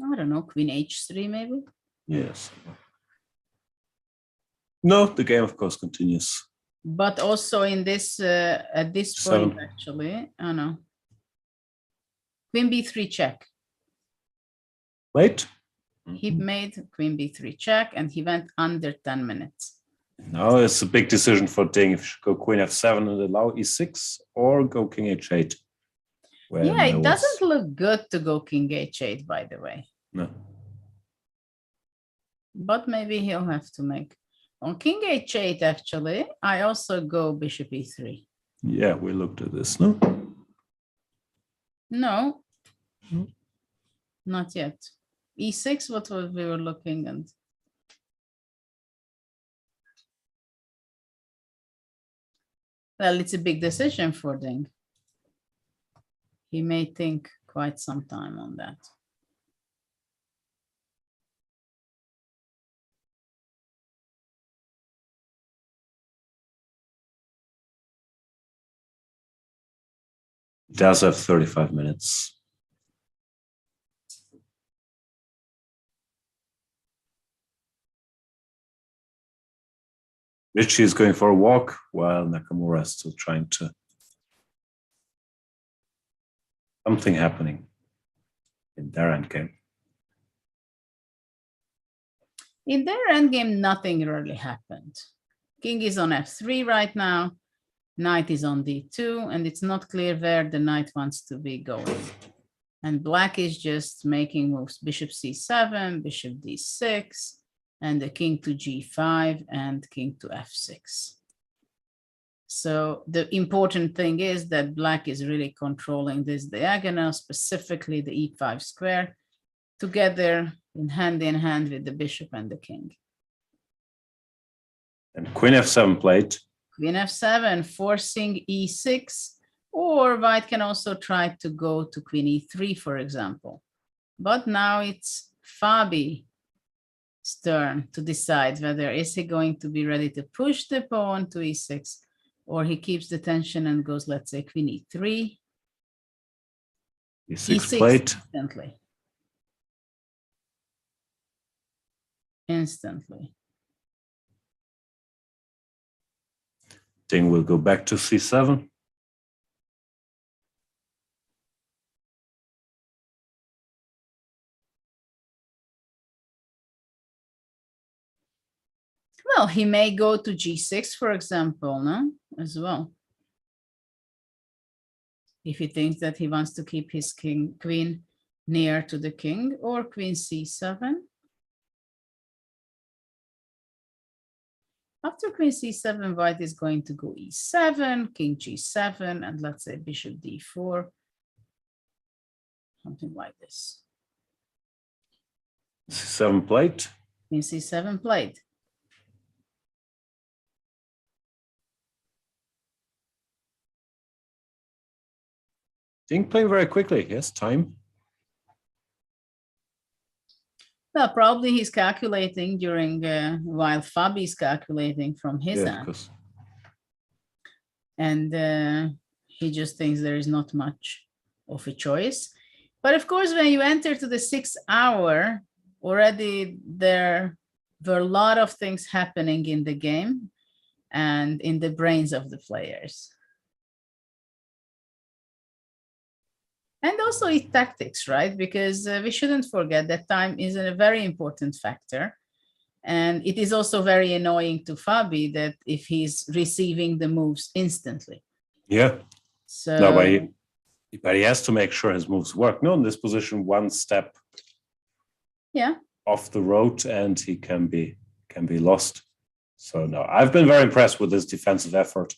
I don't know, Queen H3 maybe? Yes. No, the game of course continues. But also in this, at this point, actually, I know. Queen B3 check. Wait. He made queen b3 check, and he went under 10 minutes. Now it's a big decision for Ding if you should go queen f7 and allow e6 or go king h8. Yeah, it doesn't look good to go king h8, by the way. No. But maybe he'll have to make. On king h8, actually, I also go bishop e3. Yeah, we looked at this, no? No, not yet. E6, what we were looking at. Well, it's a big decision for Ding. He may think quite some time on that. It does have 35 minutes. Richie is going for a walk while Nakamura is still trying to. Something happening in their endgame. In their endgame, nothing really happened. King is on f3 right now. Knight is on d2, and it's not clear where the knight wants to be going. And black is just making moves. Bishop c7, bishop d6, and the king to g5 and king to f6. So the important thing is that black is really controlling this diagonal, specifically the e5 square, together in hand with the bishop and the king. And queen f7 played. Queen f7, forcing e6, or white can also try to go to queen e3, for example. But now it's FIDE's turn to decide whether is he going to be ready to push the pawn to e6, or he keeps the tension and goes, let's say, queen e3. E6 played. Instantly. Ding will go back to c7. Well, he may go to g6, for example, no? As well. If he thinks that he wants to keep his queen near to the king, or queen c7. After queen c7, white is going to go e7, king g7, and let's say bishop d4. Something like this. c7 played. Queen c7 played. Ding playing very quickly. Yes, time. Well, probably he's calculating during while Fabi is calculating from his end. And he just thinks there is not much of a choice. But of course, when you enter to the 6th hour, already there were a lot of things happening in the game and in the brains of the players. And also it's tactics, right? Because we shouldn't forget that time is a very important factor. And it is also very annoying to Fabi that if he's receiving the moves instantly. Yeah. So no, but he has to make sure his moves work. No, in this position, one step off the road and he can be lost. So no, I've been very impressed with this defensive effort.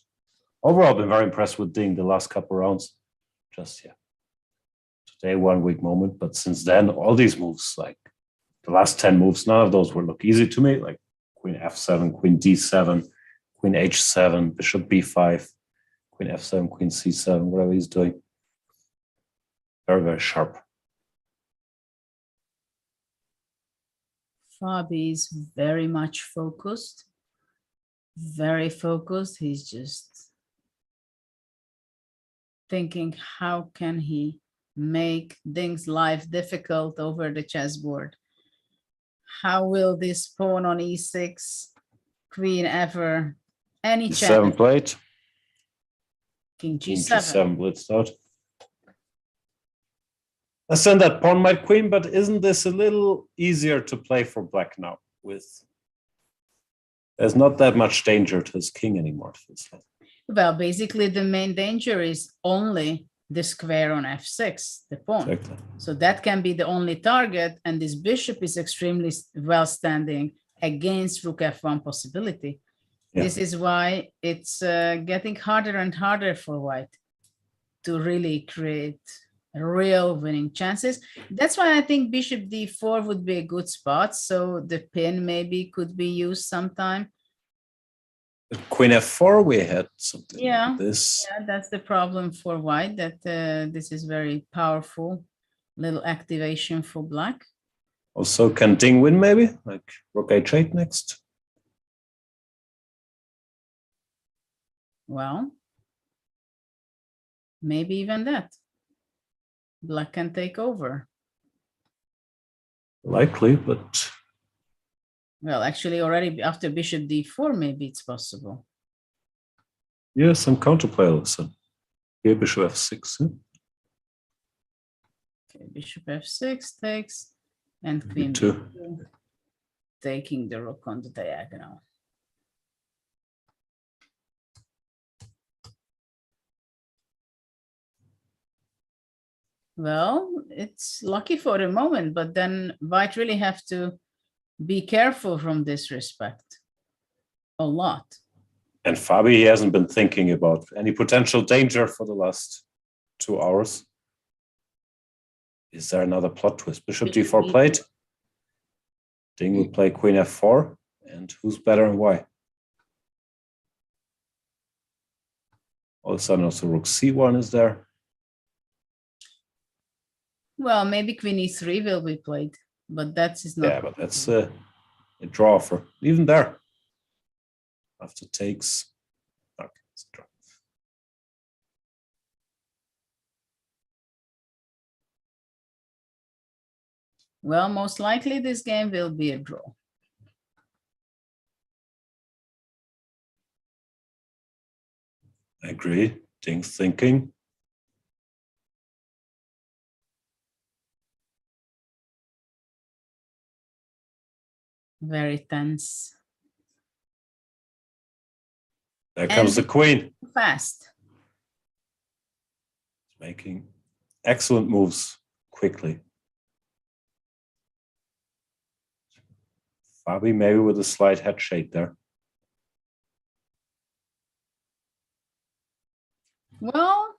Overall, I've been very impressed with Ding the last couple of rounds. Just today, 1 weak moment, but since then, all these moves, like the last 10 moves, none of those will look easy to me, like queen f7, queen d7, queen h7, bishop b5, queen f7, queen c7, whatever he's doing. Very, very sharp. Fabi is very much focused, very focused. He's just thinking, how can he make Ding's life difficult over the chessboard? How will this pawn on e6, queen ever, any chance? e7 played. King g7. King g7 blitzed out. I send that pawn might queen, but isn't this a little easier to play for black now? There's not that much danger to his king anymore. Well, basically the main danger is only the square on f6, the pawn. Exactly. So that can be the only target, and this bishop is extremely well standing against rook f1 possibility. Yeah. This is why it's getting harder and harder for white to really create real winning chances. That's why I think bishop d4 would be a good spot. So the pin maybe could be used sometime. Queen f4, we had something Yeah, like this. yeah, that's the problem for white, that this is very powerful little activation for black. Also, can Ding win maybe? Like rook h8 next? Well, maybe even that. Black can take over. Likely, but... Well, actually, already after bishop d4, maybe it's possible. Yeah, some counterplay also. Here, bishop f6. Yeah? Okay, bishop f6 takes, and queen b2. b2, taking the rook on the diagonal. Well, it's lucky for the moment, but then white really have to be careful from this respect a lot. And Fabi, he hasn't been thinking about any potential danger for the last 2 hours. Is there another plot twist? Bishop d4 played. Ding will play queen f4. And who's better and why? All of a sudden also rook c1 is there. Well, maybe queen e3 will be played, but that is not. Yeah, but that's a draw for even there. After takes. Okay, it's a draw. Well, most likely this game will be a draw. I agree. Ding's thinking. Very tense. There comes the queen. Fast. Making excellent moves quickly. Fabi maybe with a slight head shake there. Well,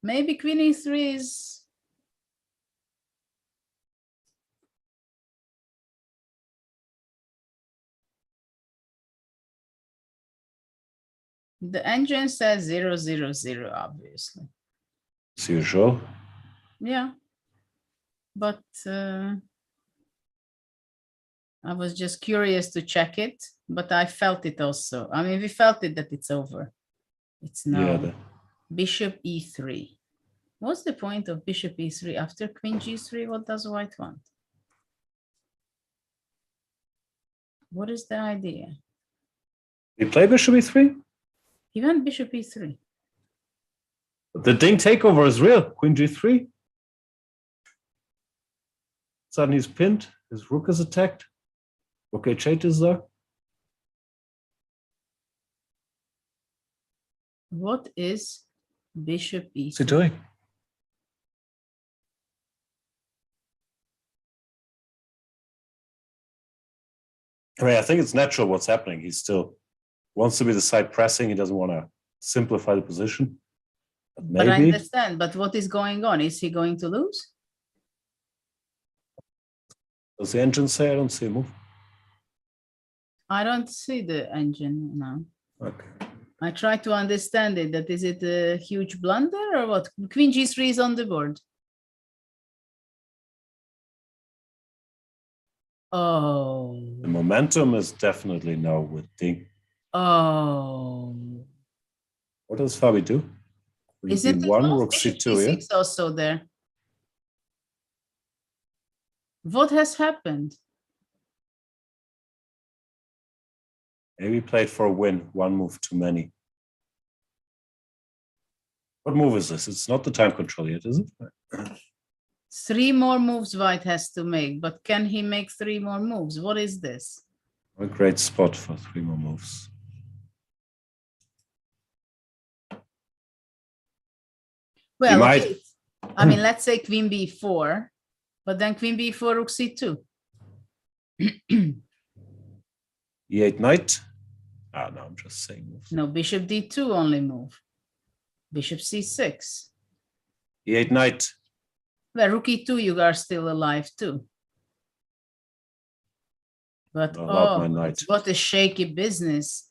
maybe queen e3 is. The engine says 000, obviously. As usual. Yeah. But I was just curious to check it, but I felt it also. I mean, we felt it that it's over. It's now bishop e3. What's the point of bishop e3 after queen g3? What does white want? What is the idea? You play bishop e3? He went bishop e3. The Ding takeover is real. Queen g3. Suddenly he's pinned. His rook is attacked. Rook h8 is there. What is bishop e3? What's he doing? I mean, I think it's natural what's happening. He still wants to be the side pressing. He doesn't want to simplify the position. But I understand. But what is going on? Is he going to lose? Does the engine say? I don't see a move. I don't see the engine now. Okay. I try to understand it. That is it a huge blunder or what? Queen g3 is on the board. Oh. The momentum is definitely now with Ding. Oh. What does Fabi do? Queen Is it d1, rook c2, yeah? also there? What has happened? Maybe played for a win. One move too many. What move is this? It's not the time control yet, is it? 3 more moves White has to make, but can he make 3 more moves? What is this? A great spot for 3 more moves. Well, might. okay. I mean, let's say queen b4, but then queen b4, rook c2. E8 knight. Ah, no, I'm just saying moves. No, bishop d2 only move. Bishop c6. E8 knight. Well, rook e2, you are still alive too. But About my knight. what a shaky business.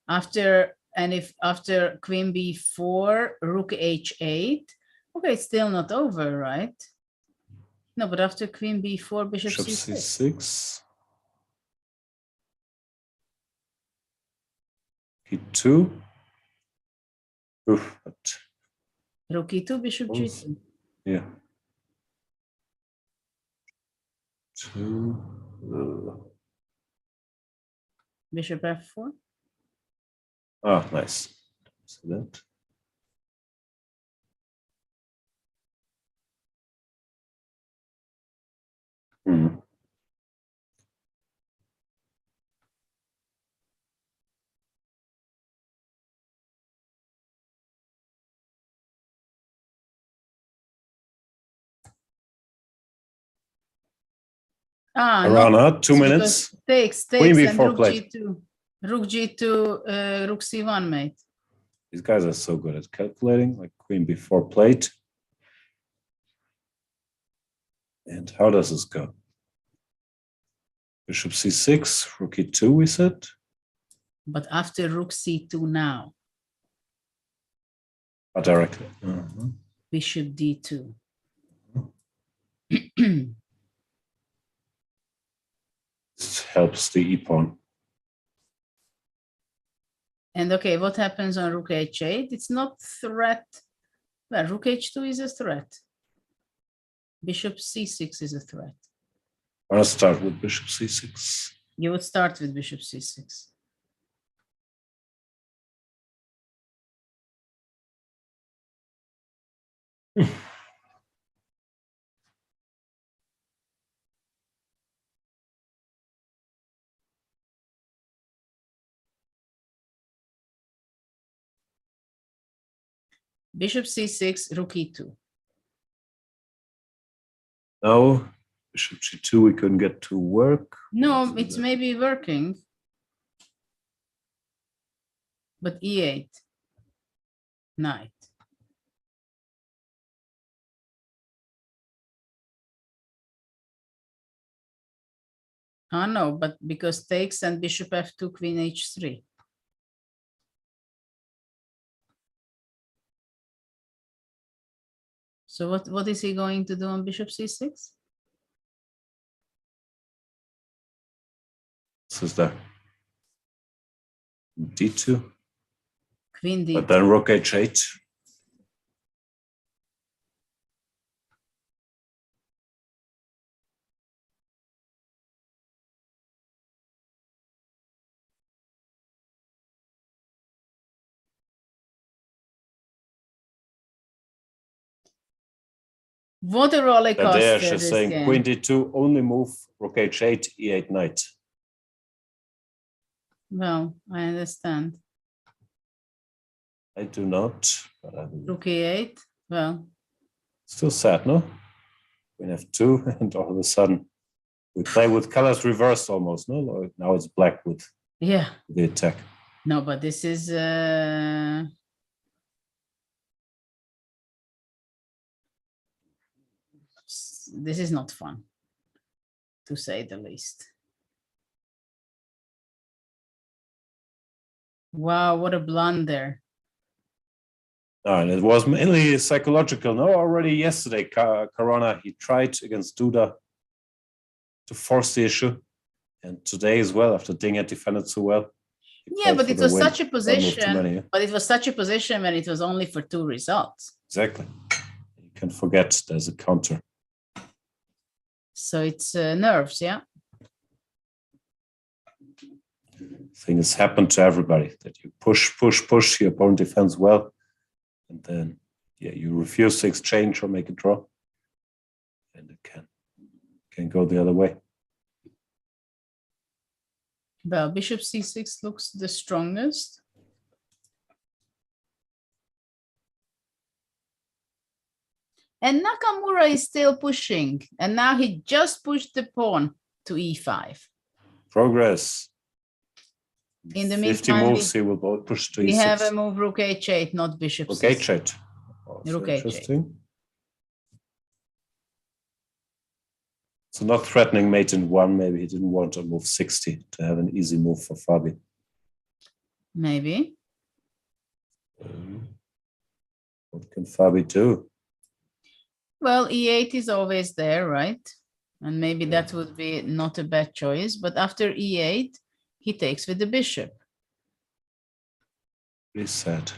After queen b4, rook h8. Okay, it's still not over, right? No, but after queen b4, bishop c6. c6. e2. Oof, but Rook e2, bishop g2. yeah. 2. Bishop f4. Ah, nice. So that. Hmm. Around 2 minutes. Takes Queen and b4 rook plate. g2. Rook g2, rook c1, mate. These guys are so good at calculating, like queen b4 plate. And how does this go? Bishop c6, rook e2, we said. But after rook c2 now. Directly. Bishop d2. This helps the e-pawn. And okay, what happens on rook h8? It's not threat. Well, rook h2 is a threat. Bishop c6 is a threat. I want to start with bishop c6. You would start with bishop c6. Bishop c6, rook e2. No, bishop g2 we couldn't get to work. No, it's maybe working. But e8, knight. Ah, no, but because takes and bishop f2, queen h3. So what is he going to do on bishop c6? This is the d2. Queen d2. But then rook h8. What a roller coaster. They're just this saying game. queen d2, only move, rook h8, e8 knight. Well, I understand. I do not, but I will. Rook e8, well. Still sad, no? Queen f2, and all of a sudden we play with colors reversed almost, no? Now it's black with Yeah. the attack. No, but this is not fun, to say the least. Wow, what a blunder. And it was mainly psychological. No, already yesterday, Corona, he tried against Duda to force the issue. And today as well, after Ding had defended so well. Yeah, but it was such a position. But it was such a position when it was only for 2 results. Exactly. You can forget there's a counter. So it's nerves, yeah? Things happen to everybody, that you push, your opponent defends well. And then, yeah, you refuse to exchange or make a draw. And it can go the other way. Well, bishop c6 looks the strongest. And Nakamura is still pushing. And now he just pushed the pawn to e5. Progress. In the 50 meantime, moves, he will both push to we e6. have a move rook h8, not bishop Rook c6. h8. Rook h8. Interesting. So not threatening mate in 1. Maybe he didn't want to move 60 to have an easy move for Fabi. Maybe. What can Fabi do? Well, e8 is always there, right? And maybe that would be not a bad choice. But after e8, he takes with the bishop. Pretty sad.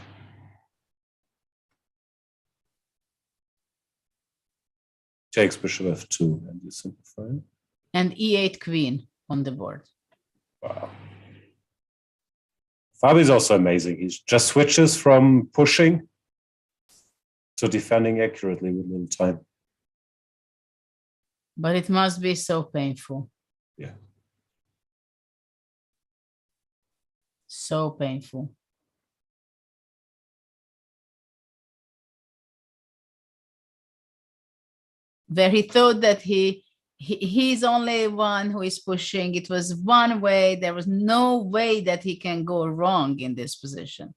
Takes bishop f2 and you simplify. And e8 queen on the board. Wow. Fabi's also amazing. He just switches from pushing to defending accurately with little time. But it must be so painful. Yeah. So painful. Where he thought that he's only one who is pushing. It was one way. There was no way that he can go wrong in this position.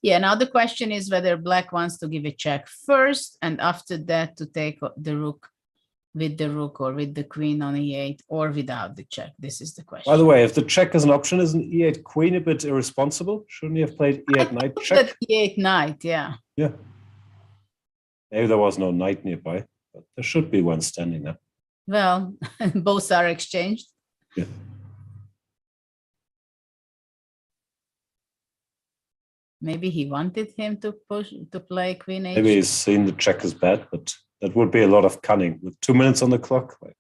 Yeah, now the question is whether black wants to give a check first and after that to take the rook with the rook or with the queen on e8 or without the check. This is the question. By the way, if the check is an option, isn't e8 queen a bit irresponsible? Shouldn't he have played e8 knight check? That e8 knight, yeah. Yeah. Maybe there was no knight nearby, but there should be one standing there. Well, both are exchanged. Yeah. Maybe he wanted him to push to play queen h. Maybe he's seen the check is bad, but that would be a lot of cunning with 2 minutes on the clock. Like,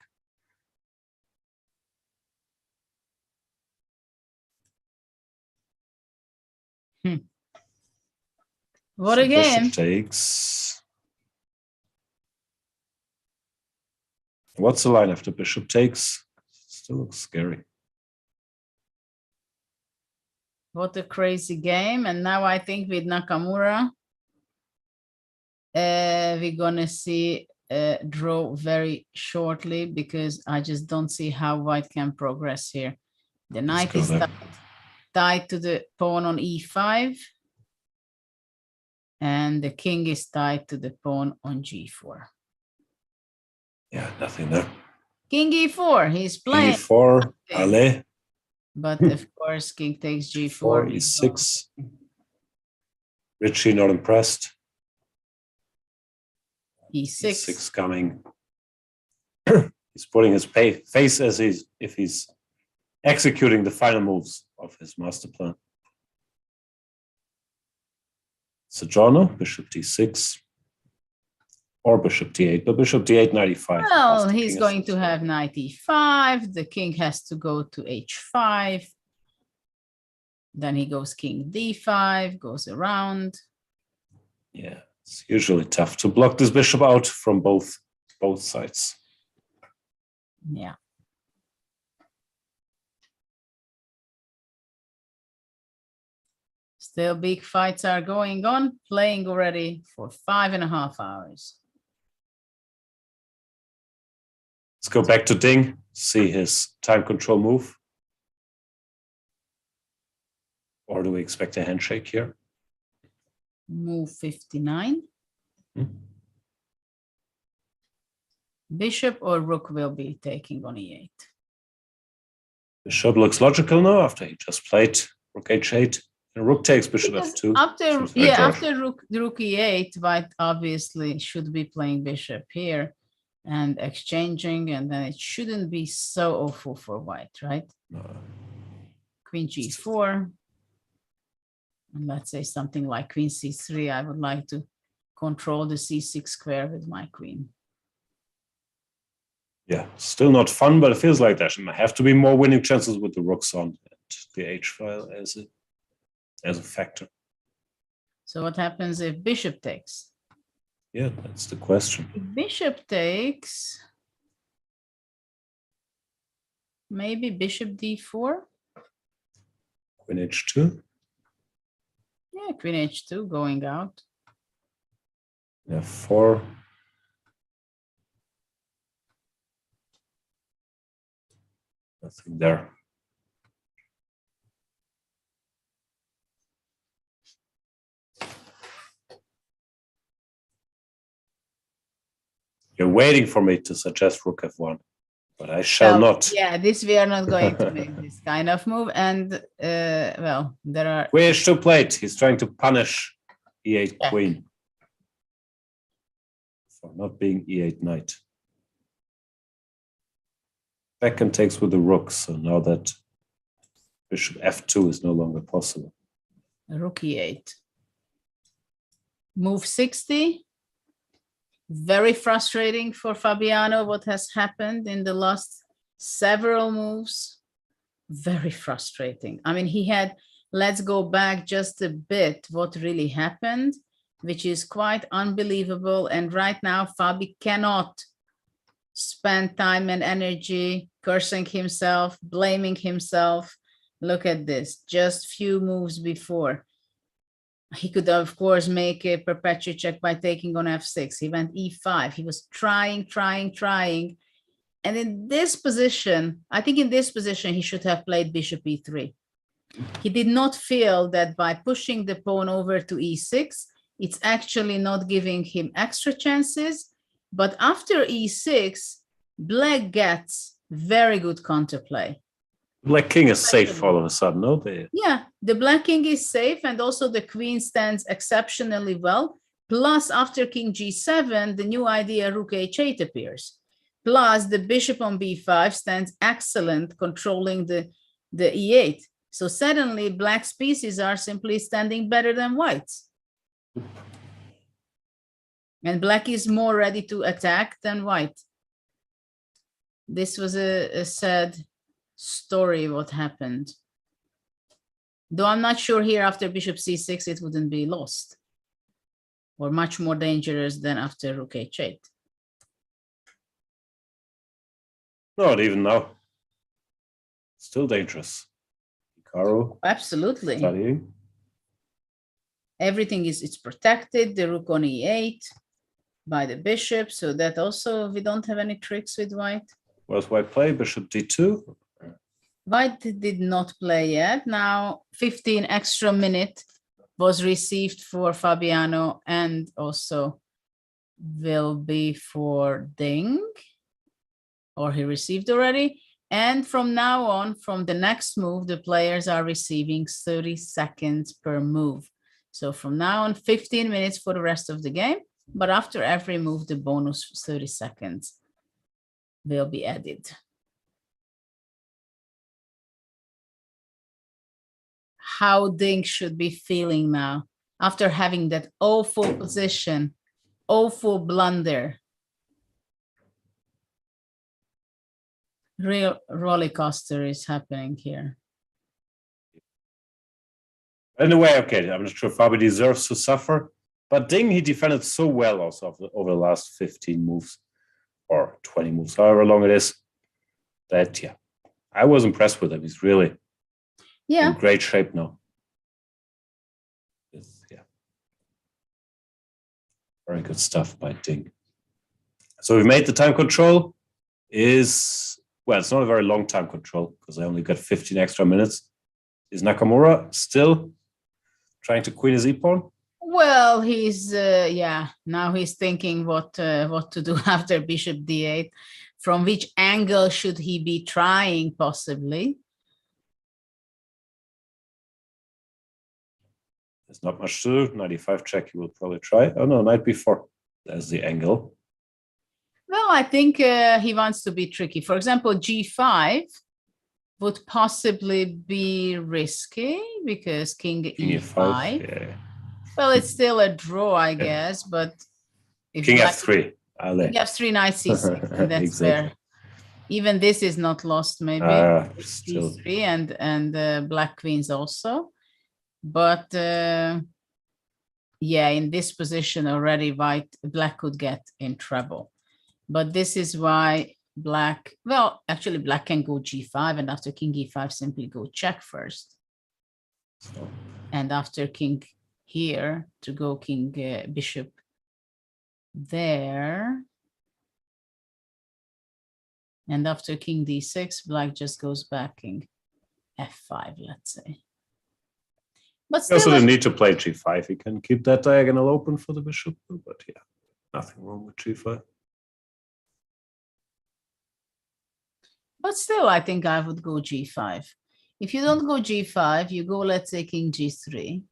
What so a game. bishop takes. What's the line after bishop takes? Still looks scary. What a crazy game. And now I think with Nakamura, we're gonna see a draw very shortly because I just don't see how white can progress here. The knight is tied to the pawn on e5 and the king is tied to the pawn on g4. Yeah, nothing there. King e4, he's playing. e4, allez. But of course, king takes g4. 4, e6. Richie not impressed. e6. e6 coming. He's putting his face as if he's executing the final moves of his master plan. Sojourner, bishop d6. Or bishop d8, but bishop d8, knight e5. Well, he's going to have knight e5. The king has to go to h5. Then he goes king d5, goes around. Yeah, it's usually tough to block this bishop out from both sides. Yeah. Still big fights are going on, playing already for 5.5 hours. Let's go back to Ding, see his time control move. Or do we expect a handshake here? Move 59. Bishop or rook will be taking on e8. Bishop looks logical now after he just played rook h8. And rook takes bishop f2. After rook e8, white obviously should be playing bishop here and exchanging, and then it shouldn't be so awful for white, right? No. Queen g4. And let's say something like queen c3. I would like to control the c6 square with my queen. Yeah, still not fun, but it feels like there might have to be more winning chances with the rooks on and the h file as a factor. So what happens if bishop takes? Yeah, that's the question. If bishop takes, maybe bishop d4. Queen h2. Yeah, queen h2 going out. f4. Nothing there. You're waiting for me to suggest rook f1, but I shall not. Yeah, this we are not going to make this kind of move. And well, there are Queen h2 played. He's trying to punish e8 check. queen for not being e8 knight. Second takes with the rook, so now that bishop f2 is no longer possible. Rook e8. Move 60. Very frustrating for Fabiano what has happened in the last several moves. Very frustrating. I mean, he had, let's go back just a bit, what really happened, which is quite unbelievable. And right now, Fabi cannot spend time and energy cursing himself, blaming himself. Look at this, just few moves before. He could, of course, make a perpetual check by taking on f6. He went e5. He was trying. And in this position, I think in this position, he should have played bishop e3. He did not feel that by pushing the pawn over to e6, it's actually not giving him extra chances. But after e6, black gets very good counterplay. Black king is safe all of a sudden, no? Yeah, the black king is safe, and also the queen stands exceptionally well. Plus, after king g7, the new idea rook h8 appears. Plus, the bishop on b5 stands excellent, controlling the e8. So suddenly, black's pieces are simply standing better than white's. And black is more ready to attack than white. This was a sad story what happened. Though I'm not sure here after bishop c6 it wouldn't be lost or much more dangerous than after rook h8. Not even now. Still dangerous. Hikaru. Absolutely. Studying. Everything is, it's protected. The rook on e8 by the bishop. So that also we don't have any tricks with white. Was white play bishop d2? White did not play yet. Now 15 extra minute was received for Fabiano and also will be for Ding, or he received already. And from now on, from the next move, the players are receiving 30 seconds per move. So from now on, 15 minutes for the rest of the game. But after every move, the bonus 30 seconds will be added. How Ding should be feeling now after having that awful position, awful blunder. Real roller coaster is happening here. Anyway, okay, I'm not sure Fabi deserves to suffer, but Ding, he defended so well also over the last 15 moves or 20 moves, however long it is, that, yeah, I was impressed with him. He's really in great shape now. Yeah. Very good stuff by Ding. So we've made the time control is, well, it's not a very long time control because I only got 15 extra minutes. Is Nakamura still trying to queen his e-pawn? Well, he's, yeah, now he's thinking what to do after bishop d8. From which angle should he be trying, possibly? There's not much to do. 95 check, he will probably try. Oh no, knight b4. There's the angle. Well, I think he wants to be tricky. For example, g5 would possibly be risky because king e5. Yeah. Well, it's still a draw, I guess, but if king f3. King f3, knight c6. That's Exactly. fair. Even this is not lost, maybe. Still. c3 and black queens also. But yeah, in this position already, black could get in trouble. But this is why black, well, actually black can go g5, and after king e5, simply go check first. And after king here, to go king bishop there. And after king d6, black just goes back king f5, let's say. But He still, also didn't need to play g5. He can keep that diagonal open for the bishop, but yeah, nothing wrong with g5. but still, I think I would go g5. If you don't go g5, you go, let's say, king g3.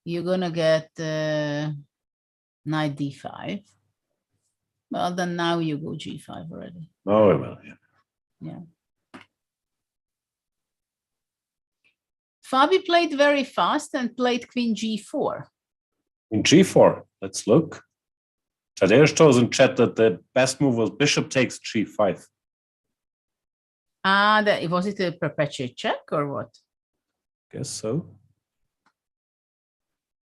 You're gonna get knight d5. Well, then now you go g5 already. Oh, well, yeah. Yeah. Fabi played very fast and played queen g4. In g4, let's look. Tadeusz told in chat that the best move was bishop takes g5. Ah, was it a perpetuate check or what? Guess so.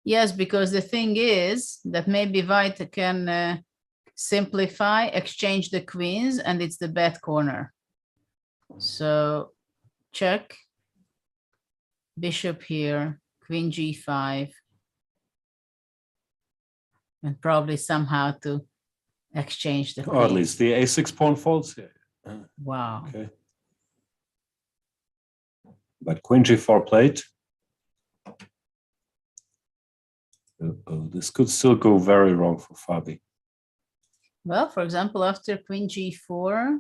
Yes, because the thing is that maybe white can simplify, exchange the queens, and it's the bad corner. So check, bishop here, queen g5, and probably somehow to exchange the queens. Or at least the a6 pawn falls here. Wow. Okay. But queen g4 played. Oh, this could still go very wrong for Fabi. Well, for example, after queen g4,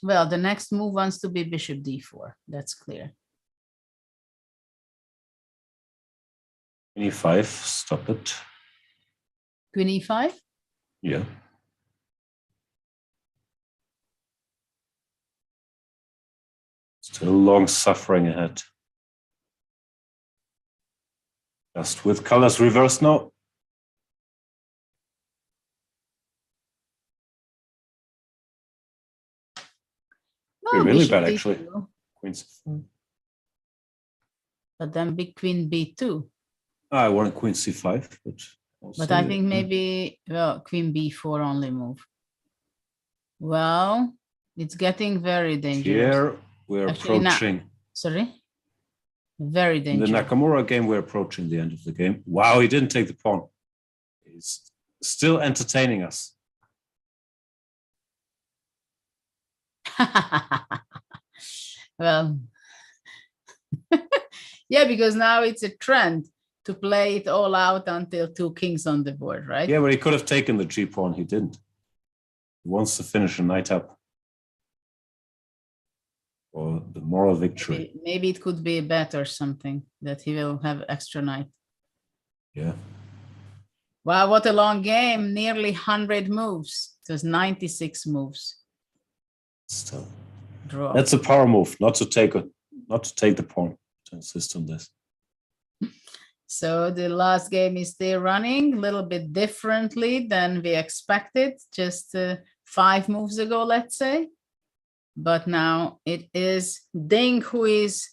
well, the next move wants to be bishop d4. That's clear. Queen e5, stop it. Queen e5? Yeah. Still long suffering ahead. Just with colors reversed now. No, really bishop bad, d2. actually. Queen c5. But then big queen b2. I wanted queen c5, But I think maybe, well, queen b4 only move. Well, it's getting very dangerous. Here we're Actually, approaching. Sorry? Very In the dangerous. Nakamura game, we're approaching the end of the game. Wow, he didn't take the pawn. He's still entertaining us. Well, yeah, because now it's a trend to play it all out until two kings on the board, right? Yeah, but he could have taken the g pawn. He didn't. He wants to finish a knight up. Or the moral victory. Maybe it could be a bet or something that he will have extra knight. Yeah. Wow, what a long game. Nearly 100 moves. It was 96 moves. Still. Draw. That's a power move, not to take the pawn, to insist on this. So the last game is still running a little bit differently than we expected just 5 moves ago, let's say. But now it is Ding who is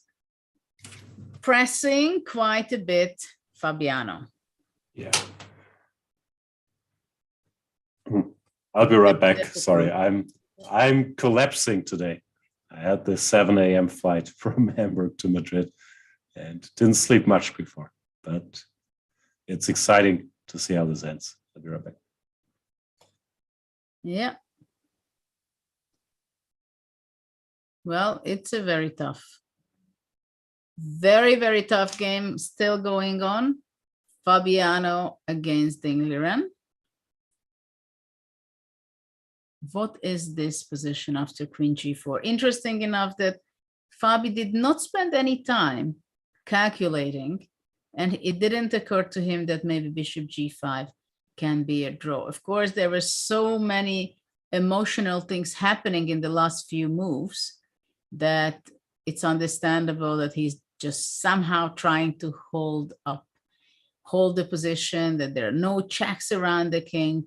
pressing quite a bit Fabiano. Yeah. I'll be right back. Sorry, I'm collapsing today. I had the 7 a.m. flight from Hamburg to Madrid and didn't sleep much before. But it's exciting to see how this ends. I'll be right back. Yeah. Well, it's a very tough, very tough game still going on. Fabiano against Ding Liren. What is this position after queen g4? Interesting enough that Fabi did not spend any time calculating, and it didn't occur to him that maybe bishop g5 can be a draw. Of course, there were so many emotional things happening in the last few moves that it's understandable that he's just somehow trying to hold the position, that there are no checks around the king.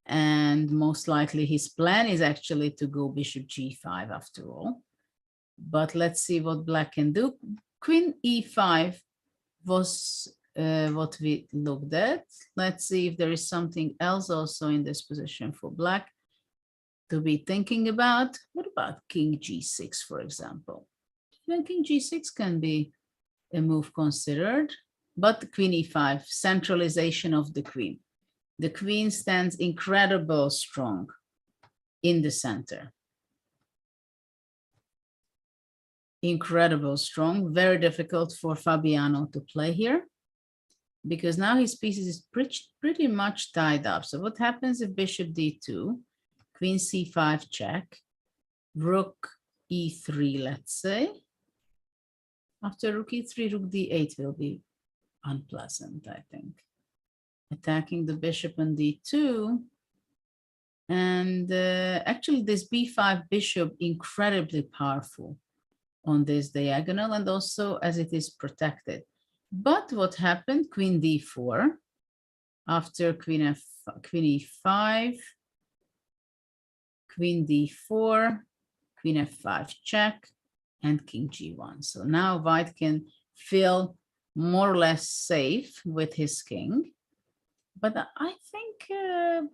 And most likely his plan is actually to go bishop g5 after all. But let's see what black can do. Queen e5 was what we looked at. Let's see if there is something else also in this position for black to be thinking about. What about king g6, for example? Even king g6 can be a move considered, but queen e5, centralization of the queen. The queen stands incredible strong in the center. Incredible strong, very difficult for Fabiano to play here, because now his pieces is pretty much tied up. So what happens if bishop d2, queen c5 check, rook e3, let's say. After rook e3, rook d8 will be unpleasant, I think. Attacking the bishop on d2. And actually this b5 bishop incredibly powerful on this diagonal, and also as it is protected. But what happened? Queen d4 after queen e5, queen d4, queen f5 check, and king g1. So now white can feel more or less safe with his king. But I think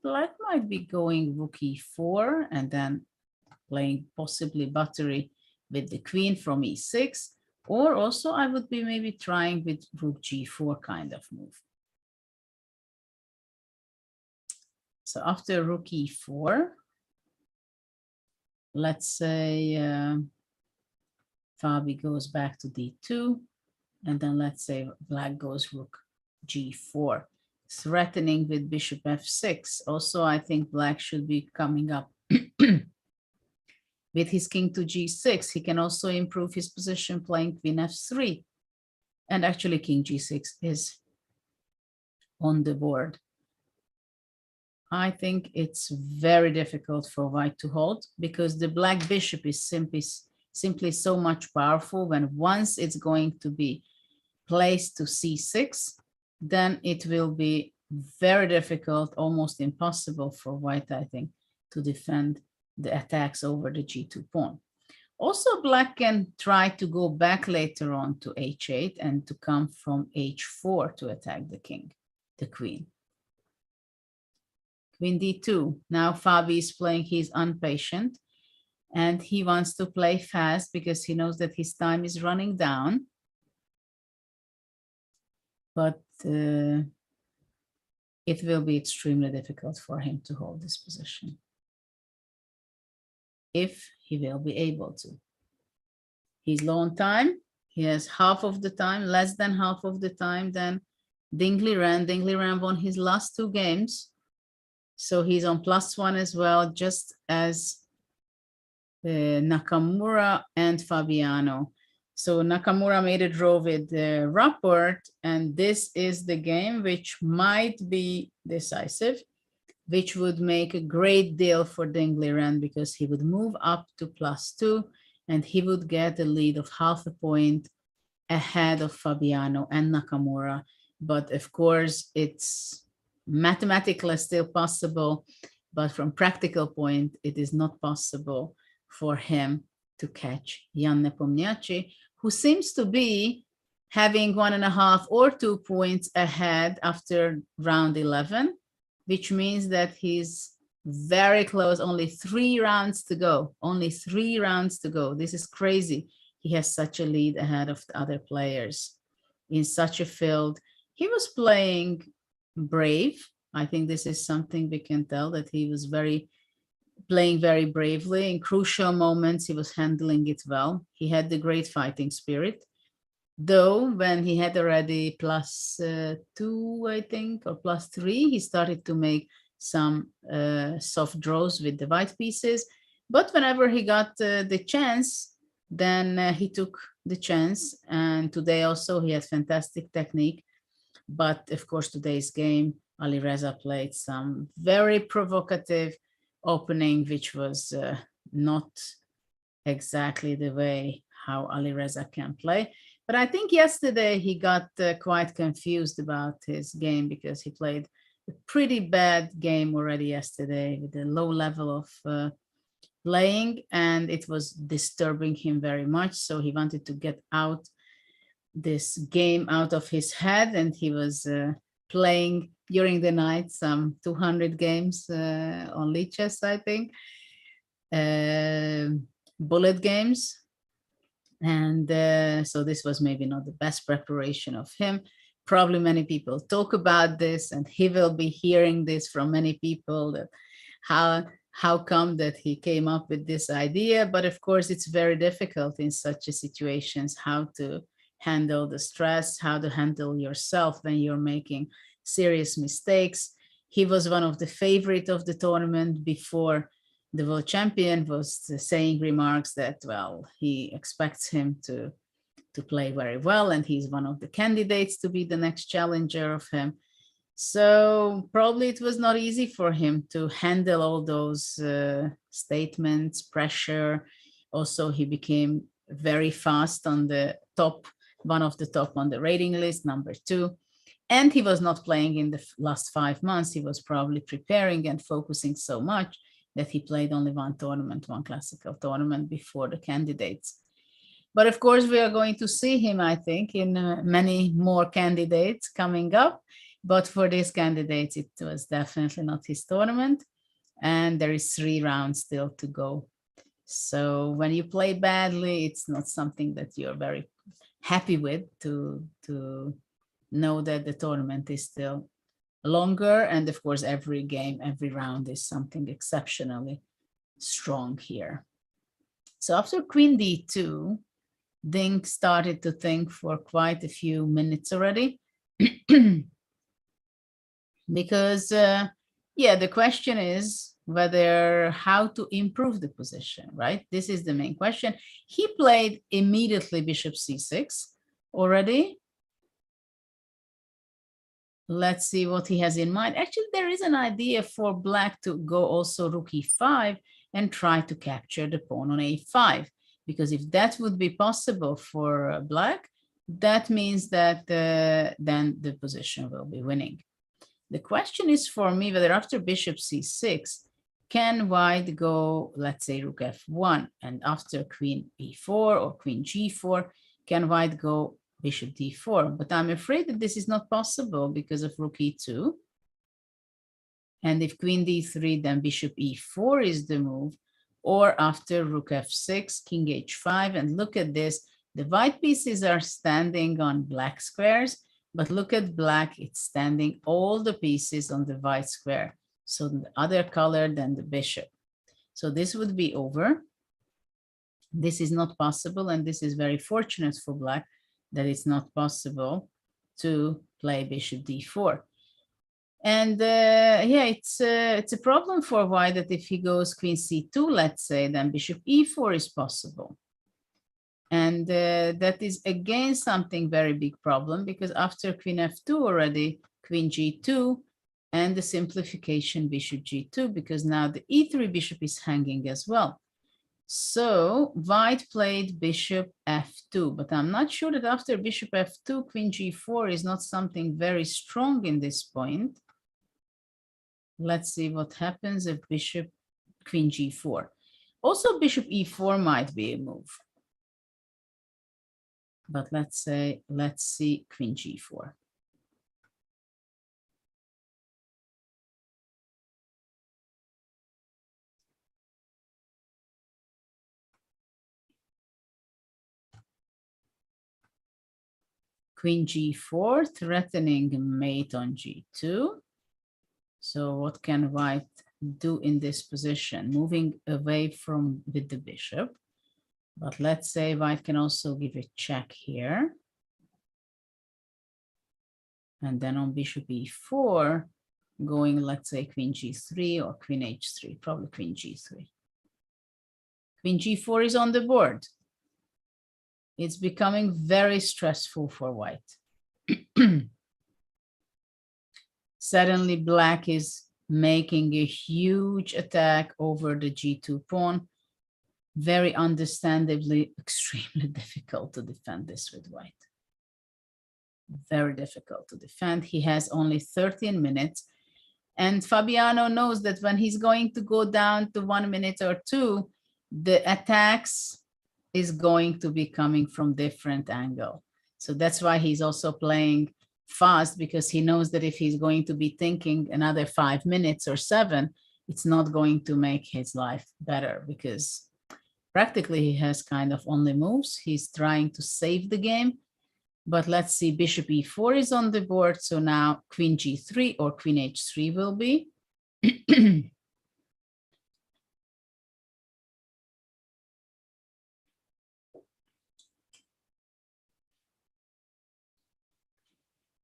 black might be going rook e4 and then playing possibly battery with the queen from e6, or also I would be maybe trying with rook g4 kind of move. So after rook e4, let's say Fabi goes back to d2, and then let's say black goes rook g4, threatening with bishop f6. Also, I think black should be coming up with his king to g6. He can also improve his position playing queen f3. And actually king g6 is on the board. I think it's very difficult for white to hold, because the black bishop is simply so much powerful. When once it's going to be placed to c6, then it will be very difficult, almost impossible for white, I think, to defend the attacks over the g2 pawn. Also, black can try to go back later on to h8 and to come from h4 to attack the king, the queen. Queen d2. Now Fabi is playing, he's impatient, and he wants to play fast because he knows that his time is running down. But it will be extremely difficult for him to hold this position, if he will be able to. He's low on time. He has half of the time, less than half of the time than Dingley Ran. Dingley Ran won his last 2 games. So he's on +1 as well, just as Nakamura and Fabiano. So Nakamura made a draw with Rapport, and this is the game which might be decisive, which would make a great deal for Dingley Ran, because he would move up to +2 and he would get a lead of half a point ahead of Fabiano and Nakamura. But of course, it's mathematically still possible, but from practical point, it is not possible for him to catch Jan Nepomniachtchi, who seems to be having 1.5 or 2 points ahead after round 11, which means that he's very close, only 3 rounds to go, only 3 rounds to go. This is crazy. He has such a lead ahead of the other players in such a field. He was playing brave. I think this is something we can tell, that he was playing very bravely. In crucial moments, he was handling it well. He had the great fighting spirit. Though when he had already +2, I think, or +3, he started to make some soft draws with the white pieces. But whenever he got the chance, then he took the chance. And today also he had fantastic technique. But of course, today's game, Alireza played some very provocative opening, which was not exactly the way how Alireza can play. But I think yesterday he got quite confused about his game, because he played a pretty bad game already yesterday with a low level of playing, and it was disturbing him very much. So he wanted to get out this game out of his head, and he was playing during the night some 200 games on Lichess, I think, bullet games. And so this was maybe not the best preparation of him. Probably many people talk about this, and he will be hearing this from many people, that how come that he came up with this idea. But of course, it's very difficult in such a situations, how to handle the stress, how to handle yourself when you're making serious mistakes. He was one of the favorite of the tournament before the world champion was saying remarks that, well, he expects him to play very well, and he's one of the candidates to be the next challenger of him. So probably it was not easy for him to handle all those statements, pressure. Also, he became very fast on the top, one of the top on the rating list, number 2. And he was not playing in the last 5 months. He was probably preparing and focusing so much that he played only one tournament, one classical tournament before the candidates. But of course, we are going to see him, I think, in many more candidates coming up. But for these candidates, it was definitely not his tournament. And there is 3 rounds still to go. So when you play badly, it's not something that you're very happy with, to know that the tournament is still longer. And of course, every game, every round is something exceptionally strong here. So after Queen D2, Ding started to think for quite a few minutes already. Because, yeah, the question is whether how to improve the position, right? This is the main question. He played immediately Bishop C6 already. Let's see what he has in mind. Actually, there is an idea for Black to go also Rook E5 and try to capture the pawn on A5. Because if that would be possible for Black, that means that then the position will be winning. The question is for me whether after Bishop C6, can White go, let's say, Rook F1, and after Queen E4 or Queen G4, can White go Bishop D4? But I'm afraid that this is not possible because of Rook E2. And if Queen D3, then Bishop E4 is the move, or after Rook F6, King H5, and look at this, the white pieces are standing on black squares, but look at Black, it's standing all the pieces on the white square. So the other color than the bishop. So this would be over. This is not possible, and this is very fortunate for Black that it's not possible to play Bishop D4. And yeah, it's a problem for White that if he goes Queen C2, let's say, then Bishop E4 is possible. And that is again something very big problem, because after Queen F2 already, Queen G2, and the simplification Bishop G2, because now the E3 bishop is hanging as well. So White played Bishop F2, but I'm not sure that after Bishop F2, Queen G4 is not something very strong in this point. Let's see what happens if Bishop Queen G4. Also Bishop E4 might be a move. But let's see Queen G4. Queen G4, threatening mate on G2. So what can White do in this position? Moving away from with the bishop. But let's say White can also give a check here. And then on Bishop E4, going, let's say, Queen G3 or Queen H3, probably Queen G3. Queen G4 is on the board. It's becoming very stressful for White. Suddenly, Black is making a huge attack over the G2 pawn. Very understandably, extremely difficult to defend this with White. Very difficult to defend. He has only 13 minutes. And Fabiano knows that when he's going to go down to 1 minute or 2, the attacks is going to be coming from different angle. So that's why he's also playing fast, because he knows that if he's going to be thinking another 5 minutes or 7, it's not going to make his life better, because practically he has kind of only moves. He's trying to save the game. But let's see, bishop e4 is on the board. So now queen g3 or queen h3 will be.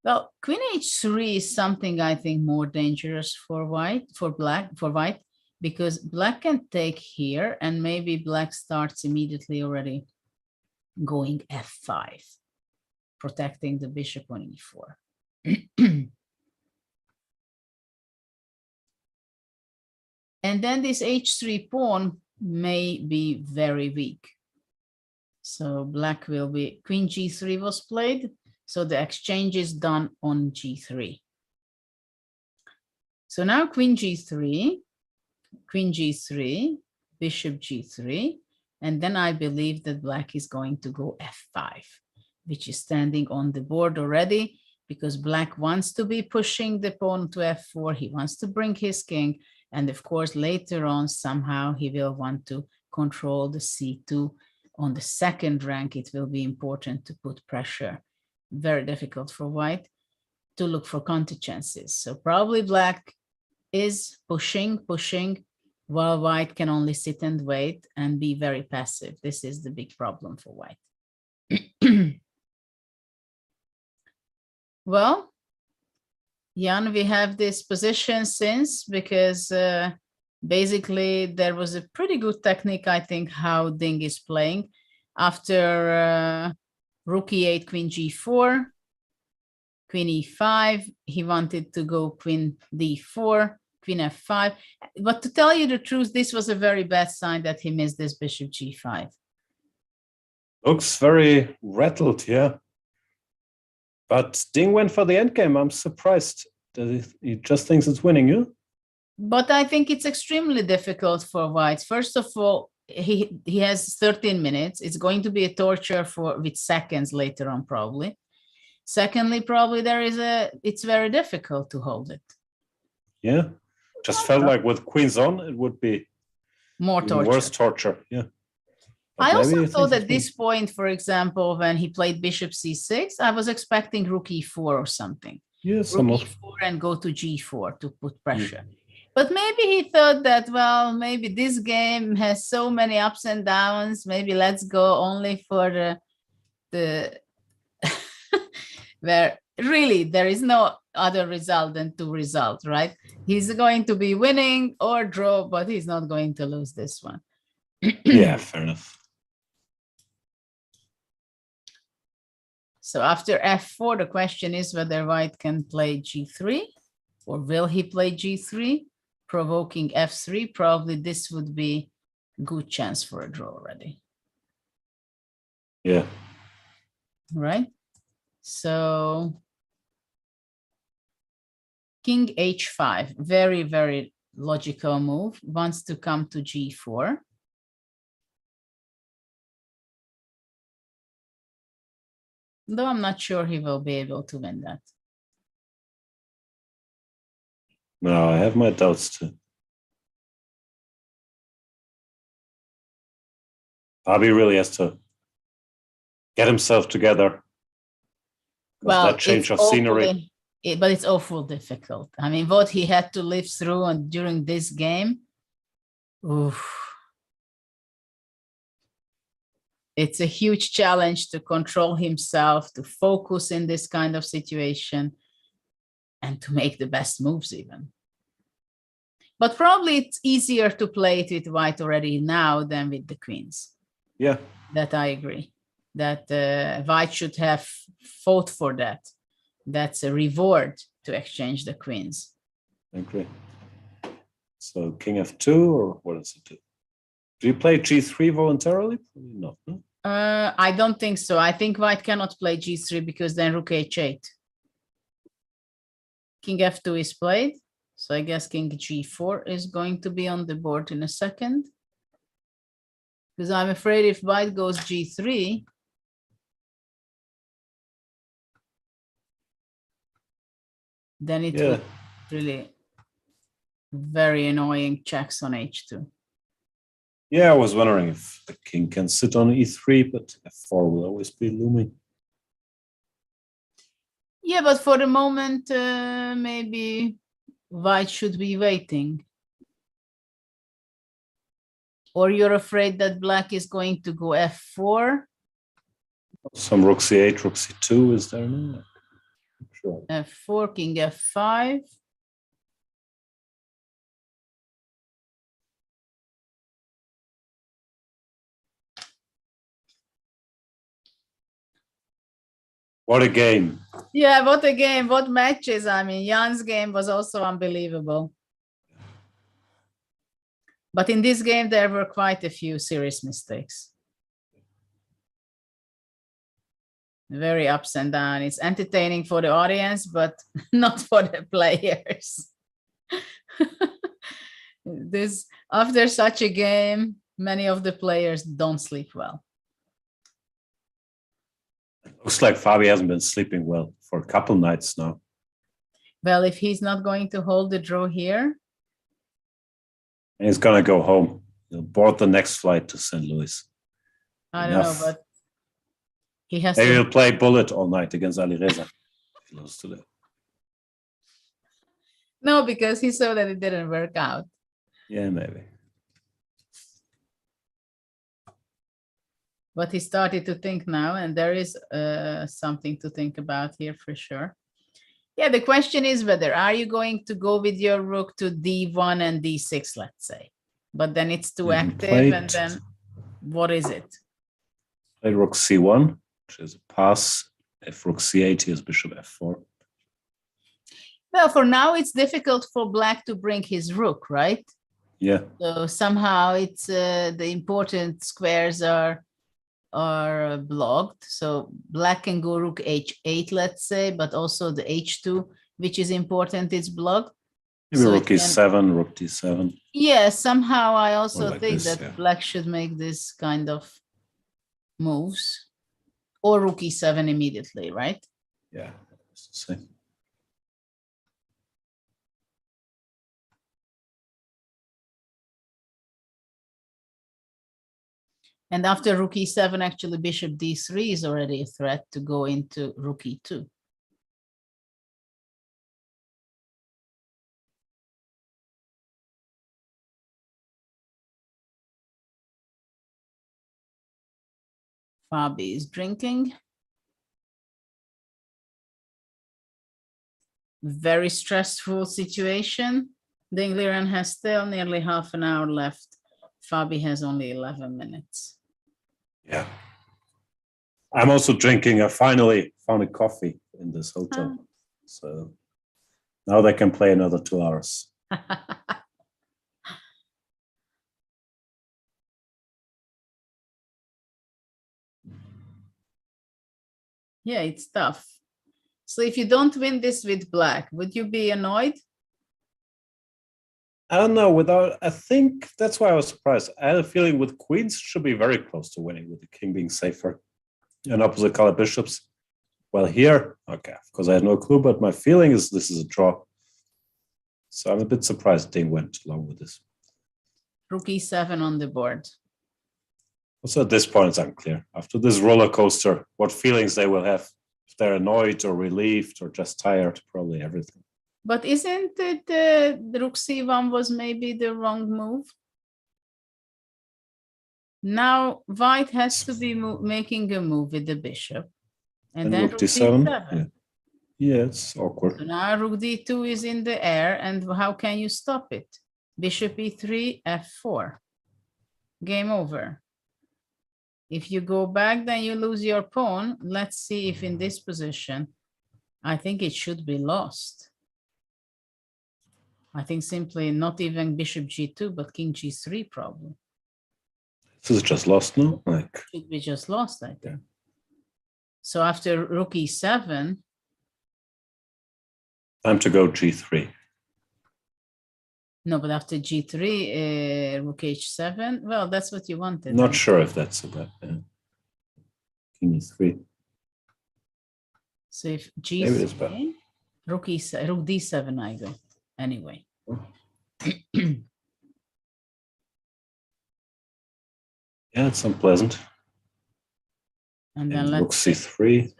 Well, queen h3 is something I think more dangerous for white, for white, because black can take here and maybe black starts immediately already going f5, protecting the bishop on e4. And then this h3 pawn may be very weak. So black will be, queen g3 was played. So the exchange is done on g3. So now queen g3, bishop g3, and then I believe that black is going to go f5, which is standing on the board already, because black wants to be pushing the pawn to f4. He wants to bring his king. And of course, later on, somehow he will want to control the c2. On the second rank, it will be important to put pressure. Very difficult for white to look for counter chances. So probably black is pushing, while white can only sit and wait and be very passive. This is the big problem for white. Well, Jan, we have this position since, because basically there was a pretty good technique, I think, how Ding is playing. After rook e8, queen g4, queen e5, he wanted to go queen d4, queen f5. But to tell you the truth, this was a very bad sign that he missed this bishop g5. Looks very rattled, yeah. But Ding went for the endgame. I'm surprised that he just thinks it's winning, yeah? But I think it's extremely difficult for white. First of all, he has 13 minutes. It's going to be a torture with seconds later on, probably. Secondly, probably it's very difficult to hold it. Yeah, just felt like with queens on, it would be more torture. Worse torture, yeah. But I also thought at this point, for example, when he played bishop c6, I was expecting rook e4 or something. Yeah, rook e4 and go to g4 to put pressure. Yeah. But maybe he thought that, well, maybe this game has so many ups and downs. Maybe let's go only for the where really there is no other result than 2 results, right? He's going to be winning or draw, but he's not going to lose this one. Yeah, fair enough. So after f4, the question is whether white can play g3, or will he play g3? Provoking f3, probably this would be a good chance for a draw already. Yeah. Right? So king h5, very, very logical move, wants to come to g4. Though I'm not sure he will be able to win that. No, I have my doubts too. Bobby really has to get himself together. Well, that change of scenery. But it's awful difficult. I mean, what he had to live through during this game, oof. It's a huge challenge to control himself, to focus in this kind of situation, and to make the best moves even. But probably it's easier to play it with white already now than with the queens. Yeah. That I agree. That white should have fought for that. That's a reward to exchange the queens. I agree. So king f2, or what does it do? Do you play g3 voluntarily? Probably not. No? I don't think so. I think white cannot play g3 because then rook h8. King f2 is played. So I guess king g4 is going to be on the board in a second. Because I'm afraid if white goes g3, Then it would really very annoying checks on h2. Yeah, I was wondering if the king can sit on e3, but f4 will always be looming. Yeah, but for the moment, maybe white should be waiting. Or you're afraid that black is going to go f4? Some rook c8, rook c2 is there now? Sure. f4, king f5. What a game. Yeah, what a game, what matches. I mean, Jan's game was also unbelievable. But in this game, there were quite a few serious mistakes. Very ups and downs. It's entertaining for the audience, but not for the players. After such a game, many of the players don't sleep well. Looks like Fabi hasn't been sleeping well for a couple nights now. Well, if he's not going to hold the draw here. And he's going to go home. He'll board the next flight to St. Louis. I don't know, but he has Maybe to. he'll play bullet all night against Alireza. If he loses today. No, because he saw that it didn't work out. Yeah, maybe. But he started to think now, and there is something to think about here for sure. Yeah, the question is whether are you going to go with your rook to d1 and d6, let's say. But then it's too active, and then what is it? Played rook c1, which is a pass. If rook c8, he has bishop f4. Well, for now, it's difficult for black to bring his rook, right? Yeah. So somehow it's the important squares are blocked. So black can go rook h8, let's say, but also the h2, which is important, is blocked. Maybe So rook it e7, rook d7. Yeah, somehow I also like think this, that yeah. black should make this kind of moves. Or rook e7 immediately, right? Yeah, that's the same. And after rook e7, actually bishop d3 is already a threat to go into rook e2. Fabi is drinking. Very stressful situation. Dingliran has still nearly half an hour left. Fabi has only 11 minutes. Yeah. I'm also drinking. I finally found a coffee in this hotel. So now they can play another 2 hours. Yeah, it's tough. So if you don't win this with black, would you be annoyed? I don't know. I think that's why I was surprised. I had a feeling with queens should be very close to winning, with the king being safer and opposite color bishops. Well, here, okay, of course I had no clue, but my feeling is this is a draw. So I'm a bit surprised Ding went along with this. Rook e7 on the board. Also, at this point, it's unclear. After this roller coaster, what feelings they will have. If they're annoyed or relieved or just tired, probably everything. But isn't it the rook c1 was maybe the wrong move? Now white has to be making a move with the bishop. And then rook d7. d7. Yeah, it's awkward. So now rook d2 is in the air, and how can you stop it? Bishop e3, f4. Game over. If you go back, then you lose your pawn. Let's see if in this position, I think it should be lost. I think simply not even bishop g2, but king g3 probably. This is just lost now? Should be just lost, I think. Yeah. So after rook e7. Time to go g3. No, but after g3, rook h7. Well, that's what you wanted. Not sure if that's about king e3. So if g3, Rook d7 I go anyway. Yeah, it's unpleasant. And then Rook let's c3.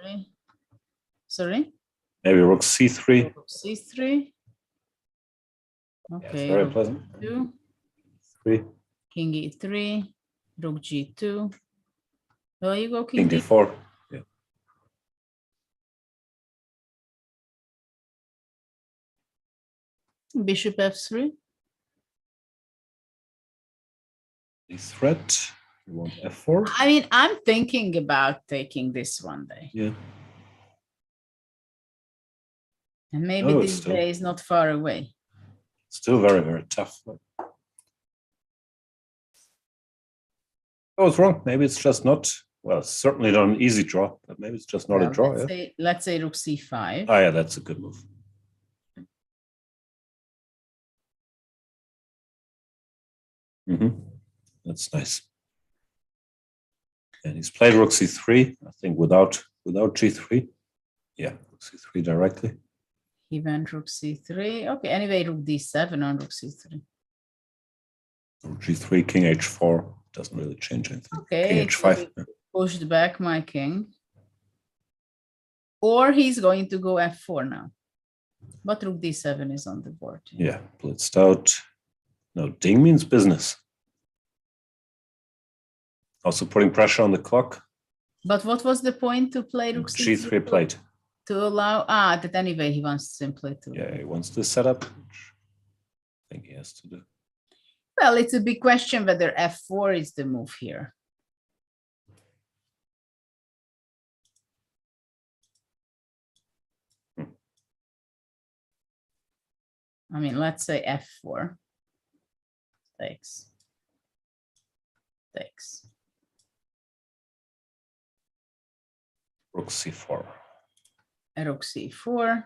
Sorry? Maybe rook c3. Rook c3. Okay. Very rook pleasant. 2. 3. King e3. Rook g2. Oh, you go King king d4. Yeah. Bishop f3. The threat. You want f4. I mean, I'm thinking about taking this one day. Yeah. And maybe Oh, this day is not far away. Still very, very tough. I was wrong. Maybe it's just not, well, it's certainly not an easy draw, but maybe it's just not a draw. Let's say rook c5. Oh, yeah, that's a good move. That's nice. And he's played rook c3, I think without g3. Yeah, rook c3 directly. He went rook c3. Okay, anyway, rook d7 on rook c3. Rook g3, king h4 doesn't really change anything. Okay, King h5. so pushed back my king. Or he's going to go f4 now. But rook d7 is on the board. Yeah, blitzed out. No, ding means business. Also putting pressure on the clock. But what was the point to play rook g3 played. To allow, that anyway, he wants simply to. Yeah, he wants to set up, which I think he has to do. Well, it's a big question whether f4 is the move here. I mean, let's say f4. Takes. Rook c4. Rook c4.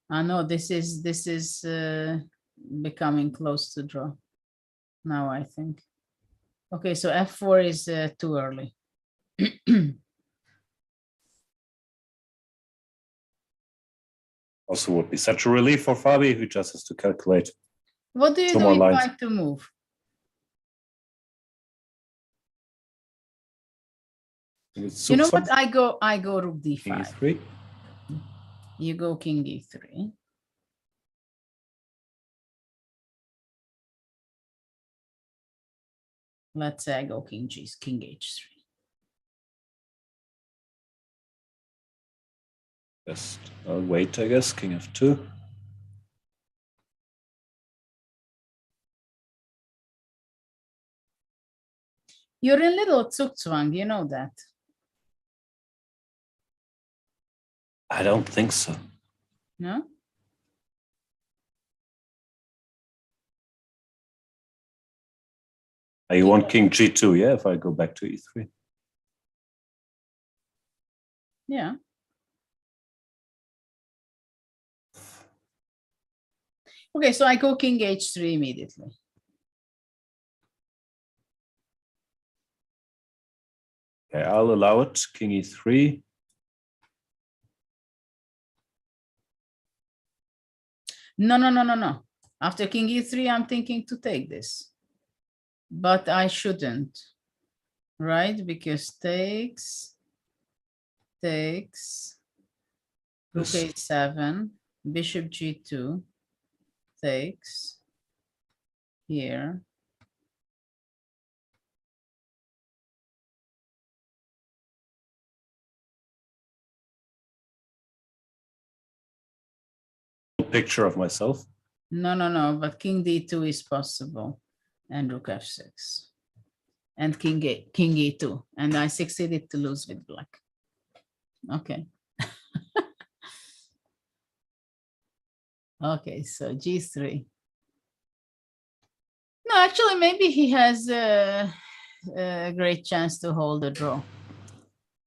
I know this is becoming close to draw now, I think. Okay, so f4 is too early. Also would be such a relief for Fabi, who just has to calculate. What do you do if I to move? You know what? I go rook d5. King e3. You go king e3. Let's say I go king h3. Just I'll wait, I guess. King f2. You're in little zugzwang, you know that. I don't think so. No? You want king g2, yeah, if I go back to e3. Yeah. Okay, so I go king h3 immediately. Okay, I'll allow it. King e3. No. After king e3, I'm thinking to take this. But I shouldn't, right? Because takes, rook a7, bishop g2, takes, here. Picture of myself. No, but king d2 is possible, and rook f6, and king e2, and I succeeded to lose with black. Okay. Okay, so g3. No, actually, maybe he has a great chance to hold a draw.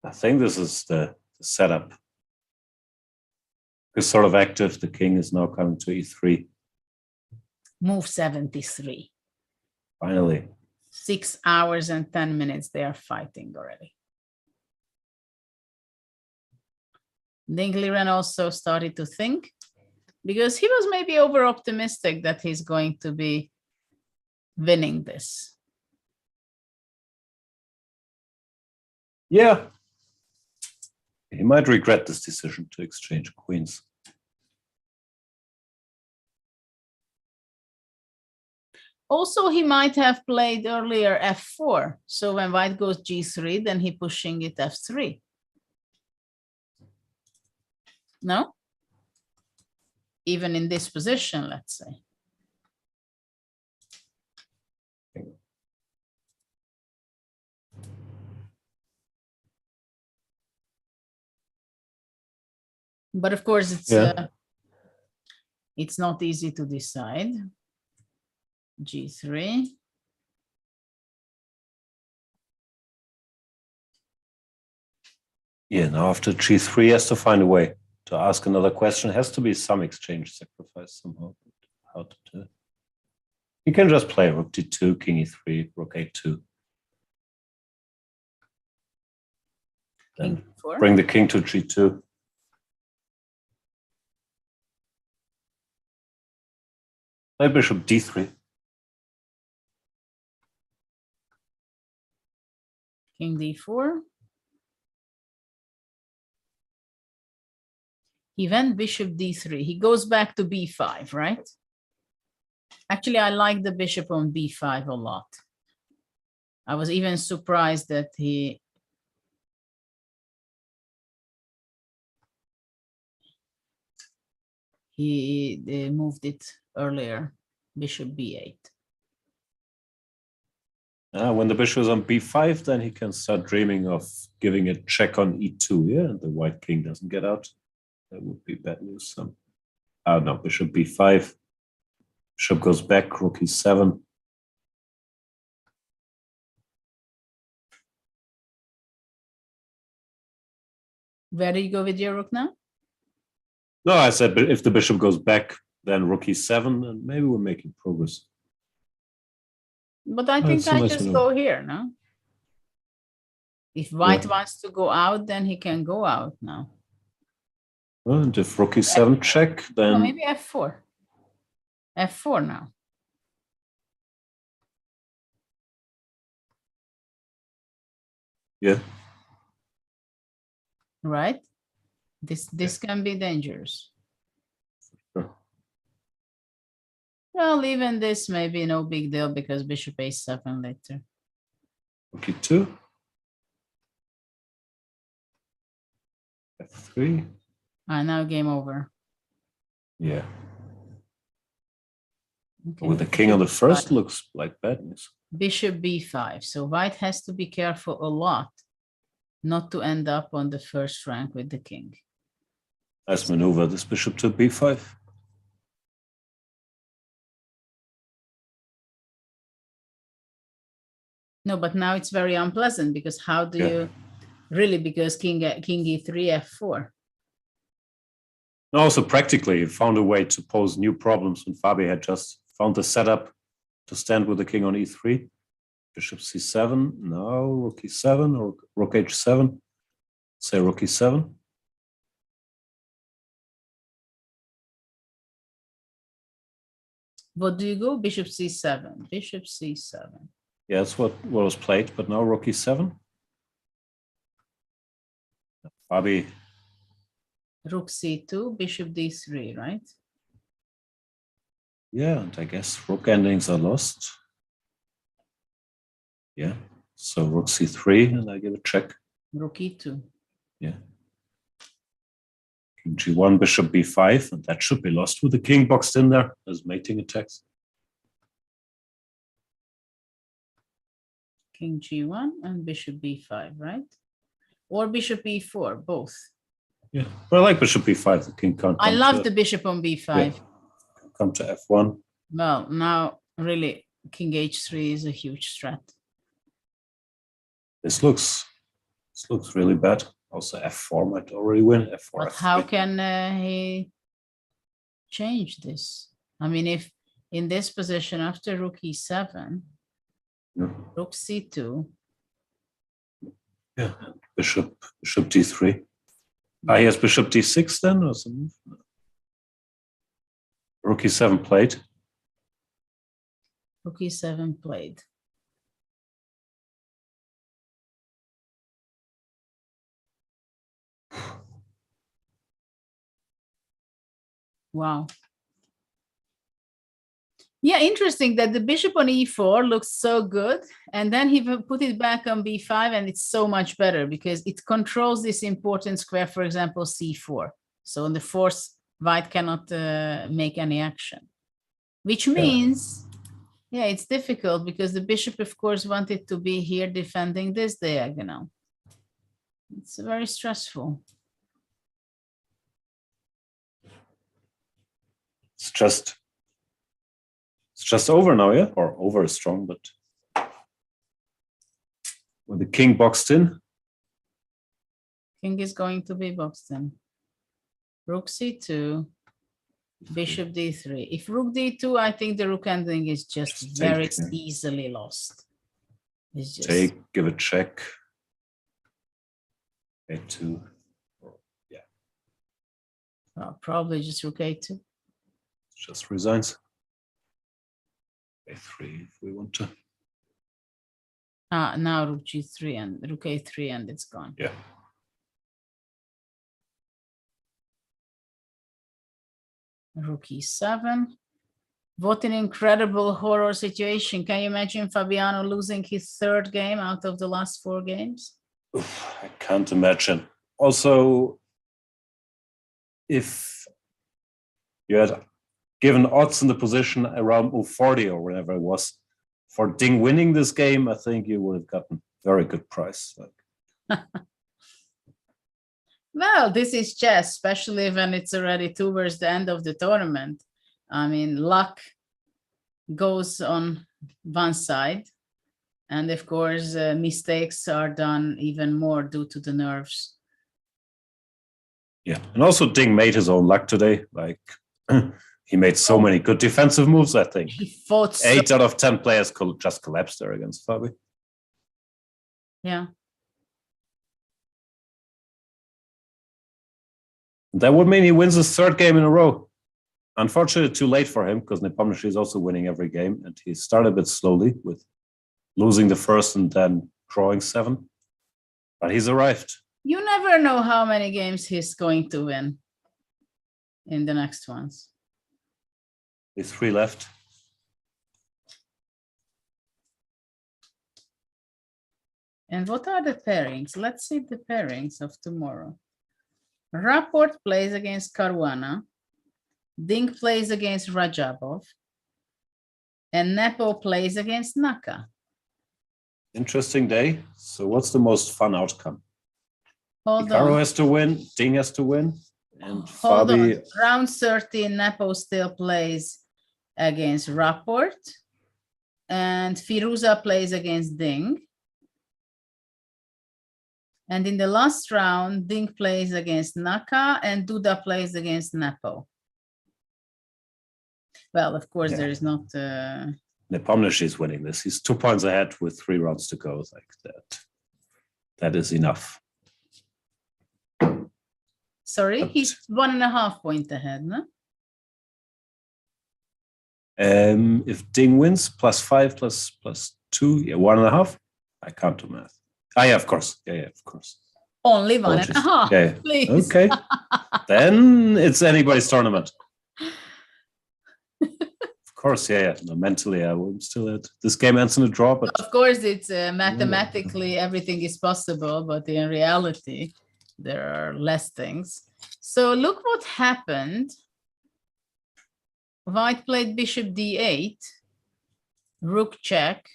I think this is the setup. It's sort of active. The king is now coming to e3. Move 73. Finally. 6 hours and 10 minutes. They are fighting already. Dingliren also started to think, because he was maybe over optimistic that he's going to be winning this. Yeah. He might regret this decision to exchange queens. Also, he might have played earlier f4. So when white goes g3, then he pushing it f3. No? Even in this position, let's say. But of course, it's not easy to decide. G3. Yeah, now after G3, he has to find a way to ask another question. Has to be some exchange sacrifice somehow. How to do it? You can just play rook d2, king e3, rook a2. Then bring the king to g2. Play bishop d3. King d4. He went bishop d3. He goes back to b5, right? Actually, I like the bishop on b5 a lot. I was even surprised that he moved it earlier, bishop b8. When the bishop is on b5, then he can start dreaming of giving a check on e2, yeah, and the white king doesn't get out. That would be bad news. No, bishop b5. Bishop goes back, rook e7. Where do you go with your rook now? No, I said if the bishop goes back, then rook e7, and maybe we're making progress. But I think I just go here, no? If white wants to go out, then he can go out now. And if rook e7 check, then... No, maybe f4. f4 now. Yeah. Right? This can be dangerous. Sure. Well, even this may be no big deal because bishop a7 later. Rook e2. f3. Now game over. Yeah. Okay. With the king on the first looks like bad news. Bishop b5. So white has to be careful a lot not to end up on the first rank with the king. Nice maneuver, this bishop to b5. No, but now it's very unpleasant because how do you really, because king e3, f4. Also, practically, he found a way to pose new problems when Fabi had just found the setup to stand with the king on e3. Bishop c7, now rook e7 or rook h7. Say rook e7. What do you go? Bishop c7, bishop c7. Yeah, that's what was played, but now rook e7. Fabi. Rook c2, bishop d3, right? Yeah, and I guess rook endings are lost. Yeah, so rook c3, and I give a check. Rook e2. Yeah. King g1, bishop b5, and that should be lost with the king boxed in there as mating attacks. King g1 and bishop b5, right? Or bishop e4, both. Yeah, well, I like bishop b5. The king can't. I love the bishop on b5. Yeah. Come to f1. Well, now really, king h3 is a huge threat. This looks really bad. Also, f4 might already win. F4. But F3. how can he change this? I mean, if in this position after rook e7, rook c2. Yeah, bishop d3. He has bishop d6 then, or something? Rook e7 played. Rook e7 played. Wow. Yeah, interesting that the bishop on e4 looks so good, and then he put it back on b5, and it's so much better because it controls this important square, for example, c4. So on the fourth, white cannot make any action, which means, yeah, it's difficult because the bishop, of course, wanted to be here defending this diagonal. It's very stressful. It's just over now, yeah? Or over is strong, but with the king boxed in. King is going to be boxed in. Rook c2, bishop d3. If rook d2, I think the rook ending is just very easily lost. It's just give a check. a2. Yeah. Probably just rook a2. Just resigns. a3 if we want to. Now rook g3 and rook a3 and it's gone. Yeah. Rook e7. What an incredible horror situation. Can you imagine Fabiano losing his third game out of the last 4 games? I can't imagine. Also, if you had given odds in the position around move 40 or whatever it was, for Ding winning this game, I think you would have gotten a very good price. Well, this is chess, especially when it's already towards the end of the tournament. I mean, luck goes on one side. And of course, mistakes are done even more due to the nerves. Yeah, and also Ding made his own luck today. Like, he made so many good defensive moves, I think. He fought 8 out of 10 players just collapsed there against Fabi. Yeah. That would mean he wins his 3rd game in a row. Unfortunately, too late for him because Nepomniachtchi is also winning every game, and he started a bit slowly with losing the first and then drawing 7. But he's arrived. You never know how many games he's going to win in the next ones. There's 3 left. And what are the pairings? Let's see the pairings of tomorrow. Rapport plays against Caruana. Ding plays against Rajabov. And Nepo plays against Naka. Interesting day. So what's the most fun outcome? Hold Hikaru on. has to win, Ding has to win, and Hold Fabi... on. Round 13, Nepo still plays against Rapport. And Firuza plays against Ding. And in the last round, Ding plays against Naka and Duda plays against Nepo. Well, of course, there is not... Nepomniachtchi is winning this. He's 2 points ahead with 3 rounds to go. Like that. That is enough. Sorry, he's 1.5 points ahead, no? If Ding wins, +5 plus 2, yeah, 1.5. I can't do math. Yeah, of course. Yeah, of course. Only 1.5, yeah. please. Okay. Then it's anybody's tournament. Of course, yeah. No, mentally, I will still at this game ends in a draw, but of course, it's mathematically everything is possible, but in reality, there are less things. So look what happened. White played bishop d8, rook check.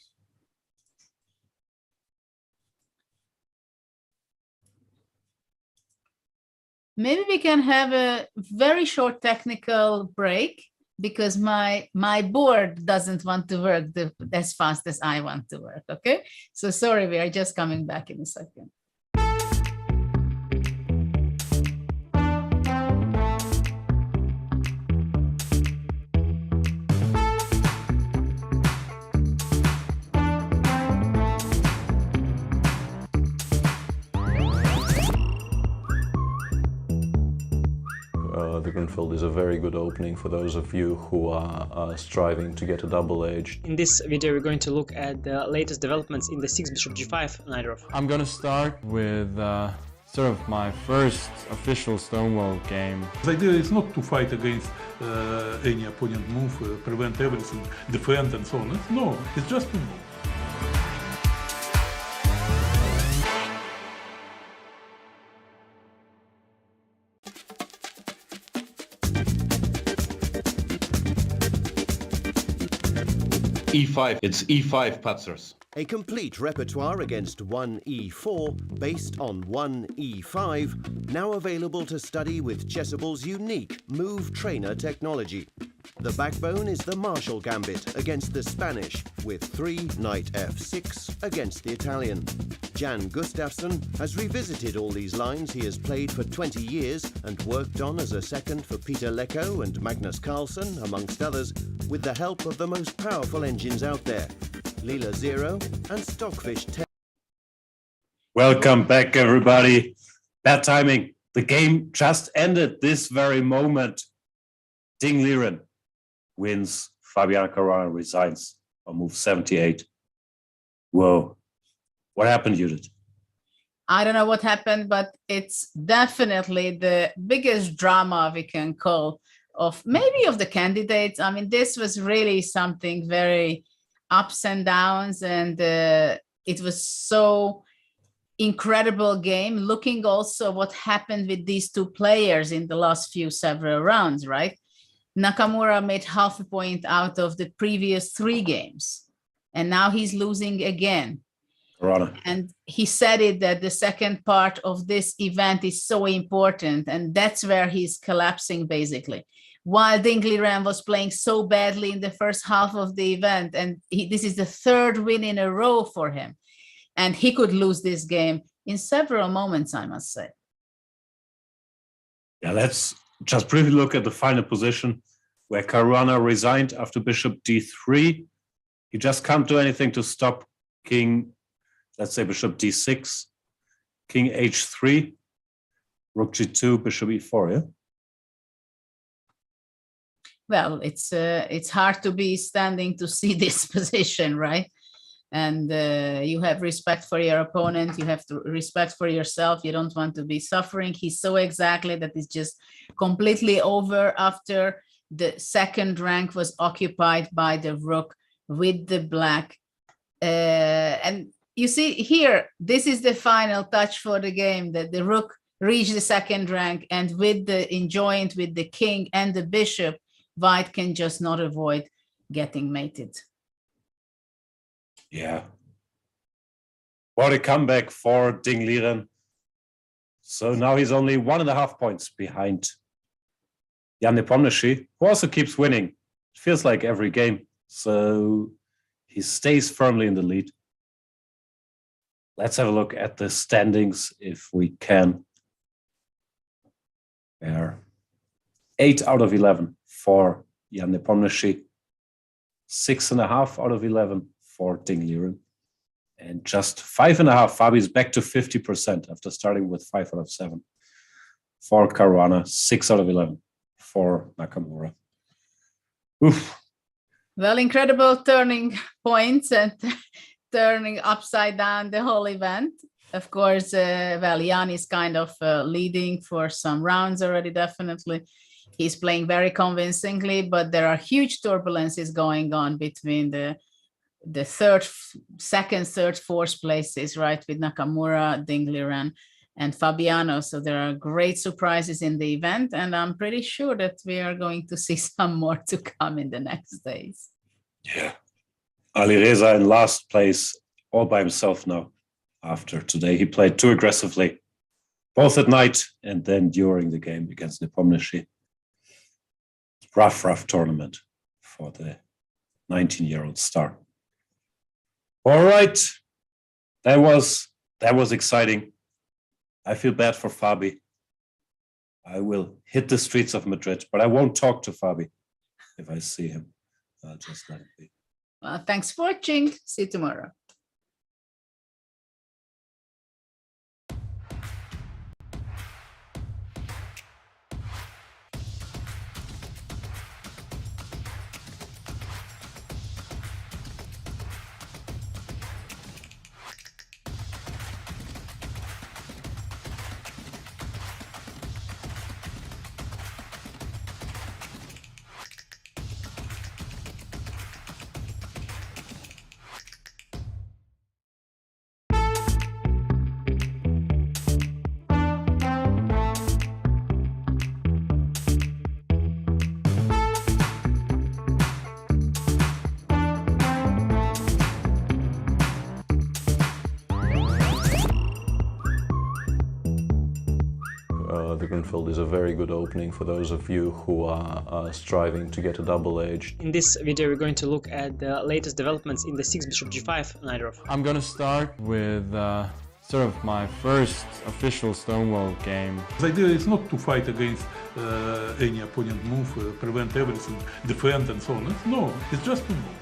Maybe we can have a very short technical break because my board doesn't want to work as fast as I want to work, okay? So sorry, we are just coming back in a second. the Grunfeld is a very good opening for those of you who are striving to get a double age. In this video we're going to look at the latest developments in the 6 bishop g5 Najdorf. I'm gonna start with sort of my first official Stonewall game. The idea is not to fight against any opponent move, prevent everything, defend and so on. No, it's just to move. E5, it's E5 Patzers. A complete repertoire against 1 e4 based on 1 e5, now available to study with Chessable's unique Move Trainer technology. The backbone is the Marshall Gambit against the Spanish, with 3 knight f6 against the Italian. Jan Gustafsson has revisited all these lines he has played for 20 years and worked on as a second for Peter Lecko and Magnus Carlsen, amongst others, with the help of the most powerful engines out there, Leela 0 and Stockfish 10. Welcome back, everybody. Bad timing. The game just ended this very moment. Ding Liren wins. Fabiano Caruana resigns on move 78. Whoa. What happened, Judit? I don't know what happened, but it's definitely the biggest drama we can call of maybe of the candidates. I mean, this was really something very ups and downs, and it was so incredible game. Looking also what happened with these two players in the last several rounds, right? Nakamura made half a point out of the previous 3 games, and now he's losing again. Corona. And he said it that the second part of this event is so important, and that's where he's collapsing basically. While Ding Liren was playing so badly in the first half of the event, and this is the 3rd win in a row for him, and he could lose this game in several moments, I must say. Yeah, let's just briefly look at the final position where Caruana resigned after bishop d3. He just can't do anything to stop king, let's say bishop d6, king h3, rook g2, bishop e4, yeah? Well, it's hard to be standing to see this position, right? And you have respect for your opponent, you have to respect for yourself, you don't want to be suffering. He's so exactly that it's just completely over after the 2nd rank was occupied by the rook with the black. And you see here, this is the final touch for the game, that the rook reached the 2nd rank, and with the enjoint with the king and the bishop, White can just not avoid getting mated. Yeah. What a comeback for Ding Liren. So now he's only 1.5 points behind Jan Nepomniachtchi, who also keeps winning. It feels like every game. So he stays firmly in the lead. Let's have a look at the standings if we can. There. 8 out of 11 for Jan Nepomniachtchi. 6.5 out of 11 for Ding Liren. And just 5.5. Fabi's back to 50% after starting with 5 out of 7 for Caruana. 6 out of 11 for Nakamura. Oof. Well, incredible turning points and turning upside down the whole event. Of course, well, Jan is kind of leading for some rounds already, definitely. He's playing very convincingly, but there are huge turbulences going on between the 2nd, 3rd, 4th places, right, with Nakamura, Ding Liren, and Fabiano. So there are great surprises in the event, and I'm pretty sure that we are going to see some more to come in the next days. Yeah. Alireza in last place, all by himself now. After today, he played too aggressively, both at night and then during the game against Nepomniachtchi. Rough tournament for the 19-year-old star. All right, that was exciting. I feel bad for Fabi. I will hit the streets of Madrid, but I won't talk to Fabi if I see him. I'll just let it be. Well, thanks for watching. See you tomorrow. Grunfeld is a very good opening for those of you who are striving to get a double edge. In this video, we're going to look at the latest developments in the 6 bishop g5 knight of. I'm gonna start with sort of my first official Stonewall game. The idea is not to fight against any opponent move, prevent everything, defend and so on. No, it's just to move.